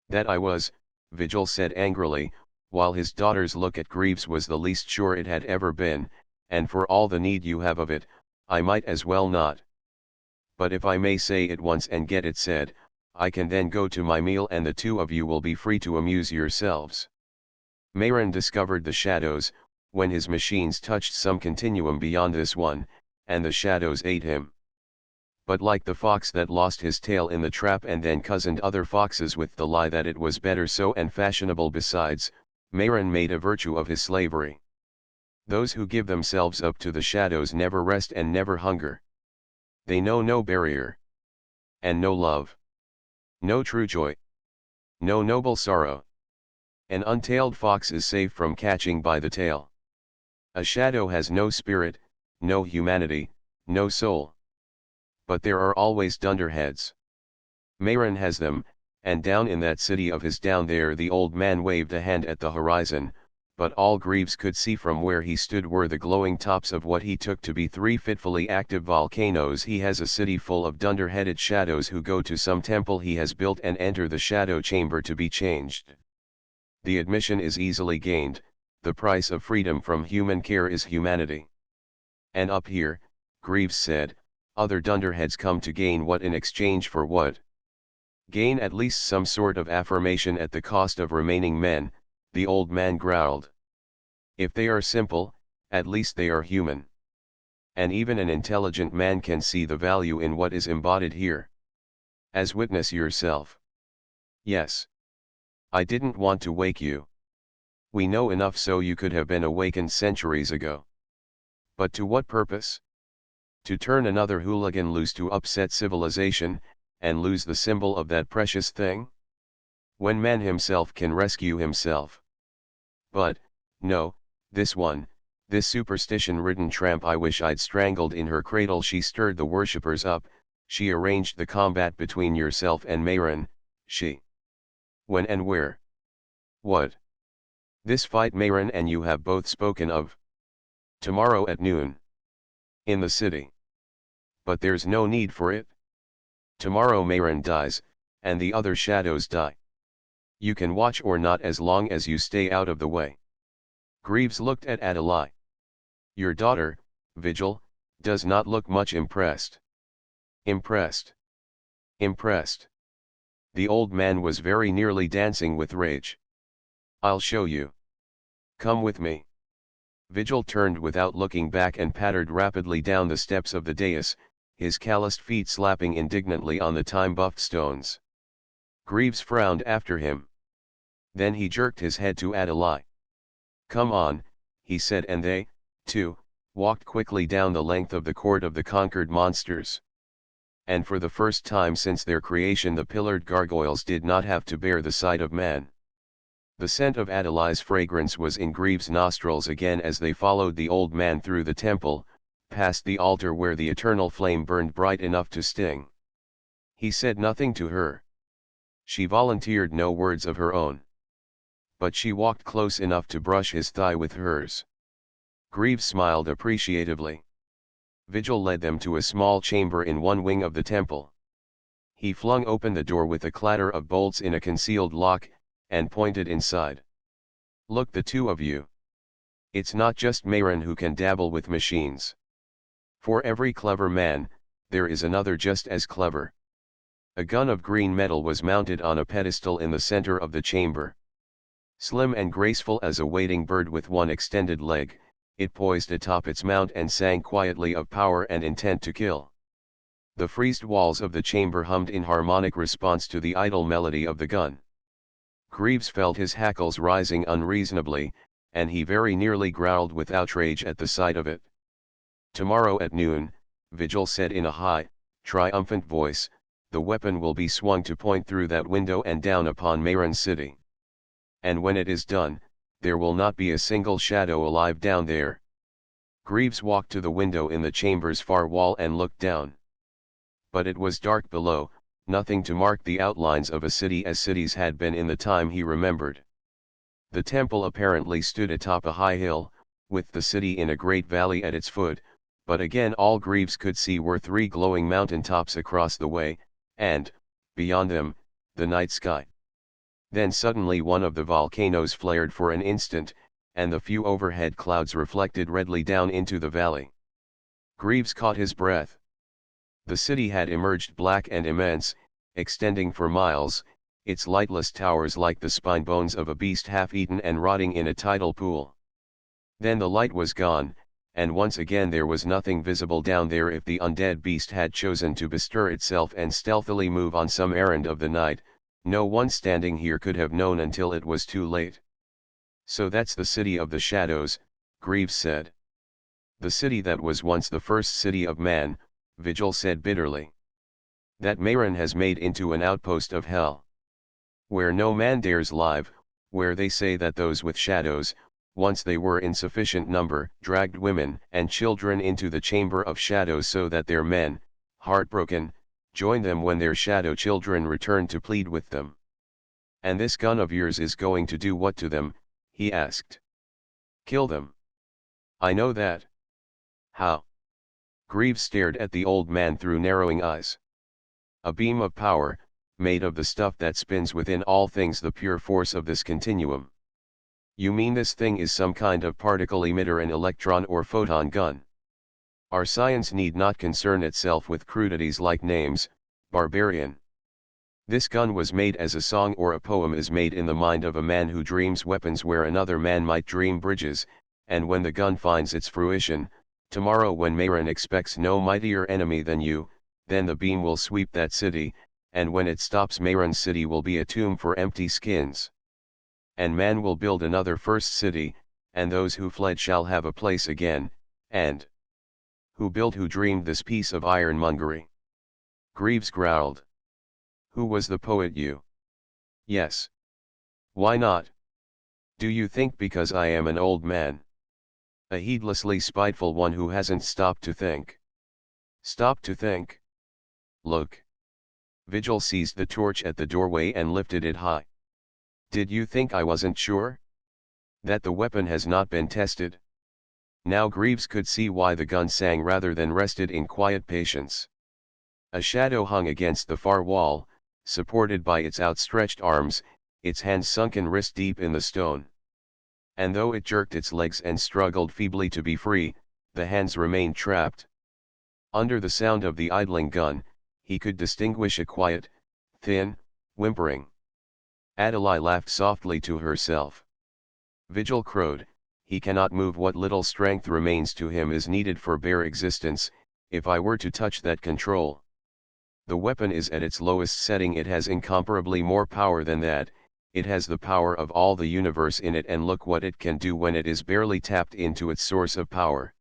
That I was, Vigil said angrily, while his daughter's look at Greaves was the least sure it had ever been, and for all the need you have of it, I might as well not. But if I may say it once and get it said, I can then go to my meal and the two of you will be free to amuse yourselves. Mayron discovered the shadows, when his machines touched some continuum beyond this one, and the shadows ate him. But like the fox that lost his tail in the trap and then cozened other foxes with the lie that it was better so and fashionable besides, Mayron made a virtue of his slavery. Those who give themselves up to the shadows never rest and never hunger. They know no barrier. And no love. No true joy. No noble sorrow. An untailed fox is safe from catching by the tail. A shadow has no spirit, no humanity, no soul. But there are always dunderheads. Mayron has them, and down in that city of his down there, the old man waved a hand at the horizon, but all Greaves could see from where he stood were the glowing tops of what he took to be three fitfully active volcanoes. He has a city full of dunder-headed shadows who go to some temple he has built and enter the shadow chamber to be changed. The admission is easily gained, the price of freedom from human care is humanity. And up here, Greaves said, other dunderheads come to gain what in exchange for what? Gain at least some sort of affirmation at the cost of remaining men, the old man growled. If they are simple, at least they are human. And even an intelligent man can see the value in what is embodied here. As witness yourself. Yes. I didn't want to wake you. We know enough so you could have been awakened centuries ago. But to what purpose? To turn another hooligan loose to upset civilization, and lose the symbol of that precious thing? When man himself can rescue himself. But, no, this one, this superstition-ridden tramp I wish I'd strangled in her cradle. She stirred the worshippers up, she arranged the combat between yourself and Mayron, she. When and where? What? This fight Mayron and you have both spoken of. Tomorrow at noon. In the city. But there's no need for it. Tomorrow Mayron dies, and the other shadows die. You can watch or not as long as you stay out of the way. Greaves looked at Adela. Your daughter, Vigil, does not look much impressed. Impressed. Impressed. The old man was very nearly dancing with rage. I'll show you. Come with me. Vigil turned without looking back and pattered rapidly down the steps of the dais, his calloused feet slapping indignantly on the time-buffed stones. Greaves frowned after him. Then he jerked his head to Adelaide. "Come on," he said, and they, too, walked quickly down the length of the court of the conquered monsters. And for the first time since their creation the pillared gargoyles did not have to bear the sight of man. The scent of Adelaide's fragrance was in Greaves' nostrils again as they followed the old man through the temple, past the altar where the eternal flame burned bright enough to sting. He said nothing to her. She volunteered no words of her own. But she walked close enough to brush his thigh with hers. Greaves smiled appreciatively. Vigil led them to a small chamber in one wing of the temple. He flung open the door with a clatter of bolts in a concealed lock, and pointed inside. "Look, the two of you. It's not just Mayron who can dabble with machines. For every clever man, there is another just as clever." A gun of green metal was mounted on a pedestal in the center of the chamber. Slim and graceful as a wading bird with one extended leg, it poised atop its mount and sang quietly of power and intent to kill. The friezed walls of the chamber hummed in harmonic response to the idle melody of the gun. Greaves felt his hackles rising unreasonably, and he very nearly growled with outrage at the sight of it. "Tomorrow at noon," Vigil said in a high, triumphant voice, "the weapon will be swung to point through that window and down upon Mayron City. And when it is done, there will not be a single shadow alive down there." Greaves walked to the window in the chamber's far wall and looked down. But it was dark below, nothing to mark the outlines of a city as cities had been in the time he remembered. The temple apparently stood atop a high hill, with the city in a great valley at its foot, but again all Greaves could see were three glowing mountain tops across the way, and, beyond them, the night sky. Then suddenly one of the volcanoes flared for an instant, and the few overhead clouds reflected redly down into the valley. Greaves caught his breath. The city had emerged black and immense, extending for miles, its lightless towers like the spine bones of a beast half-eaten and rotting in a tidal pool. Then the light was gone, and once again there was nothing visible down there. If the undead beast had chosen to bestir itself and stealthily move on some errand of the night, no one standing here could have known until it was too late. "So that's the city of the shadows," Greaves said. "The city that was once the first city of man," Vigil said bitterly. "That Mayron has made into an outpost of hell. Where no man dares live, where they say that those with shadows, once they were in sufficient number, dragged women and children into the chamber of shadows so that their men, heartbroken, join them when their shadow children return to plead with them. And this gun of yours is going to do what to them?" he asked. "Kill them." "I know that." "How?" Greaves stared at the old man through narrowing eyes. "A beam of power, made of the stuff that spins within all things, the pure force of this continuum." "You mean this thing is some kind of particle emitter, an electron or photon gun?" "Our science need not concern itself with crudities like names, barbarian. This gun was made as a song or a poem is made in the mind of a man who dreams weapons where another man might dream bridges, and when the gun finds its fruition, tomorrow when Mayron expects no mightier enemy than you, then the beam will sweep that city, and when it stops Mayron's city will be a tomb for empty skins. And man will build another first city, and those who fled shall have a place again, and who dreamed this piece of ironmongery?" Greaves growled. "Who was the poet, you?" "Yes. Why not? Do you think because I am an old man? A heedlessly spiteful one who hasn't stopped to think." "Stop to think? Look." Vigil seized the torch at the doorway and lifted it high. "Did you think I wasn't sure? That the weapon has not been tested?" Now Greaves could see why the gun sang rather than rested in quiet patience. A shadow hung against the far wall, supported by its outstretched arms, its hands sunken wrist deep in the stone. And though it jerked its legs and struggled feebly to be free, the hands remained trapped. Under the sound of the idling gun, he could distinguish a quiet, thin, whimpering. Adelaide laughed softly to herself. Vigil crowed, "He cannot move. What little strength remains to him is needed for bare existence. If I were to touch that control." The weapon is at its lowest setting. It has incomparably more power than that, it has the power of all the universe in it, and look what it can do when it is barely tapped into its source of power.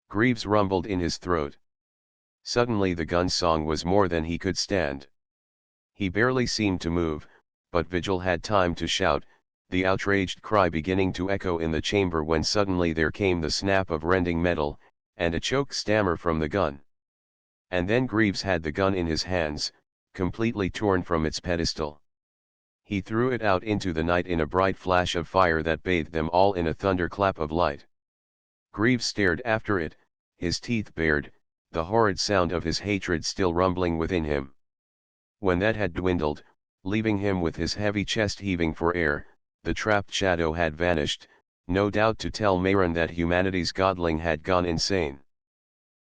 Greaves rumbled in his throat. Suddenly the gun song was more than he could stand. He barely seemed to move, but Vigil had time to shout, the outraged cry beginning to echo in the chamber, when suddenly there came the snap of rending metal, and a choked stammer from the gun. And then Greaves had the gun in his hands, completely torn from its pedestal. He threw it out into the night in a bright flash of fire that bathed them all in a thunderclap of light. Greaves stared after it, his teeth bared, the horrid sound of his hatred still rumbling within him. When that had dwindled, leaving him with his heavy chest heaving for air, the trapped shadow had vanished, no doubt to tell Mayron that humanity's godling had gone insane.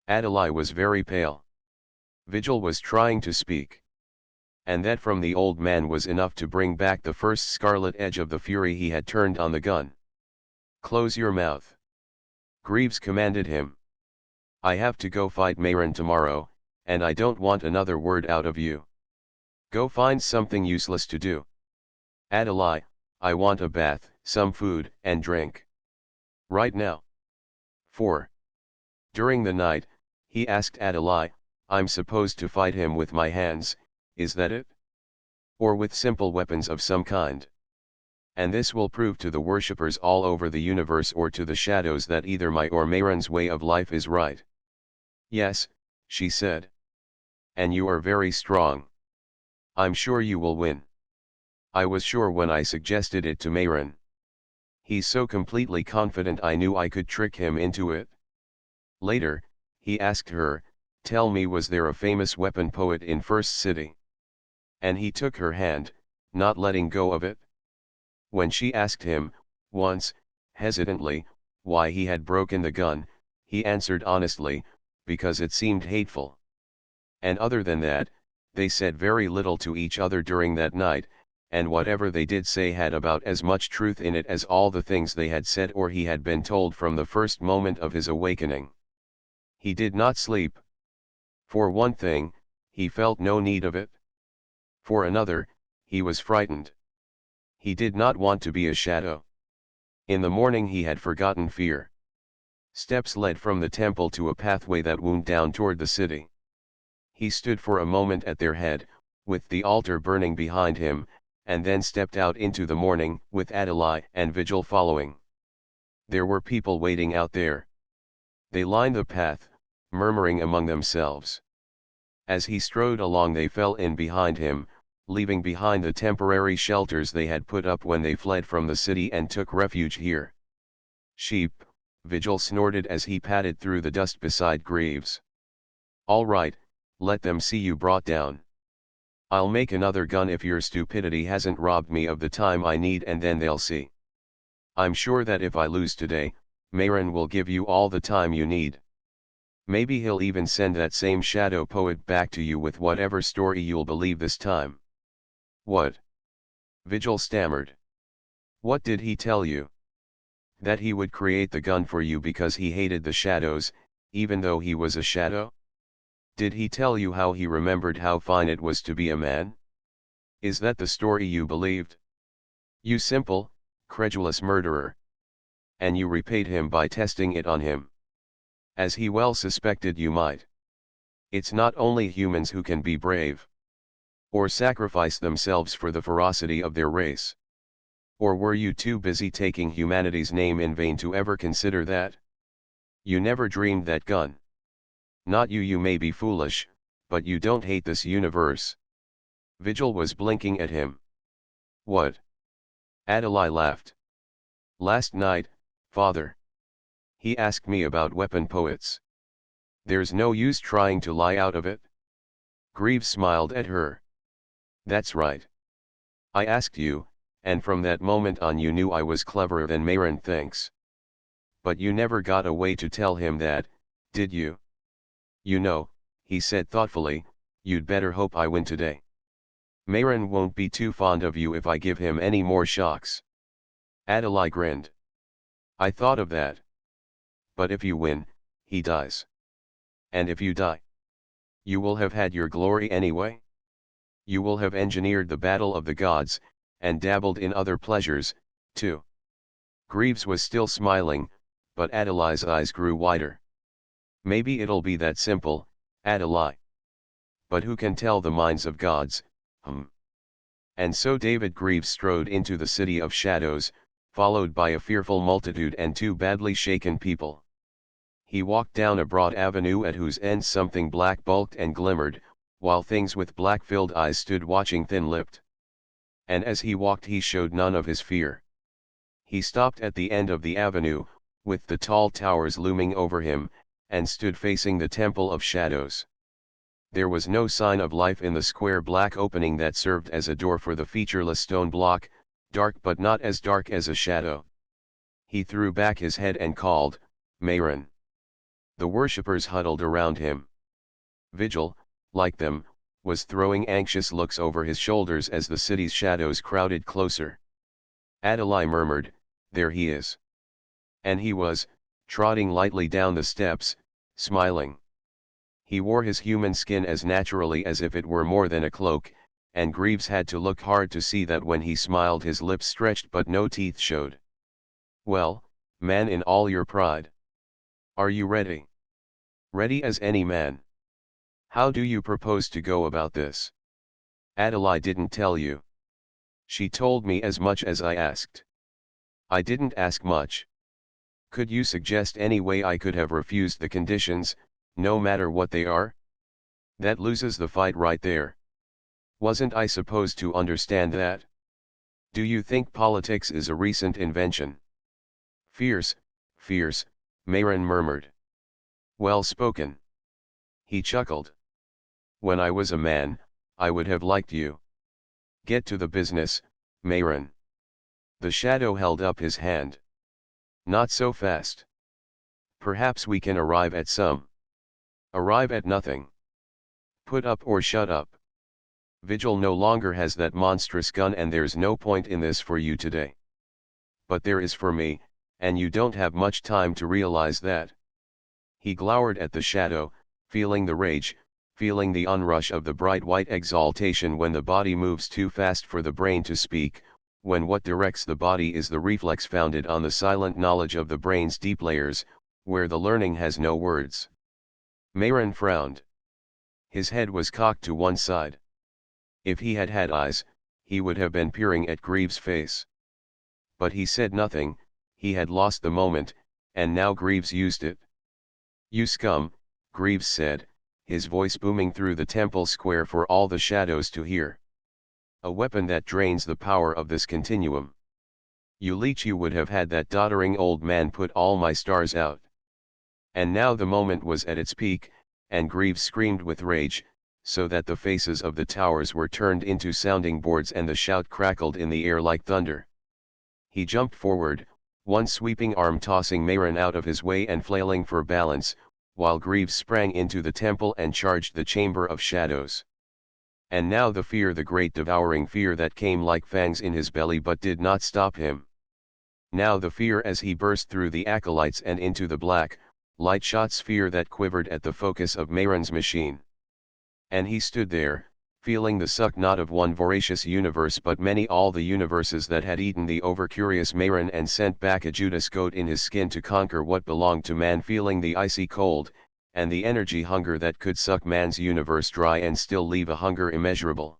Adelaide was very pale. Vigil was trying to speak. And that from the old man was enough to bring back the first scarlet edge of the fury he had turned on the gun. "Close your mouth," Greaves commanded him. "I have to go fight Mayron tomorrow, and I don't want another word out of you. Go find something useless to do. Adelaide, I want a bath, some food and drink. Right now." 4. During the night, he asked Adelaide, "I'm supposed to fight him with my hands, is that it? Or with simple weapons of some kind? And this will prove to the worshippers all over the universe, or to the shadows, that either my or Mayron's way of life is right." "Yes," she said. "And you are very strong. I'm sure you will win. I was sure when I suggested it to Mayron. He's so completely confident I knew I could trick him into it." Later, he asked her, "Tell me, was there a famous weapon poet in First City?" And he took her hand, not letting go of it. When she asked him, once, hesitantly, why he had broken the gun, he answered honestly, because it seemed hateful. And other than that, they said very little to each other during that night, and whatever they did say had about as much truth in it as all the things they had said or he had been told from the first moment of his awakening. He did not sleep. For one thing, he felt no need of it. For another, he was frightened. He did not want to be a shadow. In the morning he had forgotten fear. Steps led from the temple to a pathway that wound down toward the city. He stood for a moment at their head, with the altar burning behind him, and then stepped out into the morning, with Adelaide and Vigil following. There were people waiting out there. They lined the path, murmuring among themselves. As he strode along they fell in behind him, leaving behind the temporary shelters they had put up when they fled from the city and took refuge here. "Sheep," Vigil snorted as he padded through the dust beside Greaves. "All right, let them see you brought down. I'll make another gun if your stupidity hasn't robbed me of the time I need, and then they'll see. I'm sure that if I lose today, Mayron will give you all the time you need. Maybe he'll even send that same shadow poet back to you with whatever story you'll believe this time." "What?" Vigil stammered. "What did he tell you?" "That he would create the gun for you because he hated the shadows, even though he was a shadow? Did he tell you how he remembered how fine it was to be a man? Is that the story you believed? You simple, credulous murderer. And you repaid him by testing it on him. As he well suspected you might. It's not only humans who can be brave. Or sacrifice themselves for the ferocity of their race. Or were you too busy taking humanity's name in vain to ever consider that? You never dreamed that gun. Not you. You may be foolish, but you don't hate this universe." Vigil was blinking at him. "What?" Adelaide laughed. "Last night, father. He asked me about weapon poets. There's no use trying to lie out of it." Greaves smiled at her. "That's right. I asked you, and from that moment on you knew I was cleverer than Mayron thinks. But you never got away to tell him that, did you? You know," he said thoughtfully, "you'd better hope I win today. Mayron won't be too fond of you if I give him any more shocks." Adelaide grinned. "I thought of that. But if you win, he dies. And if you die, You will have had your glory anyway? You will have engineered the battle of the gods, and dabbled in other pleasures, too. Greaves was still smiling, but Adelai's eyes grew wider. Maybe it'll be that simple, Adelaide. But who can tell the minds of gods, And so David Greaves strode into the city of shadows, followed by a fearful multitude and two badly shaken people. He walked down a broad avenue at whose end something black bulked and glimmered, while things with black-filled eyes stood watching thin-lipped. And as he walked he showed none of his fear. He stopped at the end of the avenue, with the tall towers looming over him, and stood facing the Temple of Shadows. There was no sign of life in the square black opening that served as a door for the featureless stone block, dark but not as dark as a shadow. He threw back his head and called, "Mayron." The worshippers huddled around him. Vigil, like them, was throwing anxious looks over his shoulders as the city's shadows crowded closer. Adelaide murmured, "There he is." And he was, trotting lightly down the steps, smiling. He wore his human skin as naturally as if it were more than a cloak, and Greaves had to look hard to see that when he smiled his lips stretched but no teeth showed. "Well, man, in all your pride. Are you ready? Ready as any man. How do you propose to go about this?" "Adelaide didn't tell you." "She told me as much as I asked." "I didn't ask much. Could you suggest any way I could have refused the conditions, no matter what they are? That loses the fight right there. Wasn't I supposed to understand that? Do you think politics is a recent invention?" "Fierce, fierce," Mayron murmured. "Well spoken." He chuckled. "When I was a man, I would have liked you. Get to the business, Mayron." The shadow held up his hand. "Not so fast. Perhaps we can arrive at some. Arrive at nothing. Put up or shut up. Vigil no longer has that monstrous gun and there's no point in this for you today. But there is for me, and you don't have much time to realize that." He glowered at the shadow, feeling the rage, feeling the onrush of the bright white exaltation when the body moves too fast for the brain to speak, when what directs the body is the reflex founded on the silent knowledge of the brain's deep layers, where the learning has no words. Mayron frowned. His head was cocked to one side. If he had had eyes, he would have been peering at Greaves' face. But he said nothing, he had lost the moment, and now Greaves used it. "You scum," Greaves said, his voice booming through the temple square for all the shadows to hear. "A weapon that drains the power of this continuum. You leech, you would have had that doddering old man put all my stars out." And now the moment was at its peak, and Greaves screamed with rage, so that the faces of the towers were turned into sounding boards and the shout crackled in the air like thunder. He jumped forward, one sweeping arm tossing Mayron out of his way and flailing for balance, while Greaves sprang into the temple and charged the chamber of shadows. And now the fear, the great devouring fear that came like fangs in his belly but did not stop him. Now the fear as he burst through the acolytes and into the black, light-shot sphere that quivered at the focus of Mayron's machine. And he stood there, feeling the suck not of one voracious universe but many, all the universes that had eaten the over-curious Mayron and sent back a Judas goat in his skin to conquer what belonged to man, feeling the icy cold, and the energy hunger that could suck man's universe dry and still leave a hunger immeasurable.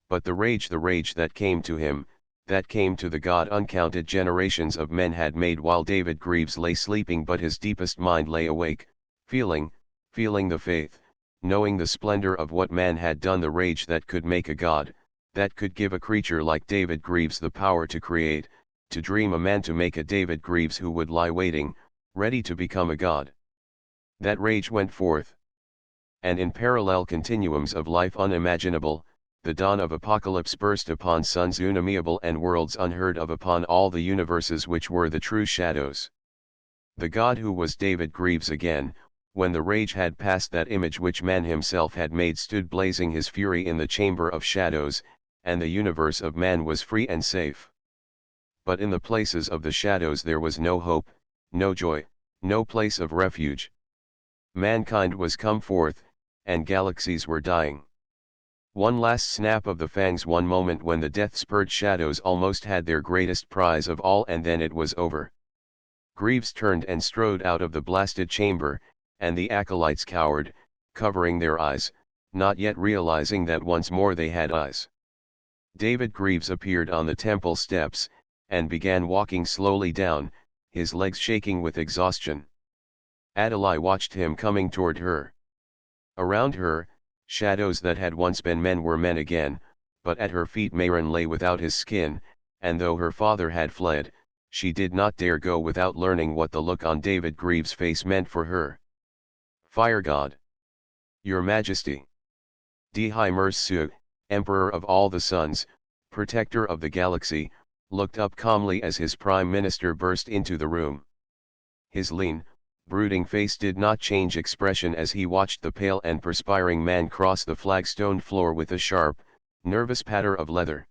But the rage that came to him, that came to the God uncounted generations of men had made while David Greaves lay sleeping, but his deepest mind lay awake, feeling the faith, knowing the splendor of what man had done, the rage that could make a God, that could give a creature like David Greaves the power to create, to dream a man, to make a David Greaves who would lie waiting, ready to become a God. That rage went forth. And in parallel continuums of life unimaginable, the dawn of apocalypse burst upon suns unamiable and worlds unheard of, upon all the universes which were the true shadows. The God who was David Greaves again, when the rage had passed, that image which man himself had made stood blazing his fury in the chamber of shadows, and the universe of man was free and safe. But in the places of the shadows there was no hope, no joy, no place of refuge. Mankind was come forth, and galaxies were dying. One last snap of the fangs, one moment when the death-spurred shadows almost had their greatest prize of all, and then it was over. Greaves turned and strode out of the blasted chamber, and the acolytes cowered, covering their eyes, not yet realizing that once more they had eyes. David Greaves appeared on the temple steps, and began walking slowly down, his legs shaking with exhaustion. Adelaide watched him coming toward her. Around her, shadows that had once been men were men again, but at her feet Mayron lay without his skin, and though her father had fled, she did not dare go without learning what the look on David Greaves' face meant for her. Fire God! Your Majesty! Dihai Mersu, Emperor of all the suns, protector of the galaxy, looked up calmly as his prime minister burst into the room. His lean, brooding face did not change expression as he watched the pale and perspiring man cross the flagstone floor with a sharp, nervous patter of leather.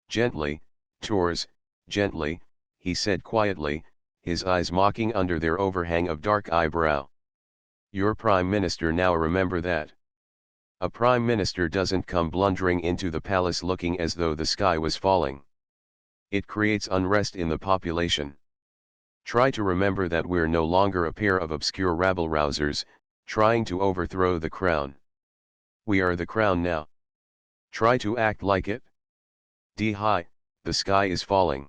Gently, Tors, gently, he said quietly, his eyes mocking under their overhang of dark eyebrow. Your prime minister now, remember that. A prime minister doesn't come blundering into the palace looking as though the sky was falling. It creates unrest in the population. Try to remember that we're no longer a pair of obscure rabble-rousers, trying to overthrow the crown. We are the crown now. Try to act like it. Dihai, the sky is falling.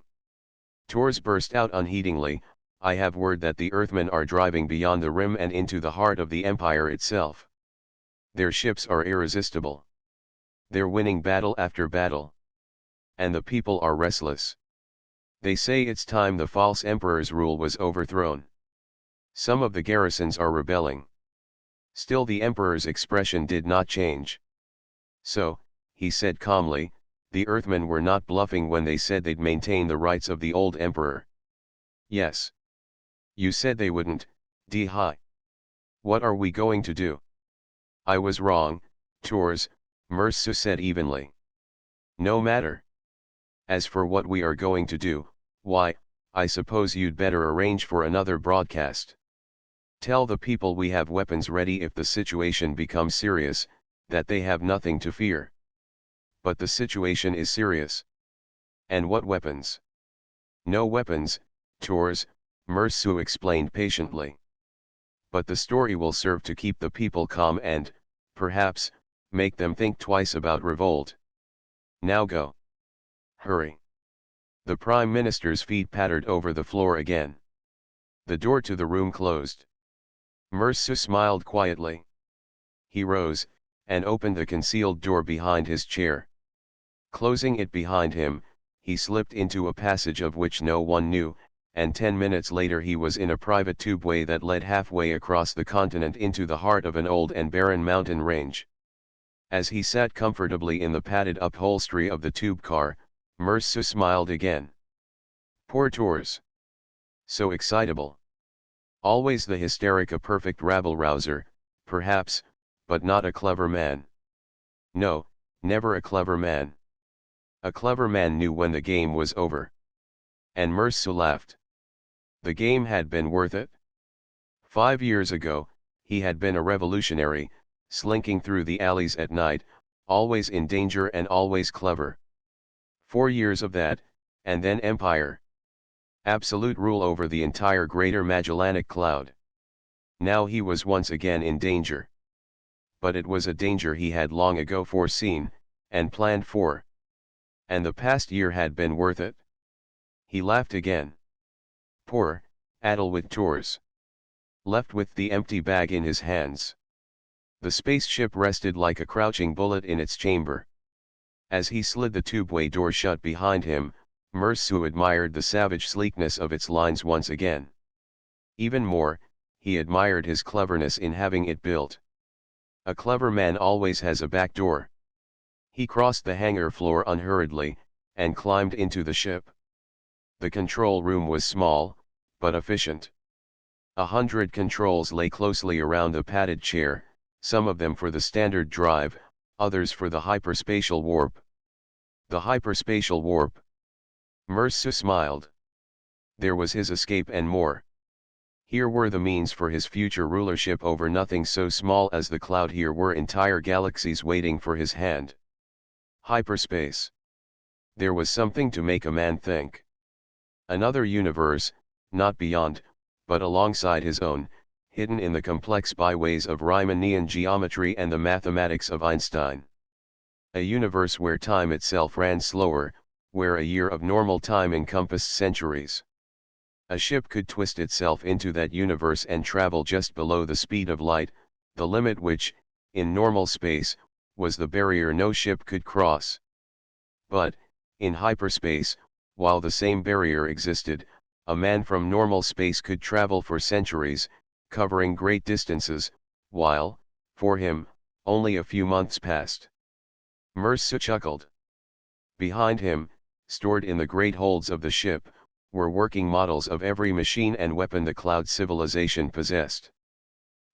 Tors burst out unheedingly, I have word that the Earthmen are driving beyond the rim and into the heart of the Empire itself. Their ships are irresistible. They're winning battle after battle. And the people are restless. They say it's time the false emperor's rule was overthrown. Some of the garrisons are rebelling. Still the emperor's expression did not change. So, he said calmly, the Earthmen were not bluffing when they said they'd maintain the rights of the old emperor. Yes. You said they wouldn't, Dihai. What are we going to do? I was wrong, Tors, Mersu said evenly. No matter. As for what we are going to do, why, I suppose you'd better arrange for another broadcast. Tell the people we have weapons ready if the situation becomes serious, that they have nothing to fear. But the situation is serious. And what weapons? No weapons, Tors, Mersu explained patiently. But the story will serve to keep the people calm and, perhaps, make them think twice about revolt. Now go. Hurry. The Prime Minister's feet pattered over the floor again. The door to the room closed. Mersu smiled quietly. He rose, and opened the concealed door behind his chair. Closing it behind him, he slipped into a passage of which no one knew, and 10 minutes later he was in a private tubeway that led halfway across the continent into the heart of an old and barren mountain range. As he sat comfortably in the padded upholstery of the tube car, Mersu smiled again. Poor Tors. So excitable. Always the hysteric, a perfect rabble-rouser, perhaps, but not a clever man. No, never a clever man. A clever man knew when the game was over. And Mersu laughed. The game had been worth it. 5 years ago, he had been a revolutionary, slinking through the alleys at night, always in danger and always clever. 4 years of that, and then empire. Absolute rule over the entire Greater Magellanic Cloud. Now he was once again in danger. But it was a danger he had long ago foreseen, and planned for. And the past year had been worth it. He laughed again. Poor, Adelwit Tors. Left with the empty bag in his hands. The spaceship rested like a crouching bullet in its chamber. As he slid the tubeway door shut behind him, Mersu admired the savage sleekness of its lines once again. Even more, he admired his cleverness in having it built. A clever man always has a back door. He crossed the hangar floor unhurriedly, and climbed into the ship. The control room was small, but efficient. 100 controls lay closely around the padded chair, some of them for the standard drive, others for the hyperspatial warp. The hyperspatial warp. Mersu smiled. There was his escape and more. Here were the means for his future rulership over nothing so small as the cloud. Here were entire galaxies waiting for his hand. Hyperspace. There was something to make a man think. Another universe, not beyond, but alongside his own, hidden in the complex byways of Riemannian geometry and the mathematics of Einstein. A universe where time itself ran slower, where a year of normal time encompassed centuries. A ship could twist itself into that universe and travel just below the speed of light, the limit which, in normal space, was the barrier no ship could cross. But, in hyperspace, while the same barrier existed, a man from normal space could travel for centuries, covering great distances, while, for him, only a few months passed. Mercer chuckled. Behind him, stored in the great holds of the ship, were working models of every machine and weapon the cloud civilization possessed.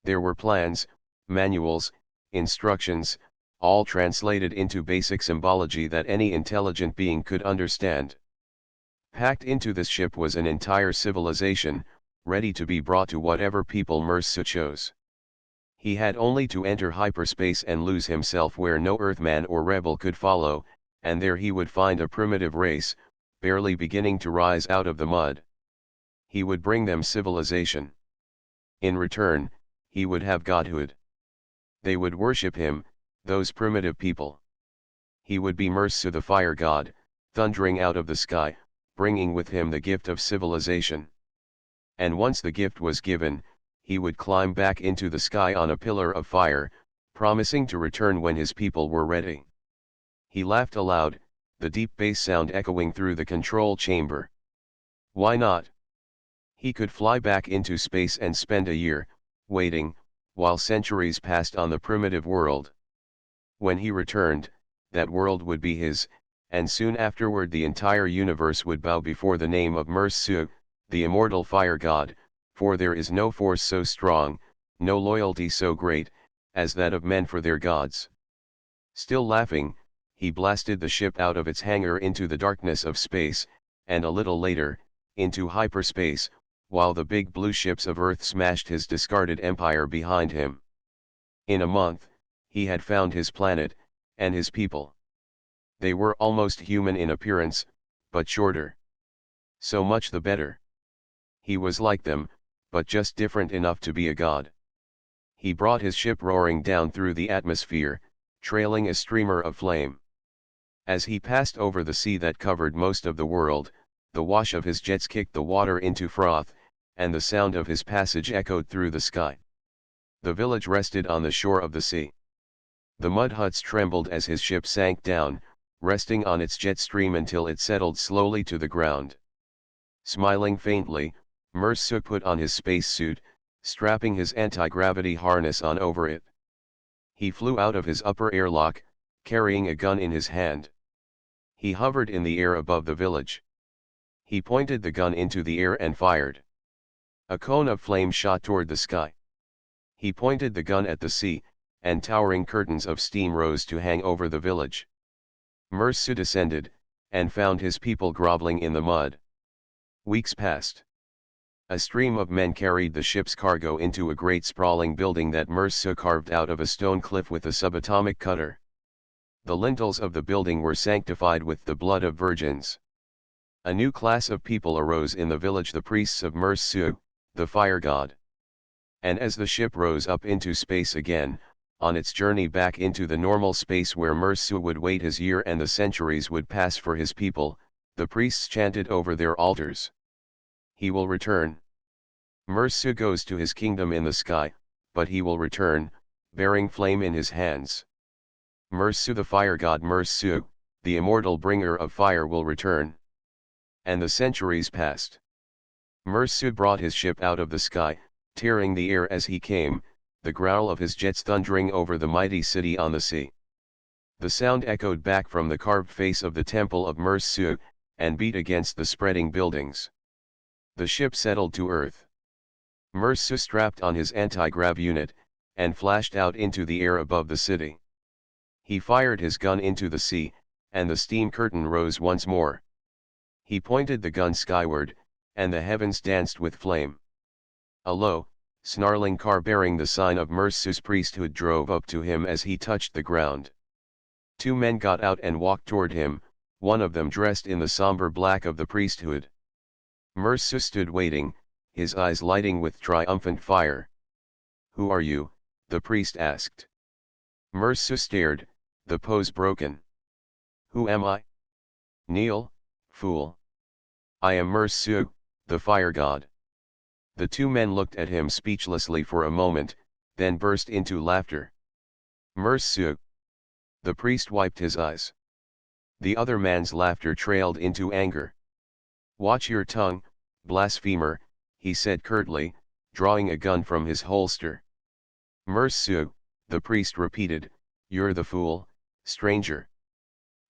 There were plans, manuals, instructions, all translated into basic symbology that any intelligent being could understand. Packed into this ship was an entire civilization, ready to be brought to whatever people Mercer chose. He had only to enter hyperspace and lose himself where no Earthman or rebel could follow, and there he would find a primitive race, barely beginning to rise out of the mud. He would bring them civilization. In return, he would have godhood. They would worship him, those primitive people. He would be Mercer the fire god, thundering out of the sky, bringing with him the gift of civilization. And once the gift was given, he would climb back into the sky on a pillar of fire, promising to return when his people were ready. He laughed aloud, the deep bass sound echoing through the control chamber. Why not? He could fly back into space and spend a year, waiting, while centuries passed on the primitive world. When he returned, that world would be his, and soon afterward the entire universe would bow before the name of Mercer, the immortal fire god, for there is no force so strong, no loyalty so great, as that of men for their gods. Still laughing, he blasted the ship out of its hangar into the darkness of space, and a little later, into hyperspace, while the big blue ships of Earth smashed his discarded empire behind him. In a month, he had found his planet, and his people. They were almost human in appearance, but shorter. So much the better. He was like them, but just different enough to be a god. He brought his ship roaring down through the atmosphere, trailing a streamer of flame. As he passed over the sea that covered most of the world, the wash of his jets kicked the water into froth, and the sound of his passage echoed through the sky. The village rested on the shore of the sea. The mud huts trembled as his ship sank down, resting on its jet stream until it settled slowly to the ground. Smiling faintly, Mercer put on his spacesuit, strapping his anti-gravity harness on over it. He flew out of his upper airlock, carrying a gun in his hand. He hovered in the air above the village. He pointed the gun into the air and fired. A cone of flame shot toward the sky. He pointed the gun at the sea, and towering curtains of steam rose to hang over the village. Mercer descended, and found his people groveling in the mud. Weeks passed. A stream of men carried the ship's cargo into a great sprawling building that Mercer carved out of a stone cliff with a subatomic cutter. The lintels of the building were sanctified with the blood of virgins. A new class of people arose in the village, the priests of Mercer, the fire god. And as the ship rose up into space again, on its journey back into the normal space where Mercer would wait his year and the centuries would pass for his people, the priests chanted over their altars. He will return. Mercer goes to his kingdom in the sky, but he will return, bearing flame in his hands. Mercer the fire god, Mercer, the immortal bringer of fire, will return. And the centuries passed. Mercer brought his ship out of the sky, tearing the air as he came, the growl of his jets thundering over the mighty city on the sea. The sound echoed back from the carved face of the temple of Mercer, and beat against the spreading buildings. The ship settled to earth. Mercer strapped on his anti-grav unit, and flashed out into the air above the city. He fired his gun into the sea, and the steam curtain rose once more. He pointed the gun skyward, and the heavens danced with flame. A low, snarling car bearing the sign of Mersus priesthood drove up to him as he touched the ground. Two men got out and walked toward him, one of them dressed in the somber black of the priesthood. Mersus stood waiting, his eyes lighting with triumphant fire. "Who are you?" the priest asked. Mersus stared, the pose broken. "Who am I? Kneel, fool. I am Mersu, the fire god." The two men looked at him speechlessly for a moment, then burst into laughter. "Mersu." The priest wiped his eyes. The other man's laughter trailed into anger. "Watch your tongue, blasphemer," he said curtly, drawing a gun from his holster. "Mersu," the priest repeated, "you're the fool, stranger.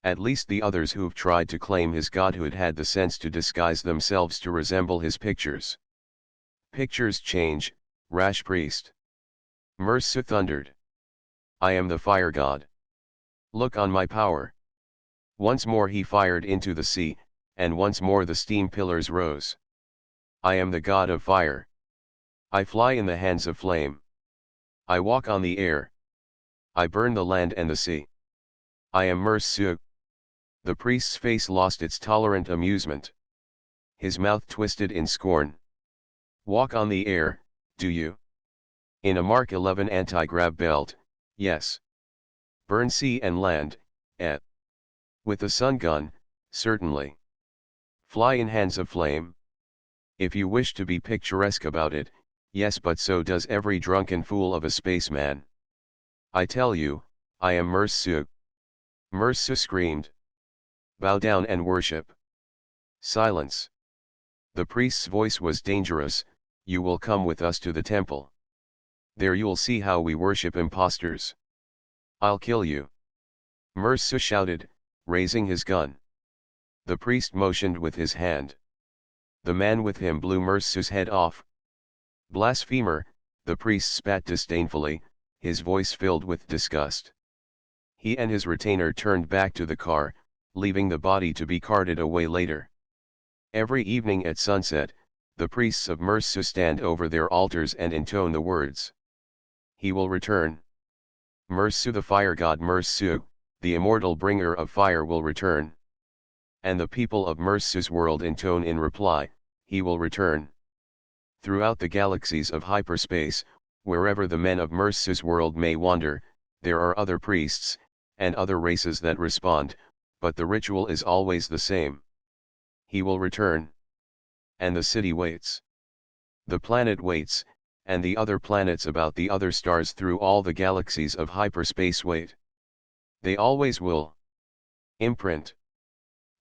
At least the others who've tried to claim his godhood had the sense to disguise themselves to resemble his pictures." "Pictures change, rash priest." Mersu thundered. "I am the fire god. Look on my power." Once more he fired into the sea, and once more the steam pillars rose. "I am the god of fire. I fly in the hands of flame. I walk on the air. I burn the land and the sea. I am Mersu." The priest's face lost its tolerant amusement. His mouth twisted in scorn. "Walk on the air, do you? In a Mark 11 anti-grav belt, yes. Burn sea and land, eh? With a sun gun, certainly. Fly in hands of flame? If you wish to be picturesque about it, yes, but so does every drunken fool of a spaceman. I tell you, I am Mersu." Mersu screamed. "Bow down and worship." Silence. The priest's voice was dangerous. "You will come with us to the temple. There you'll see how we worship imposters. I'll kill you." Mersu shouted, raising his gun. The priest motioned with his hand. The man with him blew Mersu's head off. "Blasphemer," the priest spat disdainfully, his voice filled with disgust. He and his retainer turned back to the car, leaving the body to be carted away later. Every evening at sunset, the priests of Mersu stand over their altars and intone the words, "He will return. Mersu the fire god, Mersu, the immortal bringer of fire, will return." And the people of Mersu's world intone in reply, "He will return." Throughout the galaxies of hyperspace, wherever the men of Mersu's world may wander, there are other priests, and other races that respond, but the ritual is always the same. He will return. And the city waits. The planet waits, and the other planets about the other stars through all the galaxies of hyperspace wait. They always will. Imprint.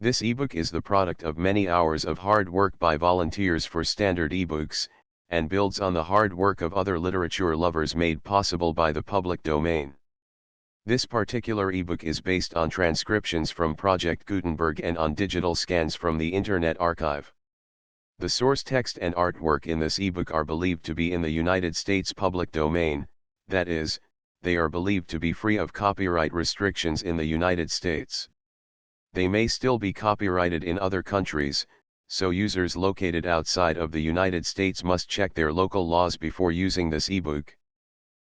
This ebook is the product of many hours of hard work by volunteers for Standard eBooks, and builds on the hard work of other literature lovers made possible by the public domain. This particular ebook is based on transcriptions from Project Gutenberg and on digital scans from the Internet Archive. The source text and artwork in this ebook are believed to be in the United States public domain, that is, they are believed to be free of copyright restrictions in the United States. They may still be copyrighted in other countries, so users located outside of the United States must check their local laws before using this ebook.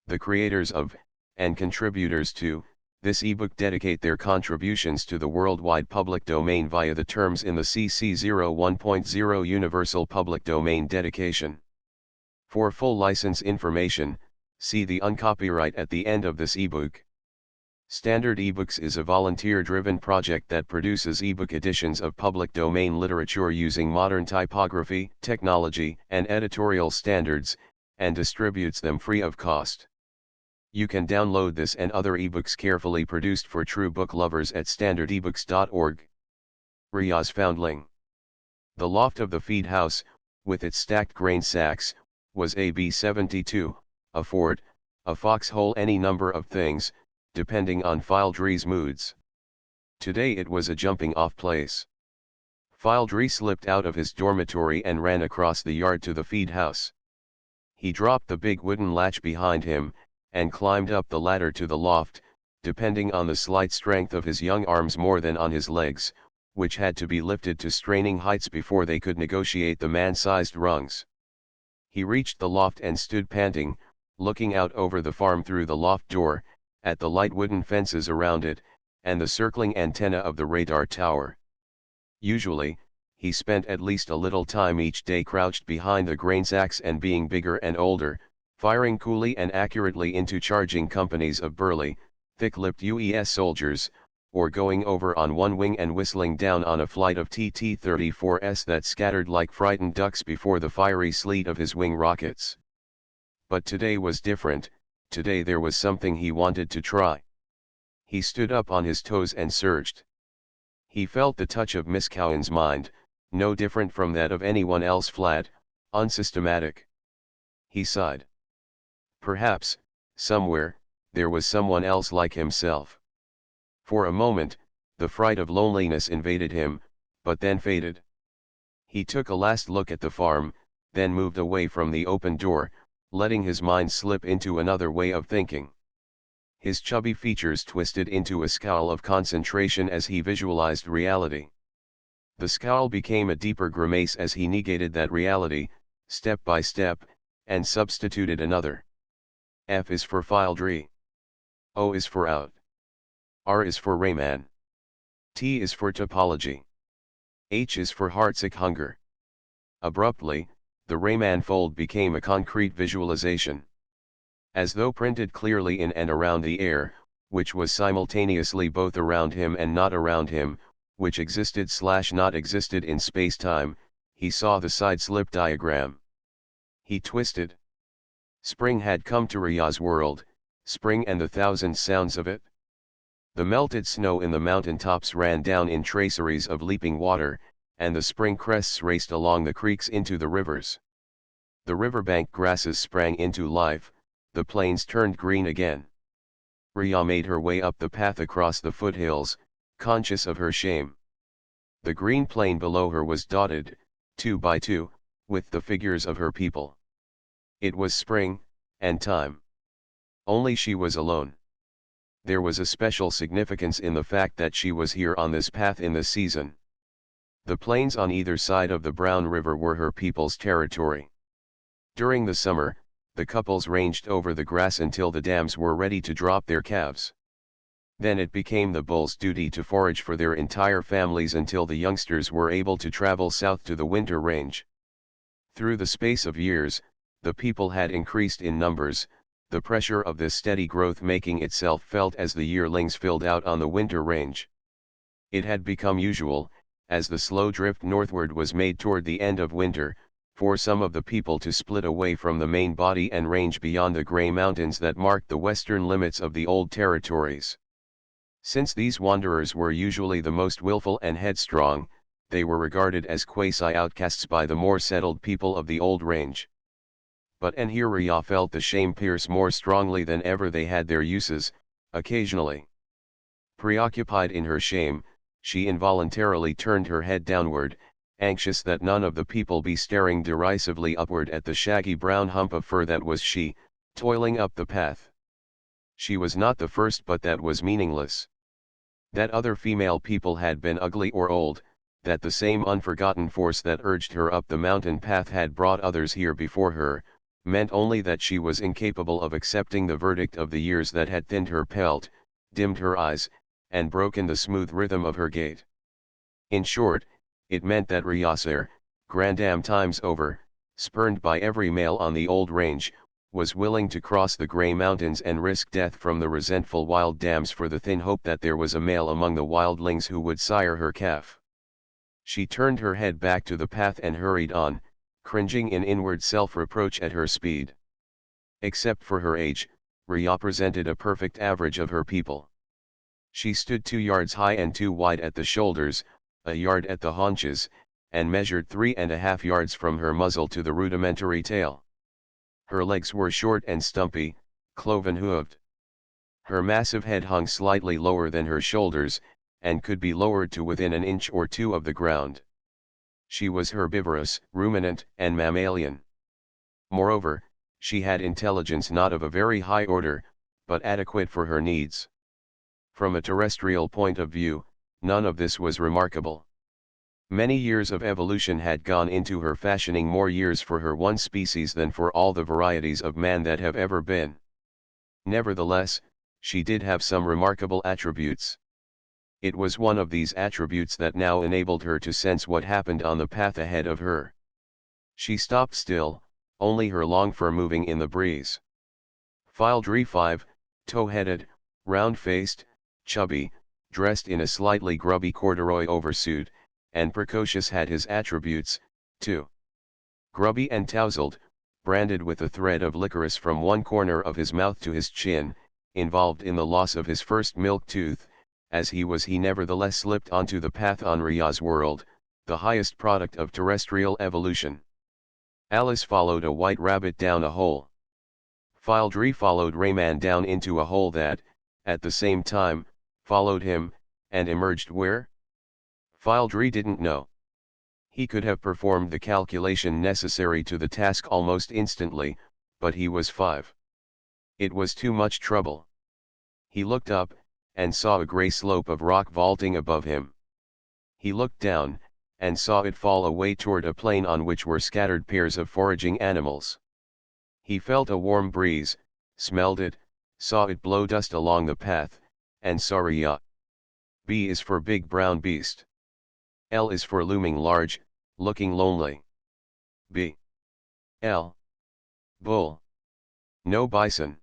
The creators of, and contributors to, this ebook dedicate their contributions to the worldwide public domain via the terms in the CC 01.0 Universal Public Domain Dedication. For full license information, see the uncopyright at the end of this ebook. Standard eBooks is a volunteer-driven project that produces ebook editions of public domain literature using modern typography, technology, and editorial standards, and distributes them free of cost. You can download this and other ebooks carefully produced for true book lovers at standardebooks.org. Riaz Foundling. The loft of the feed house, with its stacked grain sacks, was a B-72, a fort, a foxhole, any number of things, depending on Fildry's moods. Today it was a jumping-off place. Fildry slipped out of his dormitory and ran across the yard to the feed house. He dropped the big wooden latch behind him, and climbed up the ladder to the loft, depending on the slight strength of his young arms more than on his legs, which had to be lifted to straining heights before they could negotiate the man-sized rungs. He reached the loft and stood panting, looking out over the farm through the loft door, at the light wooden fences around it, and the circling antenna of the radar tower. Usually, he spent at least a little time each day crouched behind the grain sacks and being bigger and older, firing coolly and accurately into charging companies of burly, thick-lipped UES soldiers, or going over on one wing and whistling down on a flight of TT-34s that scattered like frightened ducks before the fiery sleet of his wing rockets. But today was different. Today there was something he wanted to try. He stood up on his toes and searched. He felt the touch of Miss Cowan's mind, no different from that of anyone else, flat, unsystematic. He sighed. Perhaps, somewhere, there was someone else like himself. For a moment, the fright of loneliness invaded him, but then faded. He took a last look at the farm, then moved away from the open door, letting his mind slip into another way of thinking. His chubby features twisted into a scowl of concentration as he visualized reality. The scowl became a deeper grimace as he negated that reality, step by step, and substituted another. F is for Fildry. O is for out. R is for Rayman. T is for topology. H is for heartsick hunger. Abruptly, the Rayman fold became a concrete visualization. As though printed clearly in and around the air, which was simultaneously both around him and not around him, which existed/not existed in space-time, he saw the side-slip diagram. He twisted. Spring had come to Riya's world, spring and the thousand sounds of it. The melted snow in the mountain tops ran down in traceries of leaping water, and the spring crests raced along the creeks into the rivers. The riverbank grasses sprang into life, the plains turned green again. Riya made her way up the path across the foothills, conscious of her shame. The green plain below her was dotted, 2 by 2, with the figures of her people. It was spring, and time. Only she was alone. There was a special significance in the fact that she was here on this path in the season. The plains on either side of the Brown River were her people's territory. During the summer, the couples ranged over the grass until the dams were ready to drop their calves. Then it became the bulls' duty to forage for their entire families until the youngsters were able to travel south to the winter range. Through the space of years, the people had increased in numbers, the pressure of this steady growth making itself felt as the yearlings filled out on the winter range. It had become usual, as the slow drift northward was made toward the end of winter, for some of the people to split away from the main body and range beyond the gray mountains that marked the western limits of the old territories. Since these wanderers were usually the most willful and headstrong, they were regarded as quasi-outcasts by the more settled people of the old range. But and here Riya felt the shame pierce more strongly than ever they had their uses, occasionally. Preoccupied in her shame, she involuntarily turned her head downward, anxious that none of the people be staring derisively upward at the shaggy brown hump of fur that was she, toiling up the path. She was not the first, but that was meaningless. That other female people had been ugly or old, that the same unforgotten force that urged her up the mountain path had brought others here before her, meant only that she was incapable of accepting the verdict of the years that had thinned her pelt, dimmed her eyes, and broken the smooth rhythm of her gait. In short, it meant that Riyasir, grandam times over, spurned by every male on the old range, was willing to cross the grey mountains and risk death from the resentful wild dams for the thin hope that there was a male among the wildlings who would sire her calf. She turned her head back to the path and hurried on, cringing in inward self-reproach at her speed. Except for her age, Riya presented a perfect average of her people. She stood 2 yards high and 2 wide at the shoulders, a yard at the haunches, and measured 3.5 yards from her muzzle to the rudimentary tail. Her legs were short and stumpy, cloven-hooved. Her massive head hung slightly lower than her shoulders, and could be lowered to within an inch or two of the ground. She was herbivorous, ruminant, and mammalian. Moreover, she had intelligence not of a very high order, but adequate for her needs. From a terrestrial point of view, none of this was remarkable. Many years of evolution had gone into her, fashioning more years for her one species than for all the varieties of man that have ever been. Nevertheless, she did have some remarkable attributes. It was one of these attributes that now enabled her to sense what happened on the path ahead of her. She stopped still, only her long fur moving in the breeze. Fildree 5, tow-headed, round-faced, chubby, dressed in a slightly grubby corduroy oversuit, and precocious, had his attributes, too. Grubby and tousled, branded with a thread of licorice from one corner of his mouth to his chin, involved in the loss of his first milk tooth, as he nevertheless slipped onto the path on Ria's world, the highest product of terrestrial evolution. Alice followed a white rabbit down a hole. Fildree followed Rayman down into a hole that, at the same time, followed him, and emerged where? Fildree didn't know. He could have performed the calculation necessary to the task almost instantly, but he was 5. It was too much trouble. He looked up, and saw a grey slope of rock vaulting above him. He looked down, and saw it fall away toward a plain on which were scattered pairs of foraging animals. He felt a warm breeze, smelled it, saw it blow dust along the path, and saw Ria. B is for big brown beast. L is for looming large, looking lonely. B. L. Bull. No bison.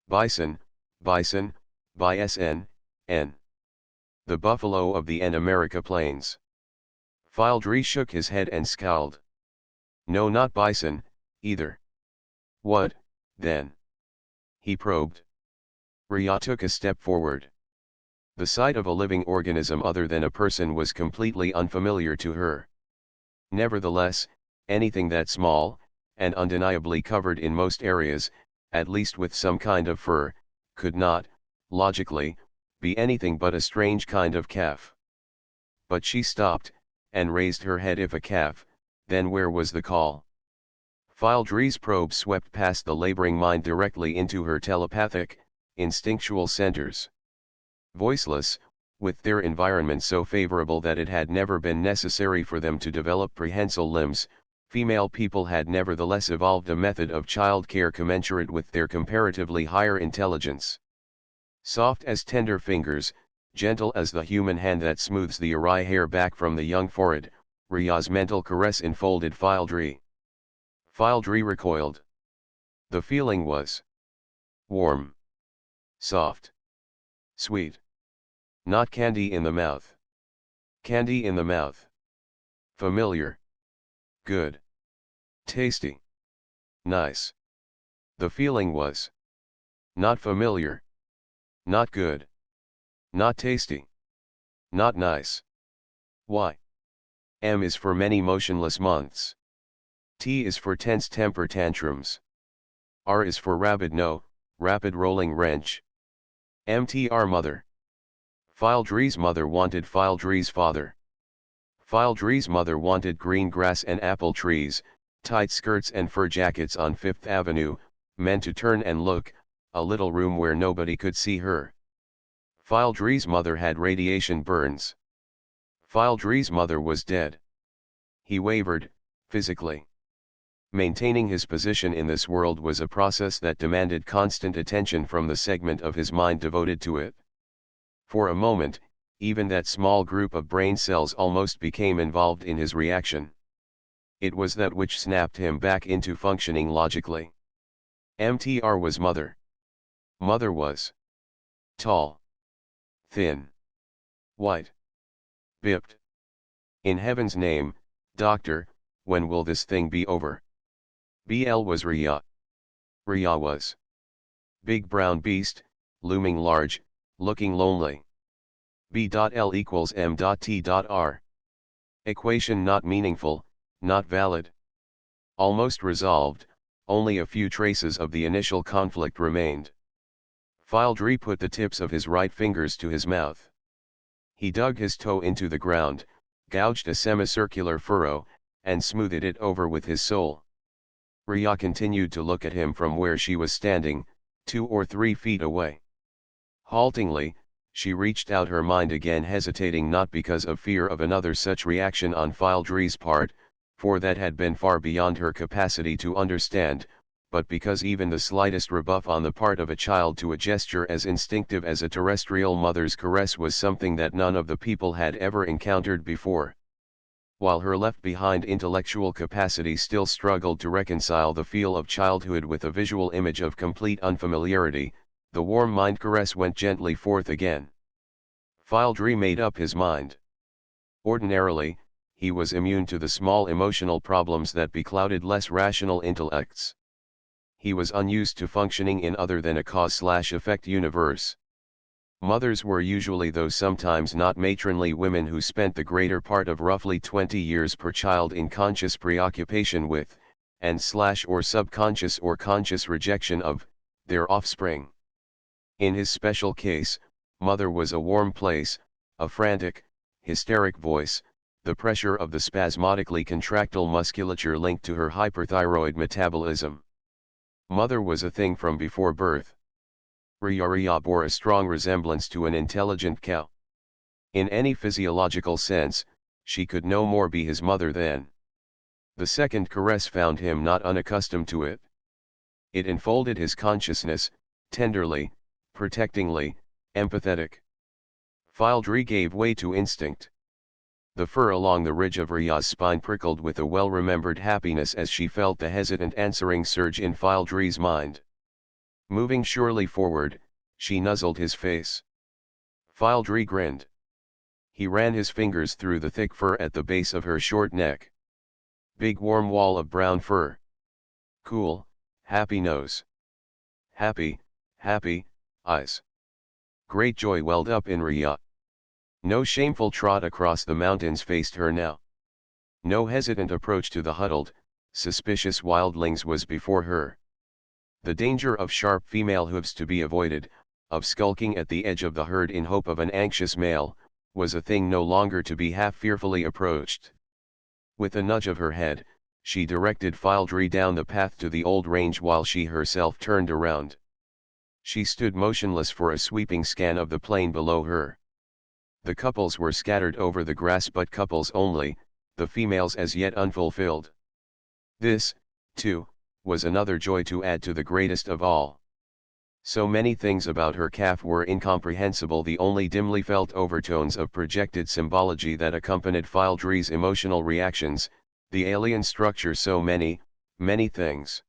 Bison, bison, bison, N. The buffalo of the N-America plains. Fildree shook his head and scowled. No, not bison, either. What, then? He probed. Ria took a step forward. The sight of a living organism other than a person was completely unfamiliar to her. Nevertheless, anything that small, and undeniably covered in most areas, at least with some kind of fur, could not, logically, be anything but a strange kind of calf. But she stopped, and raised her head. If a calf, then where was the call? Fildree's probe swept past the laboring mind directly into her telepathic, instinctual centers. Voiceless, with their environment so favorable that it had never been necessary for them to develop prehensile limbs, female people had nevertheless evolved a method of childcare commensurate with their comparatively higher intelligence. Soft as tender fingers, gentle as the human hand that smooths the awry hair back from the young forehead, Ria's mental caress enfolded Fildree. Fildree recoiled. The feeling was warm, soft, sweet. Not candy in the mouth. Candy in the mouth. Familiar. Good. Tasty. Nice. The feeling was not familiar. Not good. Not tasty. Not nice. Why? M is for many motionless months. T is for tense temper tantrums. R is for rapid rolling wrench. MTR mother. Fildree's mother wanted Fildree's father. Fildree's mother wanted green grass and apple trees, tight skirts and fur jackets on Fifth Avenue, men to turn and look, a little room where nobody could see her. Fildree's mother had radiation burns. Fildree's mother was dead. He wavered, physically. Maintaining his position in this world was a process that demanded constant attention from the segment of his mind devoted to it. For a moment, even that small group of brain cells almost became involved in his reaction. It was that which snapped him back into functioning logically. MTR was mother. Mother was tall, thin, white, bipped. In heaven's name, doctor, when will this thing be over? BL was Ria. Ria was big brown beast, looming large, looking lonely. B.L equals M.T.R. Equation not meaningful, not valid. Almost resolved, only a few traces of the initial conflict remained. Fildree put the tips of his right fingers to his mouth. He dug his toe into the ground, gouged a semicircular furrow, and smoothed it over with his sole. Ria continued to look at him from where she was standing, 2 or 3 feet away. Haltingly, She reached out her mind again, hesitating not because of fear of another such reaction on Fyldry's part, for that had been far beyond her capacity to understand, but because even the slightest rebuff on the part of a child to a gesture as instinctive as a terrestrial mother's caress was something that none of the people had ever encountered before. While her left-behind intellectual capacity still struggled to reconcile the feel of childhood with a visual image of complete unfamiliarity, the warm mind caress went gently forth again. Fyldry made up his mind. Ordinarily, he was immune to the small emotional problems that beclouded less rational intellects. He was unused to functioning in other than a cause-slash-effect universe. Mothers were usually those sometimes not matronly women who spent the greater part of roughly 20 years per child in conscious preoccupation with, or subconscious or conscious rejection of, their offspring. In his special case, mother was a warm place, a frantic, hysteric voice, the pressure of the spasmodically contractile musculature linked to her hyperthyroid metabolism. Mother was a thing from before birth. Rhea bore a strong resemblance to an intelligent cow. In any physiological sense, she could no more be his mother than. The second caress found him not unaccustomed to it. It enfolded his consciousness, tenderly, protectingly, empathetic. Fyldry gave way to instinct. The fur along the ridge of Rhea's spine prickled with a well-remembered happiness as she felt the hesitant answering surge in Fyldry's mind. Moving surely forward, she nuzzled his face. Fyldry grinned. He ran his fingers through the thick fur at the base of her short neck. Big warm wall of brown fur. Cool, happy nose. Happy, happy, eyes. Great joy welled up in Rhea. No shameful trot across the mountains faced her now. No hesitant approach to the huddled, suspicious wildlings was before her. The danger of sharp female hoofs to be avoided, of skulking at the edge of the herd in hope of an anxious male, was a thing no longer to be half fearfully approached. With a nudge of her head, she directed Fyldry down the path to the old range while she herself turned around. She stood motionless for a sweeping scan of the plain below her. The couples were scattered over the grass, but couples only, the females as yet unfulfilled. This, too, was another joy to add to the greatest of all. So many things about her calf were incomprehensible, the only dimly felt overtones of projected symbology that accompanied Fyldry's emotional reactions, the alien structure, so many, many things.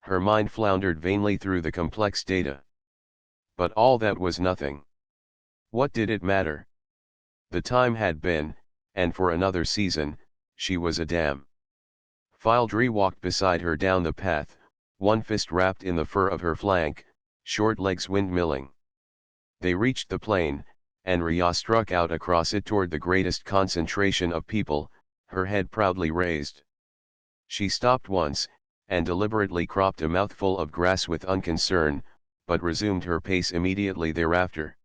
Her mind floundered vainly through the complex data. But all that was nothing. What did it matter? The time had been, and for another season, she was a dam. Fyldry walked beside her down the path, one fist wrapped in the fur of her flank, short legs windmilling. They reached the plain, and Rhea struck out across it toward the greatest concentration of people, her head proudly raised. She stopped once, and deliberately cropped a mouthful of grass with unconcern, but resumed her pace immediately thereafter.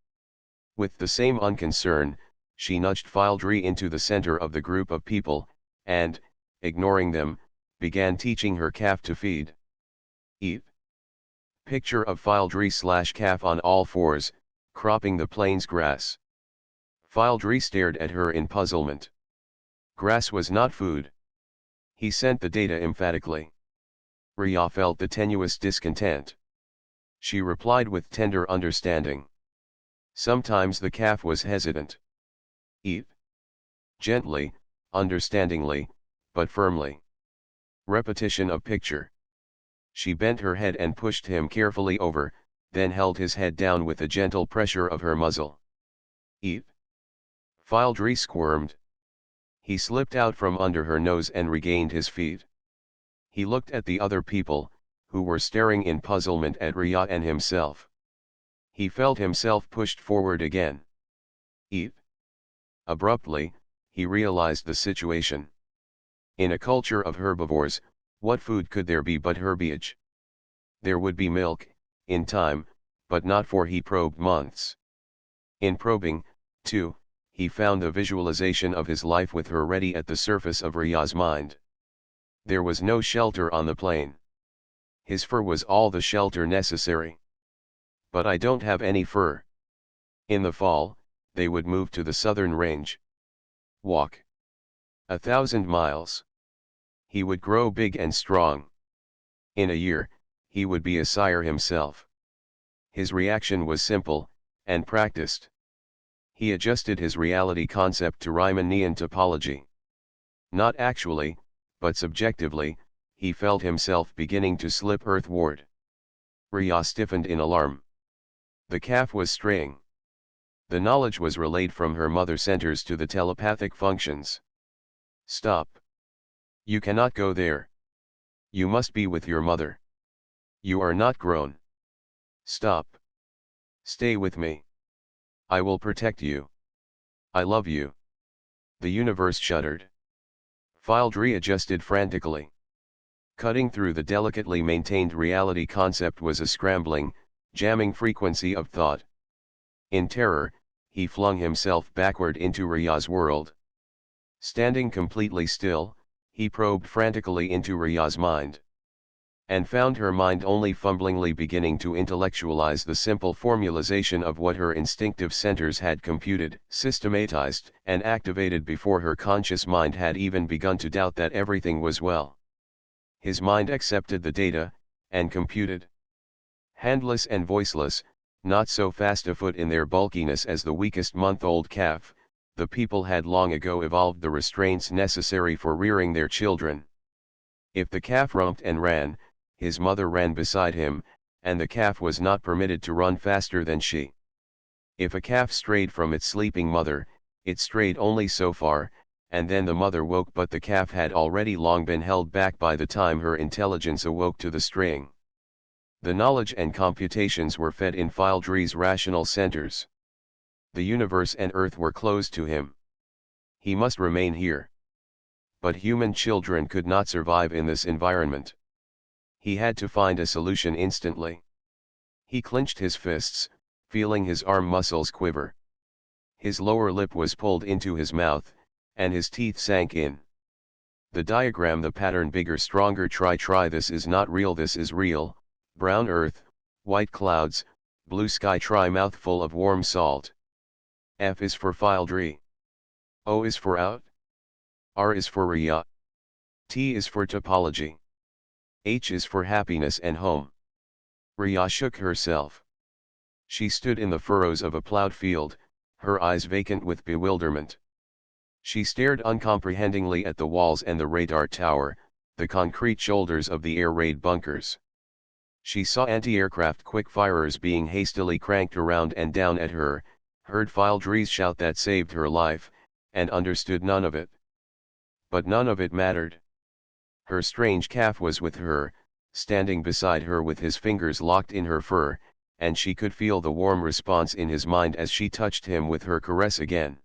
With the same unconcern, she nudged Fyldry into the center of the group of people, and, ignoring them, began teaching her calf to feed. Eat. Picture of Fyldry/calf on all fours, cropping the plain's grass. Fyldry stared at her in puzzlement. Grass was not food. He sent the data emphatically. Rhea felt the tenuous discontent. She replied with tender understanding. Sometimes the calf was hesitant. Eat. Gently, understandingly, but firmly. Repetition of picture. She bent her head and pushed him carefully over, then held his head down with a gentle pressure of her muzzle. Eat. Fyldry squirmed. He slipped out from under her nose and regained his feet. He looked at the other people, who were staring in puzzlement at Rhea and himself. He felt himself pushed forward again. Eat. Abruptly, he realized the situation. In a culture of herbivores, what food could there be but herbage? There would be milk, in time, but not for, he probed, months. In probing, too, he found the visualization of his life with her ready at the surface of Rhea's mind. There was no shelter on the plain. His fur was all the shelter necessary. But I don't have any fur. In the fall, they would move to the southern range. Walk 1,000 miles. He would grow big and strong. In a year, he would be a sire himself. His reaction was simple, and practiced. He adjusted his reality concept to Riemannian topology. Not actually, but subjectively, he felt himself beginning to slip earthward. Rhea stiffened in alarm. The calf was straying. The knowledge was relayed from her mother centers to the telepathic functions. Stop. You cannot go there. You must be with your mother. You are not grown. Stop. Stay with me. I will protect you. I love you. The universe shuddered. Fildry adjusted frantically. Cutting through the delicately maintained reality concept was a scrambling, jamming frequency of thought. In terror, he flung himself backward into Rhea's world. Standing completely still, he probed frantically into Rhea's mind. And found her mind only fumblingly beginning to intellectualize the simple formalization of what her instinctive centers had computed, systematized, and activated before her conscious mind had even begun to doubt that everything was well. His mind accepted the data, and computed. Handless and voiceless, not so fast afoot in their bulkiness as the weakest month-old calf, the people had long ago evolved the restraints necessary for rearing their children. If the calf rumped and ran, his mother ran beside him, and the calf was not permitted to run faster than she. If a calf strayed from its sleeping mother, it strayed only so far, and then the mother woke, but the calf had already long been held back by the time her intelligence awoke to the straying. The knowledge and computations were fed in Fildry's rational centers. The universe and earth were closed to him. He must remain here. But human children could not survive in this environment. He had to find a solution instantly. He clenched his fists, feeling his arm muscles quiver. His lower lip was pulled into his mouth, and his teeth sank in. The diagram, the pattern, bigger, stronger, try, this is not real, this is real, brown earth, white clouds, blue sky, try, mouthful of warm salt. F is for Fildry. O is for out. R is for Rhea. T is for topology. H is for happiness and home. Rhea shook herself. She stood in the furrows of a plowed field, her eyes vacant with bewilderment. She stared uncomprehendingly at the walls and the radar tower, the concrete shoulders of the air raid bunkers. She saw anti-aircraft quick-firers being hastily cranked around and down at her, heard Fildry's shout that saved her life, and understood none of it. But none of it mattered. Her strange calf was with her, standing beside her with his fingers locked in her fur, and she could feel the warm response in his mind as she touched him with her caress again.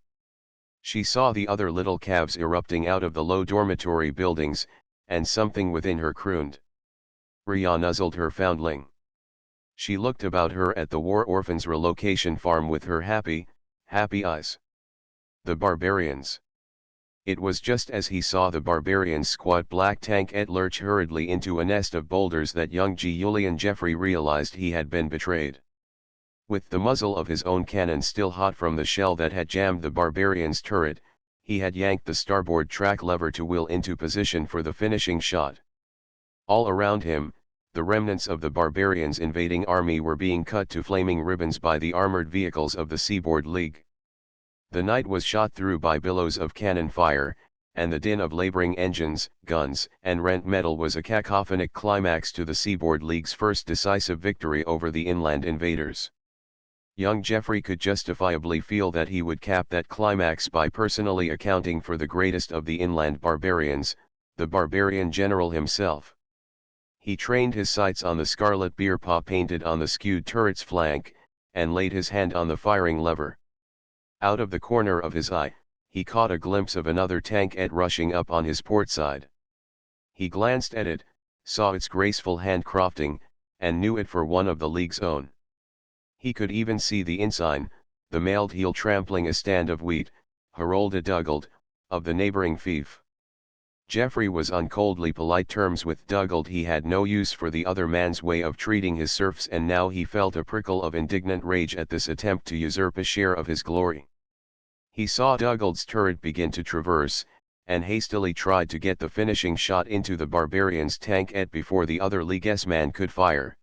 She saw the other little calves erupting out of the low dormitory buildings, and something within her crooned. Rhea nuzzled her foundling. She looked about her at the war orphans' relocation farm with her happy eyes. The barbarians. It was just as he saw the barbarians' squat black tankette lurch hurriedly into a nest of boulders that young Julian Jeffrey realized he had been betrayed. With the muzzle of his own cannon still hot from the shell that had jammed the barbarian's turret, he had yanked the starboard track lever to wheel into position for the finishing shot. All around him, the remnants of the barbarians' invading army were being cut to flaming ribbons by the armored vehicles of the Seaboard League. The night was shot through by billows of cannon fire, and the din of laboring engines, guns, and rent metal was a cacophonic climax to the Seaboard League's first decisive victory over the inland invaders. Young Jeffrey could justifiably feel that he would cap that climax by personally accounting for the greatest of the inland barbarians, the barbarian general himself. He trained his sights on the scarlet beer paw painted on the skewed turret's flank, and laid his hand on the firing lever. Out of the corner of his eye, he caught a glimpse of another tankette rushing up on his port side. He glanced at it, saw its graceful handcrafting, and knew it for one of the League's own. He could even see the ensign, the mailed heel trampling a stand of wheat, Harolda Dugald, of the neighboring fief. Geoffrey was on coldly polite terms with Dugald. He had no use for the other man's way of treating his serfs, and now he felt a prickle of indignant rage at this attempt to usurp a share of his glory. He saw Dugald's turret begin to traverse, and hastily tried to get the finishing shot into the barbarian's tankette before the other leaguesman could fire.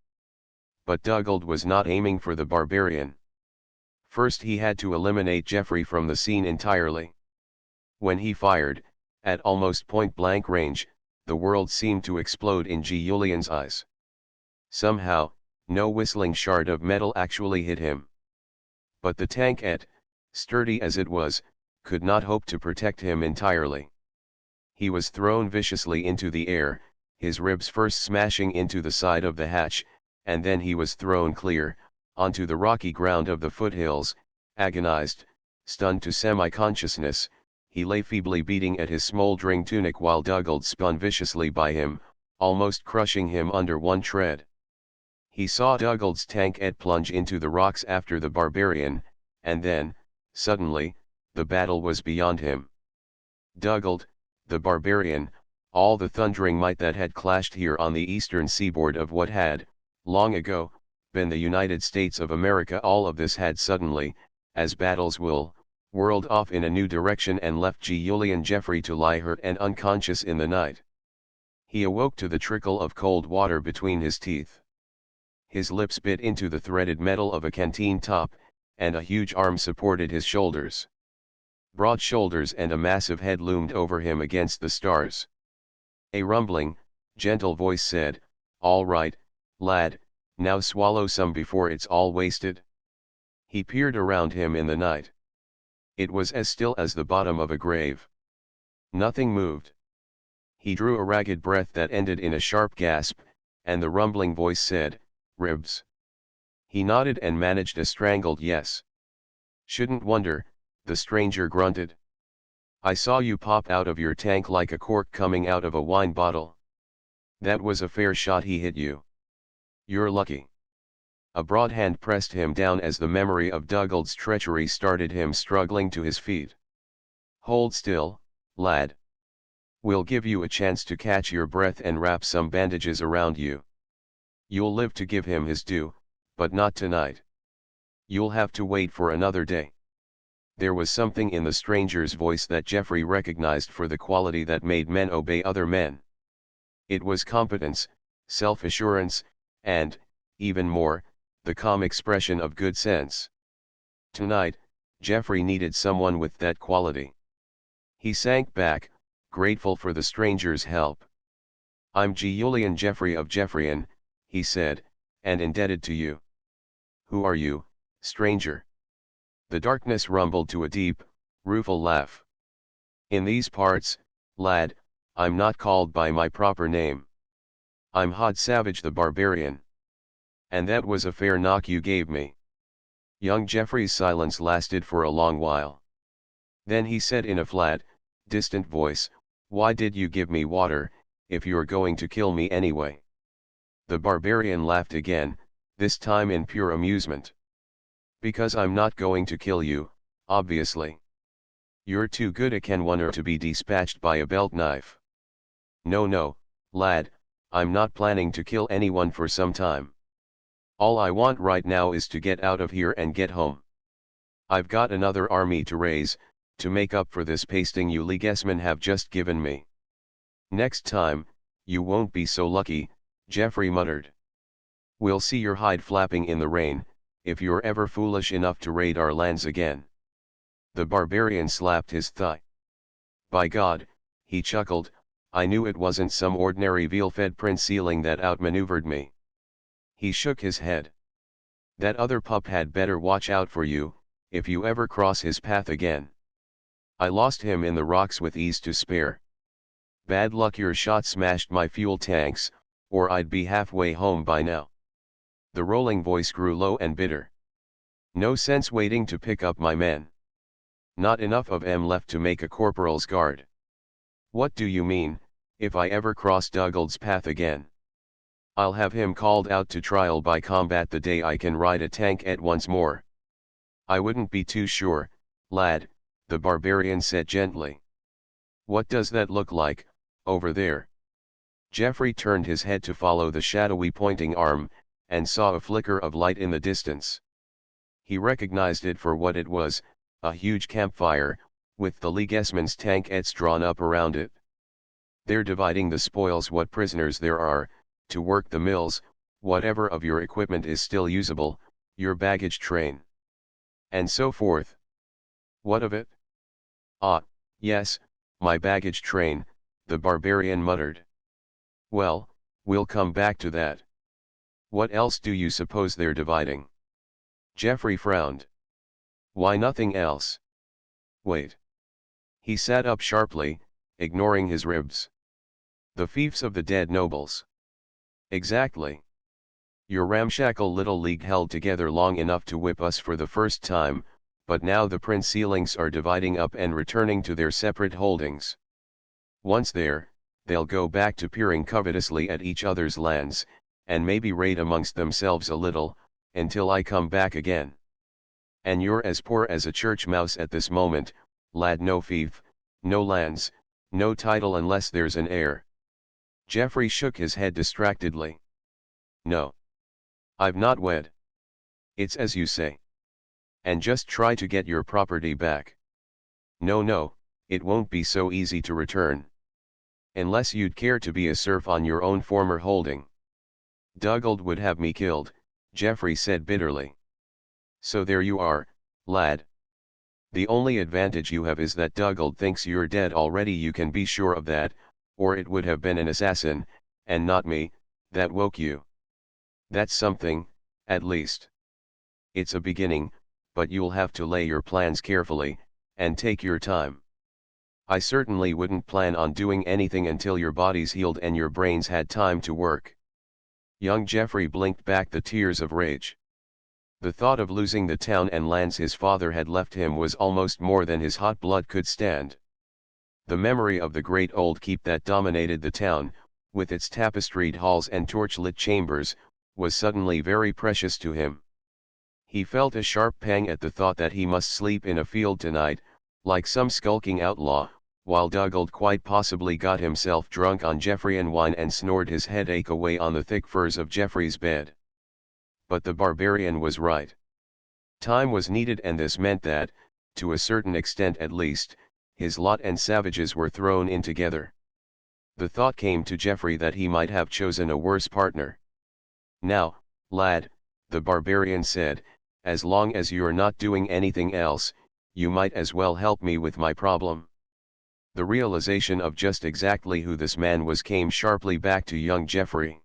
But Dugald was not aiming for the barbarian. First he had to eliminate Geoffrey from the scene entirely. When he fired, at almost point-blank range, the world seemed to explode in Julian's eyes. Somehow, no whistling shard of metal actually hit him. But the tankette, sturdy as it was, could not hope to protect him entirely. He was thrown viciously into the air, his ribs first smashing into the side of the hatch, and then he was thrown clear, onto the rocky ground of the foothills. Agonized, stunned to semi-consciousness, he lay feebly beating at his smoldering tunic while Dugald spun viciously by him, almost crushing him under one tread. He saw Dugald's tankette plunge into the rocks after the barbarian, and then, suddenly, the battle was beyond him. Dugald, the barbarian, all the thundering might that had clashed here on the eastern seaboard of what had, long ago, been the United States of America, all of this had suddenly, as battles will, whirled off in a new direction and left Julian Geoffrey to lie hurt and unconscious in the night. He awoke to the trickle of cold water between his teeth. His lips bit into the threaded metal of a canteen top, and a huge arm supported his shoulders. Broad shoulders and a massive head loomed over him against the stars. A rumbling, gentle voice said, "All right, lad, now swallow some before it's all wasted." He peered around him in the night. It was as still as the bottom of a grave. Nothing moved. He drew a ragged breath that ended in a sharp gasp, and the rumbling voice said, "Ribs." He nodded and managed a strangled yes. "Shouldn't wonder," the stranger grunted. "I saw you pop out of your tank like a cork coming out of a wine bottle. That was a fair shot he hit you. You're lucky." A broad hand pressed him down as the memory of Dugald's treachery started him struggling to his feet. "Hold still, lad. We'll give you a chance to catch your breath and wrap some bandages around you. You'll live to give him his due, but not tonight. You'll have to wait for another day." There was something in the stranger's voice that Geoffrey recognized for the quality that made men obey other men. It was competence, self-assurance, and, even more, the calm expression of good sense. Tonight, Geoffrey needed someone with that quality. He sank back, grateful for the stranger's help. "I'm Julian Geoffrey of Geoffreyan," he said, "and indebted to you." "Who are you, stranger?" The darkness rumbled to a deep, rueful laugh. "In these parts, lad, I'm not called by my proper name. I'm Hod Savage the Barbarian. And that was a fair knock you gave me." Young Geoffrey's silence lasted for a long while. Then he said in a flat, distant voice, "Why did you give me water, if you're going to kill me anyway?" The barbarian laughed again, this time in pure amusement. "Because I'm not going to kill you, obviously. You're too good a canwunner to be dispatched by a belt knife. No, lad, I'm not planning to kill anyone for some time. All I want right now is to get out of here and get home. I've got another army to raise, to make up for this pasting you leaguesmen have just given me. Next time, you won't be so lucky," Geoffrey muttered. "We'll see your hide flapping in the rain, if you're ever foolish enough to raid our lands again." The barbarian slapped his thigh. "By God," he chuckled, "I knew it wasn't some ordinary veal-fed prince ceiling that outmaneuvered me." He shook his head. "That other pup had better watch out for you, if you ever cross his path again. I lost him in the rocks with ease to spare. Bad luck your shot smashed my fuel tanks, or I'd be halfway home by now." The rolling voice grew low and bitter. "No sense waiting to pick up my men. Not enough of 'em left to make a corporal's guard. What do you mean, if I ever cross Dugald's path again? I'll have him called out to trial by combat the day I can ride a tankette once more." "I wouldn't be too sure, lad," the barbarian said gently. "What does that look like, over there. Geoffrey turned his head to follow the shadowy pointing arm, and saw a flicker of light in the distance. He recognized it for what it was, a huge campfire, with the Leaguesman's tankettes drawn up around it. They're dividing the spoils, what prisoners there are, to work the mills, whatever of your equipment is still usable, your baggage train. And so forth. What of it? Ah, yes, my baggage train, the barbarian muttered. Well, we'll come back to that. What else do you suppose they're dividing? Geoffrey frowned. Why, nothing else. Wait. He sat up sharply, ignoring his ribs. The fiefs of the dead nobles. Exactly. Your ramshackle little league held together long enough to whip us for the first time, but now the prince-links are dividing up and returning to their separate holdings. Once there, they'll go back to peering covetously at each other's lands, and maybe raid amongst themselves a little, until I come back again. And you're as poor as a church mouse at this moment, lad. No fief, no lands, no title unless there's an heir. Geoffrey shook his head distractedly. No. I've not wed. It's as you say. And just try to get your property back. No, it won't be so easy to return. Unless you'd care to be a serf on your own former holding. Dugald would have me killed, Geoffrey said bitterly. So there you are, lad. The only advantage you have is that Dugald thinks you're dead already. You can be sure of that, or it would have been an assassin, and not me, that woke you. That's something, at least. It's a beginning, but you'll have to lay your plans carefully, and take your time. I certainly wouldn't plan on doing anything until your body's healed and your brains had time to work. Young Geoffrey blinked back the tears of rage. The thought of losing the town and lands his father had left him was almost more than his hot blood could stand. The memory of the great old keep that dominated the town, with its tapestried halls and torch-lit chambers, was suddenly very precious to him. He felt a sharp pang at the thought that he must sleep in a field tonight, like some skulking outlaw, while Dugald quite possibly got himself drunk on Geoffreyan wine and snored his headache away on the thick furs of Geoffrey's bed. But the barbarian was right. Time was needed, and this meant that, to a certain extent at least, his lot and savages were thrown in together. The thought came to Geoffrey that he might have chosen a worse partner. Now, lad, the barbarian said, as long as you're not doing anything else, you might as well help me with my problem. The realization of just exactly who this man was came sharply back to young Geoffrey.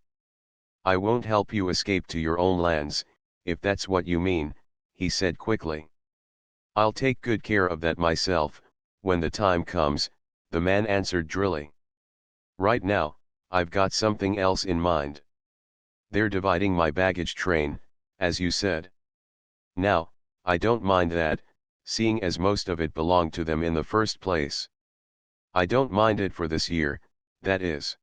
I won't help you escape to your own lands, if that's what you mean, he said quickly. I'll take good care of that myself, when the time comes, the man answered drily. Right now, I've got something else in mind. They're dividing my baggage train, as you said. Now, I don't mind that, seeing as most of it belonged to them in the first place. I don't mind it for this year, that is.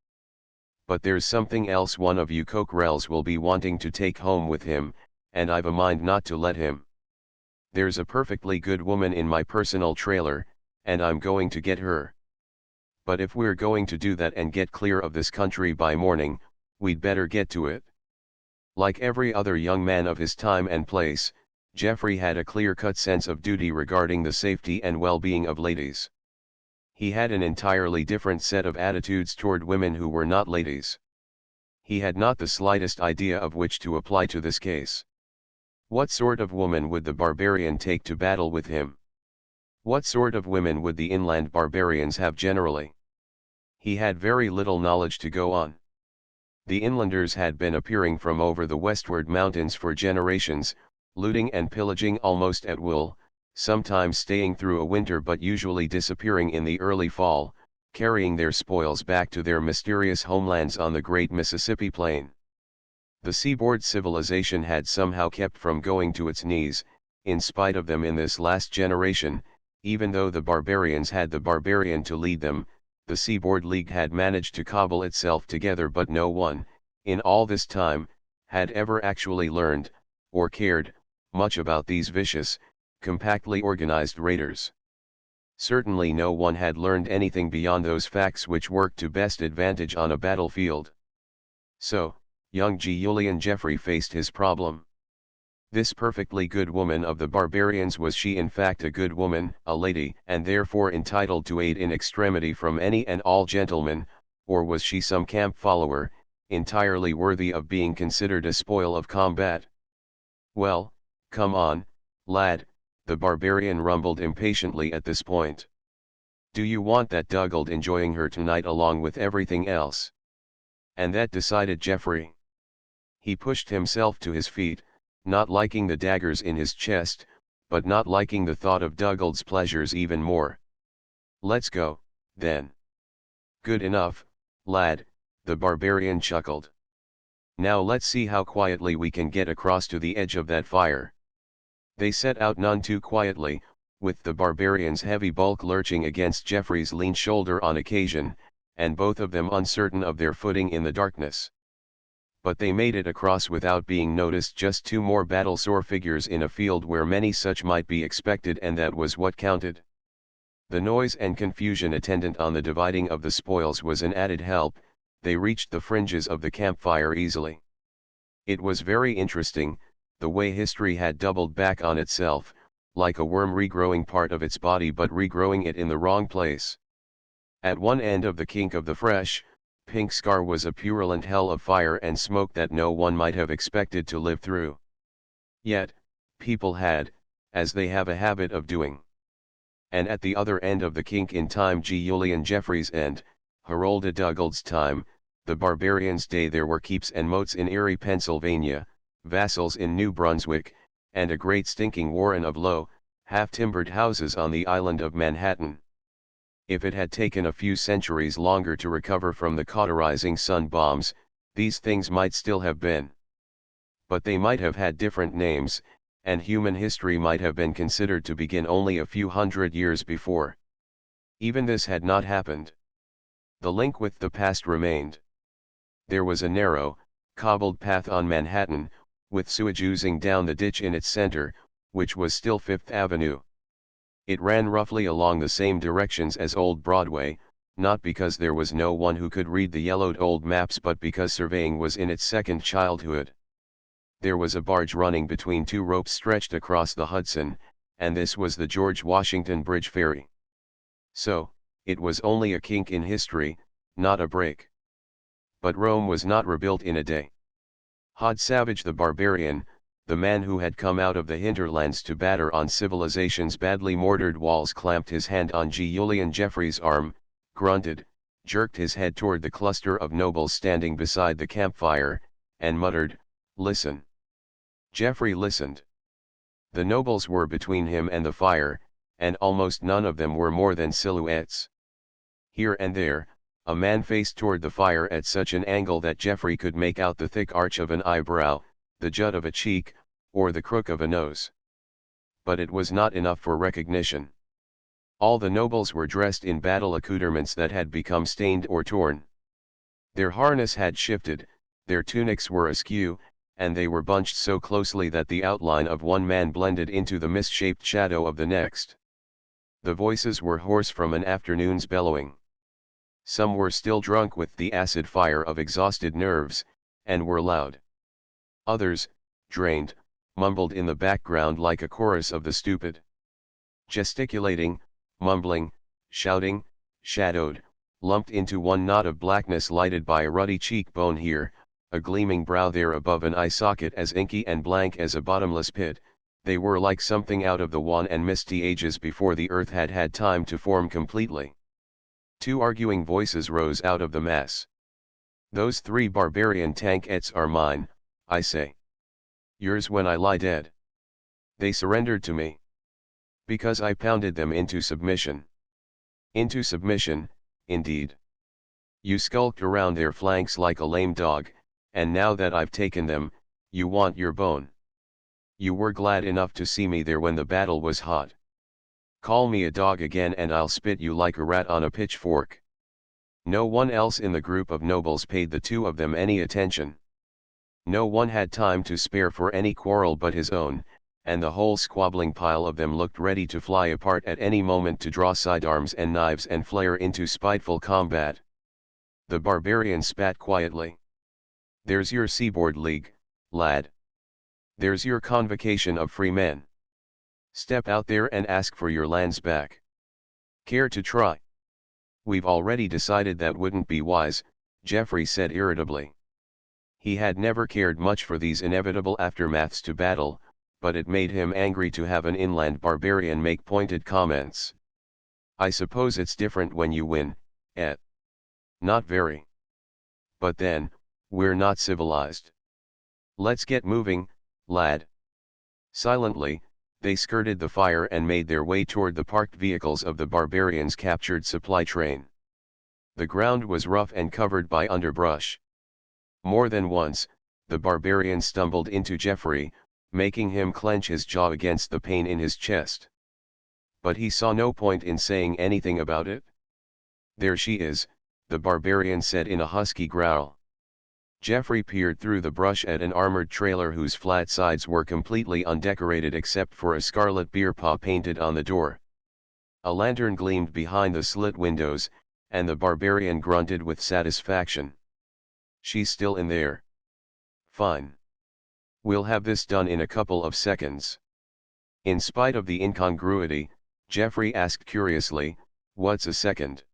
But there's something else. One of you cockerels will be wanting to take home with him, and I've a mind not to let him. There's a perfectly good woman in my personal trailer, and I'm going to get her. But if we're going to do that and get clear of this country by morning, we'd better get to it. Like every other young man of his time and place, Geoffrey had a clear-cut sense of duty regarding the safety and well-being of ladies. He had an entirely different set of attitudes toward women who were not ladies. He had not the slightest idea of which to apply to this case. What sort of woman would the barbarian take to battle with him? What sort of women would the inland barbarians have generally? He had very little knowledge to go on. The inlanders had been appearing from over the westward mountains for generations, looting and pillaging almost at will, sometimes staying through a winter but usually disappearing in the early fall, carrying their spoils back to their mysterious homelands on the great Mississippi plain. The seaboard civilization had somehow kept from going to its knees, in spite of them in this last generation. Even though the barbarians had the barbarian to lead them, the Seaboard League had managed to cobble itself together, but no one, in all this time, had ever actually learned, or cared, much about these vicious, compactly organized raiders. Certainly no one had learned anything beyond those facts which worked to best advantage on a battlefield. So, young Julian Geoffrey faced his problem. This perfectly good woman of the barbarians, was she in fact a good woman, a lady, and therefore entitled to aid in extremity from any and all gentlemen, or was she some camp follower, entirely worthy of being considered a spoil of combat? Well, come on, lad, the barbarian rumbled impatiently at this point. Do you want that Dugald enjoying her tonight along with everything else? And that decided Geoffrey. He pushed himself to his feet, not liking the daggers in his chest, but not liking the thought of Dugald's pleasures even more. Let's go, then. Good enough, lad, the barbarian chuckled. Now let's see how quietly we can get across to the edge of that fire. They set out none too quietly, with the barbarian's heavy bulk lurching against Geoffrey's lean shoulder on occasion, and both of them uncertain of their footing in the darkness. But they made it across without being noticed, just two more battle-sore figures in a field where many such might be expected, and that was what counted. The noise and confusion attendant on the dividing of the spoils was an added help. They reached the fringes of the campfire easily. It was very interesting, the way history had doubled back on itself, like a worm regrowing part of its body but regrowing it in the wrong place. At one end of the kink of the fresh, pink scar was a purulent hell of fire and smoke that no one might have expected to live through. Yet, people had, as they have a habit of doing. And at the other end of the kink, in time Julian Geoffrey's end, Harolda Dugald's time, the barbarians' day, there were keeps and moats in Erie, Pennsylvania, vassals in New Brunswick, and a great stinking warren of low, half-timbered houses on the island of Manhattan. If it had taken a few centuries longer to recover from the cauterizing sun bombs, these things might still have been. But they might have had different names, and human history might have been considered to begin only a few hundred years before. Even this had not happened. The link with the past remained. There was a narrow, cobbled path on Manhattan, with sewage oozing down the ditch in its center, which was still Fifth Avenue. It ran roughly along the same directions as Old Broadway, not because there was no one who could read the yellowed old maps, but because surveying was in its second childhood. There was a barge running between two ropes stretched across the Hudson, and this was the George Washington Bridge Ferry. So, it was only a kink in history, not a break. But Rome was not rebuilt in a day. Hod Savage the barbarian, the man who had come out of the hinterlands to batter on civilization's badly mortared walls, clamped his hand on Julian Geoffrey's arm, grunted, jerked his head toward the cluster of nobles standing beside the campfire, and muttered, "Listen." Geoffrey listened. The nobles were between him and the fire, and almost none of them were more than silhouettes. Here and there, a man faced toward the fire at such an angle that Geoffrey could make out the thick arch of an eyebrow, the jut of a cheek, or the crook of a nose. But it was not enough for recognition. All the nobles were dressed in battle accoutrements that had become stained or torn. Their harness had shifted, their tunics were askew, and they were bunched so closely that the outline of one man blended into the misshaped shadow of the next. The voices were hoarse from an afternoon's bellowing. Some were still drunk with the acid fire of exhausted nerves, and were loud. Others, drained, mumbled in the background like a chorus of the stupid. Gesticulating, mumbling, shouting, shadowed, lumped into one knot of blackness lighted by a ruddy cheekbone here, a gleaming brow there, above an eye socket as inky and blank as a bottomless pit, they were like something out of the wan and misty ages before the earth had had time to form completely. Two arguing voices rose out of the mass. "Those three barbarian tankettes are mine, I say. Yours when I lie dead. They surrendered to me. Because I pounded them into submission. Into submission, indeed. You skulked around their flanks like a lame dog, and now that I've taken them, you want your bone. You were glad enough to see me there when the battle was hot. Call me a dog again and I'll spit you like a rat on a pitchfork." No one else in the group of nobles paid the two of them any attention. No one had time to spare for any quarrel but his own, and the whole squabbling pile of them looked ready to fly apart at any moment to draw sidearms and knives and flare into spiteful combat. The barbarian spat quietly. "There's your seaboard league, lad. There's your convocation of free men. Step out there and ask for your lands back. Care to try?" "We've already decided that wouldn't be wise," Geoffrey said irritably. He had never cared much for these inevitable aftermaths to battle, but it made him angry to have an inland barbarian make pointed comments. "I suppose it's different when you win, eh?" "Not very. But then, we're not civilized. Let's get moving, lad." Silently, they skirted the fire and made their way toward the parked vehicles of the barbarians' captured supply train. The ground was rough and covered by underbrush. More than once, the barbarian stumbled into Geoffrey, making him clench his jaw against the pain in his chest. But he saw no point in saying anything about it. "There she is," the barbarian said in a husky growl. Geoffrey peered through the brush at an armored trailer whose flat sides were completely undecorated except for a scarlet beer paw painted on the door. A lantern gleamed behind the slit windows, and the barbarian grunted with satisfaction. "She's still in there. Fine. We'll have this done in a couple of seconds." In spite of the incongruity, Geoffrey asked curiously, "What's a second?"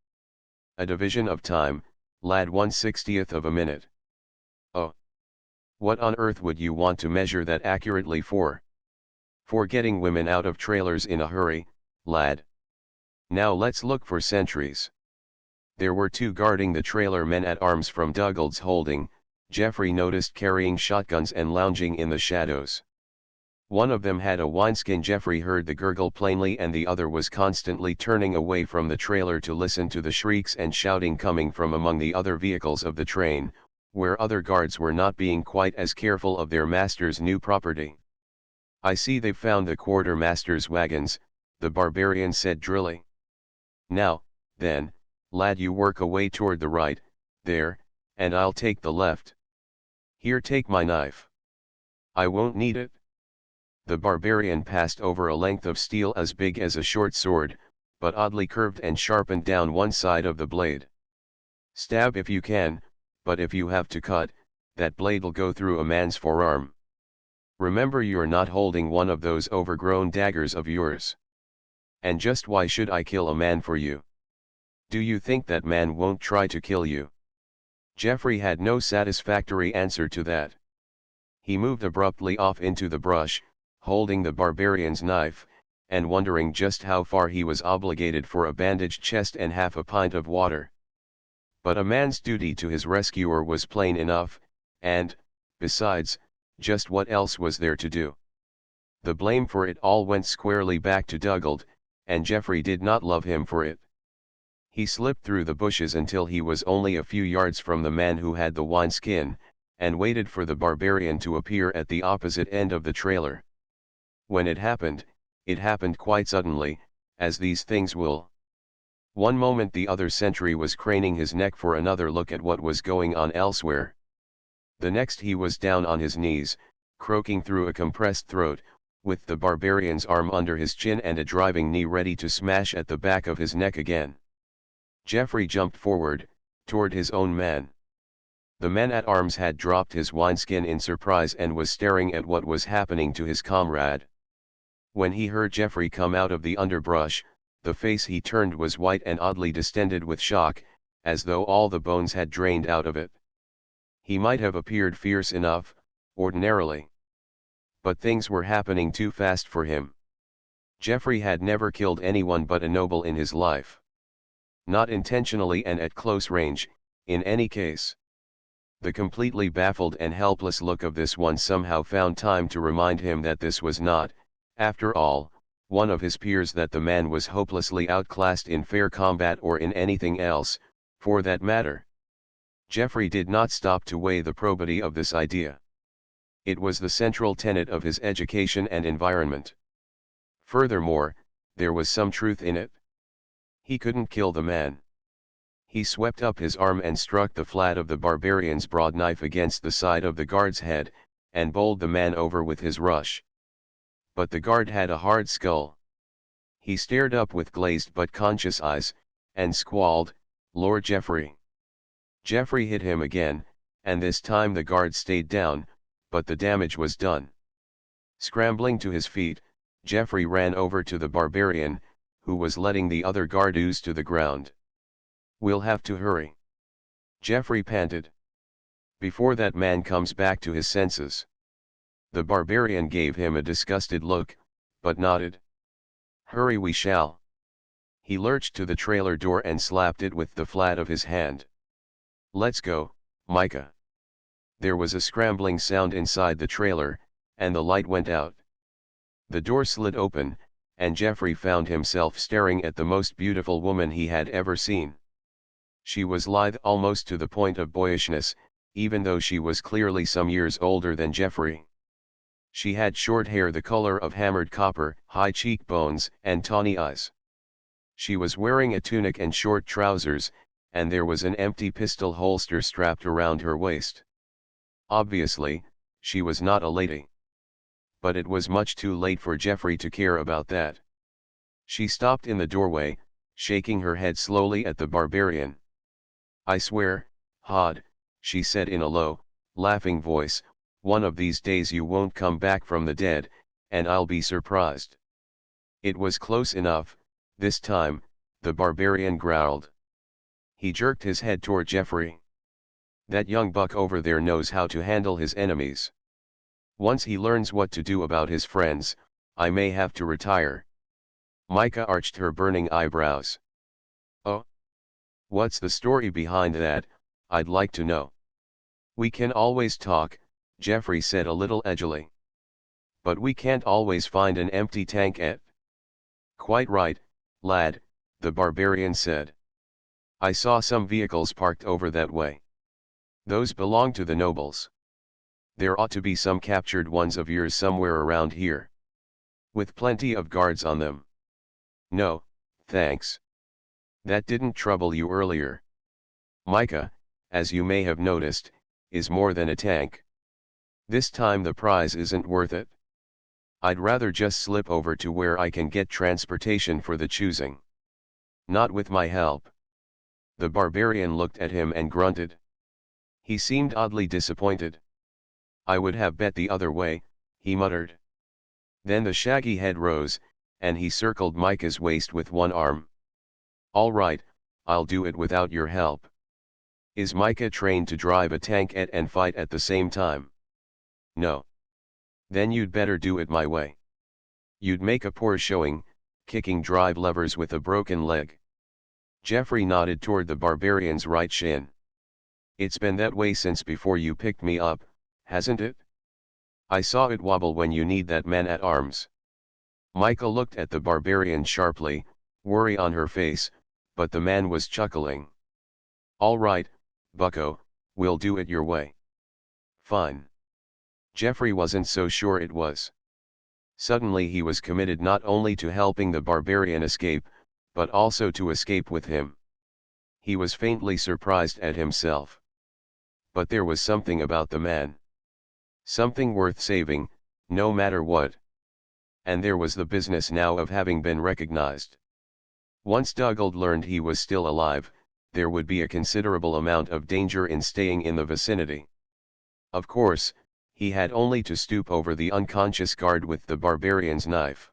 "A division of time, lad, 1/60th of a minute." "Oh. What on earth would you want to measure that accurately for?" "For getting women out of trailers in a hurry, lad. Now let's look for sentries." There were 2 guarding the trailer, men at arms from Dougald's holding, Geoffrey noticed, carrying shotguns and lounging in the shadows. One of them had a wineskin. Geoffrey heard the gurgle plainly, and the other was constantly turning away from the trailer to listen to the shrieks and shouting coming from among the other vehicles of the train, where other guards were not being quite as careful of their master's new property. "I see they've found the quartermaster's wagons," the barbarian said drily. "Now, then, lad, you work away toward the right, there, and I'll take the left. Here, take my knife." "I won't need it." The barbarian passed over a length of steel as big as a short sword, but oddly curved, and sharpened down one side of the blade. "Stab if you can, but if you have to cut, that blade'll go through a man's forearm. Remember, you're not holding one of those overgrown daggers of yours. And just why should I kill a man for you? Do you think that man won't try to kill you?" Geoffrey had no satisfactory answer to that. He moved abruptly off into the brush, holding the barbarian's knife, and wondering just how far he was obligated for a bandaged chest and half a pint of water. But a man's duty to his rescuer was plain enough, and, besides, just what else was there to do? The blame for it all went squarely back to Dougald, and Geoffrey did not love him for it. He slipped through the bushes until he was only a few yards from the man who had the wineskin, and waited for the barbarian to appear at the opposite end of the trailer. When it happened quite suddenly, as these things will. One moment the other sentry was craning his neck for another look at what was going on elsewhere. The next he was down on his knees, croaking through a compressed throat, with the barbarian's arm under his chin and a driving knee ready to smash at the back of his neck again. Geoffrey jumped forward, toward his own man. The man-at-arms had dropped his wineskin in surprise and was staring at what was happening to his comrade. When he heard Geoffrey come out of the underbrush, the face he turned was white and oddly distended with shock, as though all the bones had drained out of it. He might have appeared fierce enough, ordinarily. But things were happening too fast for him. Geoffrey had never killed anyone but a noble in his life. Not intentionally and at close range, in any case. The completely baffled and helpless look of this one somehow found time to remind him that this was not, after all, one of his peers, that the man was hopelessly outclassed in fair combat or in anything else, for that matter. Geoffrey did not stop to weigh the probity of this idea. It was the central tenet of his education and environment. Furthermore, there was some truth in it. He couldn't kill the man. He swept up his arm and struck the flat of the barbarian's broad knife against the side of the guard's head, and bowled the man over with his rush. But the guard had a hard skull. He stared up with glazed but conscious eyes, and squalled, "Lord Geoffrey." Geoffrey hit him again, and this time the guard stayed down, but the damage was done. Scrambling to his feet, Geoffrey ran over to the barbarian, who was letting the other guard ooze to the ground. "We'll have to hurry," Geoffrey panted, "before that man comes back to his senses." The barbarian gave him a disgusted look, but nodded. "Hurry we shall." He lurched to the trailer door and slapped it with the flat of his hand. "Let's go, Micah." There was a scrambling sound inside the trailer, and the light went out. The door slid open, and Geoffrey found himself staring at the most beautiful woman he had ever seen. She was lithe almost to the point of boyishness, even though she was clearly some years older than Geoffrey. She had short hair the color of hammered copper, high cheekbones, and tawny eyes. She was wearing a tunic and short trousers, and there was an empty pistol holster strapped around her waist. Obviously, she was not a lady. But it was much too late for Geoffrey to care about that. She stopped in the doorway, shaking her head slowly at the barbarian. "I swear, Hod," she said in a low, laughing voice, "one of these days you won't come back from the dead, and I'll be surprised." It was close enough, this time, the barbarian growled. He jerked his head toward Geoffrey. "That young buck over there knows how to handle his enemies. Once he learns what to do about his friends, I may have to retire." Micah arched her burning eyebrows. "Oh? What's the story behind that, I'd like to know." "We can always talk," Geoffrey said a little edgily. "But we can't always find an empty tankette." "Quite right, lad," the barbarian said. "I saw some vehicles parked over that way. Those belong to the nobles. There ought to be some captured ones of yours somewhere around here. With plenty of guards on them." "No, thanks. That didn't trouble you earlier. Micah, as you may have noticed, is more than a tank. This time the prize isn't worth it. I'd rather just slip over to where I can get transportation for the choosing." "Not with my help." The barbarian looked at him and grunted. He seemed oddly disappointed. "I would have bet the other way," he muttered. Then the shaggy head rose, and he circled Micah's waist with one arm. "All right, I'll do it without your help." "Is Micah trained to drive a tankette and fight at the same time?" "No." "Then you'd better do it my way. You'd make a poor showing, kicking drive levers with a broken leg." Geoffrey nodded toward the barbarian's right shin. "It's been that way since before you picked me up, hasn't it? I saw it wobble when you need that man-at-arms." Micah looked at the barbarian sharply, worry on her face, but the man was chuckling. "All right, bucko, we'll do it your way." "Fine." Geoffrey wasn't so sure it was. Suddenly he was committed not only to helping the barbarian escape, but also to escape with him. He was faintly surprised at himself. But there was something about the man. Something worth saving, no matter what. And there was the business now of having been recognized. Once Dugald learned he was still alive, there would be a considerable amount of danger in staying in the vicinity. Of course, he had only to stoop over the unconscious guard with the barbarian's knife.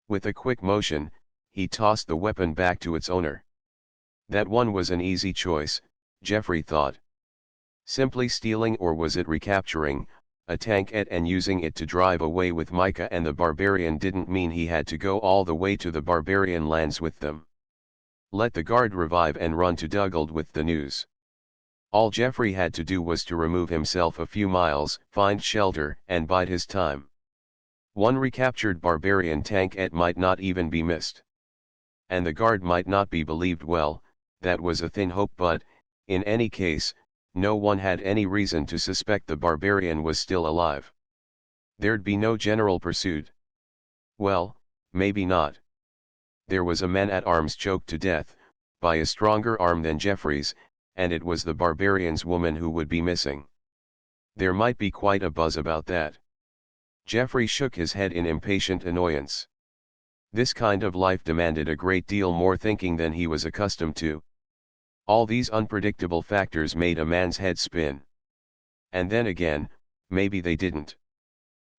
With a quick motion, he tossed the weapon back to its owner. That one was an easy choice, Geoffrey thought. Simply stealing, or was it recapturing, a tankette and using it to drive away with Micah and the barbarian didn't mean he had to go all the way to the barbarian lands with them. Let the guard revive and run to Dugald with the news. All Geoffrey had to do was to remove himself a few miles, find shelter, and bide his time. One recaptured barbarian tankette might not even be missed. And the guard might not be believed. Well, that was a thin hope, but, in any case, no one had any reason to suspect the barbarian was still alive. There'd be no general pursuit. Well, maybe not. There was a man-at-arms choked to death, by a stronger arm than Geoffrey's, and it was the barbarian's woman who would be missing. There might be quite a buzz about that. Jeffrey shook his head in impatient annoyance. This kind of life demanded a great deal more thinking than he was accustomed to. All these unpredictable factors made a man's head spin. And then again, maybe they didn't.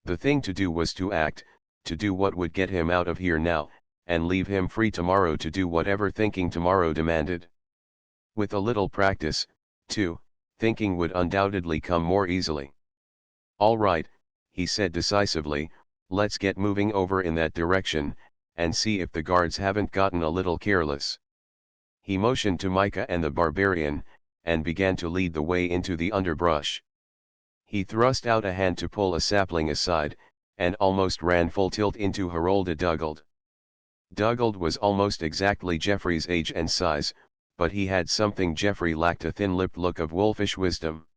The thing to do was to act, to do what would get him out of here now, and leave him free tomorrow to do whatever thinking tomorrow demanded. With a little practice, too, thinking would undoubtedly come more easily. "All right," he said decisively, "let's get moving over in that direction, and see if the guards haven't gotten a little careless." He motioned to Micah and the barbarian, and began to lead the way into the underbrush. He thrust out a hand to pull a sapling aside, and almost ran full tilt into Harolda Dugald. Dugald was almost exactly Jeffrey's age and size, but he had something Jeffrey lacked, a thin-lipped look of wolfish wisdom.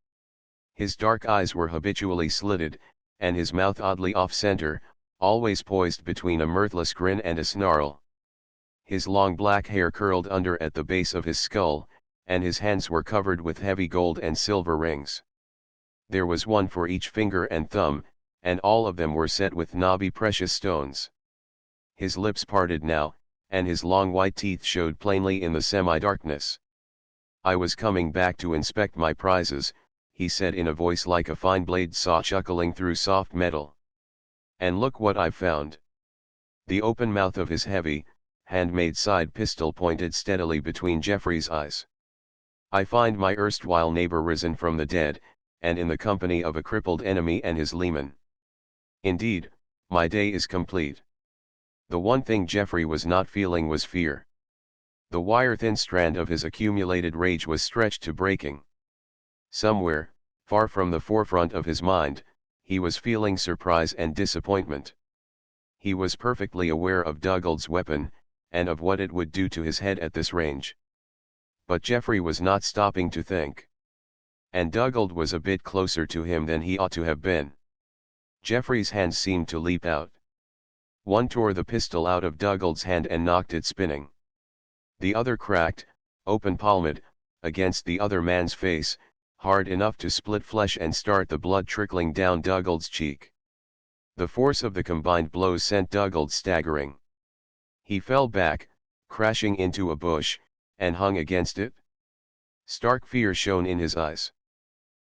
His dark eyes were habitually slitted, and his mouth oddly off-center, always poised between a mirthless grin and a snarl. His long black hair curled under at the base of his skull, and his hands were covered with heavy gold and silver rings. There was one for each finger and thumb, and all of them were set with knobby precious stones. His lips parted now, and his long white teeth showed plainly in the semi-darkness. "I was coming back to inspect my prizes," he said in a voice like a fine blade saw chuckling through soft metal. "And look what I've found." The open mouth of his heavy, handmade side pistol pointed steadily between Jeffrey's eyes. "I find my erstwhile neighbor risen from the dead, and in the company of a crippled enemy and his leman. Indeed, my day is complete." The one thing Jeffrey was not feeling was fear. The wire-thin strand of his accumulated rage was stretched to breaking. Somewhere, far from the forefront of his mind, he was feeling surprise and disappointment. He was perfectly aware of Dugald's weapon, and of what it would do to his head at this range. But Jeffrey was not stopping to think. And Dugald was a bit closer to him than he ought to have been. Jeffrey's hands seemed to leap out. One tore the pistol out of Dugald's hand and knocked it spinning. The other cracked, open-palmed, against the other man's face, hard enough to split flesh and start the blood trickling down Dugald's cheek. The force of the combined blows sent Dugald staggering. He fell back, crashing into a bush, and hung against it. Stark fear shone in his eyes.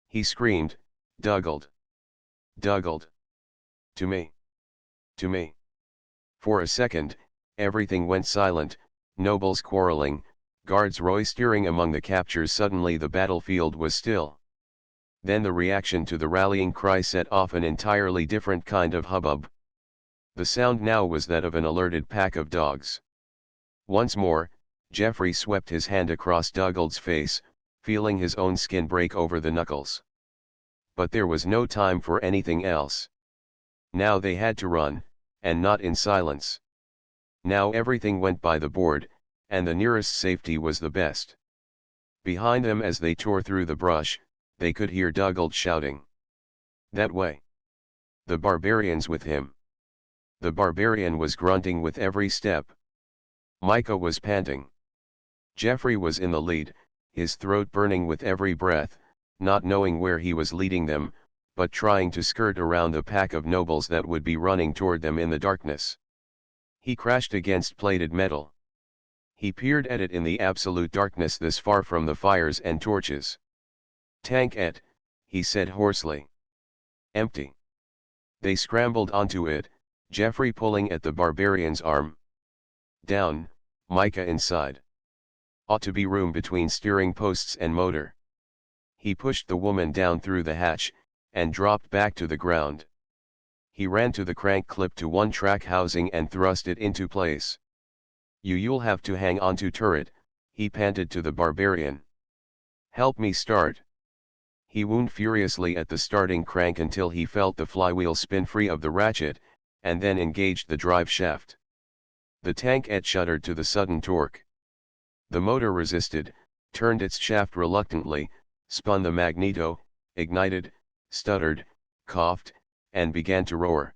He screamed, "Dugald! Dugald! To me! To me!" For a second, everything went silent, nobles quarreling, guards roistering among the captures. Suddenly the battlefield was still. Then the reaction to the rallying cry set off an entirely different kind of hubbub. The sound now was that of an alerted pack of dogs. Once more, Jeffrey swept his hand across Dugald's face, feeling his own skin break over the knuckles. But there was no time for anything else. Now they had to run, and not in silence. Now everything went by the board, and the nearest safety was the best. Behind them as they tore through the brush, they could hear Dugald shouting. "That way! The barbarian's with him!" The barbarian was grunting with every step. Micah was panting. Jeffrey was in the lead, his throat burning with every breath, not knowing where he was leading them, but trying to skirt around the pack of nobles that would be running toward them in the darkness. He crashed against plated metal. He peered at it in the absolute darkness this far from the fires and torches. "Tank-et," he said hoarsely. "Empty." They scrambled onto it, Jeffrey pulling at the barbarian's arm. "Down, Micah inside. Ought to be room between steering posts and motor." He pushed the woman down through the hatch, and dropped back to the ground. He ran to the crank clip to one track housing and thrust it into place. You'll have to hang onto turret," he panted to the barbarian. "Help me start." He wound furiously at the starting crank until he felt the flywheel spin free of the ratchet, and then engaged the drive shaft. The tank-et shuddered to the sudden torque. The motor resisted, turned its shaft reluctantly, spun the magneto, ignited, stuttered, coughed, and began to roar.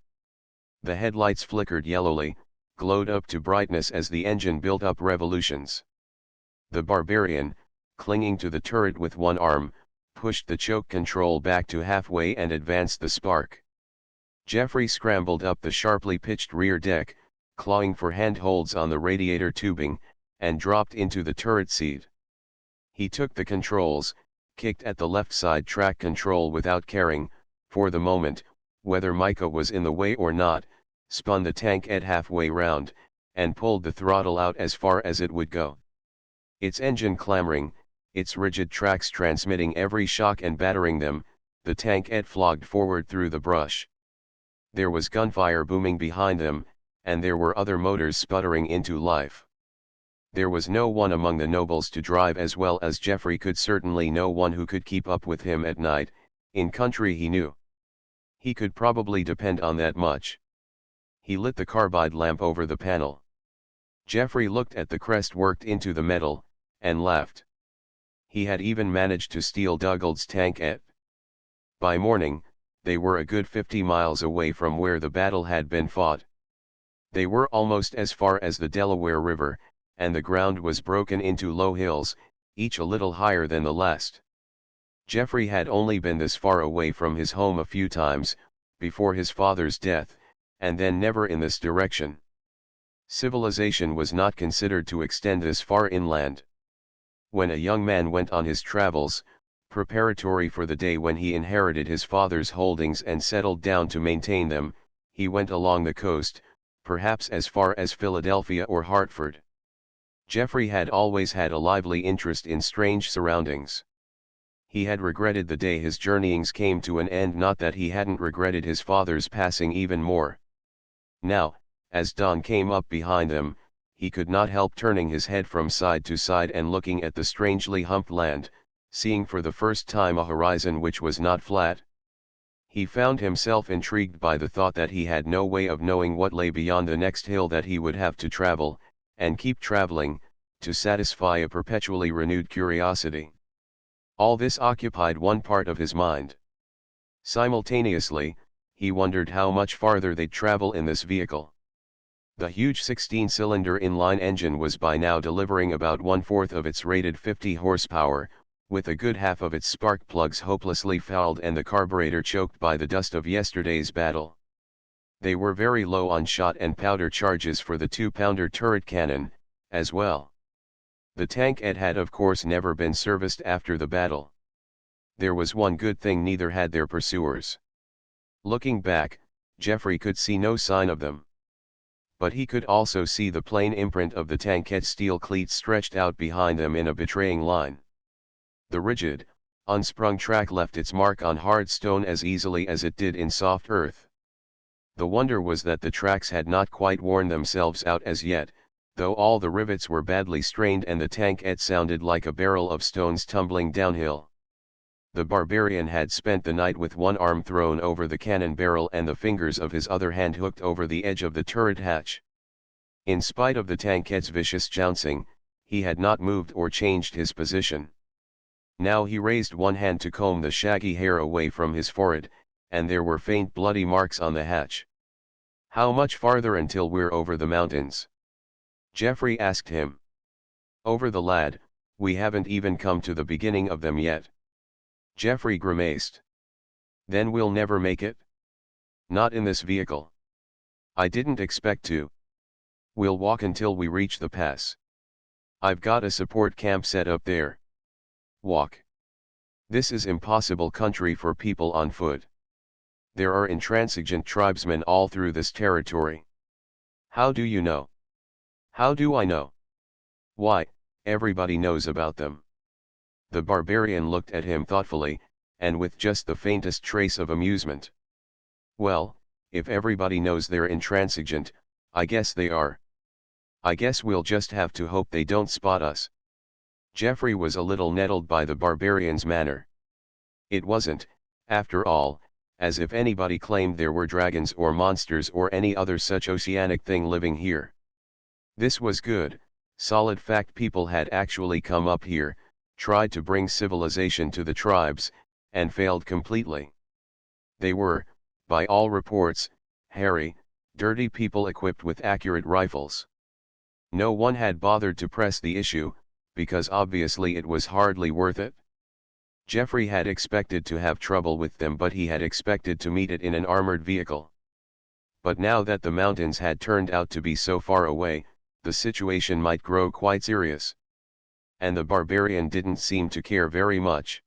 The headlights flickered yellowly, glowed up to brightness as the engine built up revolutions. The barbarian, clinging to the turret with one arm, pushed the choke control back to halfway and advanced the spark. Jeffrey scrambled up the sharply pitched rear deck, clawing for handholds on the radiator tubing, and dropped into the turret seat. He took the controls, kicked at the left side track control without caring, for the moment, whether Micah was in the way or not, spun the tankette halfway round, and pulled the throttle out as far as it would go. Its engine clamoring, its rigid tracks transmitting every shock and battering them, the tankette flogged forward through the brush. There was gunfire booming behind them, and there were other motors sputtering into life. There was no one among the nobles to drive as well as Jeffrey could, certainly no one who could keep up with him at night, in country he knew. He could probably depend on that much. He lit the carbide lamp over the panel. Jeffrey looked at the crest worked into the metal, and laughed. He had even managed to steal Dougald's tankette. By morning, they were a good 50 miles away from where the battle had been fought. They were almost as far as the Delaware River, and the ground was broken into low hills, each a little higher than the last. Jeffrey had only been this far away from his home a few times, before his father's death, and then never in this direction. Civilization was not considered to extend this far inland. When a young man went on his travels, preparatory for the day when he inherited his father's holdings and settled down to maintain them, he went along the coast, perhaps as far as Philadelphia or Hartford. Jeffrey had always had a lively interest in strange surroundings. He had regretted the day his journeyings came to an end, not that he hadn't regretted his father's passing even more. Now, as dawn came up behind them, he could not help turning his head from side to side and looking at the strangely humped land, seeing for the first time a horizon which was not flat. He found himself intrigued by the thought that he had no way of knowing what lay beyond the next hill that he would have to travel, and keep traveling, to satisfy a perpetually renewed curiosity. All this occupied one part of his mind. Simultaneously, he wondered how much farther they'd travel in this vehicle. The huge 16-cylinder inline engine was by now delivering about 1/4 of its rated 50 horsepower, with a good half of its spark plugs hopelessly fouled and the carburetor choked by the dust of yesterday's battle. They were very low on shot and powder charges for the 2-pounder turret cannon, as well. The tankette had of course never been serviced after the battle. There was one good thing, neither had their pursuers. Looking back, Jeffrey could see no sign of them. But he could also see the plain imprint of the tankette's steel cleats stretched out behind them in a betraying line. The rigid, unsprung track left its mark on hard stone as easily as it did in soft earth. The wonder was that the tracks had not quite worn themselves out as yet, though all the rivets were badly strained and the tankette sounded like a barrel of stones tumbling downhill. The barbarian had spent the night with one arm thrown over the cannon barrel and the fingers of his other hand hooked over the edge of the turret hatch. In spite of the tankette's vicious jouncing, he had not moved or changed his position. Now he raised one hand to comb the shaggy hair away from his forehead, and there were faint bloody marks on the hatch. "How much farther until we're over the mountains?" Jeffrey asked him. "Over the lad, we haven't even come to the beginning of them yet." Jeffrey grimaced. "Then we'll never make it?" "Not in this vehicle." "I didn't expect to." "We'll walk until we reach the pass. I've got a support camp set up there." "Walk? This is impossible country for people on foot. There are intransigent tribesmen all through this territory." "How do you know?" "How do I know? Why, everybody knows about them." The barbarian looked at him thoughtfully, and with just the faintest trace of amusement. "Well, if everybody knows they're intransigent, I guess they are. I guess we'll just have to hope they don't spot us." Jeffrey was a little nettled by the barbarian's manner. It wasn't, after all, as if anybody claimed there were dragons or monsters or any other such oceanic thing living here. This was good, solid fact. People had actually come up here, tried to bring civilization to the tribes, and failed completely. They were, by all reports, hairy, dirty people equipped with accurate rifles. No one had bothered to press the issue, because obviously it was hardly worth it. Jeffrey had expected to have trouble with them, but he had expected to meet it in an armored vehicle. But now that the mountains had turned out to be so far away, the situation might grow quite serious. And the barbarian didn't seem to care very much.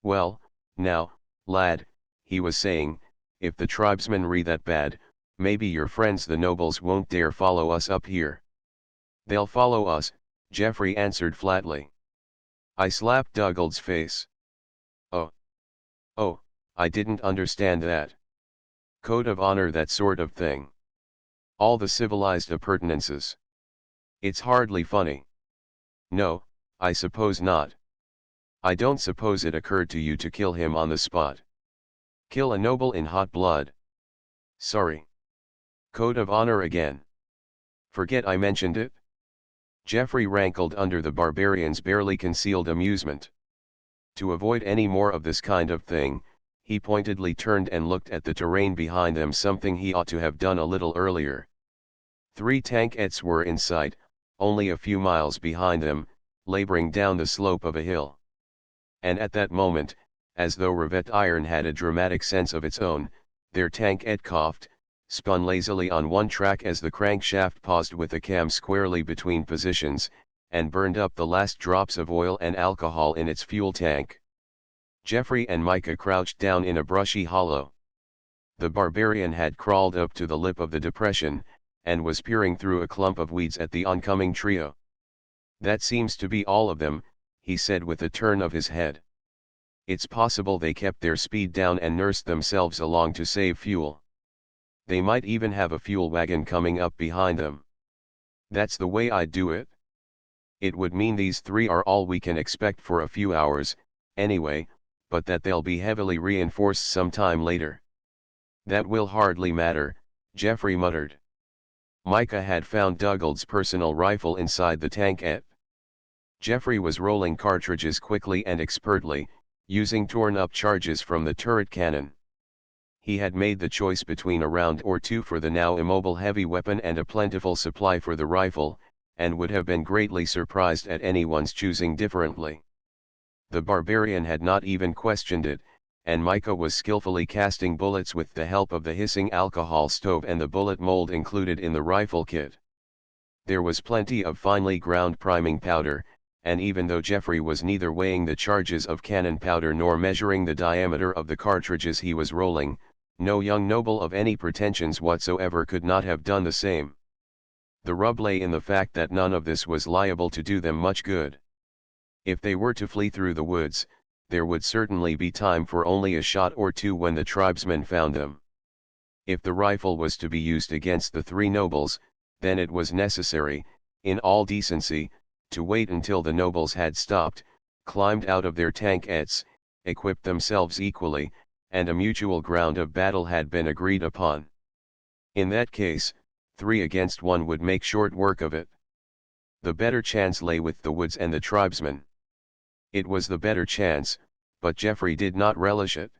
"Well, now, lad," he was saying, "if the tribesmen re that bad, maybe your friends the nobles won't dare follow us up here." "They'll follow us," Geoffrey answered flatly. I slapped Dougald's face. "Oh. Oh, I didn't understand that. Code of honor, that sort of thing. All the civilized appurtenances. It's hardly funny." "No, I suppose not. I don't suppose it occurred to you to kill him on the spot. Kill a noble in hot blood. Sorry. Code of honor again. Forget I mentioned it?" Geoffrey rankled under the barbarian's barely concealed amusement. To avoid any more of this kind of thing, he pointedly turned and looked at the terrain behind them, something he ought to have done a little earlier. 3 tankettes were in sight, only a few miles behind them, laboring down the slope of a hill. And at that moment, as though Revet iron had a dramatic sense of its own, their tankette coughed, spun lazily on one track as the crankshaft paused with the cam squarely between positions, and burned up the last drops of oil and alcohol in its fuel tank. Geoffrey and Micah crouched down in a brushy hollow. The barbarian had crawled up to the lip of the depression, and was peering through a clump of weeds at the oncoming trio. "That seems to be all of them," he said with a turn of his head. "It's possible they kept their speed down and nursed themselves along to save fuel. They might even have a fuel wagon coming up behind them. That's the way I'd do it. It would mean these 3 are all we can expect for a few hours, anyway, but that they'll be heavily reinforced sometime later." "That will hardly matter," Geoffrey muttered. Micah had found Dougald's personal rifle inside the tankette. Geoffrey was rolling cartridges quickly and expertly, using torn-up charges from the turret cannon. He had made the choice between a round or 2 for the now immobile heavy weapon and a plentiful supply for the rifle, and would have been greatly surprised at anyone's choosing differently. The barbarian had not even questioned it, and Micah was skillfully casting bullets with the help of the hissing alcohol stove and the bullet mold included in the rifle kit. There was plenty of finely ground priming powder, and even though Geoffrey was neither weighing the charges of cannon powder nor measuring the diameter of the cartridges he was rolling, no young noble of any pretensions whatsoever could not have done the same. The rub lay in the fact that none of this was liable to do them much good. If they were to flee through the woods, there would certainly be time for only a shot or 2 when the tribesmen found them. If the rifle was to be used against the 3 nobles, then it was necessary, in all decency, to wait until the nobles had stopped, climbed out of their tankettes, equipped themselves equally, and a mutual ground of battle had been agreed upon. In that case, 3 against 1 would make short work of it. The better chance lay with the woods and the tribesmen. It was the better chance, but Geoffrey did not relish it.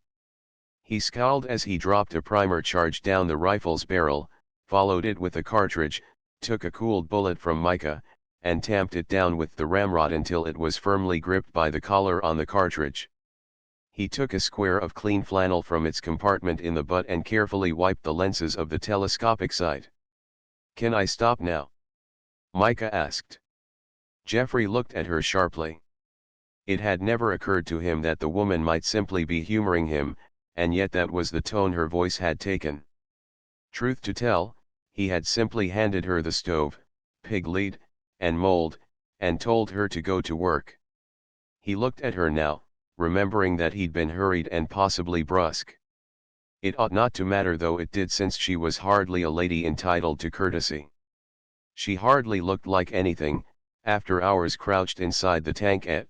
He scowled as he dropped a primer charge down the rifle's barrel, followed it with a cartridge, took a cooled bullet from Micah, and tamped it down with the ramrod until it was firmly gripped by the collar on the cartridge. He took a square of clean flannel from its compartment in the butt and carefully wiped the lenses of the telescopic sight. "Can I stop now?" Micah asked. Geoffrey looked at her sharply. It had never occurred to him that the woman might simply be humoring him, and yet that was the tone her voice had taken. Truth to tell, he had simply handed her the stove, pig lead, and mold, and told her to go to work. He looked at her now, remembering that he'd been hurried and possibly brusque. It ought not to matter, though it did, since she was hardly a lady entitled to courtesy. She hardly looked like anything, after hours crouched inside the tankette.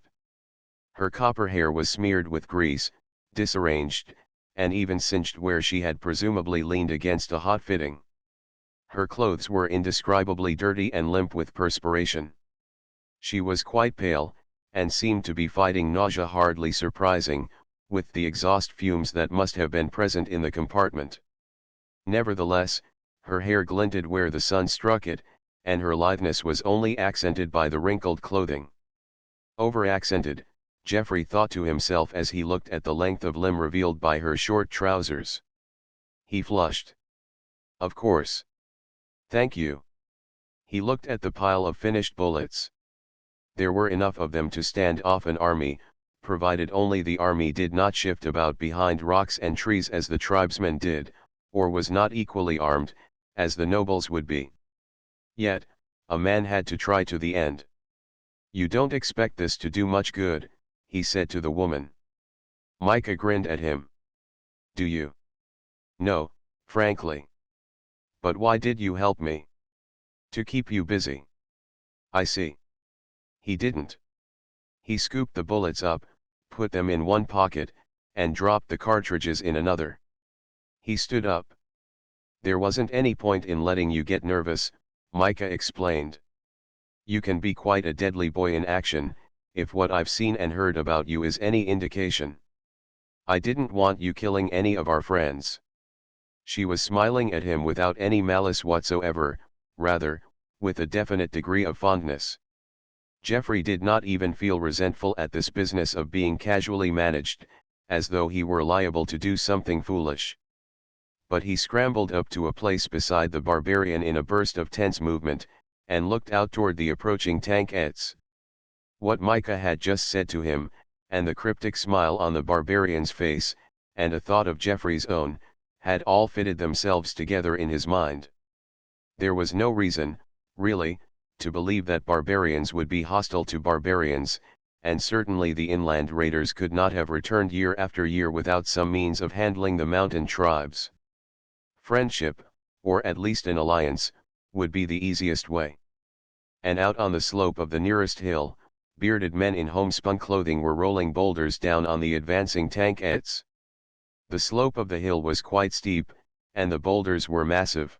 Her copper hair was smeared with grease, disarranged, and even singed where she had presumably leaned against a hot fitting. Her clothes were indescribably dirty and limp with perspiration. She was quite pale, and seemed to be fighting nausea, hardly surprising, with the exhaust fumes that must have been present in the compartment. Nevertheless, her hair glinted where the sun struck it, and her litheness was only accented by the wrinkled clothing. Over-accented, Geoffrey thought to himself as he looked at the length of limb revealed by her short trousers. He flushed. Of course. Thank you. He looked at the pile of finished bullets. There were enough of them to stand off an army, provided only the army did not shift about behind rocks and trees as the tribesmen did, or was not equally armed, as the nobles would be. Yet, a man had to try to the end. You don't expect this to do much good, he said to the woman. Micah grinned at him. Do you? No, frankly. But why did you help me? To keep you busy. I see. He didn't. He scooped the bullets up, put them in one pocket, and dropped the cartridges in another. He stood up. There wasn't any point in letting you get nervous, Micah explained. You can be quite a deadly boy in action, if what I've seen and heard about you is any indication. I didn't want you killing any of our friends. She was smiling at him without any malice whatsoever, rather, with a definite degree of fondness. Jeffrey did not even feel resentful at this business of being casually managed, as though he were liable to do something foolish. But he scrambled up to a place beside the barbarian in a burst of tense movement, and looked out toward the approaching tankettes. What Micah had just said to him, and the cryptic smile on the barbarian's face, and a thought of Jeffrey's own, had all fitted themselves together in his mind. There was no reason, really, to believe that barbarians would be hostile to barbarians, and certainly the inland raiders could not have returned year after year without some means of handling the mountain tribes. Friendship, or at least an alliance, would be the easiest way. And out on the slope of the nearest hill, bearded men in homespun clothing were rolling boulders down on the advancing tankettes. The slope of the hill was quite steep, and the boulders were massive.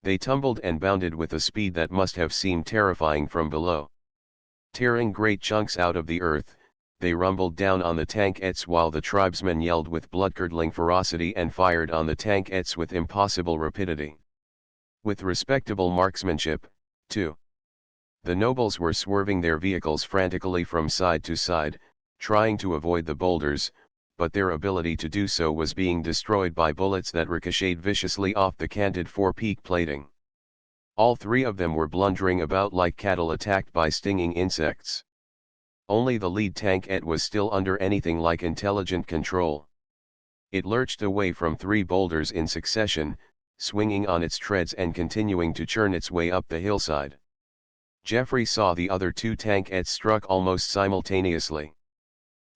They tumbled and bounded with a speed that must have seemed terrifying from below. Tearing great chunks out of the earth, they rumbled down on the tankettes while the tribesmen yelled with blood-curdling ferocity and fired on the tankettes with impossible rapidity. With respectable marksmanship, too. The nobles were swerving their vehicles frantically from side to side, trying to avoid the boulders, but their ability to do so was being destroyed by bullets that ricocheted viciously off the canted forepeak plating. All three of them were blundering about like cattle attacked by stinging insects. Only the lead tankette was still under anything like intelligent control. It lurched away from three boulders in succession, swinging on its treads and continuing to churn its way up the hillside. Jeffrey saw the other two tankettes struck almost simultaneously.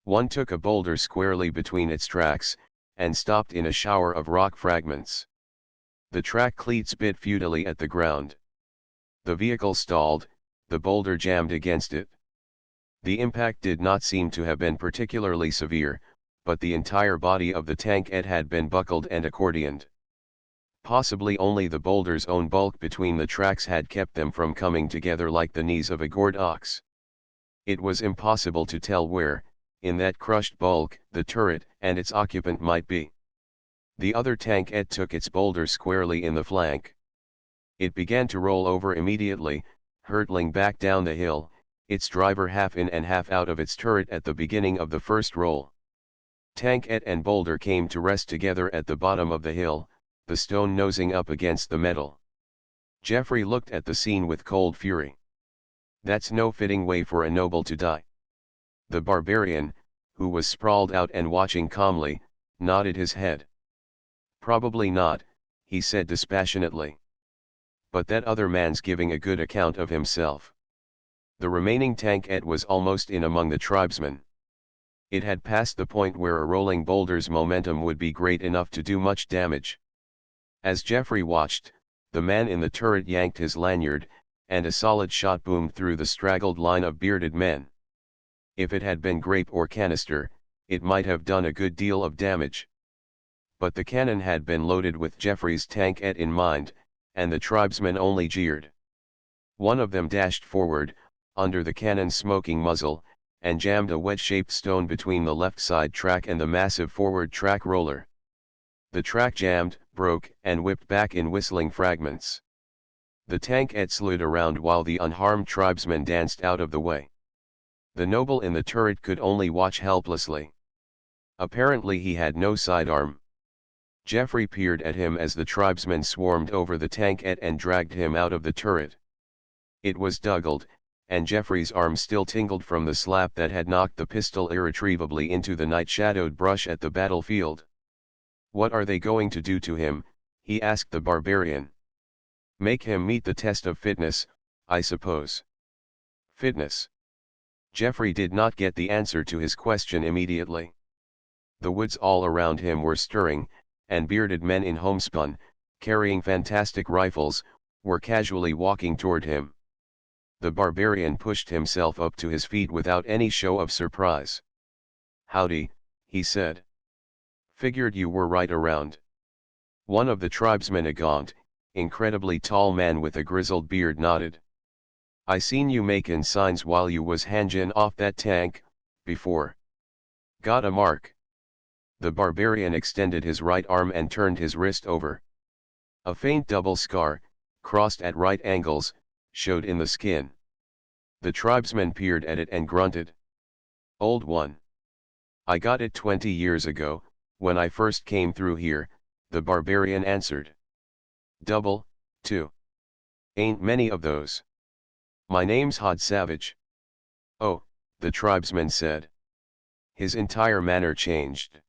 One took a boulder squarely between its tracks, and stopped in a shower of rock fragments. The track cleats bit futilely at the ground. The vehicle stalled, the boulder jammed against it. The impact did not seem to have been particularly severe, but the entire body of the tankette had been buckled and accordioned. Possibly only the boulder's own bulk between the tracks had kept them from coming together like the knees of a gored ox. It was impossible to tell where, in that crushed bulk, the turret and its occupant might be. The other tankette took its boulder squarely in the flank. It began to roll over immediately, hurtling back down the hill, its driver half in and half out of its turret at the beginning of the first roll. Tankette and boulder came to rest together at the bottom of the hill, the stone nosing up against the metal. Jeffrey looked at the scene with cold fury. That's no fitting way for a noble to die. The barbarian, who was sprawled out and watching calmly, nodded his head. Probably not, he said dispassionately. But that other man's giving a good account of himself. The remaining tankette was almost in among the tribesmen. It had passed the point where a rolling boulder's momentum would be great enough to do much damage. As Jeffrey watched, the man in the turret yanked his lanyard, and a solid shot boomed through the straggled line of bearded men. If it had been grape or canister, it might have done a good deal of damage. But the cannon had been loaded with Jeffrey's tankette in mind, and the tribesmen only jeered. One of them dashed forward, under the cannon's smoking muzzle, and jammed a wedge-shaped stone between the left side track and the massive forward track roller. The track jammed, broke, and whipped back in whistling fragments. The tankette slid around while the unharmed tribesmen danced out of the way. The noble in the turret could only watch helplessly. Apparently he had no sidearm. Jeffrey peered at him as the tribesmen swarmed over the tankette and dragged him out of the turret. It was Dugald, and Jeffrey's arm still tingled from the slap that had knocked the pistol irretrievably into the night-shadowed brush at the battlefield. "What are they going to do to him?" he asked the barbarian. "Make him meet the test of fitness, I suppose." Fitness? Jeffrey did not get the answer to his question immediately. The woods all around him were stirring, and bearded men in homespun, carrying fantastic rifles, were casually walking toward him. The barbarian pushed himself up to his feet without any show of surprise. "Howdy," he said. "Figured you were right around." One of the tribesmen, a gaunt, incredibly tall man with a grizzled beard, nodded. "I seen you makin' signs while you was hangin' off that tank, before. Got a mark?" The barbarian extended his right arm and turned his wrist over. A faint double scar, crossed at right angles, showed in the skin. The tribesman peered at it and grunted. "Old one. I got it 20 years ago, when I first came through here," the barbarian answered. "Double, too. Ain't many of those. My name's Hod Savage." "Oh," the tribesman said. His entire manner changed.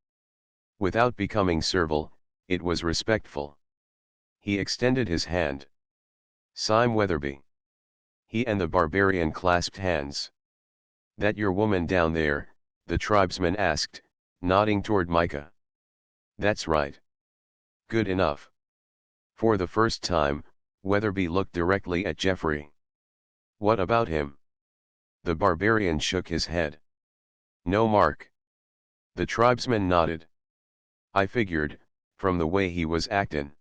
Without becoming servile, it was respectful. He extended his hand. "Sime Weatherby." He and the barbarian clasped hands. "That your woman down there?" the tribesman asked, nodding toward Micah. "That's right." "Good enough." For the first time, Weatherby looked directly at Jeffrey. "What about him?" The barbarian shook his head. "No mark." The tribesman nodded. "I figured, from the way he was actin'.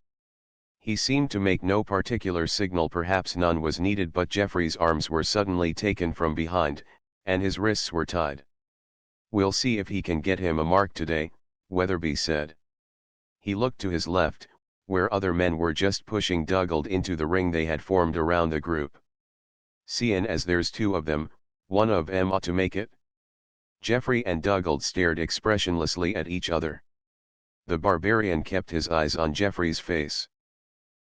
He seemed to make no particular signal, perhaps none was needed, but Jeffrey's arms were suddenly taken from behind, and his wrists were tied. "We'll see if he can get him a mark today," Weatherby said. He looked to his left, where other men were just pushing Dugald into the ring they had formed around the group. "Seein' as there's two of them, one of 'em ought to make it." Jeffrey and Dugald stared expressionlessly at each other. The barbarian kept his eyes on Jeffrey's face.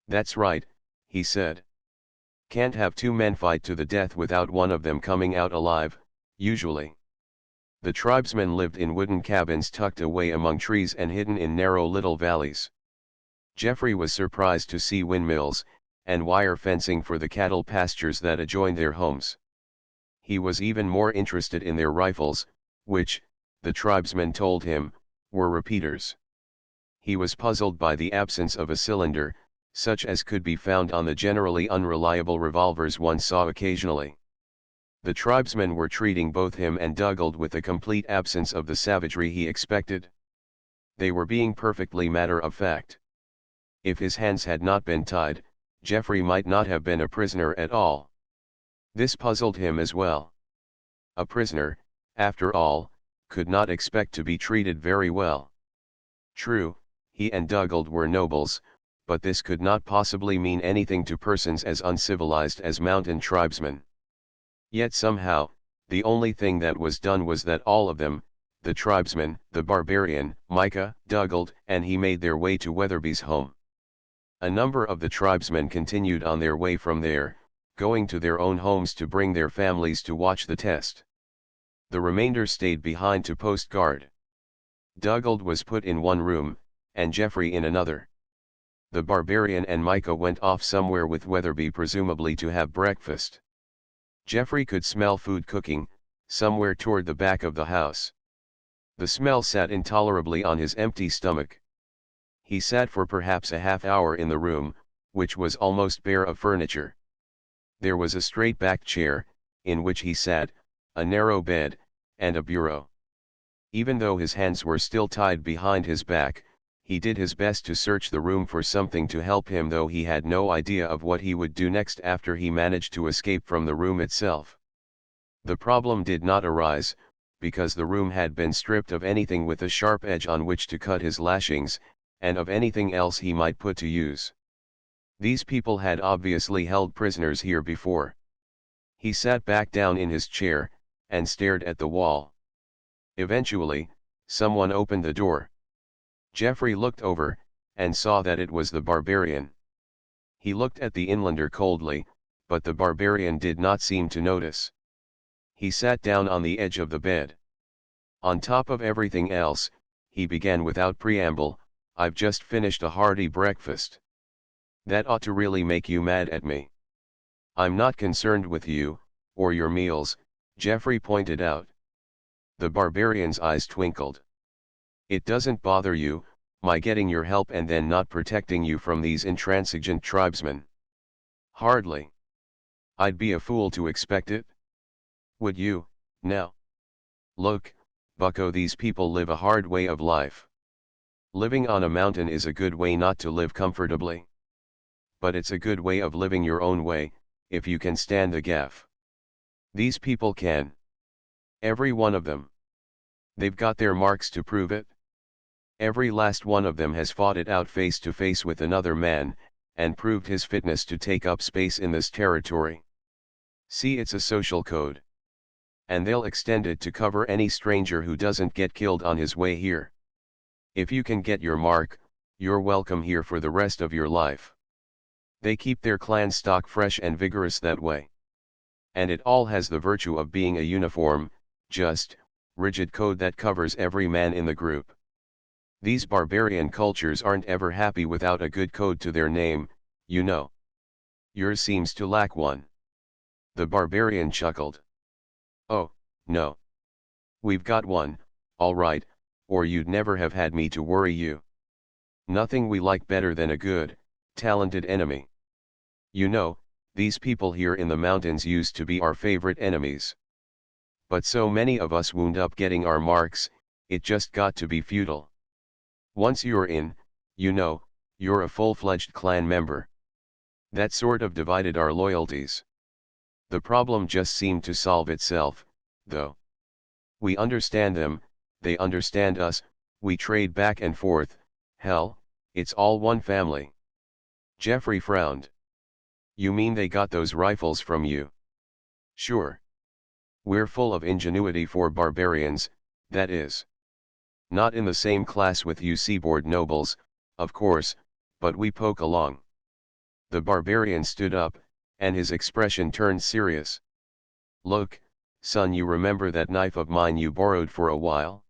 "That's right," he said. "Can't have two men fight to the death without one of them coming out alive, usually." The tribesmen lived in wooden cabins tucked away among trees and hidden in narrow little valleys. Jeffrey was surprised to see windmills, and wire fencing for the cattle pastures that adjoined their homes. He was even more interested in their rifles, which, the tribesmen told him, were repeaters. He was puzzled by the absence of a cylinder, such as could be found on the generally unreliable revolvers one saw occasionally. The tribesmen were treating both him and Dugald with a complete absence of the savagery he expected. They were being perfectly matter-of-fact. If his hands had not been tied, Jeffrey might not have been a prisoner at all. This puzzled him as well. A prisoner, after all, could not expect to be treated very well. True, he and Dugald were nobles, but this could not possibly mean anything to persons as uncivilized as mountain tribesmen. Yet somehow, the only thing that was done was that all of them, the tribesman, the barbarian, Micah, Dugald, and he made their way to Weatherby's home. A number of the tribesmen continued on their way from there, going to their own homes to bring their families to watch the test. The remainder stayed behind to post guard. Dugald was put in one room, and Jeffrey in another. The barbarian and Micah went off somewhere with Weatherby, presumably to have breakfast. Jeffrey could smell food cooking, somewhere toward the back of the house. The smell sat intolerably on his empty stomach. He sat for perhaps a half-hour in the room, which was almost bare of furniture. There was a straight-backed chair, in which he sat, a narrow bed, and a bureau. Even though his hands were still tied behind his back, he did his best to search the room for something to help him, though he had no idea of what he would do next after he managed to escape from the room itself. The problem did not arise, because the room had been stripped of anything with a sharp edge on which to cut his lashings, and of anything else he might put to use. These people had obviously held prisoners here before. He sat back down in his chair, and stared at the wall. Eventually, someone opened the door. Jeffrey looked over, and saw that it was the barbarian. He looked at the inlander coldly, but the barbarian did not seem to notice. He sat down on the edge of the bed. On top of everything else, he began without preamble, I've just finished a hearty breakfast. That ought to really make you mad at me. I'm not concerned with you, or your meals, Jeffrey pointed out. The barbarian's eyes twinkled. It doesn't bother you, my getting your help and then not protecting you from these intransigent tribesmen? Hardly. I'd be a fool to expect it. Would you, now? Look, bucko, these people live a hard way of life. Living on a mountain is a good way not to live comfortably. But it's a good way of living your own way, if you can stand the gaff. These people can. Every one of them. They've got their marks to prove it. Every last one of them has fought it out face to face with another man, and proved his fitness to take up space in this territory. See, it's a social code. And they'll extend it to cover any stranger who doesn't get killed on his way here. If you can get your mark, you're welcome here for the rest of your life. They keep their clan stock fresh and vigorous that way. And it all has the virtue of being a uniform, just, rigid code that covers every man in the group. These barbarian cultures aren't ever happy without a good code to their name, you know. Yours seems to lack one. The barbarian chuckled. Oh, no. We've got one, all right, or you'd never have had me to worry you. Nothing we like better than a good, talented enemy. You know, these people here in the mountains used to be our favorite enemies. But so many of us wound up getting our marks, it just got to be futile. Once you're in, you know, you're a full-fledged clan member. That sort of divided our loyalties. The problem just seemed to solve itself, though. We understand them, they understand us, we trade back and forth, hell, it's all one family. Jeffrey frowned. You mean they got those rifles from you? Sure. We're full of ingenuity for barbarians, that is. Not in the same class with you seaboard nobles, of course, but we poke along. The barbarian stood up, and his expression turned serious. Look, son, you remember that knife of mine you borrowed for a while?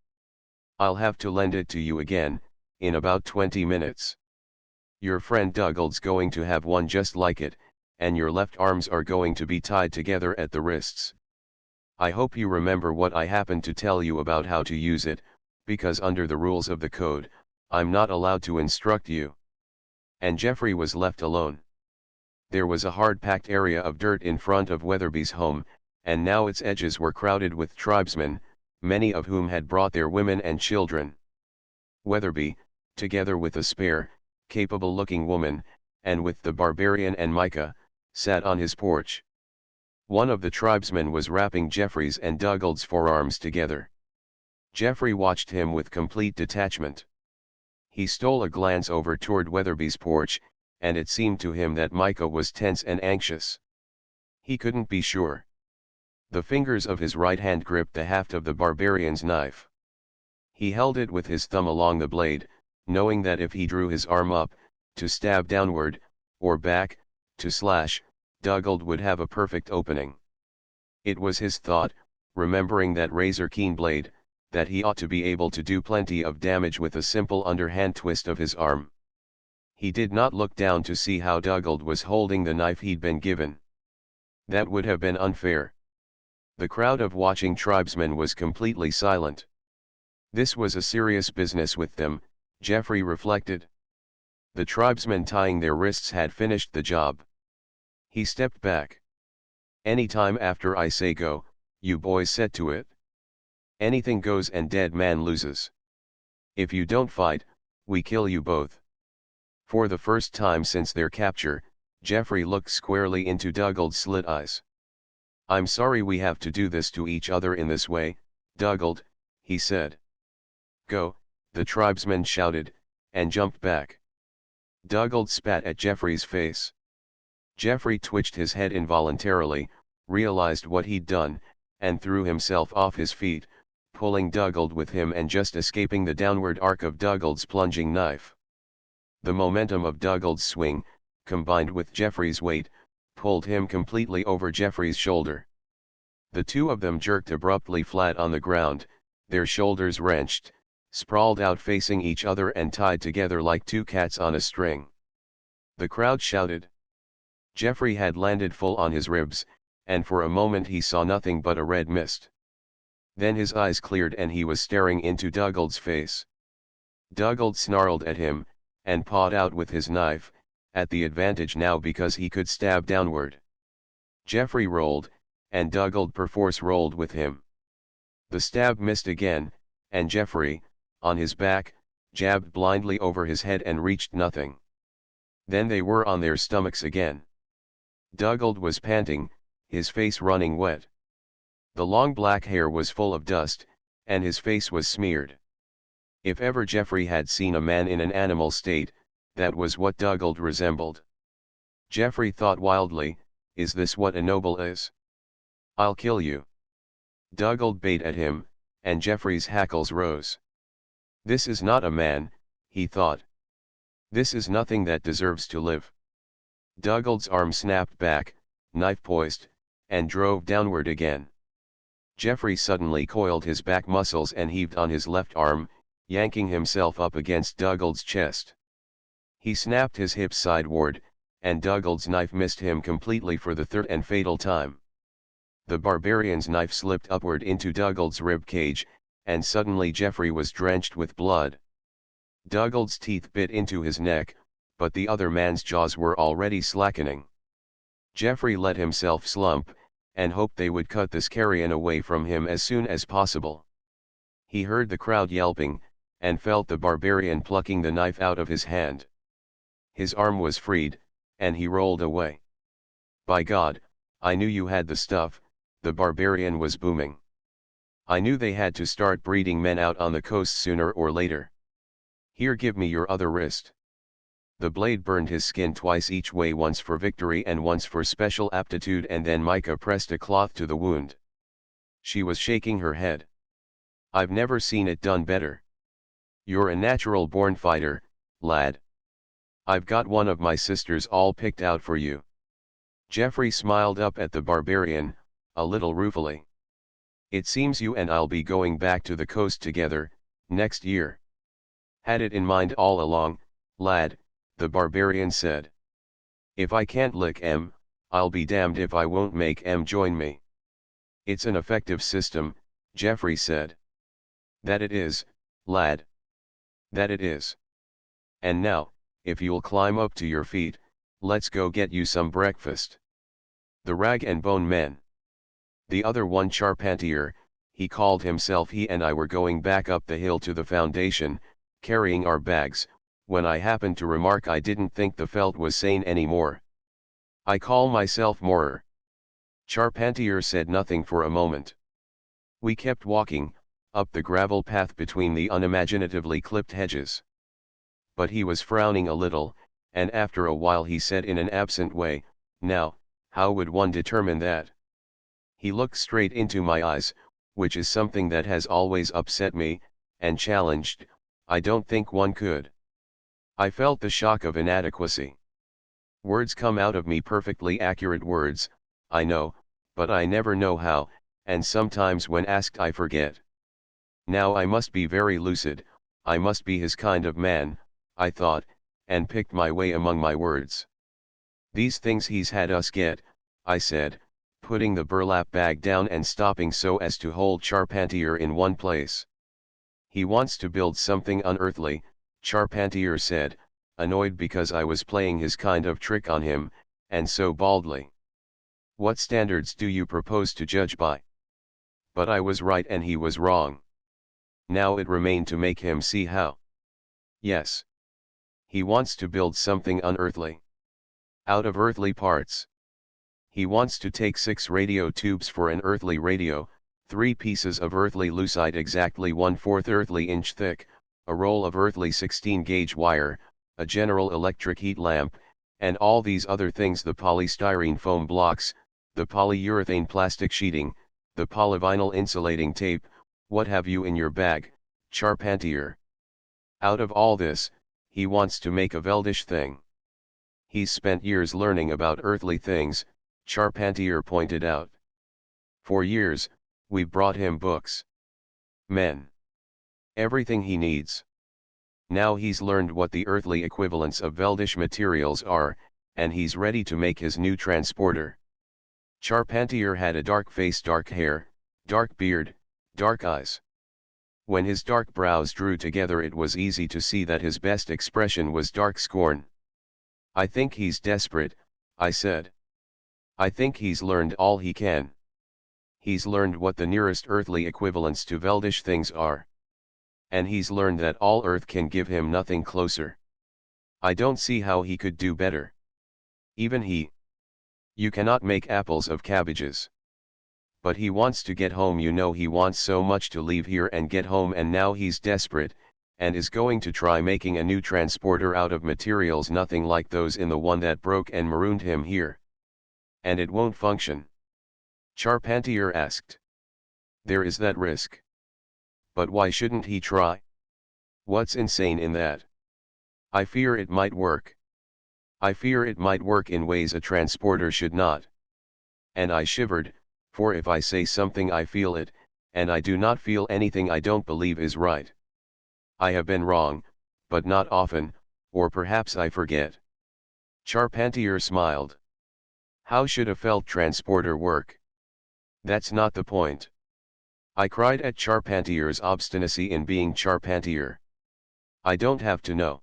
I'll have to lend it to you again, in about 20 minutes. Your friend Dougald's going to have one just like it, and your left arms are going to be tied together at the wrists. I hope you remember what I happened to tell you about how to use it, because under the rules of the code, I'm not allowed to instruct you. And Jeffrey was left alone. There was a hard-packed area of dirt in front of Weatherby's home, and now its edges were crowded with tribesmen, many of whom had brought their women and children. Weatherby, together with a spare, capable-looking woman, and with the barbarian and Micah, sat on his porch. One of the tribesmen was wrapping Jeffrey's and Dougald's forearms together. Jeffrey watched him with complete detachment. He stole a glance over toward Weatherby's porch, and it seemed to him that Micah was tense and anxious. He couldn't be sure. The fingers of his right hand gripped the haft of the barbarian's knife. He held it with his thumb along the blade, knowing that if he drew his arm up, to stab downward, or back, to slash, Dougald would have a perfect opening. It was his thought, remembering that razor-keen blade, that he ought to be able to do plenty of damage with a simple underhand twist of his arm. He did not look down to see how Dougald was holding the knife he'd been given. That would have been unfair. The crowd of watching tribesmen was completely silent. This was a serious business with them, Jeffrey reflected. The tribesmen tying their wrists had finished the job. He stepped back. Any time after I say go, you boys set to it. Anything goes and dead man loses. If you don't fight, we kill you both. For the first time since their capture, Jeffrey looked squarely into Dougald's slit eyes. I'm sorry we have to do this to each other in this way, Dougald, he said. Go, the tribesmen shouted, and jumped back. Dougald spat at Jeffrey's face. Jeffrey twitched his head involuntarily, realized what he'd done, and threw himself off his feet, pulling Dougald with him and just escaping the downward arc of Dougald's plunging knife. The momentum of Dougald's swing, combined with Jeffrey's weight, pulled him completely over Jeffrey's shoulder. The two of them jerked abruptly flat on the ground, their shoulders wrenched, sprawled out facing each other and tied together like two cats on a string. The crowd shouted. Jeffrey had landed full on his ribs, and for a moment he saw nothing but a red mist. Then his eyes cleared and he was staring into Dougald's face. Dougald snarled at him, and pawed out with his knife, at the advantage now because he could stab downward. Jeffrey rolled, and Dougald perforce rolled with him. The stab missed again, and Jeffrey, on his back, jabbed blindly over his head and reached nothing. Then they were on their stomachs again. Dougald was panting, his face running wet. The long black hair was full of dust, and his face was smeared. If ever Jeffrey had seen a man in an animal state, that was what Dougald resembled. Jeffrey thought wildly, is this what a noble is? I'll kill you. Dougald bayed at him, and Jeffrey's hackles rose. This is not a man, he thought. This is nothing that deserves to live. Dougald's arm snapped back, knife poised, and drove downward again. Jeffrey suddenly coiled his back muscles and heaved on his left arm, yanking himself up against Dougald's chest. He snapped his hips sideward, and Dougald's knife missed him completely for the third and fatal time. The barbarian's knife slipped upward into Dougald's rib cage, and suddenly Jeffrey was drenched with blood. Dougald's teeth bit into his neck, but the other man's jaws were already slackening. Jeffrey let himself slump, and hoped they would cut this carrion away from him as soon as possible. He heard the crowd yelping, and felt the barbarian plucking the knife out of his hand. His arm was freed, and he rolled away. By God, I knew you had the stuff, the barbarian was booming. I knew they had to start breeding men out on the coast sooner or later. Here, give me your other wrist. The blade burned his skin twice each way, once for victory and once for special aptitude, and then Micah pressed a cloth to the wound. She was shaking her head. I've never seen it done better. You're a natural-born fighter, lad. I've got one of my sisters all picked out for you. Jeffrey smiled up at the barbarian, a little ruefully. It seems you and I'll be going back to the coast together, next year. Had it in mind all along, lad, the barbarian said. If I can't lick em, I'll be damned if I won't make em join me. It's an effective system, Jeffrey said. That it is, lad. That it is. And now, if you'll climb up to your feet, let's go get you some breakfast. The rag and bone men. The other one, Charpentier, he called himself, he and I were going back up the hill to the foundation, carrying our bags, when I happened to remark I didn't think the felt was sane anymore. I call myself Moorer. Charpentier said nothing for a moment. We kept walking, up the gravel path between the unimaginatively clipped hedges. But he was frowning a little, and after a while he said in an absent way, now, how would one determine that? He looked straight into my eyes, which is something that has always upset me, and challenged, I don't think one could. I felt the shock of inadequacy. Words come out of me, perfectly accurate words, I know, but I never know how, and sometimes when asked I forget. Now I must be very lucid, I must be his kind of man, I thought, and picked my way among my words. These things he's had us get, I said, putting the burlap bag down and stopping so as to hold Charpentier in one place. He wants to build something unearthly, Charpentier said, annoyed because I was playing his kind of trick on him, and so baldly. What standards do you propose to judge by? But I was right and he was wrong. Now it remained to make him see how. Yes. He wants to build something unearthly. Out of earthly parts. He wants to take 6 radio tubes for an earthly radio, 3 pieces of earthly lucite exactly 1/4 earthly inch thick, a roll of earthly 16-gauge wire, a General Electric heat lamp, and all these other things, the polystyrene foam blocks, the polyurethane plastic sheeting, the polyvinyl insulating tape, what have you in your bag, Charpentier. Out of all this, he wants to make a Veldish thing. He's spent years learning about earthly things, Charpentier pointed out. For years, we brought him books. Men. Everything he needs. Now he's learned what the earthly equivalents of Veldish materials are, and he's ready to make his new transporter. Charpentier had a dark face, dark hair, dark beard, dark eyes. When his dark brows drew together, it was easy to see that his best expression was dark scorn. I think he's desperate, I said. I think he's learned all he can. He's learned what the nearest earthly equivalents to Veldish things are. And he's learned that all Earth can give him nothing closer. I don't see how he could do better. Even he. You cannot make apples of cabbages. But he wants to get home, you know, he wants so much to leave here and get home, and now he's desperate, and is going to try making a new transporter out of materials nothing like those in the one that broke and marooned him here. And it won't function. Charpentier asked. There is that risk. But why shouldn't he try? What's insane in that? I fear it might work. I fear it might work in ways a transporter should not. And I shivered, for if I say something I feel it, and I do not feel anything I don't believe is right. I have been wrong, but not often, or perhaps I forget. Charpentier smiled. How should a felt transporter work? That's not the point. I cried at Charpentier's obstinacy in being Charpentier. I don't have to know.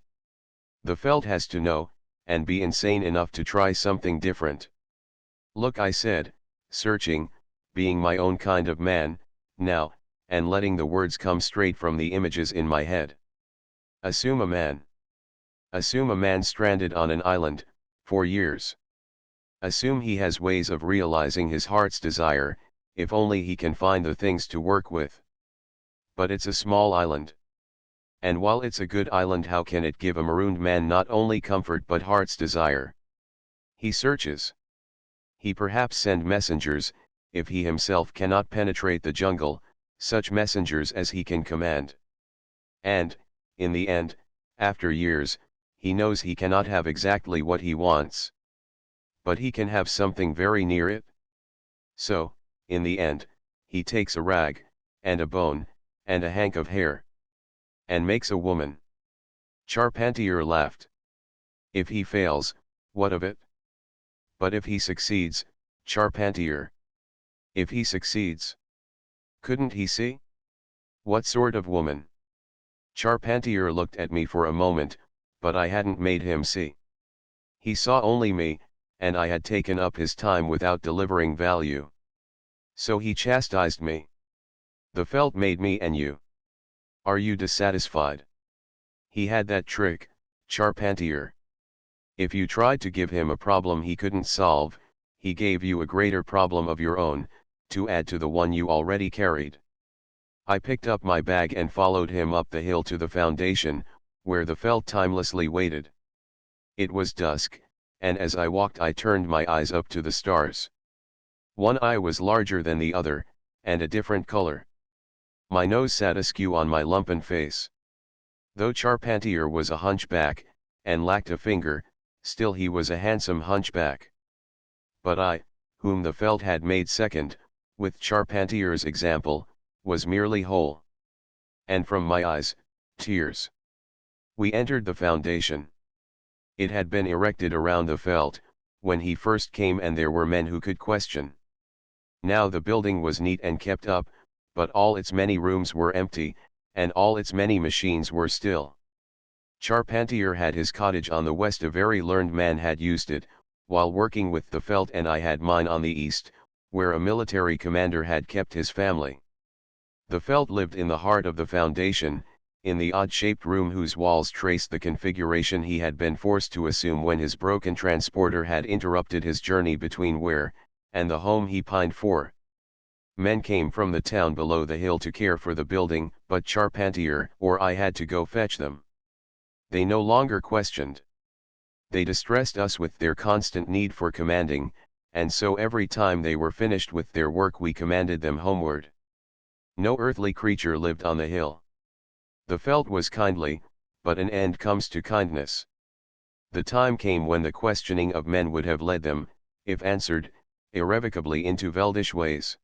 The felt has to know, and be insane enough to try something different. Look, I said, searching, being my own kind of man, now, and letting the words come straight from the images in my head. Assume a man. Assume a man stranded on an island, for years. Assume he has ways of realizing his heart's desire, if only he can find the things to work with. But it's a small island. And while it's a good island, how can it give a marooned man not only comfort but heart's desire? He searches. He perhaps send messengers, if he himself cannot penetrate the jungle, such messengers as he can command. And, in the end, after years, he knows he cannot have exactly what he wants. But he can have something very near it. So, in the end, he takes a rag, and a bone, and a hank of hair. And makes a woman. Charpentier laughed. If he fails, what of it? But if he succeeds, Charpentier. If he succeeds. Couldn't he see? What sort of woman? Charpentier looked at me for a moment, but I hadn't made him see. He saw only me, and I had taken up his time without delivering value. So he chastised me. The felt made me and you. Are you dissatisfied? He had that trick, Charpentier. If you tried to give him a problem he couldn't solve, he gave you a greater problem of your own, to add to the one you already carried. I picked up my bag and followed him up the hill to the foundation, where the felt timelessly waited. It was dusk, and as I walked I turned my eyes up to the stars. One eye was larger than the other, and a different color. My nose sat askew on my lumpen face. Though Charpentier was a hunchback, and lacked a finger, still he was a handsome hunchback. But I, whom the felt had made second, with Charpentier's example, was merely whole. And from my eyes, tears. We entered the foundation. It had been erected around the felt, when he first came, and there were men who could question. Now the building was neat and kept up, but all its many rooms were empty, and all its many machines were still. Charpentier had his cottage on the west, a very learned man had used it, while working with the felt, and I had mine on the east, where a military commander had kept his family. The felt lived in the heart of the foundation, in the odd-shaped room whose walls traced the configuration he had been forced to assume when his broken transporter had interrupted his journey between where, and the home he pined for. Men came from the town below the hill to care for the building, but Charpentier or I had to go fetch them. They no longer questioned. They distressed us with their constant need for commanding, and so every time they were finished with their work we commanded them homeward. No earthly creature lived on the hill. The felt was kindly, but an end comes to kindness. The time came when the questioning of men would have led them, if answered, irrevocably into Veldish ways.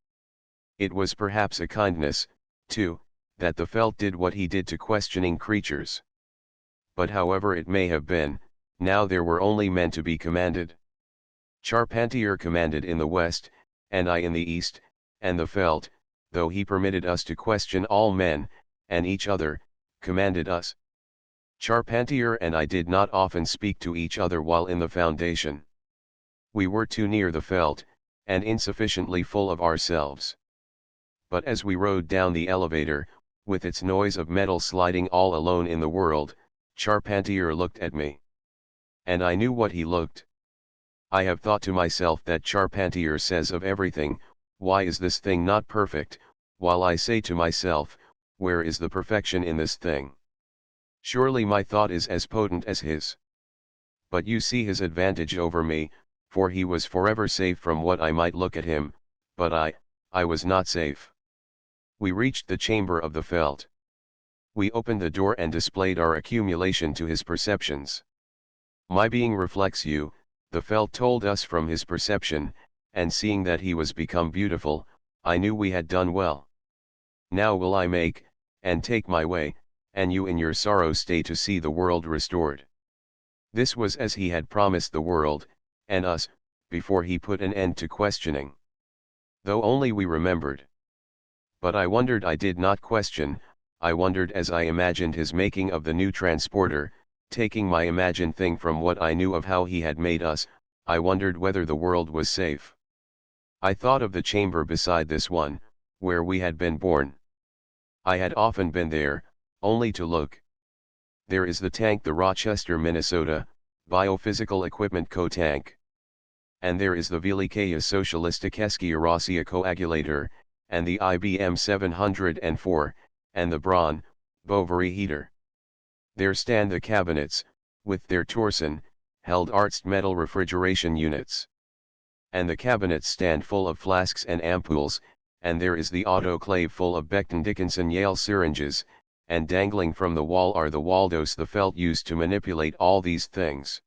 It was perhaps a kindness, too, that the Veld did what he did to questioning creatures. But however it may have been, now there were only men to be commanded. Charpentier commanded in the west, and I in the east, and the Veld, though he permitted us to question all men, and each other, commanded us. Charpentier and I did not often speak to each other while in the foundation. We were too near the Veld, and insufficiently full of ourselves. But as we rode down the elevator, with its noise of metal sliding all alone in the world, Charpentier looked at me. And I knew what he looked. I have thought to myself that Charpentier says of everything, "Why is this thing not perfect?" while I say to myself, "Where is the perfection in this thing?" Surely my thought is as potent as his. But you see his advantage over me, for he was forever safe from what I might look at him, but I was not safe. We reached the chamber of the Veld. We opened the door and displayed our accumulation to his perceptions. My being reflects you, the Veld told us from his perception, and seeing that he was become beautiful, I knew we had done well. Now will I make, and take my way, and you in your sorrow stay to see the world restored. This was as he had promised the world, and us, before he put an end to questioning. Though only we remembered. But I wondered, I did not question, I wondered as I imagined his making of the new transporter, taking my imagined thing from what I knew of how he had made us, I wondered whether the world was safe. I thought of the chamber beside this one, where we had been born. I had often been there, only to look. There is the tank, the Rochester, Minnesota, Biophysical Equipment Co-Tank. And there is the Velikaya Socialisticheski Russia Coagulator, and the IBM 704, and the Braun, Bovary Heater. There stand the cabinets, with their Torsen, held arched metal refrigeration units. And the cabinets stand full of flasks and ampoules, and there is the autoclave full of Becton Dickinson Yale syringes, and dangling from the wall are the Waldos the Veld used to manipulate all these things.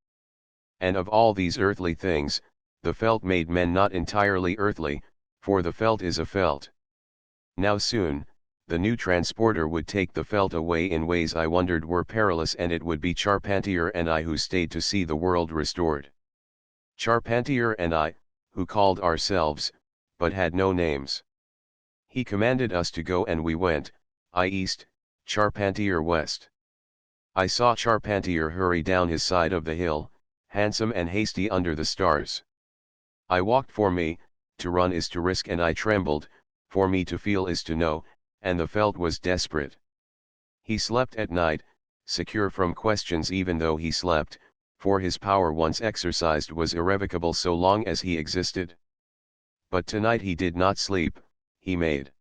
And of all these earthly things, the Veld made men not entirely earthly, for the Veld is a Veld. Now soon, the new transporter would take the Veld away in ways I wondered were perilous, and it would be Charpentier and I who stayed to see the world restored. Charpentier and I, who called ourselves, but had no names. He commanded us to go and we went, I east, Charpentier west. I saw Charpentier hurry down his side of the hill, handsome and hasty under the stars. I walked, for me, to run is to risk, and I trembled, for me to feel is to know, and the Veld was desperate. He slept at night, secure from questions even though he slept, for his power once exercised was irrevocable so long as he existed. But tonight he did not sleep, he made.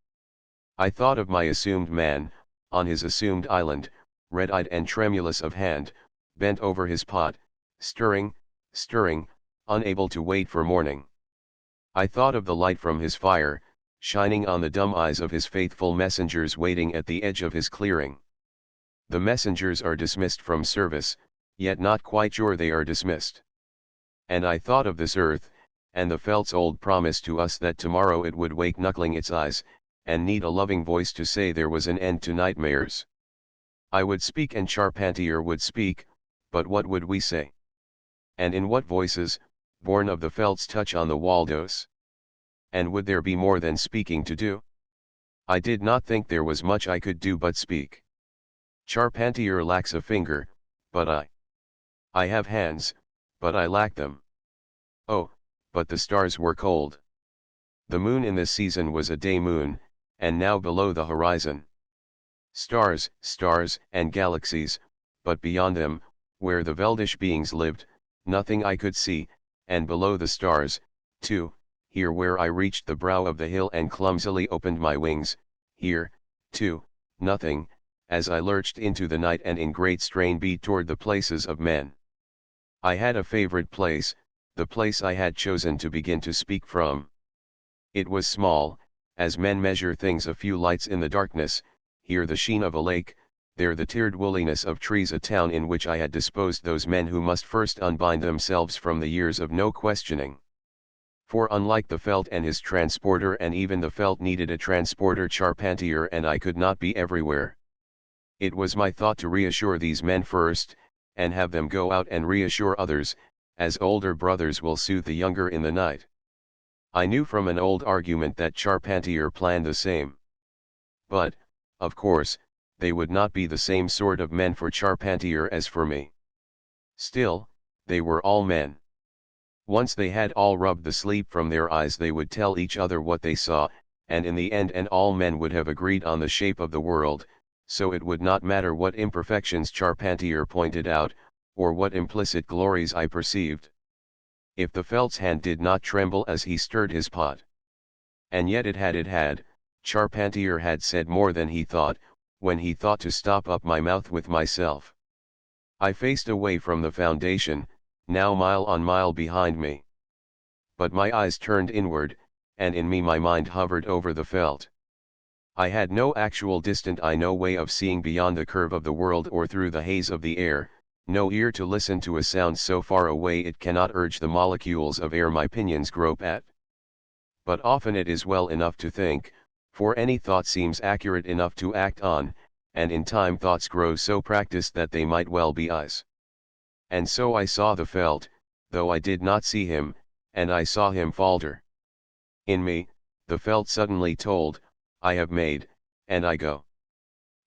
I thought of my assumed man, on his assumed island, red-eyed and tremulous of hand, bent over his pot, stirring, unable to wait for morning. I thought of the light from his fire, shining on the dumb eyes of his faithful messengers waiting at the edge of his clearing. The messengers are dismissed from service, yet not quite sure they are dismissed. And I thought of this earth, and the Veld's old promise to us that tomorrow it would wake knuckling its eyes, and need a loving voice to say there was an end to nightmares. I would speak and Charpentier would speak, but what would we say? And in what voices, born of the Veld's touch on the Waldos? And would there be more than speaking to do? I did not think there was much I could do but speak. Charpentier lacks a finger, but I have hands, but I lack them. Oh, but the stars were cold. The moon in this season was a day moon, and now below the horizon. Stars, and galaxies, but beyond them, where the Veldish beings lived, nothing I could see, and below the stars, too, here where I reached the brow of the hill and clumsily opened my wings, here, too, nothing, as I lurched into the night and in great strain beat toward the places of men. I had a favorite place, the place I had chosen to begin to speak from. It was small, as men measure things, a few lights in the darkness, here the sheen of a lake, there the tiered woolliness of trees, a town in which I had disposed those men who must first unbind themselves from the years of no questioning. For unlike the felt and his transporter, and even the felt needed a transporter, Charpentier and I could not be everywhere. It was my thought to reassure these men first, and have them go out and reassure others, as older brothers will soothe the younger in the night. I knew from an old argument that Charpentier planned the same. But, of course, they would not be the same sort of men for Charpentier as for me. Still, they were all men. Once they had all rubbed the sleep from their eyes, they would tell each other what they saw, and in the end all men would have agreed on the shape of the world, so it would not matter what imperfections Charpentier pointed out, or what implicit glories I perceived. If the felt's hand did not tremble as he stirred his pot. And yet it had, Charpentier had said more than he thought, when he thought to stop up my mouth with myself. I faced away from the foundation, now mile on mile behind me. But my eyes turned inward, and in me my mind hovered over the felt. I had no actual distant eye, no way of seeing beyond the curve of the world or through the haze of the air, no ear to listen to a sound so far away it cannot urge the molecules of air my pinions grope at. But often it is well enough to think, for any thought seems accurate enough to act on, and in time thoughts grow so practiced that they might well be eyes. And so I saw the felt, though I did not see him, and I saw him falter. In me, the felt suddenly told, I have made, and I go.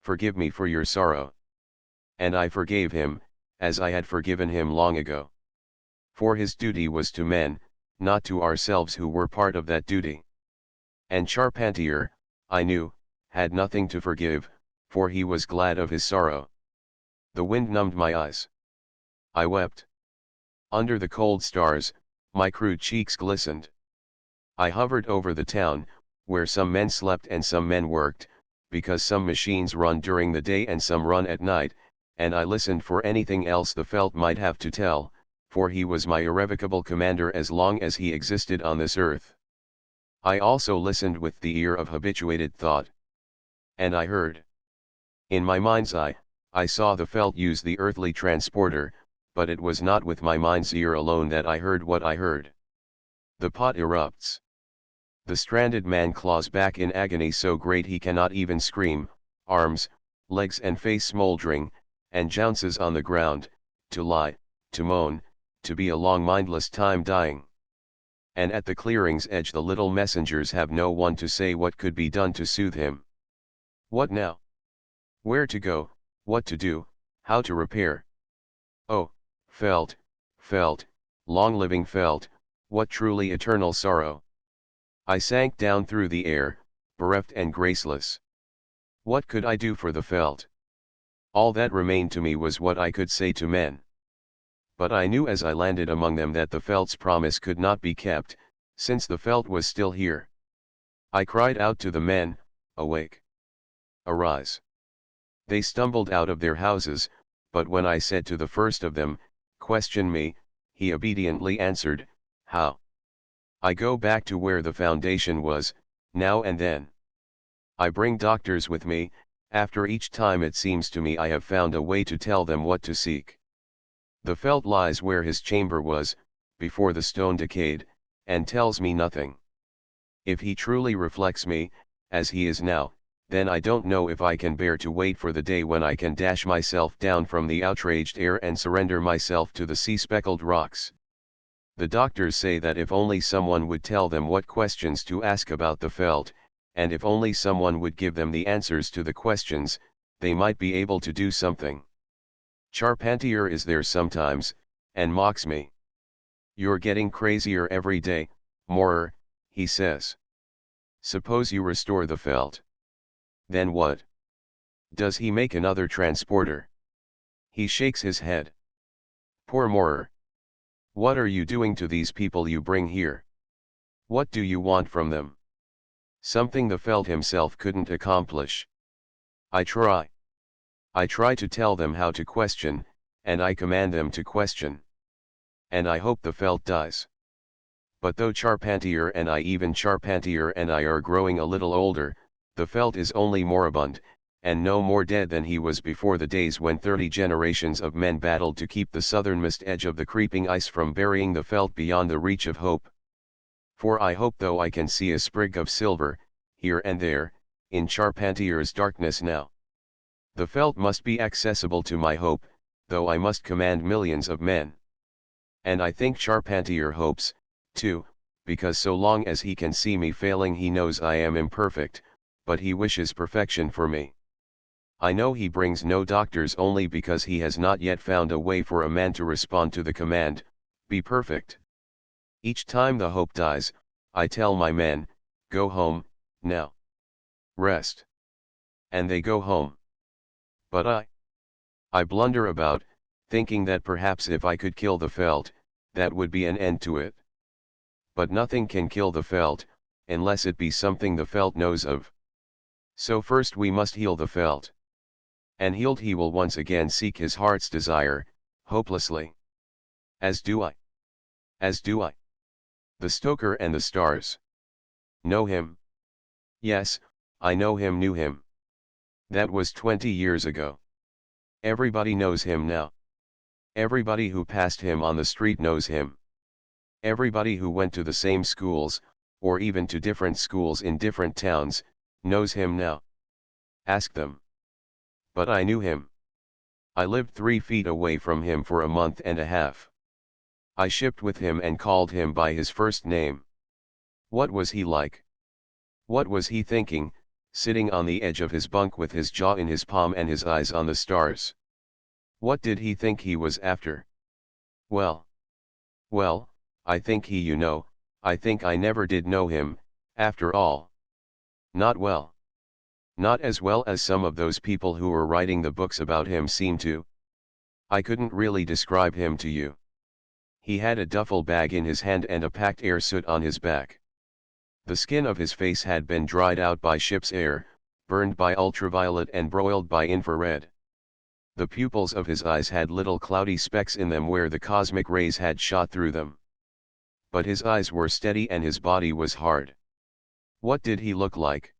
Forgive me for your sorrow. And I forgave him, as I had forgiven him long ago. For his duty was to men, not to ourselves who were part of that duty. And Charpentier, I knew, had nothing to forgive, for he was glad of his sorrow. The wind numbed my eyes. I wept. Under the cold stars, my crude cheeks glistened. I hovered over the town, where some men slept and some men worked, because some machines run during the day and some run at night, and I listened for anything else the felt might have to tell, for he was my irrevocable commander as long as he existed on this earth. I also listened with the ear of habituated thought. And I heard. In my mind's eye, I saw the felt use the earthly transporter, but it was not with my mind's ear alone that I heard what I heard. The pot erupts. The stranded man claws back in agony so great he cannot even scream, arms, legs and face smoldering, and jounces on the ground, to lie, to moan, to be a long mindless time dying. And at the clearing's edge the little messengers have no one to say what could be done to soothe him. What now? Where to go, what to do, how to repair? Oh, felt, long-living felt, what truly eternal sorrow! I sank down through the air, bereft and graceless. What could I do for the felt? All that remained to me was what I could say to men. But I knew as I landed among them that the felt's promise could not be kept, since the felt was still here. I cried out to the men, awake! Arise! They stumbled out of their houses, but when I said to the first of them, question me, he obediently answered, how? I go back to where the foundation was, now and then. I bring doctors with me, after each time it seems to me I have found a way to tell them what to seek. The felt lies where his chamber was, before the stone decayed, and tells me nothing. If he truly reflects me, as he is now, then I don't know if I can bear to wait for the day when I can dash myself down from the outraged air and surrender myself to the sea-speckled rocks. The doctors say that if only someone would tell them what questions to ask about the felt, and if only someone would give them the answers to the questions, they might be able to do something. Charpentier is there sometimes, and mocks me. You're getting crazier every day, Moorer, he says. Suppose you restore the felt. Then what? Does he make another transporter? He shakes his head. Poor Moorer. What are you doing to these people you bring here? What do you want from them? Something the felt himself couldn't accomplish. I try to tell them how to question, and I command them to question. And I hope the felt dies. But though Charpentier and I are growing a little older, the felt is only moribund, and no more dead than he was before the days when 30 generations of men battled to keep the southernmost edge of the creeping ice from burying the veldt beyond the reach of hope. For I hope, though I can see a sprig of silver, here and there, in Charpentier's darkness now. The veldt must be accessible to my hope, though I must command millions of men. And I think Charpentier hopes, too, because so long as he can see me failing he knows I am imperfect, but he wishes perfection for me. I know he brings no doctors only because he has not yet found a way for a man to respond to the command, be perfect. Each time the hope dies, I tell my men, go home, now. Rest. And they go home. But I blunder about, thinking that perhaps if I could kill the veldt, that would be an end to it. But nothing can kill the veldt, unless it be something the veldt knows of. So first we must heal the veldt. And healed he will once again seek his heart's desire, hopelessly. As do I. As do I. The stoker and the stars. Know him? Yes, I know him, knew him. That was 20 years ago. Everybody knows him now. Everybody who passed him on the street knows him. Everybody who went to the same schools, or even to different schools in different towns, knows him now. Ask them. But I knew him. I lived 3 feet away from him for a month and a half. I shipped with him and called him by his first name. What was he like? What was he thinking, sitting on the edge of his bunk with his jaw in his palm and his eyes on the stars? What did he think he was after? Well, I think I think I never did know him, after all. Not well. Not as well as some of those people who were writing the books about him seem to. I couldn't really describe him to you. He had a duffel bag in his hand and a packed air suit on his back. The skin of his face had been dried out by ship's air, burned by ultraviolet and broiled by infrared. The pupils of his eyes had little cloudy specks in them where the cosmic rays had shot through them. But his eyes were steady and his body was hard. What did he look like?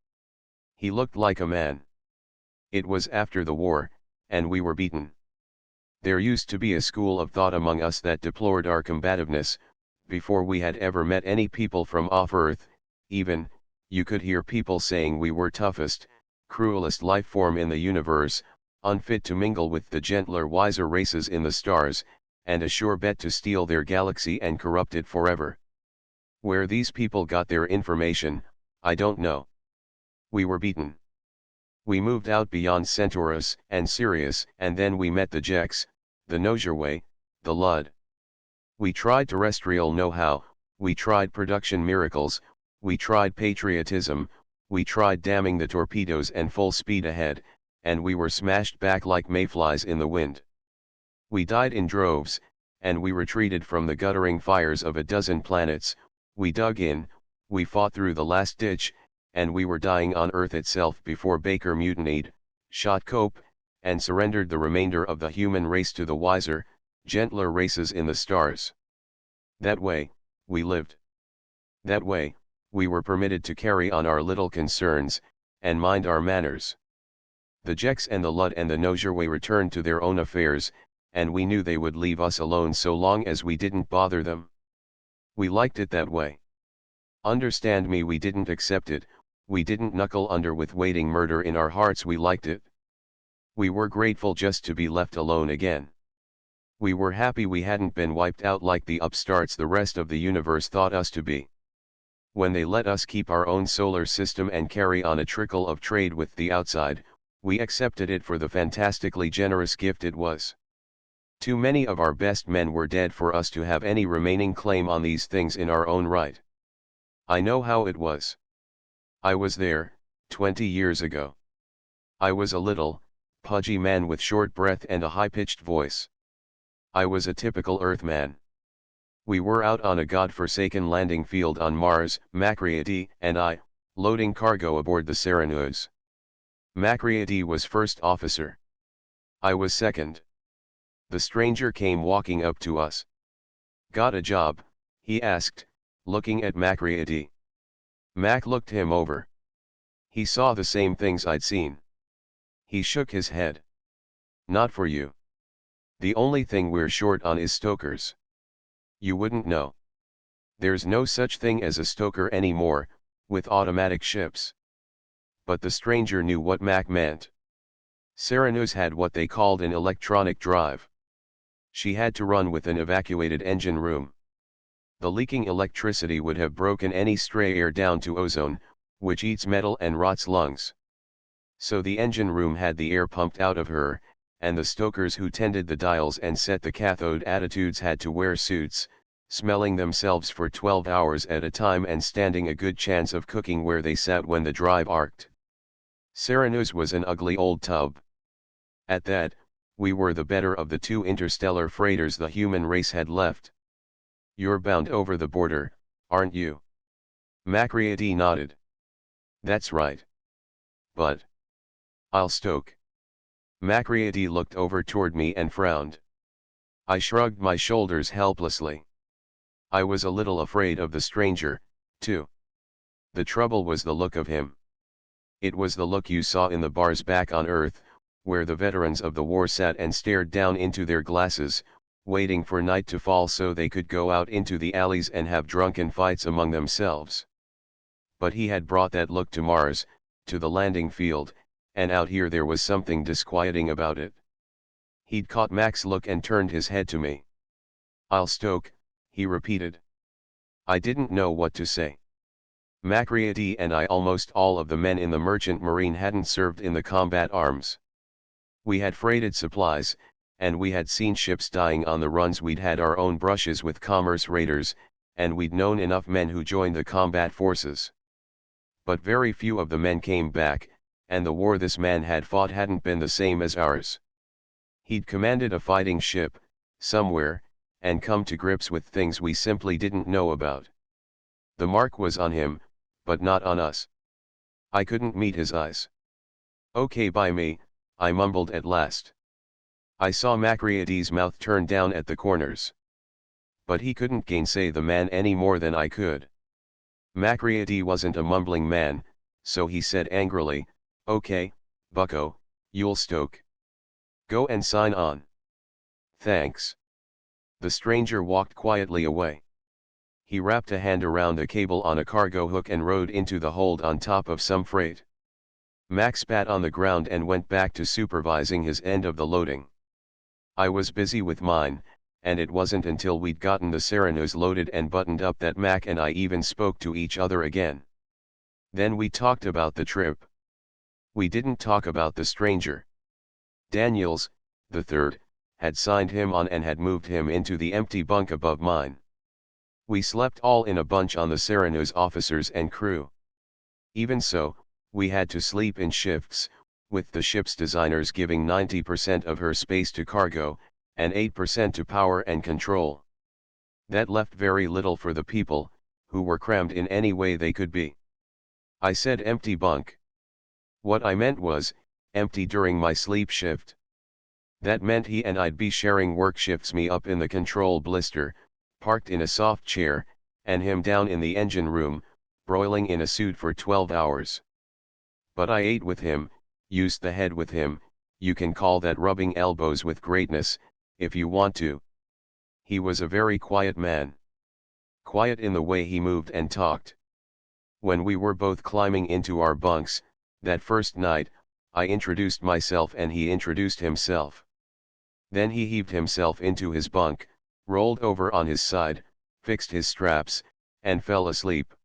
He looked like a man. It was after the war, and we were beaten. There used to be a school of thought among us that deplored our combativeness, before we had ever met any people from off-Earth, even, you could hear people saying we were toughest, cruelest life form in the universe, unfit to mingle with the gentler, wiser races in the stars, and a sure bet to steal their galaxy and corrupt it forever. Where these people got their information, I don't know. We were beaten. We moved out beyond Centaurus and Sirius, and then we met the Jeks, the Nosurwey, the Lud. We tried terrestrial know-how, we tried production miracles, we tried patriotism, we tried damming the torpedoes and full speed ahead, and we were smashed back like mayflies in the wind. We died in droves, and we retreated from the guttering fires of a dozen planets, we dug in, we fought through the last ditch, and we were dying on Earth itself before Baker mutinied, shot Cope, and surrendered the remainder of the human race to the wiser, gentler races in the stars. That way, we lived. That way, we were permitted to carry on our little concerns, and mind our manners. The Jeks and the Lud and the Nosurwey returned to their own affairs, and we knew they would leave us alone so long as we didn't bother them. We liked it that way. Understand me, we didn't accept it, we didn't knuckle under with waiting murder in our hearts, we liked it. We were grateful just to be left alone again. We were happy we hadn't been wiped out like the upstarts the rest of the universe thought us to be. When they let us keep our own solar system and carry on a trickle of trade with the outside, we accepted it for the fantastically generous gift it was. Too many of our best men were dead for us to have any remaining claim on these things in our own right. I know how it was. I was there, 20 years ago. I was a little, pudgy man with short breath and a high-pitched voice. I was a typical Earthman. We were out on a god-forsaken landing field on Mars, Macready and I, loading cargo aboard the Serenus. Macready was first officer. I was second. The stranger came walking up to us. "Got a job?" he asked, looking at Macready. Mac looked him over. He saw the same things I'd seen. He shook his head. Not for you. The only thing we're short on is stokers. You wouldn't know. There's no such thing as a stoker anymore, with automatic ships. But the stranger knew what Mac meant. Serenos had what they called an electronic drive. She had to run with an evacuated engine room. The leaking electricity would have broken any stray air down to ozone, which eats metal and rots lungs. So the engine room had the air pumped out of her, and the stokers who tended the dials and set the cathode attitudes had to wear suits, smelling themselves for 12 hours at a time and standing a good chance of cooking where they sat when the drive arced. Serenos was an ugly old tub. At that, we were the better of the two interstellar freighters the human race had left. You're bound over the border, aren't you? Macready nodded. That's right. But I'll stoke. Macready looked over toward me and frowned. I shrugged my shoulders helplessly. I was a little afraid of the stranger, too. The trouble was the look of him. It was the look you saw in the bars back on Earth, where the veterans of the war sat and stared down into their glasses, waiting for night to fall so they could go out into the alleys and have drunken fights among themselves. But he had brought that look to Mars, to the landing field, and out here there was something disquieting about it. He'd caught Mac's look and turned his head to me. I'll stoke, he repeated. I didn't know what to say. Macready and almost all of the men in the merchant marine hadn't served in the combat arms. We had freighted supplies, and we had seen ships dying on the runs. We'd had our own brushes with commerce raiders, and we'd known enough men who joined the combat forces. But very few of the men came back, and the war this man had fought hadn't been the same as ours. He'd commanded a fighting ship, somewhere, and come to grips with things we simply didn't know about. The mark was on him, but not on us. I couldn't meet his eyes. Okay by me, I mumbled at last. I saw Macready's mouth turn down at the corners. But he couldn't gainsay the man any more than I could. Macready wasn't a mumbling man, so he said angrily, Okay, bucko, you'll stoke. Go and sign on. Thanks. The stranger walked quietly away. He wrapped a hand around a cable on a cargo hook and rode into the hold on top of some freight. Mac spat on the ground and went back to supervising his end of the loading. I was busy with mine, and it wasn't until we'd gotten the Serenos loaded and buttoned up that Mac and I even spoke to each other again. Then we talked about the trip. We didn't talk about the stranger. Daniels, the third, had signed him on and had moved him into the empty bunk above mine. We slept all in a bunch on the Serenos officers and crew. Even so, we had to sleep in shifts, with the ship's designers giving 90% of her space to cargo, and 8% to power and control. That left very little for the people, who were crammed in any way they could be. I said empty bunk. What I meant was, empty during my sleep shift. That meant he and I'd be sharing work shifts, me up in the control blister, parked in a soft chair, and him down in the engine room, broiling in a suit for 12 hours. But I ate with him, used the head with him. You can call that rubbing elbows with greatness, if you want to. He was a very quiet man. Quiet in the way he moved and talked. When we were both climbing into our bunks, that first night, I introduced myself and he introduced himself. Then he heaved himself into his bunk, rolled over on his side, fixed his straps, and fell asleep.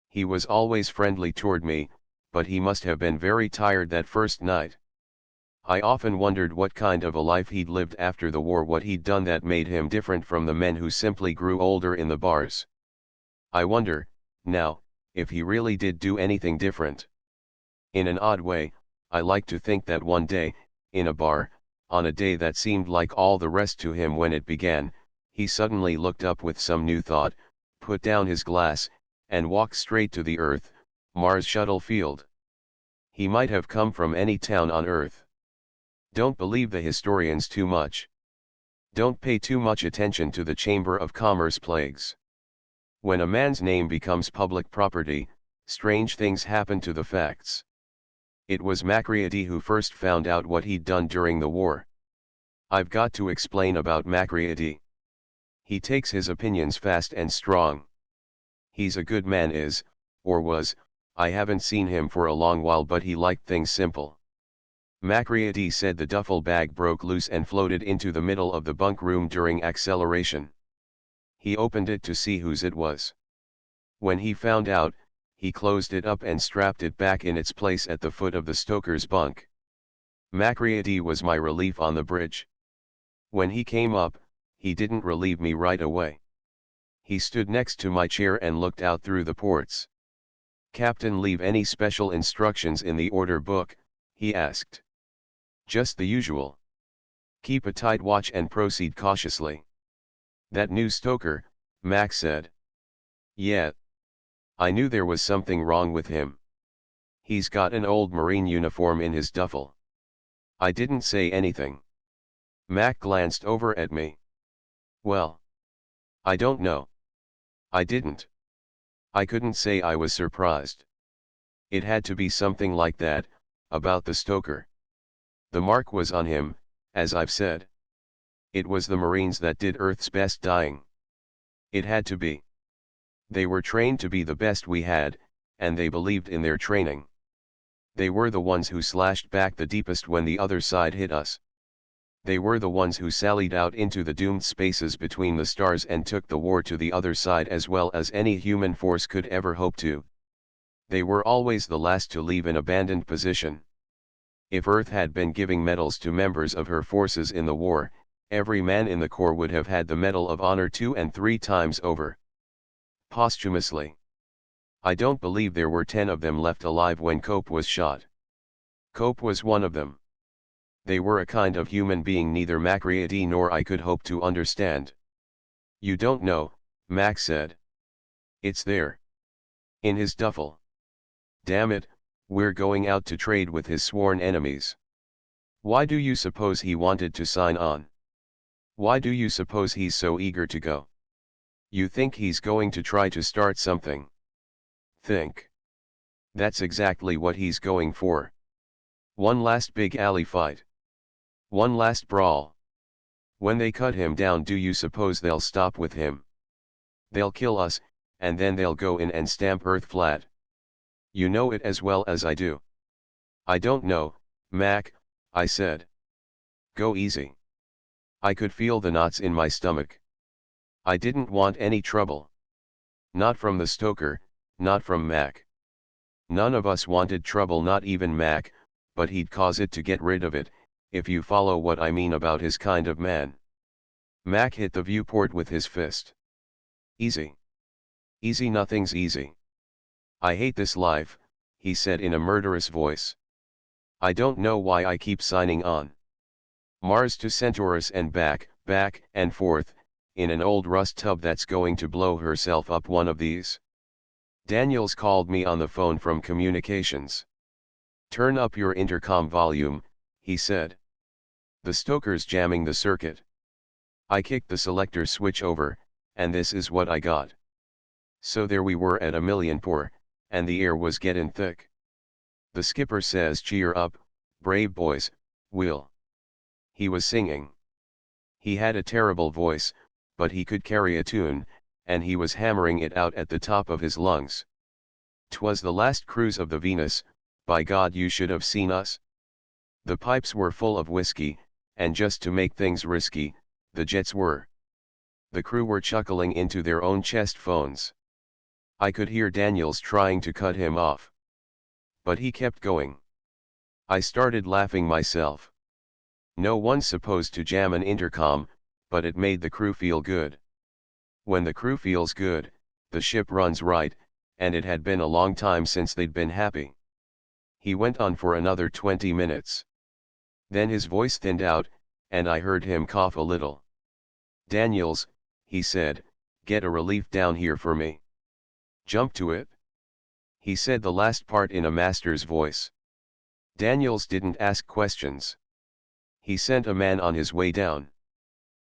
He was always friendly toward me, but he must have been very tired that first night. I often wondered what kind of a life he'd lived after the war, what he'd done that made him different from the men who simply grew older in the bars. I wonder, now, if he really did do anything different. In an odd way, I like to think that one day, in a bar, on a day that seemed like all the rest to him when it began, he suddenly looked up with some new thought, put down his glass, and walked straight to the Earth, Mars shuttle field. He might have come from any town on Earth. Don't believe the historians too much. Don't pay too much attention to the Chamber of Commerce plagues. When a man's name becomes public property, strange things happen to the facts. It was Macready who first found out what he'd done during the war. I've got to explain about Macready. He takes his opinions fast and strong. He's a good man or was, I haven't seen him for a long while, but he liked things simple. Macready said the duffel bag broke loose and floated into the middle of the bunk room during acceleration. He opened it to see whose it was. When he found out, he closed it up and strapped it back in its place at the foot of the stoker's bunk. Macready was my relief on the bridge. When he came up, he didn't relieve me right away. He stood next to my chair and looked out through the ports. "Captain, leave any special instructions in the order book?" he asked. "Just the usual. Keep a tight watch and proceed cautiously." "That new stoker," Mac said. "Yeah. I knew there was something wrong with him. He's got an old Marine uniform in his duffel." I didn't say anything. Mac glanced over at me. "Well, I don't know." I didn't. I couldn't say I was surprised. It had to be something like that, about the stoker. The mark was on him, as I've said. It was the Marines that did Earth's best dying. It had to be. They were trained to be the best we had, and they believed in their training. They were the ones who slashed back the deepest when the other side hit us. They were the ones who sallied out into the doomed spaces between the stars and took the war to the other side as well as any human force could ever hope to. They were always the last to leave an abandoned position. If Earth had been giving medals to members of her forces in the war, every man in the Corps would have had the Medal of Honor 2 and 3 times over. Posthumously. I don't believe there were 10 of them left alive when Cope was shot. Cope was one of them. They were a kind of human being neither Macready nor I could hope to understand. "You don't know," Mac said. "It's there. In his duffel. Damn it, we're going out to trade with his sworn enemies. Why do you suppose he wanted to sign on? Why do you suppose he's so eager to go? You think he's going to try to start something? Think. That's exactly what he's going for. One last big alley fight. One last brawl. When they cut him down, do you suppose they'll stop with him? They'll kill us, and then they'll go in and stamp Earth flat. You know it as well as I do." "I don't know, Mac," I said. "Go easy." I could feel the knots in my stomach. I didn't want any trouble. Not from the stoker, not from Mac. None of us wanted trouble, not even Mac, but he'd cause it to get rid of it, if you follow what I mean about his kind of man. Mac hit the viewport with his fist. "Easy. Easy, nothing's easy. I hate this life," he said in a murderous voice. "I don't know why I keep signing on. Mars to Centaurus and back and forth, in an old rust tub that's going to blow herself up one of these." Daniels called me on the phone from communications. "Turn up your intercom volume," he said. "The stoker's jamming the circuit." I kicked the selector switch over, and this is what I got. So there we were at 1,000,000 pour, and the air was gettin' thick. "The skipper says, cheer up, brave boys, we'll." He was singing. He had a terrible voice, but he could carry a tune, and he was hammering it out at the top of his lungs. "'Twas the last cruise of the Venus, by God you should have seen us. The pipes were full of whiskey, and just to make things risky, the jets were. The crew were chuckling into their own chest phones. I could hear Daniels trying to cut him off. But he kept going. I started laughing myself. No one's supposed to jam an intercom, but it made the crew feel good. When the crew feels good, the ship runs right, and it had been a long time since they'd been happy. He went on for another 20 minutes. Then his voice thinned out, and I heard him cough a little. "Daniels," he said, "get a relief down here for me." "Jump to it." He said the last part in a master's voice. Daniels didn't ask questions. He sent a man on his way down.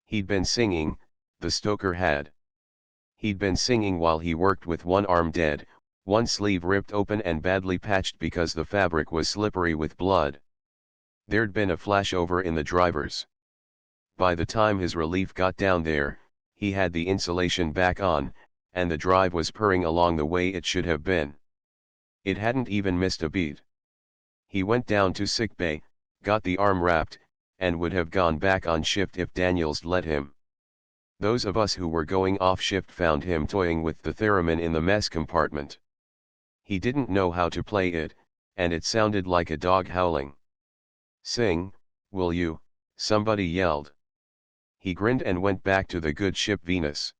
He'd been singing, the stoker had. He'd been singing while he worked with one arm dead, one sleeve ripped open and badly patched because the fabric was slippery with blood. There'd been a flashover in the drivers. By the time his relief got down there, he had the insulation back on, and the drive was purring along the way it should have been. It hadn't even missed a beat. He went down to sickbay, got the arm wrapped, and would have gone back on shift if Daniels let him. Those of us who were going off shift found him toying with the theremin in the mess compartment. He didn't know how to play it, and it sounded like a dog howling. "Sing, will you?" somebody yelled. He grinned and went back to the good ship Venus.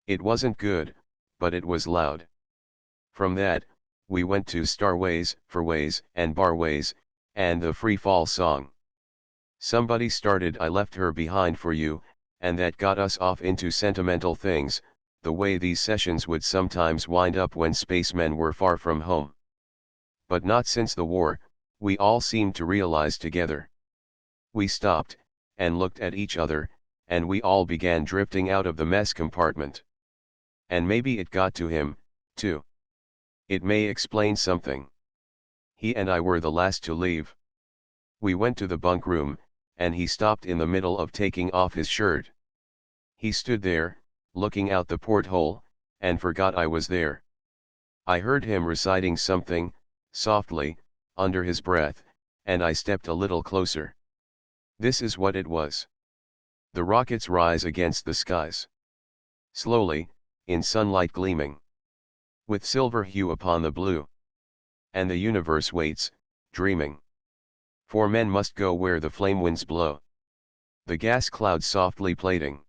It wasn't good, but it was loud. From that, we went to Starways, Fairways, and Barways, and the Free Fall song. Somebody started "I Left Her Behind for You," and that got us off into sentimental things, the way these sessions would sometimes wind up when spacemen were far from home. But not since the war, we all seemed to realize together. We stopped, and looked at each other, and we all began drifting out of the mess compartment. And maybe it got to him, too. It may explain something. He and I were the last to leave. We went to the bunk room, and he stopped in the middle of taking off his shirt. He stood there, looking out the porthole, and forgot I was there. I heard him reciting something, softly, under his breath, and I stepped a little closer. This is what it was. The rockets rise against the skies. Slowly, in sunlight gleaming. With silver hue upon the blue. And the universe waits, dreaming. For men must go where the flame winds blow. The gas clouds softly plating.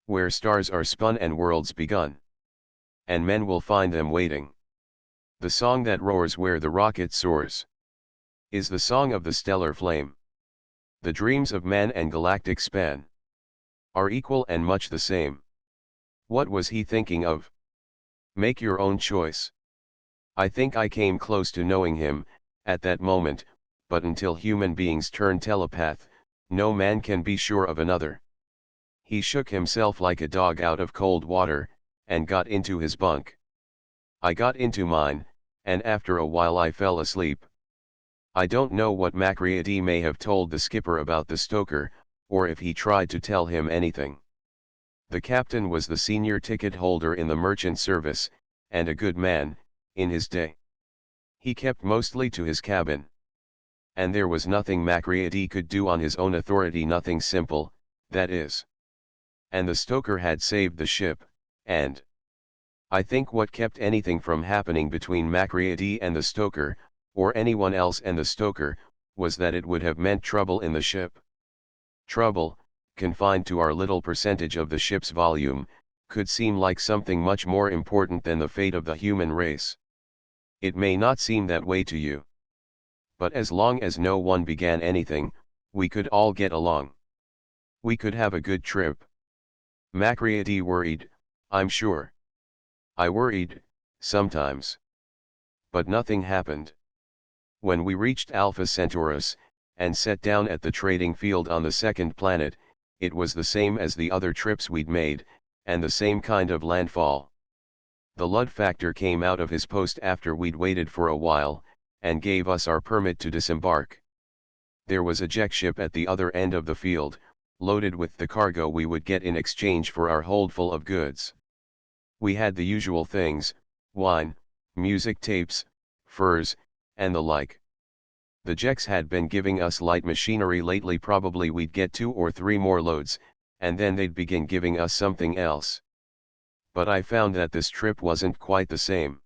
Where stars are spun and worlds begun. And men will find them waiting. The song that roars where the rocket soars. Is the song of the stellar flame. The dreams of man and galactic span. Are equal and much the same. What was he thinking of? Make your own choice. I think I came close to knowing him, at that moment, but until human beings turn telepath, no man can be sure of another. He shook himself like a dog out of cold water, and got into his bunk. I got into mine, and after a while I fell asleep. I don't know what Macready may have told the skipper about the stoker, or if he tried to tell him anything. The captain was the senior ticket holder in the merchant service, and a good man, in his day. He kept mostly to his cabin. And there was nothing Macready could do on his own authority, nothing simple, that is. And the stoker had saved the ship, and I think what kept anything from happening between Macready and the stoker, or anyone else and the stoker, was that it would have meant trouble in the ship. Trouble, confined to our little percentage of the ship's volume, could seem like something much more important than the fate of the human race. It may not seem that way to you. But as long as no one began anything, we could all get along. We could have a good trip. Macready worried, I'm sure. I worried, sometimes. But nothing happened. When we reached Alpha Centaurus, and set down at the trading field on the second planet, it was the same as the other trips we'd made, and the same kind of landfall. The Lud factor came out of his post after we'd waited for a while, and gave us our permit to disembark. There was a jack ship at the other end of the field, loaded with the cargo we would get in exchange for our holdful of goods. We had the usual things, wine, music tapes, furs, and the like. The Jeks had been giving us light machinery lately, probably we'd get 2 or 3 more loads, and then they'd begin giving us something else. But I found that this trip wasn't quite the same.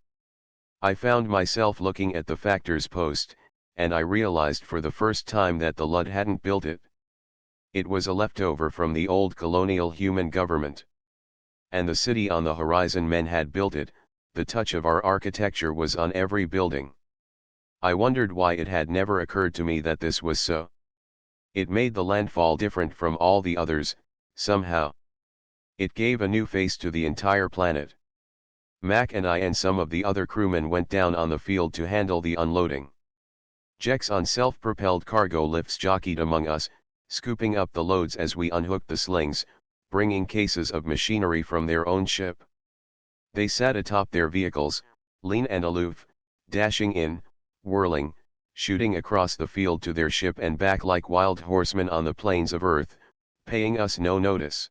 I found myself looking at the factor's post, and I realized for the first time that the Lud hadn't built it. It was a leftover from the old colonial human government. And the city on the horizon men had built it, the touch of our architecture was on every building. I wondered why it had never occurred to me that this was so. It made the landfall different from all the others, somehow. It gave a new face to the entire planet. Mac and I and some of the other crewmen went down on the field to handle the unloading. Jeks on self-propelled cargo lifts jockeyed among us, scooping up the loads as we unhooked the slings, bringing cases of machinery from their own ship. They sat atop their vehicles, lean and aloof, dashing in, whirling, shooting across the field to their ship and back like wild horsemen on the plains of Earth, paying us no notice.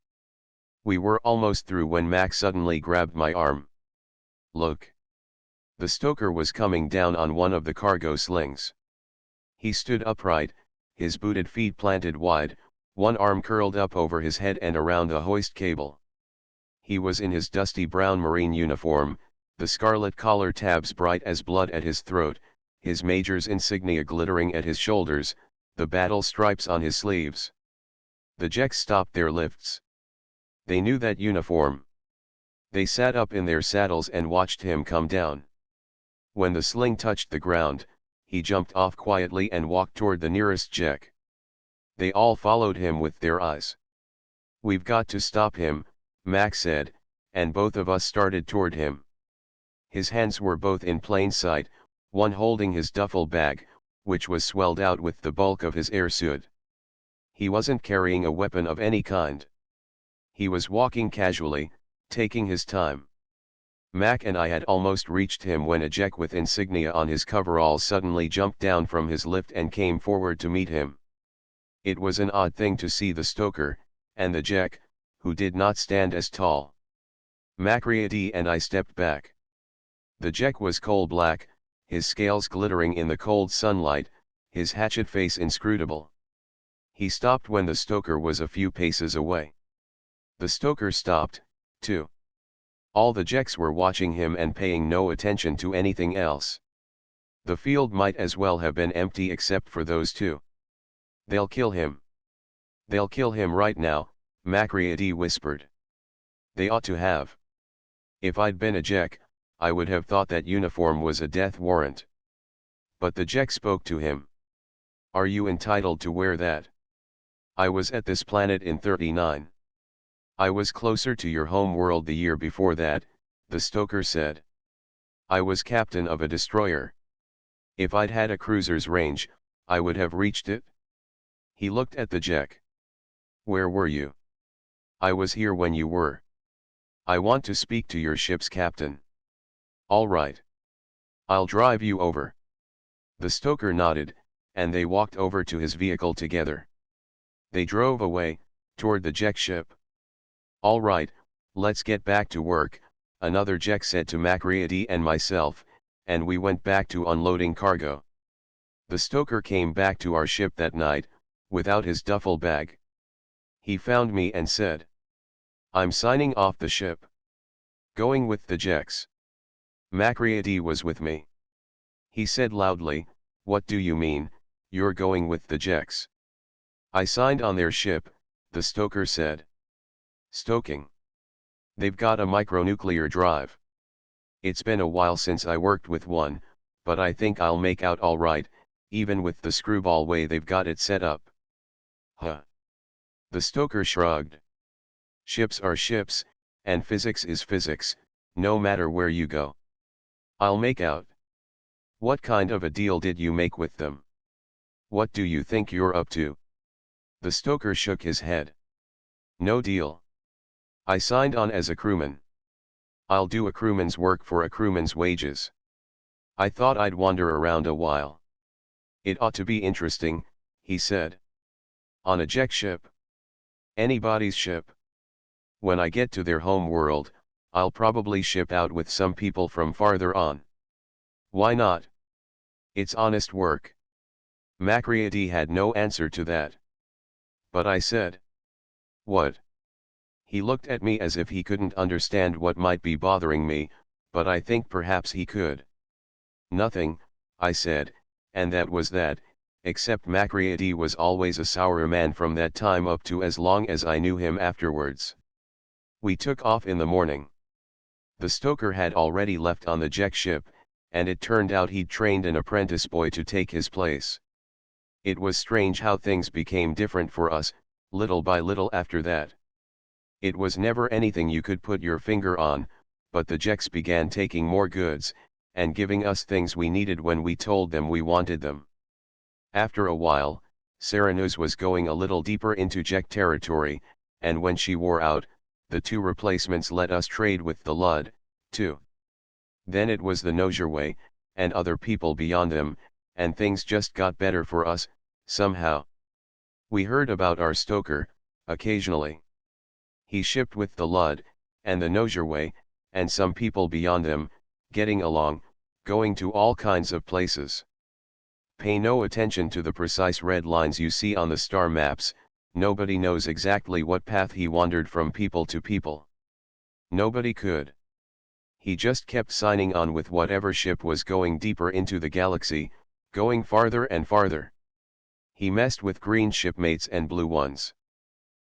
We were almost through when Mac suddenly grabbed my arm. "Look." The stoker was coming down on one of the cargo slings. He stood upright, his booted feet planted wide, one arm curled up over his head and around the hoist cable. He was in his dusty brown marine uniform, the scarlet collar tabs bright as blood at his throat, his major's insignia glittering at his shoulders, the battle stripes on his sleeves. The Jeks stopped their lifts. They knew that uniform. They sat up in their saddles and watched him come down. When the sling touched the ground, he jumped off quietly and walked toward the nearest Jek. They all followed him with their eyes. "We've got to stop him," Mac said, and both of us started toward him. His hands were both in plain sight, one holding his duffel bag, which was swelled out with the bulk of his airsuit. He wasn't carrying a weapon of any kind. He was walking casually, taking his time. Mac and I had almost reached him when a Jek with insignia on his coveralls suddenly jumped down from his lift and came forward to meet him. It was an odd thing to see the stoker, and the Jek, who did not stand as tall. Macready and I stepped back. The Jek was coal black, his scales glittering in the cold sunlight, his hatchet face inscrutable. He stopped when the stoker was a few paces away. The stoker stopped, too. All the Jeks were watching him and paying no attention to anything else. The field might as well have been empty except for those two. "They'll kill him. They'll kill him right now," Macready whispered. "They ought to have. If I'd been a Jek, I would have thought that uniform was a death warrant." But the Jek spoke to him. "Are you entitled to wear that? I was at this planet in '39. I was closer to your home world the year before that," the stoker said. "I was captain of a destroyer. If I'd had a cruiser's range, I would have reached it." He looked at the Jek. "Where were you?" "I was here when you were. I want to speak to your ship's captain." "All right. I'll drive you over." The stoker nodded, and they walked over to his vehicle together. They drove away, toward the Jek ship. "All right, let's get back to work," another Jek said to Macready and myself, and we went back to unloading cargo. The stoker came back to our ship that night, without his duffel bag. He found me and said, "I'm signing off the ship. Going with the Jeks." Macready was with me. He said loudly, "What do you mean, you're going with the Jeks?" "I signed on their ship," the stoker said. "Stoking? They've got a micronuclear drive. It's been a while since I worked with one, but I think I'll make out all right, even with the screwball way they've got it set up." "Huh." The stoker shrugged. "Ships are ships, and physics is physics, no matter where you go. I'll make out. What kind of a deal did you make with them? What do you think you're up to?" The stoker shook his head. "No deal. I signed on as a crewman. I'll do a crewman's work for a crewman's wages. I thought I'd wander around a while. It ought to be interesting," he said. "On a Jek ship? Anybody's ship. When I get to their home world, I'll probably ship out with some people from farther on. Why not? It's honest work." Macready had no answer to that. But I said, "What?" He looked at me as if he couldn't understand what might be bothering me, but I think perhaps he could. "Nothing," I said, and that was that, except Macready was always a sour man from that time up to as long as I knew him afterwards. We took off in the morning. The stoker had already left on the Jek ship, and it turned out he'd trained an apprentice boy to take his place. It was strange how things became different for us, little by little after that. It was never anything you could put your finger on, but the Jeks began taking more goods, and giving us things we needed when we told them we wanted them. After a while, Serenus was going a little deeper into Jek territory, and when she wore out, the two replacements let us trade with the Lud, too. Then it was the Nosurwey, and other people beyond them, and things just got better for us, somehow. We heard about our stoker, occasionally. He shipped with the Lud, and the Nosurwey, and some people beyond them, getting along, going to all kinds of places. Pay no attention to the precise red lines you see on the star maps, nobody knows exactly what path he wandered from people to people. Nobody could. He just kept signing on with whatever ship was going deeper into the galaxy, going farther and farther. He messed with green shipmates and blue ones.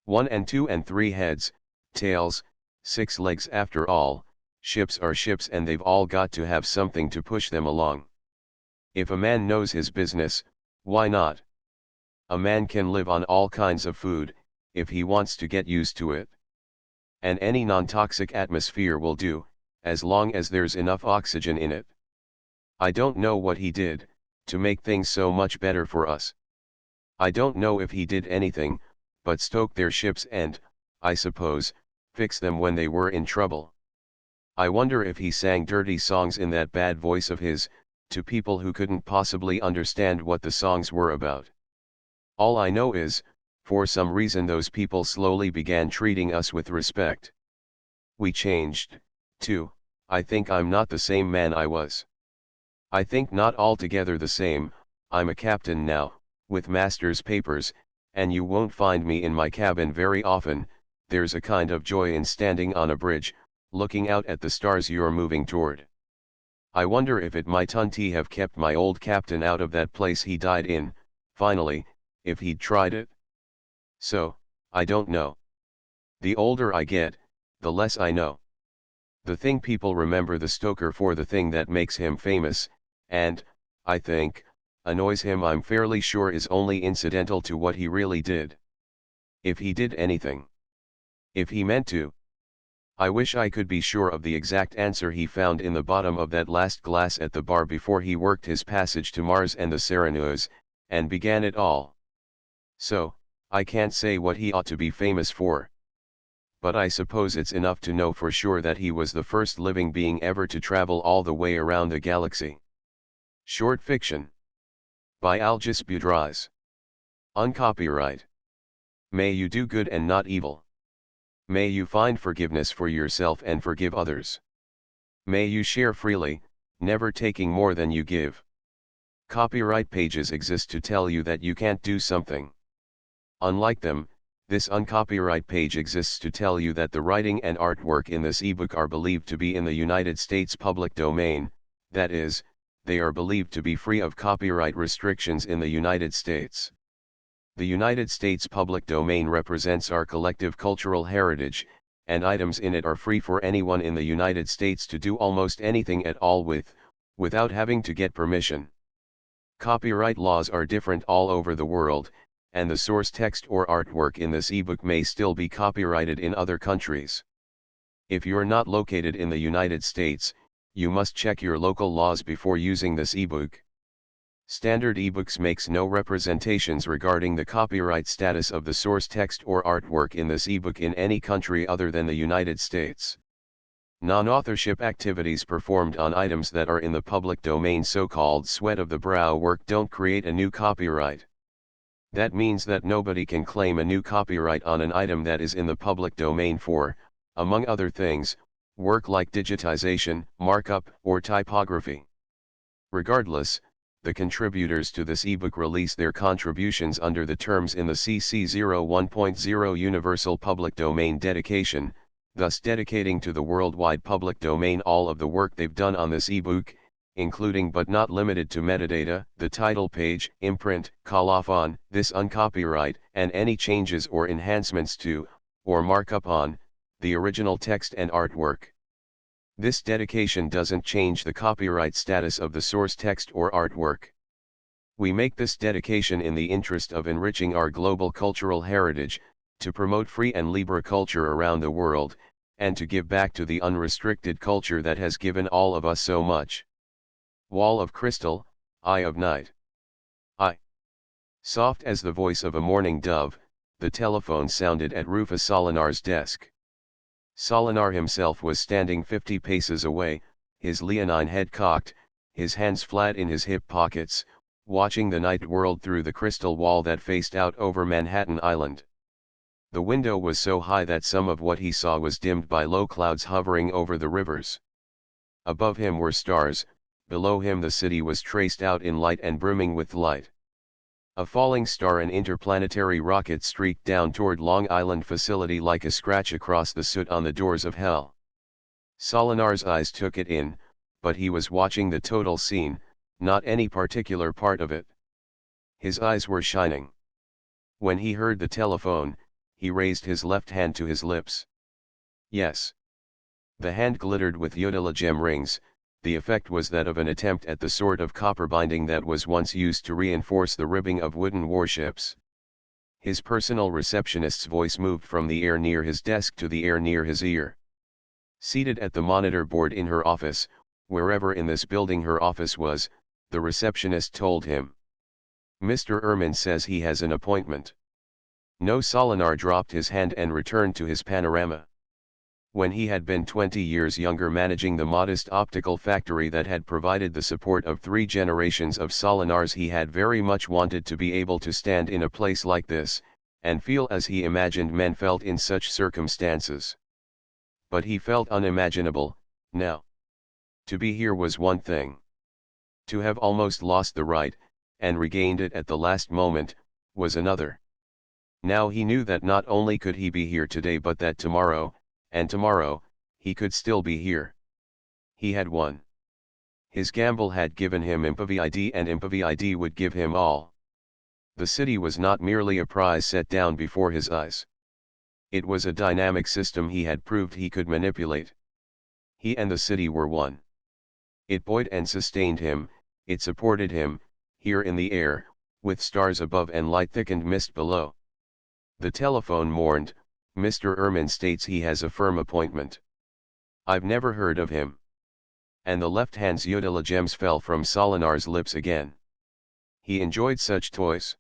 1 and 2 and 3 heads, tails, 6 legs. After all, ships are ships and they've all got to have something to push them along. If a man knows his business, why not? A man can live on all kinds of food, if he wants to get used to it. And any non-toxic atmosphere will do, as long as there's enough oxygen in it. I don't know what he did, to make things so much better for us. I don't know if he did anything, but stoke their ships and, I suppose, fix them when they were in trouble. I wonder if he sang dirty songs in that bad voice of his, to people who couldn't possibly understand what the songs were about. All I know is, for some reason those people slowly began treating us with respect. We changed, too. I think I'm not the same man I was. I think not altogether the same. I'm a captain now, with master's papers, and you won't find me in my cabin very often. There's a kind of joy in standing on a bridge, looking out at the stars you're moving toward. I wonder if it might have kept my old captain out of that place he died in, finally, if he'd tried it. So, I don't know. The older I get, the less I know. The thing people remember the stoker for, the thing that makes him famous, and, I think, annoys him, I'm fairly sure is only incidental to what he really did. If he did anything. If he meant to. I wish I could be sure of the exact answer he found in the bottom of that last glass at the bar before he worked his passage to Mars and the Serenus, and began it all. So, I can't say what he ought to be famous for. But I suppose it's enough to know for sure that he was the first living being ever to travel all the way around the galaxy. Short fiction. By Algis Budrys. Uncopyright. May you do good and not evil. May you find forgiveness for yourself and forgive others. May you share freely, never taking more than you give. Copyright pages exist to tell you that you can't do something. Unlike them, this uncopyright page exists to tell you that the writing and artwork in this ebook are believed to be in the United States public domain, that is, they are believed to be free of copyright restrictions in the United States. The United States public domain represents our collective cultural heritage, and items in it are free for anyone in the United States to do almost anything at all with, without having to get permission. Copyright laws are different all over the world, and the source text or artwork in this ebook may still be copyrighted in other countries. If you're not located in the United States, you must check your local laws before using this ebook. Standard ebooks makes no representations regarding the copyright status of the source text or artwork in this ebook in any country other than the United States. Non-authorship activities performed on items that are in the public domain, so-called sweat of the brow work, don't create a new copyright. That means that nobody can claim a new copyright on an item that is in the public domain for, among other things, work like digitization, markup, or typography. Regardless, the contributors to this ebook release their contributions under the terms in the CC 01.0 Universal Public Domain Dedication, thus dedicating to the worldwide public domain all of the work they've done on this ebook, including but not limited to metadata, the title page, imprint, colophon, this uncopyright, and any changes or enhancements to, or markup on, the original text and artwork. This dedication doesn't change the copyright status of the source text or artwork. We make this dedication in the interest of enriching our global cultural heritage, to promote free and libre culture around the world, and to give back to the unrestricted culture that has given all of us so much. Wall of crystal, eye of night. Soft as the voice of a morning dove, the telephone sounded at Rufus Solinar's desk. Solinar himself was standing 50 paces away, his leonine head cocked, his hands flat in his hip pockets, watching the night world through the crystal wall that faced out over Manhattan Island. The window was so high that some of what he saw was dimmed by low clouds hovering over the rivers. Above him were stars, below him the city was traced out in light and brimming with light. A falling star, an interplanetary rocket, streaked down toward Long Island facility like a scratch across the soot on the doors of hell. Solinar's eyes took it in, but he was watching the total scene, not any particular part of it. His eyes were shining. When he heard the telephone, he raised his left hand to his lips. Yes. The hand glittered with Yodela gem rings. The effect was that of an attempt at the sort of copper binding that was once used to reinforce the ribbing of wooden warships. His personal receptionist's voice moved from the air near his desk to the air near his ear. Seated at the monitor board in her office, wherever in this building her office was, the receptionist told him. Mr. Ehrman says he has an appointment. No. Solinar dropped his hand and returned to his panorama. When he had been 20 years younger, managing the modest optical factory that had provided the support of 3 generations of Solinars, he had very much wanted to be able to stand in a place like this, and feel as he imagined men felt in such circumstances. But he felt unimaginable, now. To be here was one thing. To have almost lost the right, and regained it at the last moment, was another. Now he knew that not only could he be here today, but that tomorrow, and tomorrow, he could still be here. He had won. His gamble had given him Impavid, and Impavid would give him all. The city was not merely a prize set down before his eyes. It was a dynamic system he had proved he could manipulate. He and the city were one. It buoyed and sustained him, it supported him, here in the air, with stars above and light-thickened mist below. The telephone mourned, Mr. Ehrman states he has a firm appointment. I've never heard of him. And the left hand's Yodela gems fell from Solinar's lips again. He enjoyed such toys.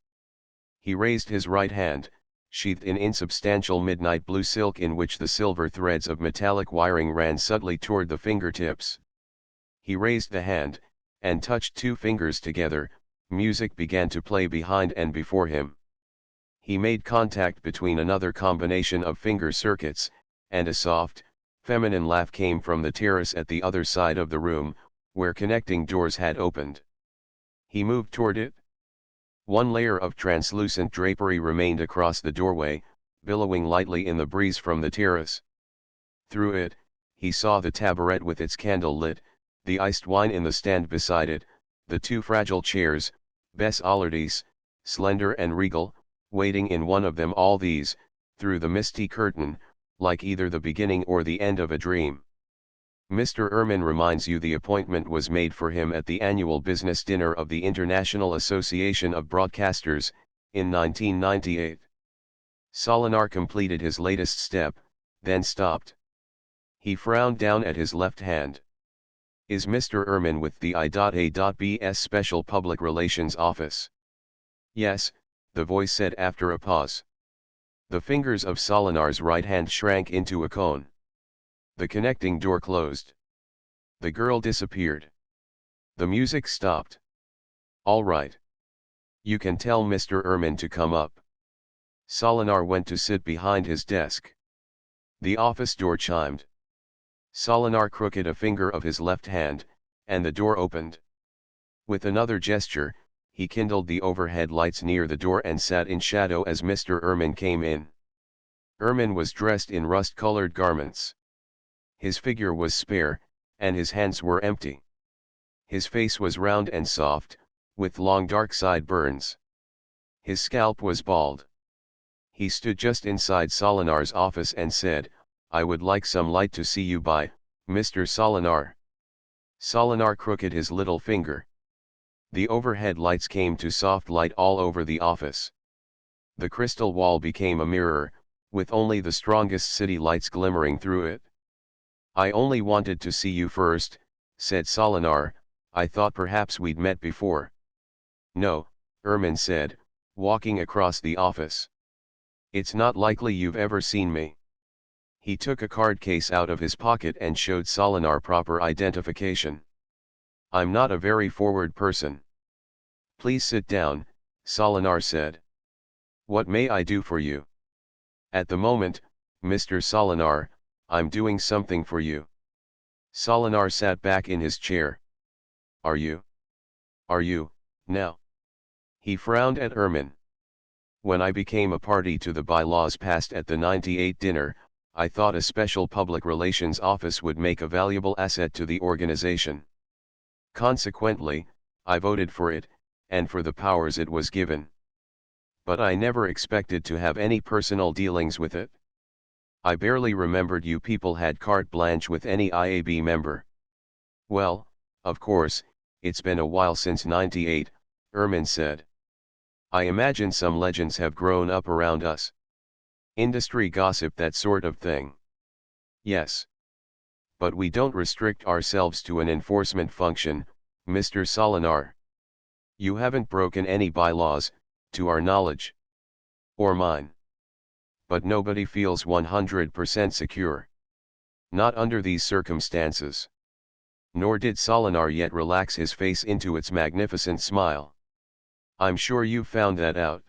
He raised his right hand, sheathed in insubstantial midnight blue silk in which the silver threads of metallic wiring ran subtly toward the fingertips. He raised the hand, and touched 2 fingers together. Music began to play behind and before him. He made contact between another combination of finger circuits, and a soft, feminine laugh came from the terrace at the other side of the room, where connecting doors had opened. He moved toward it. One layer of translucent drapery remained across the doorway, billowing lightly in the breeze from the terrace. Through it, he saw the taboret with its candle lit, the iced wine in the stand beside it, the 2 fragile chairs, Bess Allardyce, slender and regal, waiting in one of them. All these, through the misty curtain, like either the beginning or the end of a dream. Mr. Ehrman reminds you the appointment was made for him at the annual business dinner of the International Association of Broadcasters, in 1998. Solinar completed his latest step, then stopped. He frowned down at his left hand. Is Mr. Ehrman with the I.A.B.'s Special Public Relations Office? Yes, the voice said after a pause. The fingers of Solinar's right hand shrank into a cone. The connecting door closed. The girl disappeared. The music stopped. All right. You can tell Mr. Ehrman to come up. Solinar went to sit behind his desk. The office door chimed. Solinar crooked a finger of his left hand, and the door opened. With another gesture, he kindled the overhead lights near the door and sat in shadow as Mr. Ehrman came in. Ehrman was dressed in rust-colored garments. His figure was spare, and his hands were empty. His face was round and soft, with long dark sideburns. His scalp was bald. He stood just inside Solinar's office and said, I would like some light to see you by, Mr. Solinar. Solinar crooked his little finger. The overhead lights came to soft light all over the office. The crystal wall became a mirror, with only the strongest city lights glimmering through it. I only wanted to see you first, said Solinar, I thought perhaps we'd met before. No, Ehrman said, walking across the office. It's not likely you've ever seen me. He took a card case out of his pocket and showed Solinar proper identification. I'm not a very forward person. Please sit down, Solinar said. What may I do for you? At the moment, Mr. Solinar, I'm doing something for you. Solinar sat back in his chair. Are you? Now? He frowned at Ermin. When I became a party to the bylaws passed at the '98 dinner, I thought a special public relations office would make a valuable asset to the organization. Consequently, I voted for it, and for the powers it was given. But I never expected to have any personal dealings with it. I barely remembered you people had carte blanche with any IAB member. Well, of course, it's been a while since '98, Ermin said. I imagine some legends have grown up around us. Industry gossip, that sort of thing. Yes. But we don't restrict ourselves to an enforcement function, Mr. Solinar. You haven't broken any bylaws, to our knowledge. Or mine. But nobody feels 100% secure. Not under these circumstances. Nor did Solinar yet relax his face into its magnificent smile. I'm sure you've found that out.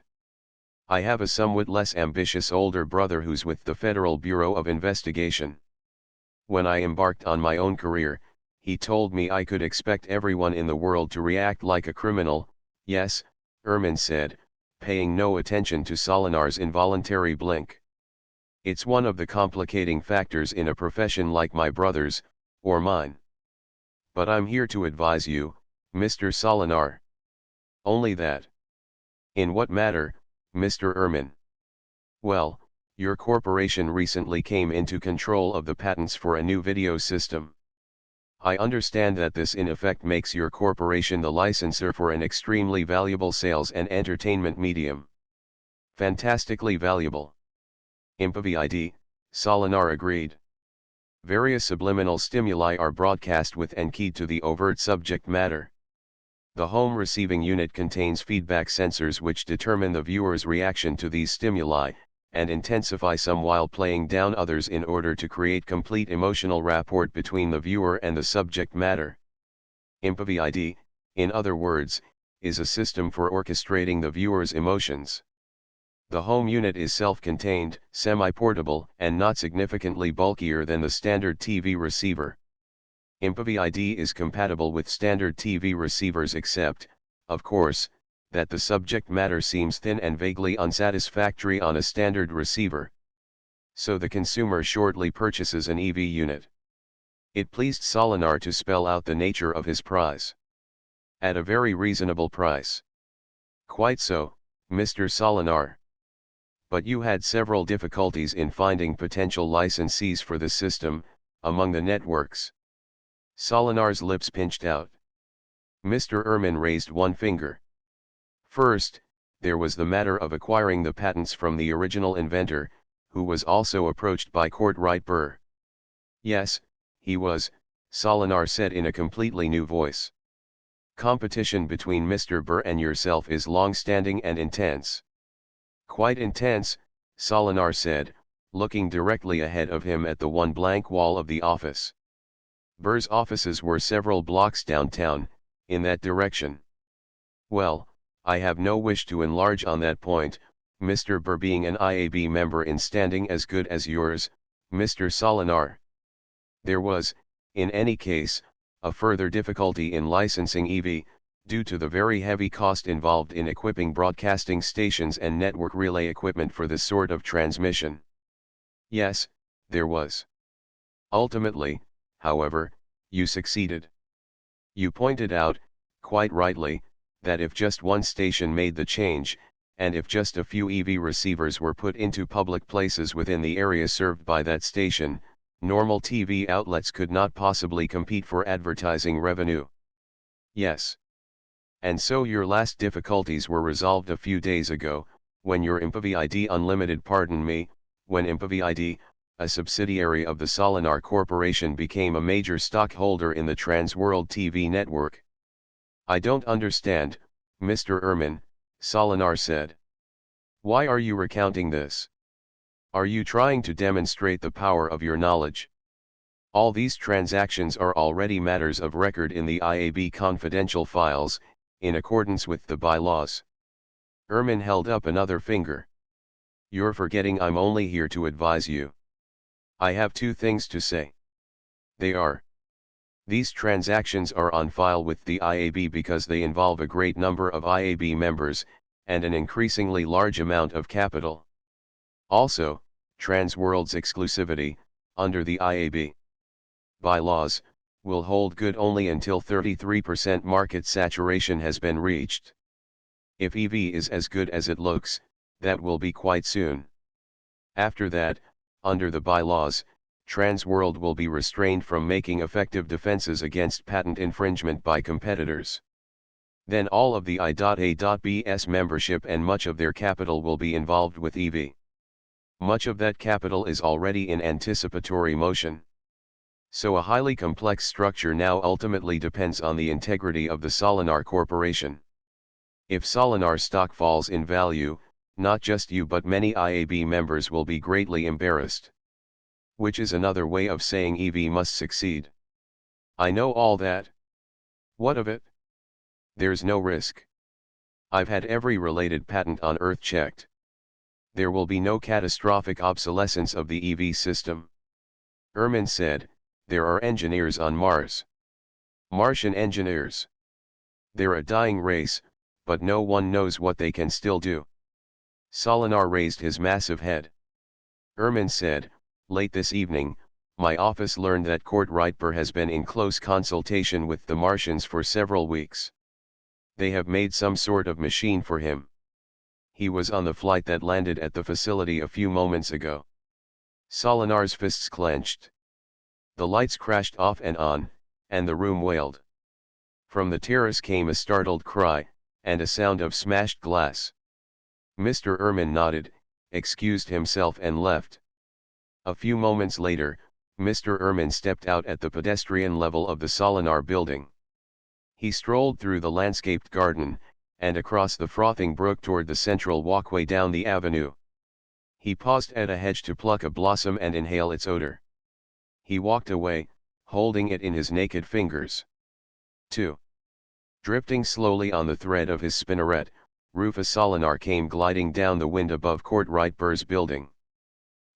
I have a somewhat less ambitious older brother who's with the Federal Bureau of Investigation. When I embarked on my own career, he told me I could expect everyone in the world to react like a criminal. Yes, Ermin said, paying no attention to Solinar's involuntary blink. It's one of the complicating factors in a profession like my brother's, or mine. But I'm here to advise you, Mr. Solinar. Only that. In what matter, Mr. Ermin? Well, your corporation recently came into control of the patents for a new video system. I understand that this in effect makes your corporation the licensor for an extremely valuable sales and entertainment medium. Fantastically valuable. Impovid, Solinar agreed. Various subliminal stimuli are broadcast with and keyed to the overt subject matter. The home receiving unit contains feedback sensors which determine the viewer's reaction to these stimuli, and intensify some while playing down others in order to create complete emotional rapport between the viewer and the subject matter. Impovid, in other words, is a system for orchestrating the viewer's emotions. The home unit is self-contained, semi-portable, and not significantly bulkier than the standard TV receiver. Impovid is compatible with standard TV receivers except, of course, that the subject matter seems thin and vaguely unsatisfactory on a standard receiver. So the consumer shortly purchases an EV unit. It pleased Solinar to spell out the nature of his prize. At a very reasonable price. Quite so, Mr. Solinar. But you had several difficulties in finding potential licensees for the system, among the networks. Solinar's lips pinched out. Mr. Ermin raised one finger. First, there was the matter of acquiring the patents from the original inventor, who was also approached by Courtright Burr. Yes, he was, Solinar said in a completely new voice. Competition between Mr. Burr and yourself is long-standing and intense. Quite intense, Solinar said, looking directly ahead of him at the one blank wall of the office. Burr's offices were several blocks downtown, in that direction. Well, I have no wish to enlarge on that point, Mr. Burr being an IAB member in standing as good as yours, Mr. Solinar. There was, in any case, a further difficulty in licensing EV, due to the very heavy cost involved in equipping broadcasting stations and network relay equipment for this sort of transmission. Yes, there was. Ultimately, however, you succeeded. You pointed out, quite rightly, that if just one station made the change, and if just a few EV receivers were put into public places within the area served by that station, normal TV outlets could not possibly compete for advertising revenue. Yes. And so your last difficulties were resolved a few days ago, when your Impovid Unlimited, when Impovid, a subsidiary of the Solinar Corporation, became a major stockholder in the Transworld TV network. I don't understand, Mr. Ermin, Solinar said. Why are you recounting this? Are you trying to demonstrate the power of your knowledge? All these transactions are already matters of record in the IAB confidential files, in accordance with the bylaws. Ermin held up another finger. You're forgetting I'm only here to advise you. I have two things to say. They are: these transactions are on file with the IAB because they involve a great number of IAB members, and an increasingly large amount of capital. Also, Transworld's exclusivity, under the IAB bylaws, will hold good only until 33% market saturation has been reached. If EV is as good as it looks, that will be quite soon. After that, under the bylaws, Transworld will be restrained from making effective defenses against patent infringement by competitors. Then all of the I.A.B's membership and much of their capital will be involved with EV. Much of that capital is already in anticipatory motion. So a highly complex structure now ultimately depends on the integrity of the Solinar Corporation. If Solinar stock falls in value, not just you but many IAB members will be greatly embarrassed. Which is another way of saying EV must succeed. I know all that. What of it? There's no risk. I've had every related patent on Earth checked. There will be no catastrophic obsolescence of the EV system. Ermin said, there are engineers on Mars. Martian engineers. They're a dying race, but no one knows what they can still do. Solinar raised his massive head. Ermin said, late this evening, my office learned that Kurt Reitber has been in close consultation with the Martians for several weeks. They have made some sort of machine for him. He was on the flight that landed at the facility a few moments ago. Solinar's fists clenched. The lights crashed off and on, and the room wailed. From the terrace came a startled cry, and a sound of smashed glass. Mr. Ermin nodded, excused himself and left. A few moments later, Mr. Ermin stepped out at the pedestrian level of the Solinar building. He strolled through the landscaped garden, and across the frothing brook toward the central walkway down the avenue. He paused at a hedge to pluck a blossom and inhale its odor. He walked away, holding it in his naked fingers. 2. Drifting slowly on the thread of his spinneret, Rufus Solinar came gliding down the wind above Kurt Reitber's building.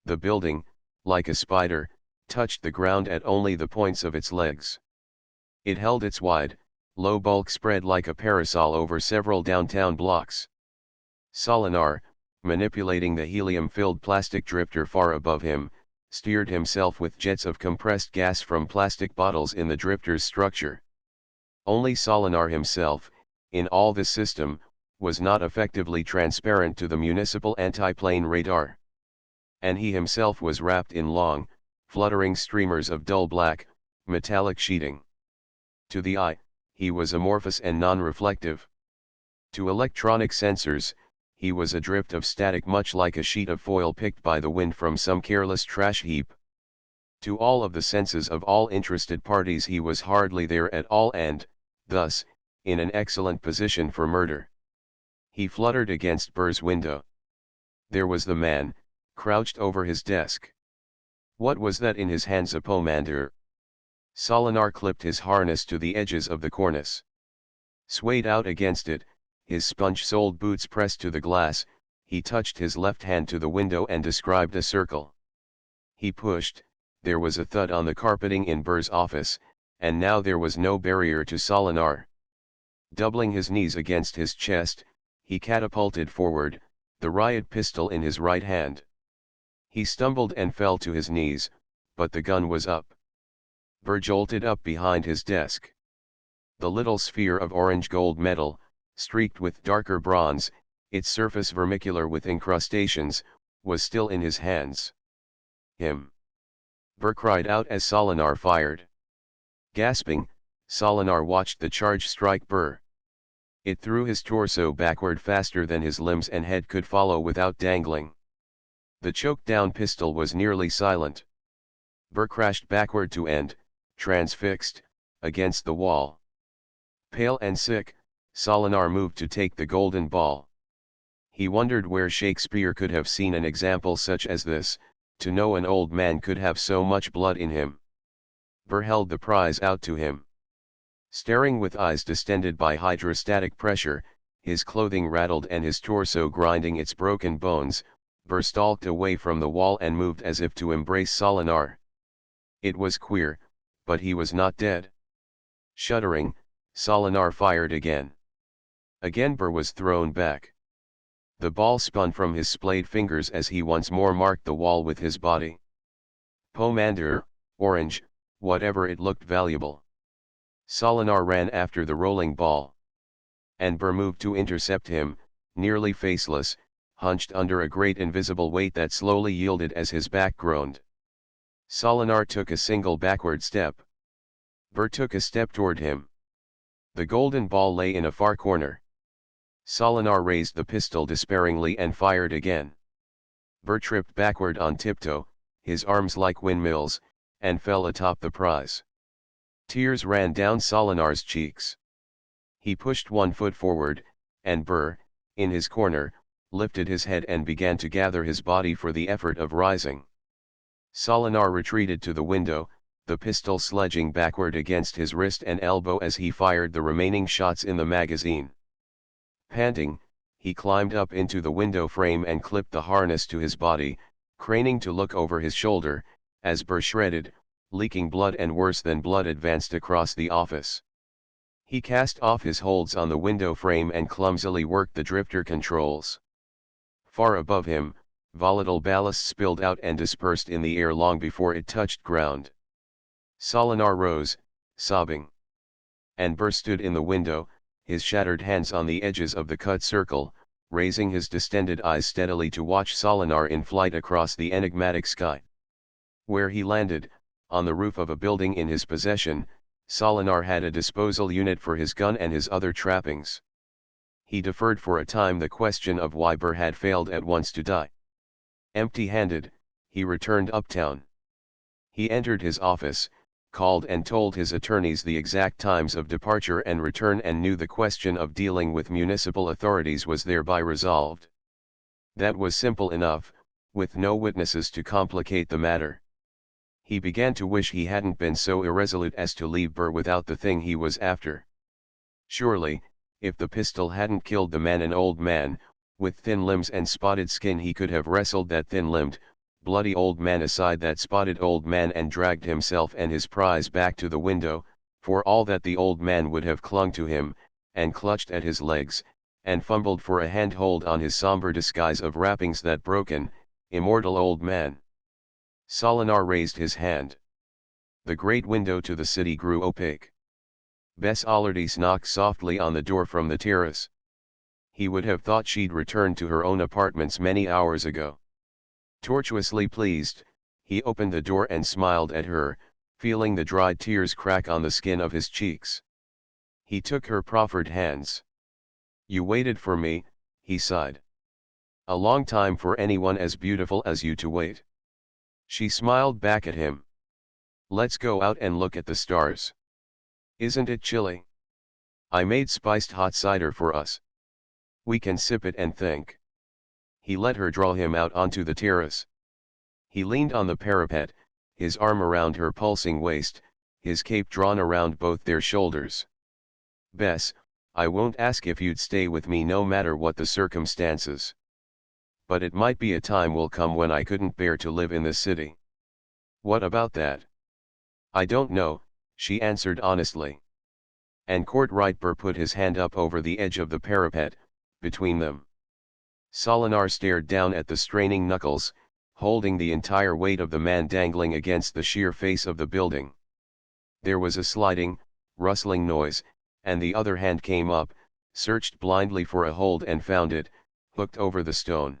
The building, like a spider, touched the ground at only the points of its legs. It held its wide, low bulk spread like a parasol over several downtown blocks. Solinar, manipulating the helium-filled plastic drifter far above him, steered himself with jets of compressed gas from plastic bottles in the drifter's structure. Only Solinar himself, in all this system, was not effectively transparent to the municipal anti-plane radar. And he himself was wrapped in long, fluttering streamers of dull black, metallic sheeting. To the eye, he was amorphous and non-reflective. To electronic sensors, he was a drift of static much like a sheet of foil picked by the wind from some careless trash heap. To all of the senses of all interested parties he was hardly there at all and, thus, in an excellent position for murder. He fluttered against Burr's window. There was the man, crouched over his desk. What was that in his hands? A pomander. Solinar clipped his harness to the edges of the cornice. Swayed out against it, his sponge-soled boots pressed to the glass, he touched his left hand to the window and described a circle. He pushed, there was a thud on the carpeting in Burr's office, and now there was no barrier to Solinar. Doubling his knees against his chest, he catapulted forward, the riot pistol in his right hand. He stumbled and fell to his knees, but the gun was up. Burr jolted up behind his desk. The little sphere of orange-gold metal, streaked with darker bronze, its surface vermicular with incrustations, was still in his hands. Him! Burr cried out as Solinar fired. Gasping, Solinar watched the charge strike Burr. It threw his torso backward faster than his limbs and head could follow without dangling. The choked-down pistol was nearly silent. Burr crashed backward to end, transfixed, against the wall. Pale and sick, Solinar moved to take the golden ball. He wondered where Shakespeare could have seen an example such as this, to know an old man could have so much blood in him. Burr held the prize out to him. Staring with eyes distended by hydrostatic pressure, his clothing rattled and his torso grinding its broken bones, Burr stalked away from the wall and moved as if to embrace Solinar. It was queer, but he was not dead. Shuddering, Solinar fired again. Again Burr was thrown back. The ball spun from his splayed fingers as he once more marked the wall with his body. Pomander, orange, whatever it looked valuable. Solinar ran after the rolling ball. And Burr moved to intercept him, nearly faceless, hunched under a great invisible weight that slowly yielded as his back groaned. Solinar took a single backward step. Burr took a step toward him. The golden ball lay in a far corner. Solinar raised the pistol despairingly and fired again. Burr tripped backward on tiptoe, his arms like windmills, and fell atop the prize. Tears ran down Solinar's cheeks. He pushed one foot forward, and Burr, in his corner, lifted his head and began to gather his body for the effort of rising. Solinar retreated to the window, the pistol sledging backward against his wrist and elbow as he fired the remaining shots in the magazine. Panting, he climbed up into the window frame and clipped the harness to his body, craning to look over his shoulder, as Burr shredded, leaking blood and worse than blood advanced across the office. He cast off his holds on the window frame and clumsily worked the drifter controls. Far above him, volatile ballast spilled out and dispersed in the air long before it touched ground. Solinar rose, sobbing. And Burr stood in the window, his shattered hands on the edges of the cut circle, raising his distended eyes steadily to watch Solinar in flight across the enigmatic sky. Where he landed, on the roof of a building in his possession, Solinar had a disposal unit for his gun and his other trappings. He deferred for a time the question of why Burr had failed at once to die. Empty-handed, he returned uptown. He entered his office, called and told his attorneys the exact times of departure and return and knew the question of dealing with municipal authorities was thereby resolved. That was simple enough, with no witnesses to complicate the matter. He began to wish he hadn't been so irresolute as to leave Burr without the thing he was after. Surely, if the pistol hadn't killed the man, an old man, with thin limbs and spotted skin, he could have wrestled that thin-limbed, bloody old man aside, that spotted old man, and dragged himself and his prize back to the window, for all that the old man would have clung to him, and clutched at his legs, and fumbled for a handhold on his somber disguise of wrappings, that broken, immortal old man. Solinar raised his hand. The great window to the city grew opaque. Bess Allardyce knocked softly on the door from the terrace. He would have thought she'd returned to her own apartments many hours ago. Tortuously pleased, he opened the door and smiled at her, feeling the dried tears crack on the skin of his cheeks. He took her proffered hands. "You waited for me," he sighed. "A long time for anyone as beautiful as you to wait." She smiled back at him. "Let's go out and look at the stars. Isn't it chilly? I made spiced hot cider for us. We can sip it and think." He let her draw him out onto the terrace. He leaned on the parapet, his arm around her pulsing waist, his cape drawn around both their shoulders. "Bess, I won't ask if you'd stay with me no matter what the circumstances. But it might be a time will come when I couldn't bear to live in the city." "What about that?" "I don't know," she answered honestly. And Courtright Burr put his hand up over the edge of the parapet, between them. Solinar stared down at the straining knuckles, holding the entire weight of the man dangling against the sheer face of the building. There was a sliding, rustling noise, and the other hand came up, searched blindly for a hold and found it, hooked over the stone.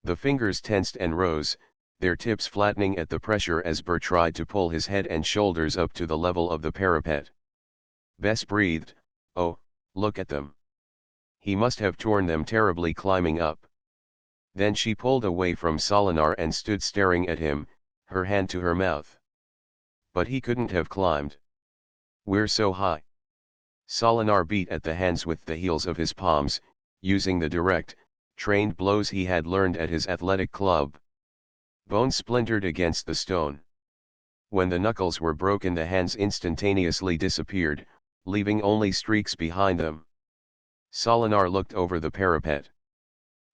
The fingers tensed and rose, their tips flattening at the pressure as Burr tried to pull his head and shoulders up to the level of the parapet. Bess breathed, "Oh, look at them. He must have torn them terribly climbing up." Then she pulled away from Solinar and stood staring at him, her hand to her mouth. "But he couldn't have climbed. We're so high." Solinar beat at the hands with the heels of his palms, using the direct, trained blows he had learned at his athletic club. Bones splintered against the stone. When the knuckles were broken, the hands instantaneously disappeared, leaving only streaks behind them. Solinar looked over the parapet.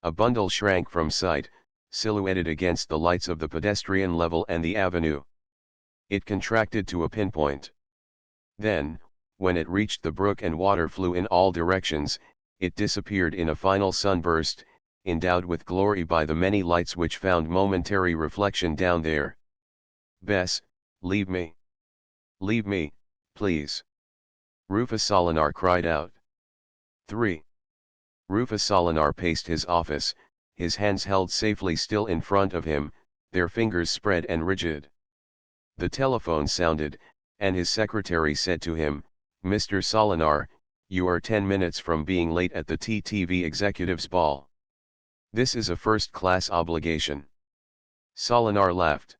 A bundle shrank from sight, silhouetted against the lights of the pedestrian level and the avenue. It contracted to a pinpoint. Then, when it reached the brook and water flew in all directions, it disappeared in a final sunburst, endowed with glory by the many lights which found momentary reflection down there. "Bess, leave me. Leave me, please." Rufus Solinar cried out. 3. Rufus Solinar paced his office, his hands held safely still in front of him, their fingers spread and rigid. The telephone sounded, and his secretary said to him, "Mr. Solinar, you are 10 minutes from being late at the TTV Executives Ball. This is a first-class obligation." Solinar laughed.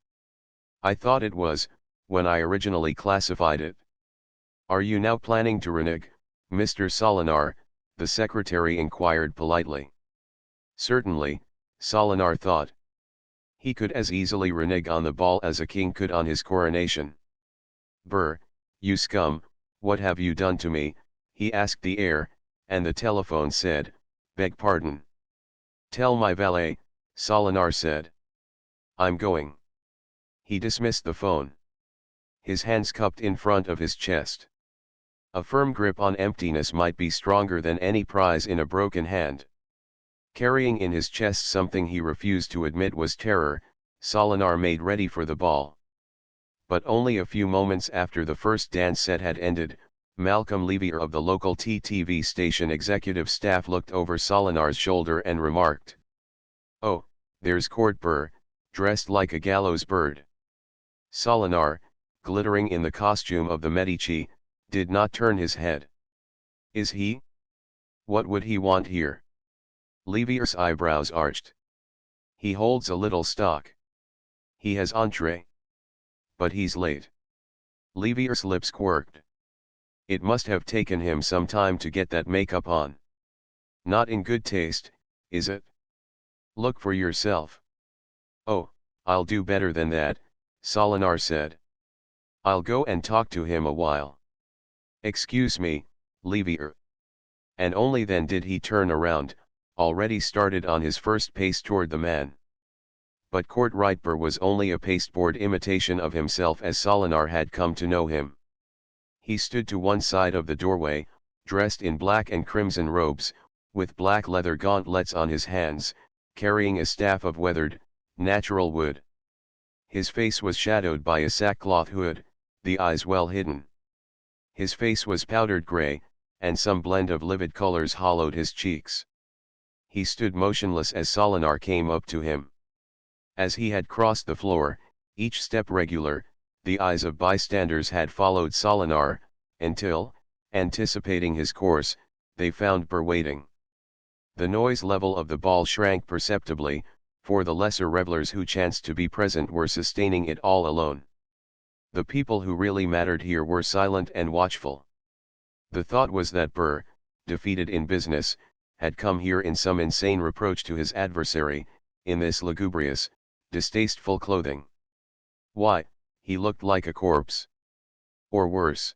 "I thought it was, when I originally classified it." "Are you now planning to renege, Mr. Solinar?" the secretary inquired politely. Certainly, Solinar thought. He could as easily renege on the ball as a king could on his coronation. "Brr, you scum, what have you done to me?" he asked the air, and the telephone said, "Beg pardon." "Tell my valet," Solinar said. "I'm going." He dismissed the phone. His hands cupped in front of his chest. A firm grip on emptiness might be stronger than any prize in a broken hand. Carrying in his chest something he refused to admit was terror, Solinar made ready for the ball. But only a few moments after the first dance set had ended, Malcolm Levier of the local TTV station executive staff looked over Solinar's shoulder and remarked, "Oh, there's Court Burr, dressed like a gallows bird." Solinar, glittering in the costume of the Medici, did not turn his head. "Is he? What would he want here?" Levier's eyebrows arched. "He holds a little stock. He has entree. But he's late." Levier's lips quirked. "It must have taken him some time to get that makeup on. Not in good taste, is it? Look for yourself." "Oh, I'll do better than that," Solinar said. "I'll go and talk to him a while." "Excuse me, Levier." And only then did he turn around, already started on his first pace toward the man. But Courtright Burr was only a pasteboard imitation of himself as Solinar had come to know him. He stood to one side of the doorway, dressed in black and crimson robes, with black leather gauntlets on his hands, carrying a staff of weathered, natural wood. His face was shadowed by a sackcloth hood, the eyes well hidden. His face was powdered gray, and some blend of livid colors hollowed his cheeks. He stood motionless as Solinar came up to him. As he had crossed the floor, each step regular, the eyes of bystanders had followed Solinar, until, anticipating his course, they found Burr waiting. The noise level of the ball shrank perceptibly, for the lesser revelers who chanced to be present were sustaining it all alone. The people who really mattered here were silent and watchful. The thought was that Burr, defeated in business, had come here in some insane reproach to his adversary, in this lugubrious, distasteful clothing. Why, he looked like a corpse. Or worse.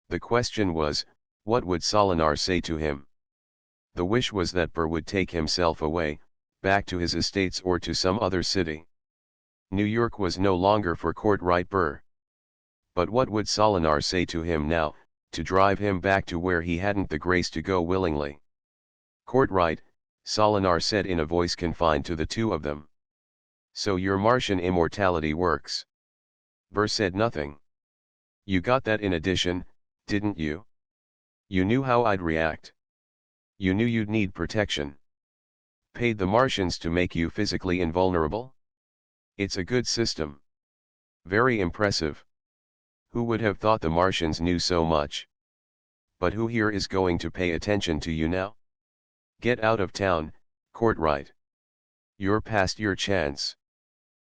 The question was, what would Solinar say to him? The wish was that Burr would take himself away, back to his estates or to some other city. New York was no longer for Courtright Burr. But what would Solinar say to him now, to drive him back to where he hadn't the grace to go willingly? "Courtright," Solinar said in a voice confined to the two of them. "So your Martian immortality works." Burr said nothing. "You got that in addition, didn't you? You knew how I'd react. You knew you'd need protection. Paid the Martians to make you physically invulnerable? It's a good system. Very impressive. Who would have thought the Martians knew so much? But who here is going to pay attention to you now? Get out of town, Courtright. You're past your chance.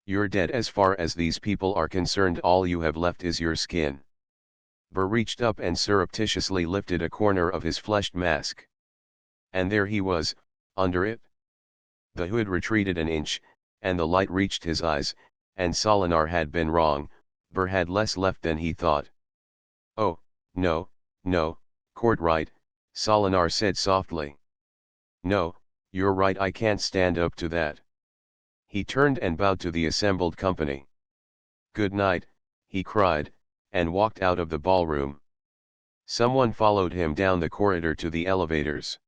You're dead as far as these people are concerned. All you have left is your skin." Burr reached up and surreptitiously lifted a corner of his fleshed mask. And there he was, under it, The hood retreated an inch, and the light reached his eyes, and Solinar had been wrong, Burr had less left than he thought. "Oh, no, no, Courtright," Solinar said softly. "No, you're right, I can't stand up to that." He turned and bowed to the assembled company. "Good night," he cried, and walked out of the ballroom. Someone followed him down the corridor to the elevators.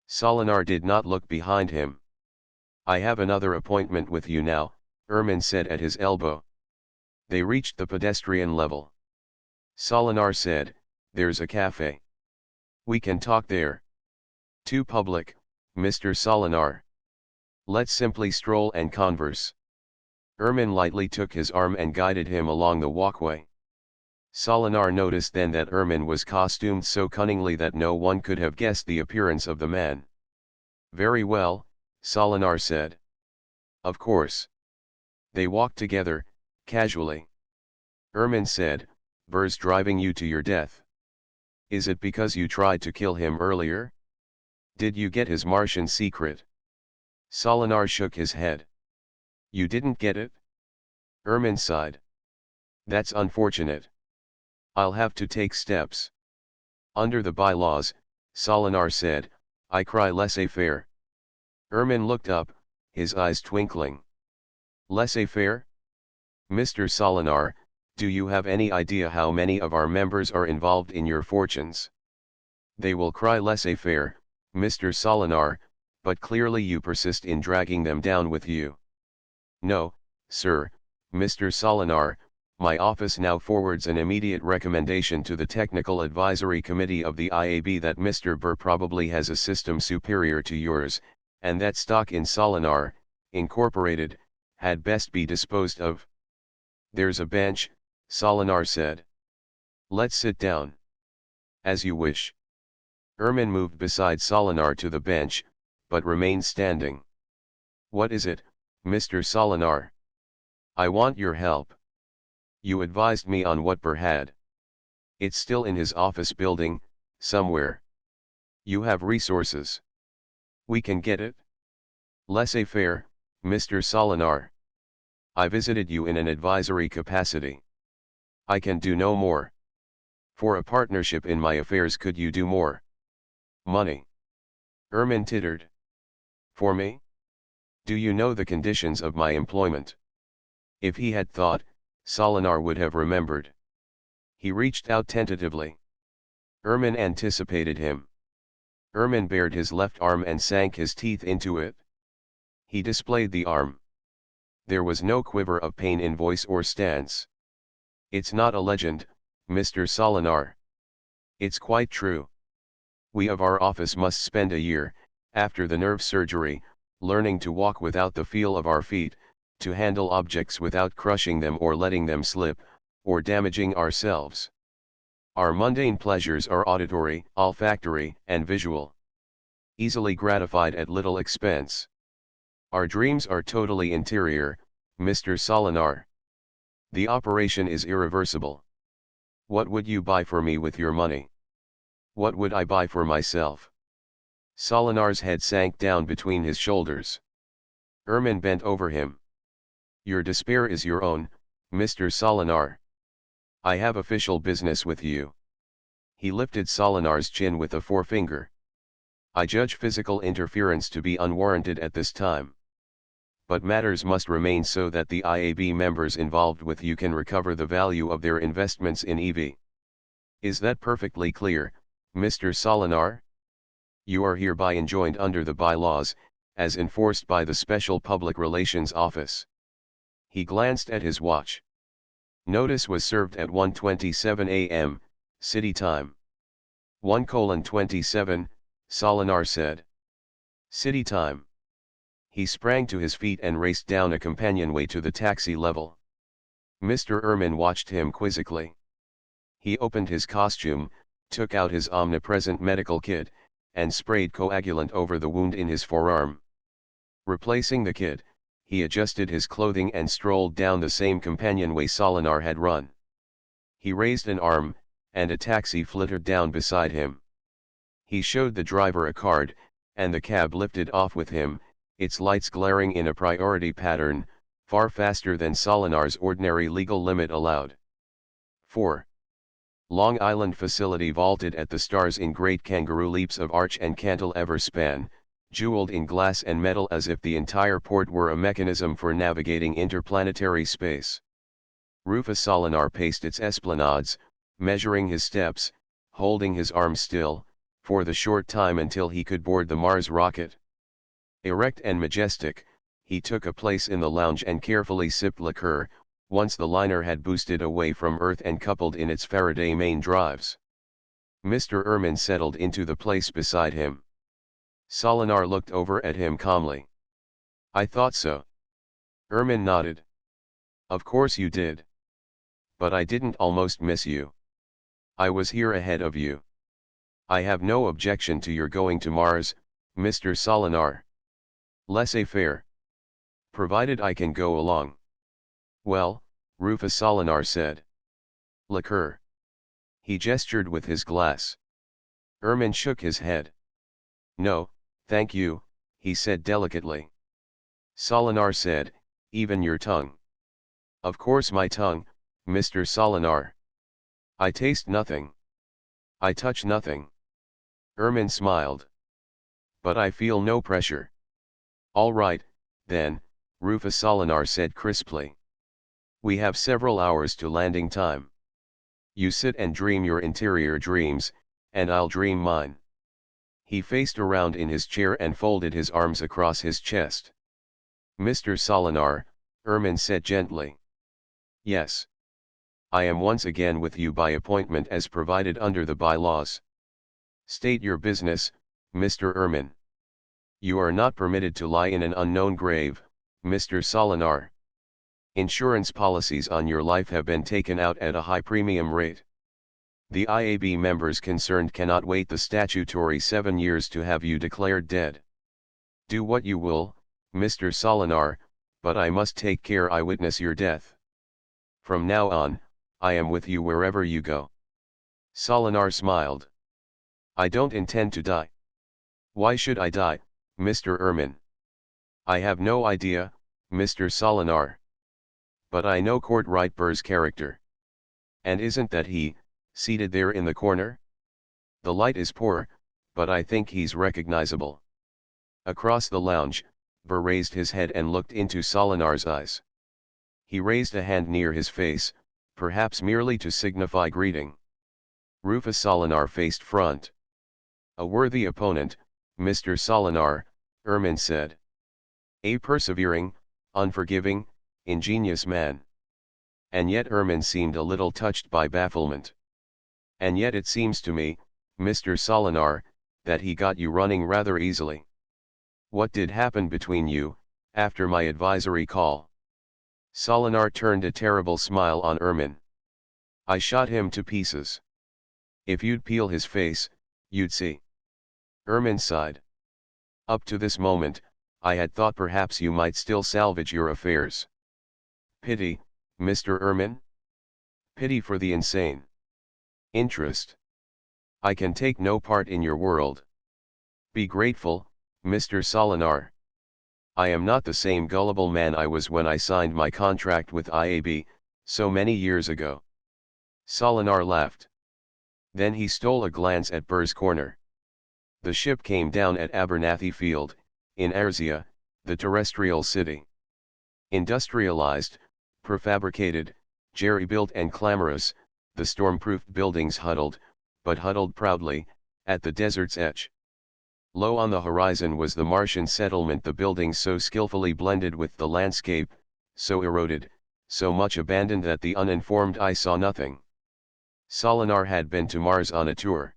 Solinar did not look behind him. "I have another appointment with you now," Ermin said at his elbow. They reached the pedestrian level. Solinar said, "There's a cafe. We can talk there." "Too public, Mr. Solinar. Let's simply stroll and converse." Ermin lightly took his arm and guided him along the walkway. Solinar noticed then that Ermin was costumed so cunningly that no one could have guessed the appearance of the man. "Very well," Solinar said. "Of course." They walked together, casually. Ermin said, "Burr's driving you to your death. Is it because you tried to kill him earlier? Did you get his Martian secret?" Solinar shook his head. "You didn't get it?" Ermin sighed. "That's unfortunate. I'll have to take steps. Under the bylaws," Solinar said, "I cry laissez-faire." Ermin looked up, his eyes twinkling. "Laissez-faire? Mr. Solinar, do you have any idea how many of our members are involved in your fortunes? They will cry laissez-faire, Mr. Solinar, but clearly you persist in dragging them down with you." "No, sir, Mr. Solinar, my office now forwards an immediate recommendation to the Technical Advisory Committee of the IAB that Mr. Burr probably has a system superior to yours, and that stock in Solinar, Incorporated, had best be disposed of." "There's a bench," Solinar said. "Let's sit down." "As you wish." Ermin moved beside Solinar to the bench, but remained standing. "What is it, Mr. Solinar?" "I want your help. You advised me on what Burr had. It's still in his office building, somewhere. You have resources. We can get it? Laissez-faire, Mr. Solinar. I visited you in an advisory capacity. I can do no more. For a partnership in my affairs, could you do more?" "Money." Ermin tittered. "For me? Do you know the conditions of my employment?" If he had thought, Solinar would have remembered. He reached out tentatively. Ermin anticipated him. Ermin bared his left arm and sank his teeth into it. He displayed the arm. There was no quiver of pain in voice or stance. "It's not a legend, Mr. Solinar. It's quite true. We of our office must spend a year, after the nerve surgery, learning to walk without the feel of our feet, to handle objects without crushing them or letting them slip, or damaging ourselves. Our mundane pleasures are auditory, olfactory, and visual. Easily gratified at little expense. Our dreams are totally interior, Mr. Solinar. The operation is irreversible. What would you buy for me with your money? What would I buy for myself?" Solinar's head sank down between his shoulders. Ermin bent over him. "Your despair is your own, Mr. Solinar. I have official business with you." He lifted Solinar's chin with a forefinger. "I judge physical interference to be unwarranted at this time. But matters must remain so that the IAB members involved with you can recover the value of their investments in EV. Is that perfectly clear, Mr. Solinar? You are hereby enjoined under the bylaws, as enforced by the Special Public Relations Office." He glanced at his watch. Notice was served at 1:27 a.m., city time. 1:27, Solinar said. "City time." He sprang to his feet and raced down a companionway to the taxi level. Mr. Ermin watched him quizzically. He opened his costume, took out his omnipresent medical kit, and sprayed coagulant over the wound in his forearm. Replacing the kit, he adjusted his clothing and strolled down the same companionway Solinar had run. He raised an arm, and a taxi flittered down beside him. He showed the driver a card, and the cab lifted off with him, its lights glaring in a priority pattern, far faster than Solinar's ordinary legal limit allowed. 4. Long Island facility vaulted at the stars in great kangaroo leaps of arch and cantilever span, jeweled in glass and metal as if the entire port were a mechanism for navigating interplanetary space. Rufus Solinar paced its esplanades, measuring his steps, holding his arms still, for the short time until he could board the Mars rocket. Erect and majestic, he took a place in the lounge and carefully sipped liqueur, once the liner had boosted away from Earth and coupled in its Faraday main drives. Mr. Ehrman settled into the place beside him. Solinar looked over at him calmly. "I thought so." Ehrman nodded. "Of course you did. But I didn't almost miss you. I was here ahead of you. I have no objection to your going to Mars, Mr. Solinar. Laissez-faire. Provided I can go along." "Well," Rufus Solinar said. "Liqueur." He gestured with his glass. Ehrman shook his head. "No, thank you," he said delicately. Solinar said, "Even your tongue." "Of course my tongue, Mr. Solinar. I taste nothing. I touch nothing." Ehrman smiled. "But I feel no pressure." "All right, then," Rufus Solinar said crisply. "We have several hours to landing time. You sit and dream your interior dreams, and I'll dream mine." He faced around in his chair and folded his arms across his chest. "Mr. Solinar," Ehrman said gently. "Yes. I am once again with you by appointment as provided under the bylaws." "State your business, Mr. Ehrman." "You are not permitted to lie in an unknown grave, Mr. Solinar. Insurance policies on your life have been taken out at a high premium rate. The IAB members concerned cannot wait the statutory 7 years to have you declared dead. Do what you will, Mr. Solinar, but I must take care I witness your death. From now on, I am with you wherever you go." Solinar smiled. "I don't intend to die." "Why should I die, Mr. Ehrman?" "I have no idea, Mr. Solinar. But I know Courtwright Burr's character. And isn't that he, seated there in the corner? The light is poor, but I think he's recognizable." Across the lounge, Burr raised his head and looked into Solinar's eyes. He raised a hand near his face, perhaps merely to signify greeting. Rufus Solinar faced front. "A worthy opponent, Mr. Solinar," Ehrman said. "A persevering, unforgiving, ingenious man." And yet Ehrman seemed a little touched by bafflement. "And yet it seems to me, Mr. Solinar, that he got you running rather easily. What did happen between you, after my advisory call?" Solinar turned a terrible smile on Ehrman. "I shot him to pieces. If you'd peel his face, you'd see." Ehrman sighed. "Up to this moment, I had thought perhaps you might still salvage your affairs." "Pity, Mr. Ehrman? Pity for the insane. Interest. I can take no part in your world. Be grateful, Mr. Solinar. I am not the same gullible man I was when I signed my contract with IAB, so many years ago." Solinar laughed. Then he stole a glance at Burr's corner. The ship came down at Abernathy Field, in Arzia, the terrestrial city. Industrialized, prefabricated, jerry-built and clamorous, the storm-proofed buildings huddled, but huddled proudly, at the desert's edge. Low on the horizon was the Martian settlement, the buildings so skillfully blended with the landscape, so eroded, so much abandoned that the uninformed eye saw nothing. Solinar had been to Mars on a tour.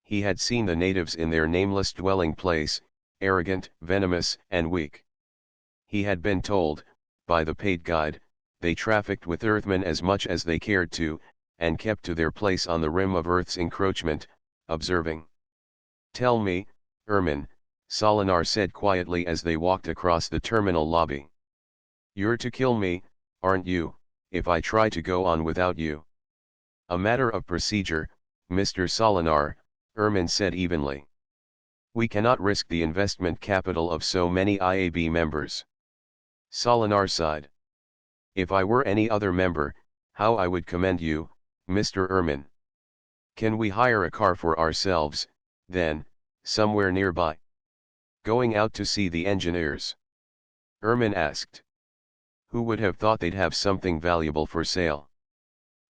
He had seen the natives in their nameless dwelling place, arrogant, venomous, and weak. He had been told, by the paid guide, they trafficked with Earthmen as much as they cared to, and kept to their place on the rim of Earth's encroachment, observing. "Tell me, Ehrman," Solinar said quietly as they walked across the terminal lobby. "You're to kill me, aren't you, if I try to go on without you?" "A matter of procedure, Mr. Solinar," Ehrman said evenly. We cannot risk the investment capital of so many IAB members. Solinar sighed. If I were any other member, how I would commend you, Mr. Ehrman. Can we hire a car for ourselves, then, somewhere nearby? Going out to see the engineers? Ehrman asked. Who would have thought they'd have something valuable for sale?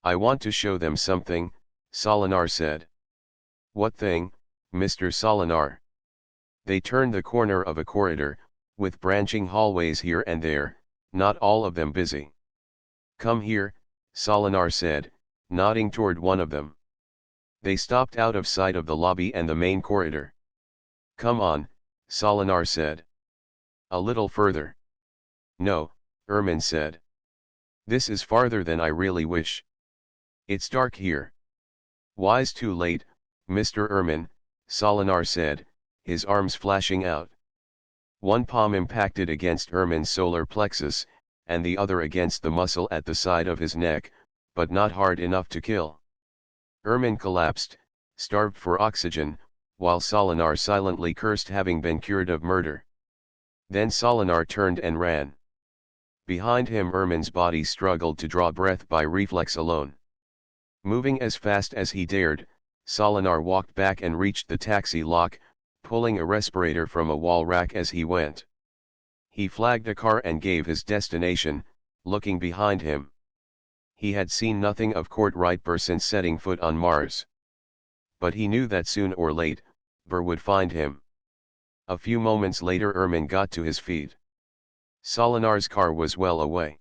I want to show them something, Solinar said. What thing, Mr. Solinar? They turned the corner of a corridor, with branching hallways here and there, not all of them busy. Come here, Solinar said, nodding toward one of them. They stopped out of sight of the lobby and the main corridor. Come on, Solinar said. A little further. No, Ehrman said. This is farther than I really wish. It's dark here. Why's too late, Mr. Ehrman, Solinar said, his arms flashing out. One palm impacted against Ehrman's solar plexus, and the other against the muscle at the side of his neck, but not hard enough to kill. Ehrman collapsed, starved for oxygen, while Solinar silently cursed having been cured of murder. Then Solinar turned and ran. Behind him Ehrman's body struggled to draw breath by reflex alone. Moving as fast as he dared, Solinar walked back and reached the taxi lock, pulling a respirator from a wall rack as he went. He flagged a car and gave his destination, looking behind him. He had seen nothing of Courtright Burr since setting foot on Mars. But he knew that soon or late, Burr would find him. A few moments later Ehrman got to his feet. Solinar's car was well away.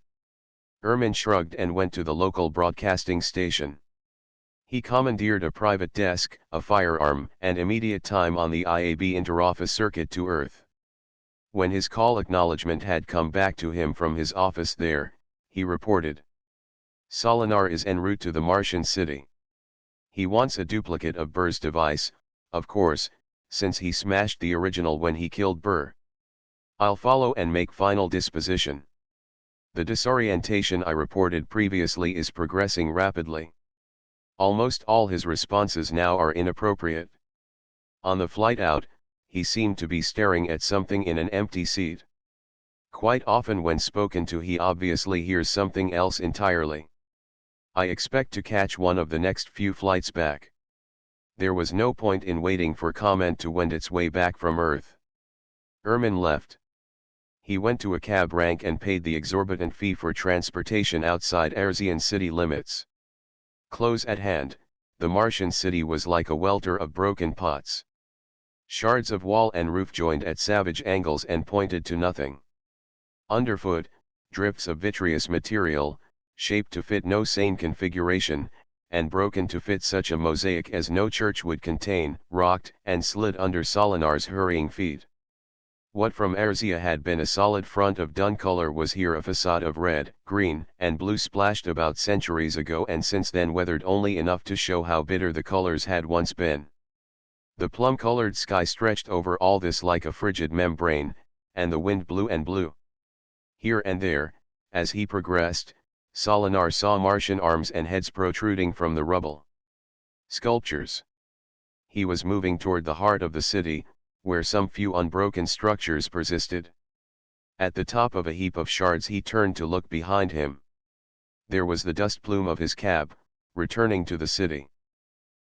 Ehrman shrugged and went to the local broadcasting station. He commandeered a private desk, a firearm, and immediate time on the IAB interoffice circuit to Earth. When his call acknowledgement had come back to him from his office there, he reported. Solinar is en route to the Martian city. He wants a duplicate of Burr's device, of course, since he smashed the original when he killed Burr. I'll follow and make final disposition. The disorientation I reported previously is progressing rapidly. Almost all his responses now are inappropriate. On the flight out, he seemed to be staring at something in an empty seat. Quite often when spoken to he obviously hears something else entirely. I expect to catch one of the next few flights back. There was no point in waiting for comment to wend its way back from Earth. Ehrman left. He went to a cab rank and paid the exorbitant fee for transportation outside Arzian city limits. Close at hand, the Martian city was like a welter of broken pots. Shards of wall and roof joined at savage angles and pointed to nothing. Underfoot, drifts of vitreous material, shaped to fit no sane configuration, and broken to fit such a mosaic as no church would contain, rocked and slid under Solinar's hurrying feet. What from Arzia had been a solid front of dun color was here a facade of red, green, and blue splashed about centuries ago and since then weathered only enough to show how bitter the colors had once been. The plum-colored sky stretched over all this like a frigid membrane, and the wind blew and blew. Here and there, as he progressed, Solinar saw Martian arms and heads protruding from the rubble. Sculptures. He was moving toward the heart of the city, where some few unbroken structures persisted. At the top of a heap of shards he turned to look behind him. There was the dust plume of his cab, returning to the city.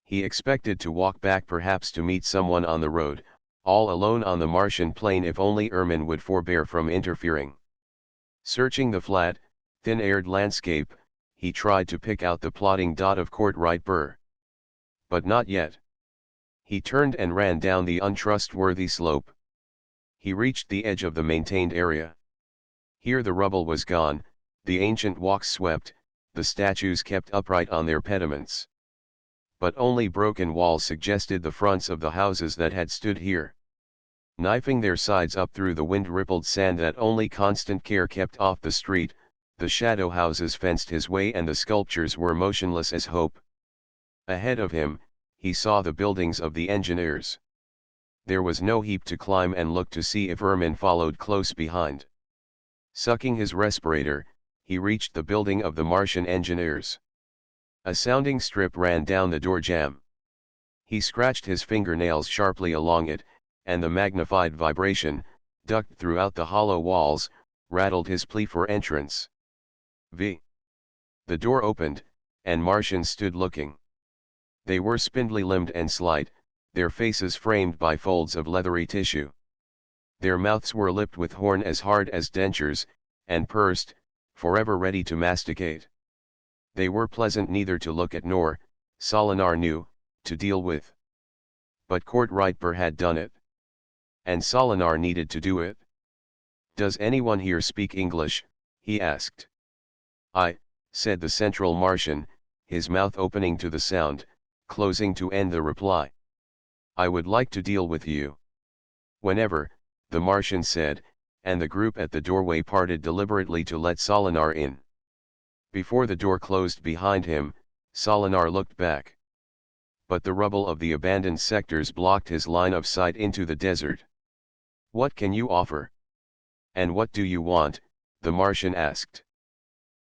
He expected to walk back perhaps to meet someone on the road, all alone on the Martian plain if only Ehrman would forbear from interfering. Searching the flat, thin-aired landscape, he tried to pick out the plodding dot of Courtright Burr. But not yet. He turned and ran down the untrustworthy slope. He reached the edge of the maintained area. Here the rubble was gone, the ancient walks swept, the statues kept upright on their pediments. But only broken walls suggested the fronts of the houses that had stood here. Knifing their sides up through the wind-rippled sand that only constant care kept off the street, the shadow houses fenced his way and the sculptures were motionless as hope. Ahead of him, he saw the buildings of the engineers. There was no heap to climb and look to see if Ehrman followed close behind. Sucking his respirator, he reached the building of the Martian engineers. A sounding strip ran down the door jamb. He scratched his fingernails sharply along it, and the magnified vibration, ducked throughout the hollow walls, rattled his plea for entrance. V. The door opened, and Martians stood looking. They were spindly-limbed and slight, their faces framed by folds of leathery tissue. Their mouths were lipped with horn as hard as dentures, and pursed, forever ready to masticate. They were pleasant neither to look at nor, Solinar knew, to deal with. But Court Reitber had done it. And Solinar needed to do it. "Does anyone here speak English?" he asked. "I," said the Central Martian, his mouth opening to the sound, closing to end the reply. "I would like to deal with you." "Whenever," the Martian said, and the group at the doorway parted deliberately to let Solinar in. Before the door closed behind him, Solinar looked back. But the rubble of the abandoned sectors blocked his line of sight into the desert. "What can you offer? And what do you want?" the Martian asked.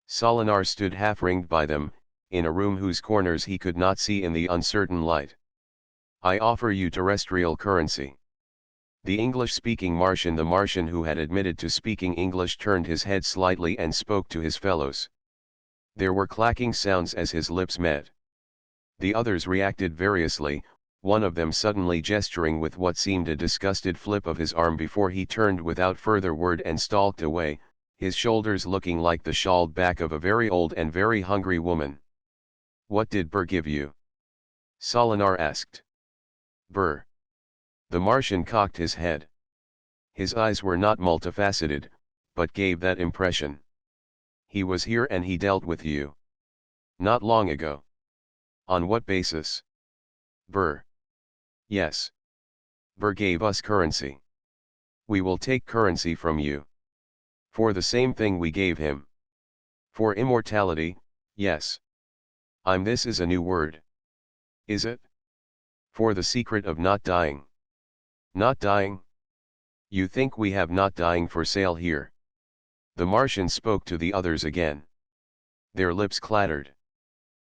Solinar stood half-ringed by them, in a room whose corners he could not see in the uncertain light. "I offer you terrestrial currency." The English-speaking Martian, the Martian who had admitted to speaking English, turned his head slightly and spoke to his fellows. There were clacking sounds as his lips met. The others reacted variously, one of them suddenly gesturing with what seemed a disgusted flip of his arm before he turned without further word and stalked away, his shoulders looking like the shawled back of a very old and very hungry woman. "What did Burr give you?" Solinar asked. "Burr." The Martian cocked his head. His eyes were not multifaceted, but gave that impression. "He was here and he dealt with you." "Not long ago." "On what basis?" "Burr." "Yes. Burr gave us currency." "We will take currency from you." "For the same thing we gave him." "For immortality, yes." This is a new word." "Is it?" "For the secret of not dying." "Not dying? You think we have not dying for sale here?" The Martian spoke to the others again. Their lips clattered.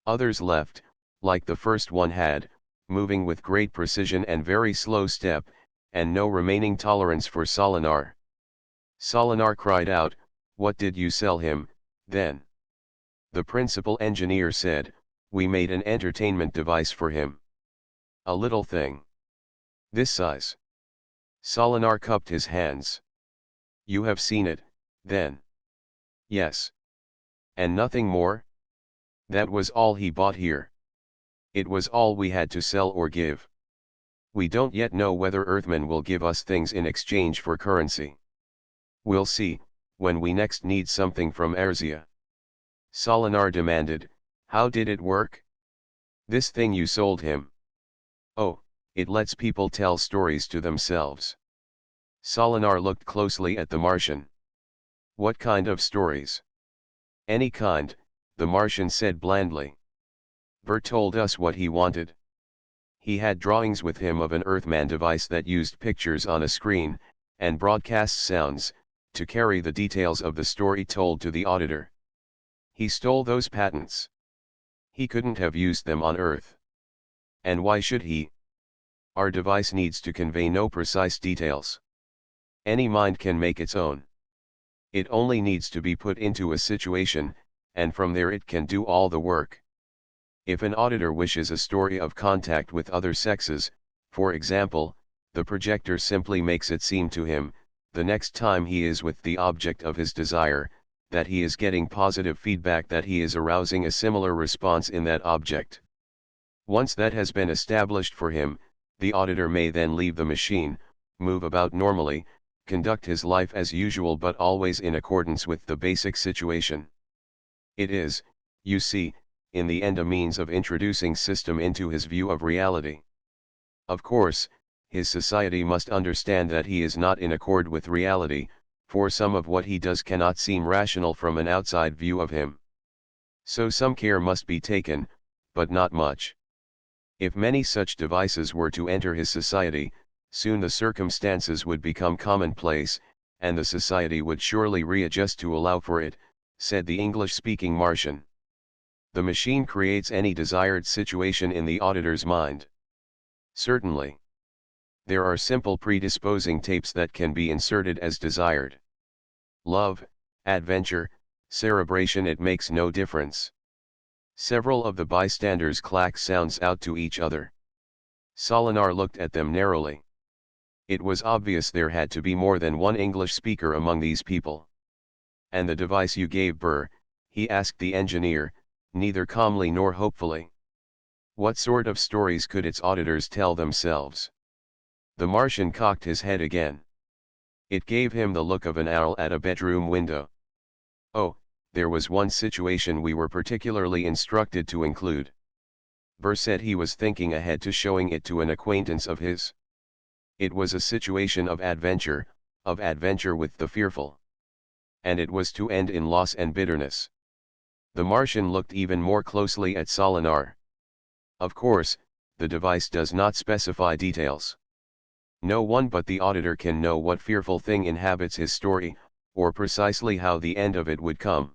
Others left, like the first one had, moving with great precision and very slow step, and no remaining tolerance for Solinar. Solinar cried out, "What did you sell him, then?" The principal engineer said, "We made an entertainment device for him. A little thing. This size." Solinar cupped his hands. "You have seen it, then?" "Yes." "And nothing more?" "That was all he bought here. It was all we had to sell or give. We don't yet know whether Earthmen will give us things in exchange for currency. We'll see, when we next need something from Erzia." Solinar demanded, "How did it work? This thing you sold him?" "Oh, it lets people tell stories to themselves." Solinar looked closely at the Martian. "What kind of stories?" "Any kind," the Martian said blandly. "Burr told us what he wanted. He had drawings with him of an Earthman device that used pictures on a screen, and broadcast sounds, to carry the details of the story told to the auditor. He stole those patents. He couldn't have used them on Earth. And why should he? Our device needs to convey no precise details. Any mind can make its own. It only needs to be put into a situation, and from there it can do all the work. If an auditor wishes a story of contact with other sexes, for example, the projector simply makes it seem to him, the next time he is with the object of his desire, that he is getting positive feedback, that he is arousing a similar response in that object. Once that has been established for him, the auditor may then leave the machine, move about normally, conduct his life as usual, but always in accordance with the basic situation. It is, you see, in the end a means of introducing system into his view of reality. Of course, his society must understand that he is not in accord with reality, for some of what he does cannot seem rational from an outside view of him. So some care must be taken, but not much. If many such devices were to enter his society, soon the circumstances would become commonplace, and the society would surely readjust to allow for it, said the English-speaking Martian. The machine creates any desired situation in the auditor's mind. Certainly. There are simple predisposing tapes that can be inserted as desired. Love, adventure, cerebration, it makes no difference. Several of the bystanders clacked sounds out to each other. Solinar looked at them narrowly. It was obvious there had to be more than one English speaker among these people. And the device you gave Burr, he asked the engineer, neither calmly nor hopefully. What sort of stories could its auditors tell themselves? The Martian cocked his head again. It gave him the look of an owl at a bedroom window. Oh, there was one situation we were particularly instructed to include. Burr said he was thinking ahead to showing it to an acquaintance of his. It was a situation of adventure with the fearful. And it was to end in loss and bitterness. The Martian looked even more closely at Solinar. Of course, the device does not specify details. No one but the auditor can know what fearful thing inhabits his story, or precisely how the end of it would come.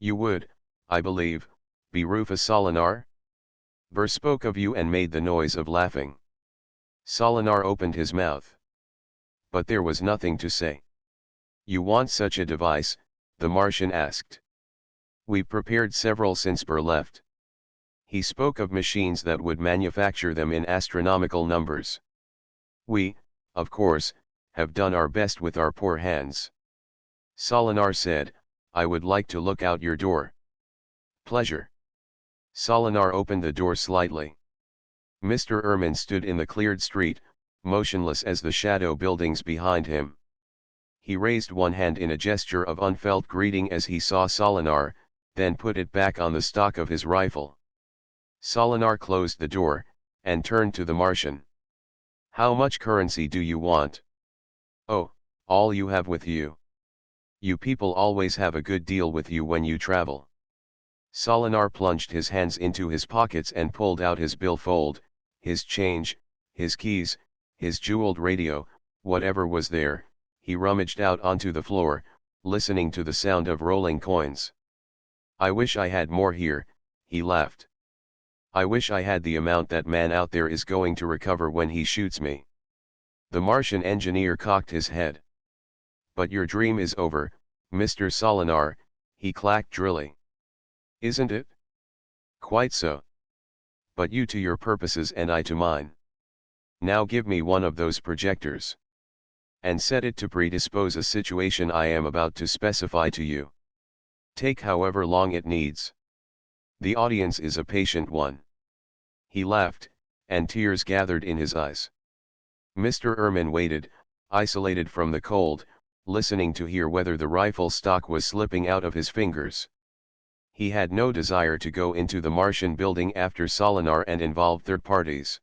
You would, I believe, be Rufus Solinar? Burr spoke of you and made the noise of laughing. Solinar opened his mouth. But there was nothing to say. You want such a device? The Martian asked. We've prepared several since Burr left. He spoke of machines that would manufacture them in astronomical numbers. We, of course, have done our best with our poor hands. Solinar said, I would like to look out your door. Pleasure. Solinar opened the door slightly. Mr. Ehrman stood in the cleared street, motionless as the shadow buildings behind him. He raised one hand in a gesture of unfelt greeting as he saw Solinar, then put it back on the stock of his rifle. Solinar closed the door, and turned to the Martian. How much currency do you want? Oh, all you have with you. You people always have a good deal with you when you travel. Solinar plunged his hands into his pockets and pulled out his billfold, his change, his keys, his jeweled radio, whatever was there, he rummaged out onto the floor, listening to the sound of rolling coins. I wish I had more here, he laughed. I wish I had the amount that man out there is going to recover when he shoots me. The Martian engineer cocked his head. But your dream is over, Mr. Solinar, he clacked drily. Isn't it? Quite so. But you to your purposes and I to mine. Now give me one of those projectors. And set it to predispose a situation I am about to specify to you. Take however long it needs. The audience is a patient one. He laughed, and tears gathered in his eyes. Mr. Ehrman waited, isolated from the cold, listening to hear whether the rifle stock was slipping out of his fingers. He had no desire to go into the Martian building after Solinar and involve third parties.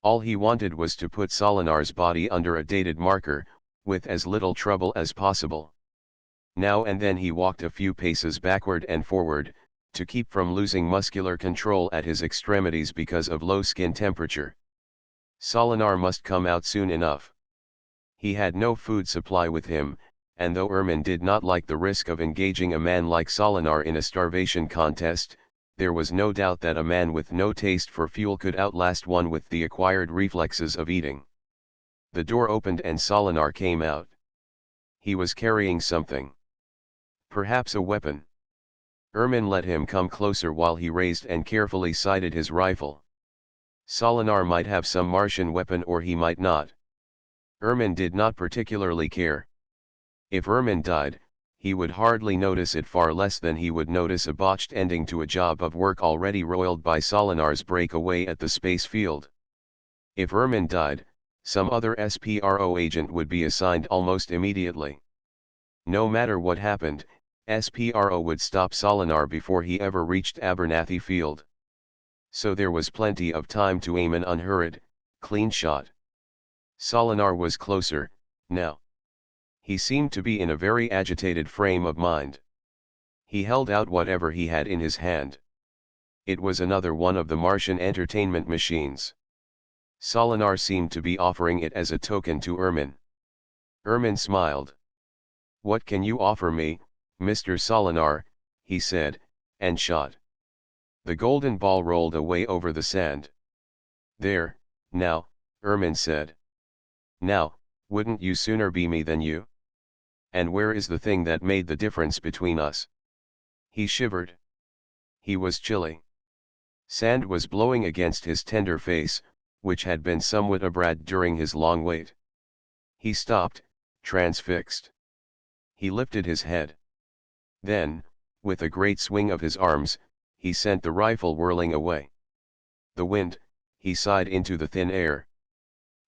All he wanted was to put Solinar's body under a dated marker, with as little trouble as possible. Now and then he walked a few paces backward and forward, to keep from losing muscular control at his extremities because of low skin temperature. Solinar must come out soon enough. He had no food supply with him, and though Ehrman did not like the risk of engaging a man like Solinar in a starvation contest, there was no doubt that a man with no taste for fuel could outlast one with the acquired reflexes of eating. The door opened and Solinar came out. He was carrying something. Perhaps a weapon. Ehrman let him come closer while he raised and carefully sighted his rifle. Solinar might have some Martian weapon or he might not. Ehrman did not particularly care. If Ehrman died, he would hardly notice it, far less than he would notice a botched ending to a job of work already roiled by Solinar's breakaway at the space field. If Ehrman died, some other SPRO agent would be assigned almost immediately. No matter what happened, SPRO would stop Solinar before he ever reached Abernathy Field. So there was plenty of time to aim an unhurried, clean shot. Solinar was closer, now. He seemed to be in a very agitated frame of mind. He held out whatever he had in his hand. It was another one of the Martian entertainment machines. Solinar seemed to be offering it as a token to Ehrman. Ehrman smiled. What can you offer me, Mr. Solinar, he said, and shot. The golden ball rolled away over the sand. There, now, Ermin said. Now, wouldn't you sooner be me than you? And where is the thing that made the difference between us? He shivered. He was chilly. Sand was blowing against his tender face, which had been somewhat abraded during his long wait. He stopped, transfixed. He lifted his head. Then, with a great swing of his arms, he sent the rifle whirling away. The wind, he sighed into the thin air.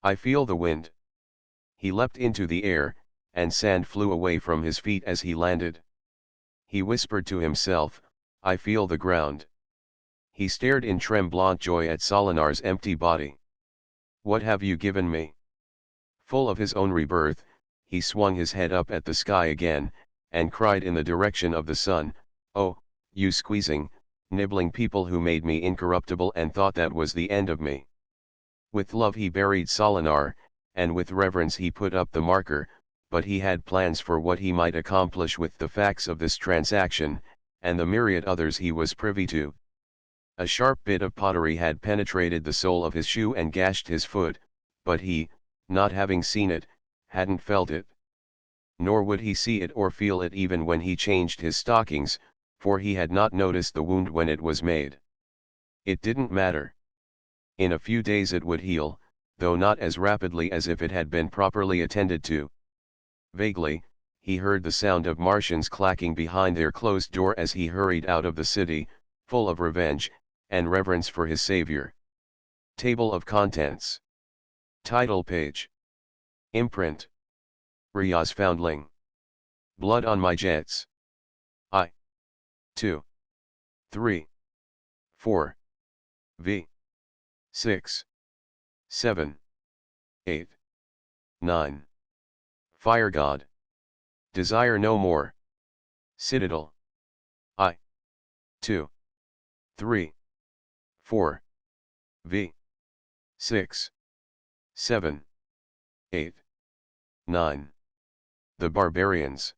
I feel the wind. He leapt into the air, and sand flew away from his feet as he landed. He whispered to himself, I feel the ground. He stared in tremblant joy at Solinar's empty body. What have you given me? Full of his own rebirth, he swung his head up at the sky again, and cried in the direction of the sun, oh, you squeezing, nibbling people who made me incorruptible and thought that was the end of me. With love he buried Solinar, and with reverence he put up the marker, but he had plans for what he might accomplish with the facts of this transaction, and the myriad others he was privy to. A sharp bit of pottery had penetrated the sole of his shoe and gashed his foot, but he, not having seen it, hadn't felt it. Nor would he see it or feel it even when he changed his stockings, for he had not noticed the wound when it was made. It didn't matter. In a few days it would heal, though not as rapidly as if it had been properly attended to. Vaguely, he heard the sound of Martians clacking behind their closed door as he hurried out of the city, full of revenge, and reverence for his savior. Table of Contents. Title page. Imprint. Riaz Foundling. Blood on my jets. 2. 3. 4. V. 6. 7. 8. 9. Fire God. Desire no more. Citadel. 2. 3. 4. V. 6. 7. 8. 9. The Barbarians.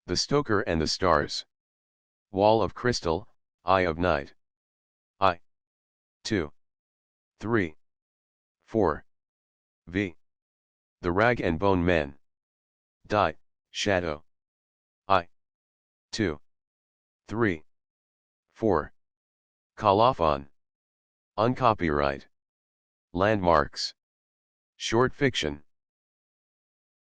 The Stoker and the Stars. Wall of Crystal, Eye of Night. 2. 3. 4. V. The Rag and Bone Men. Die, Shadow. 2. 3. 4. Colophon. Uncopyright. Landmarks. Short fiction.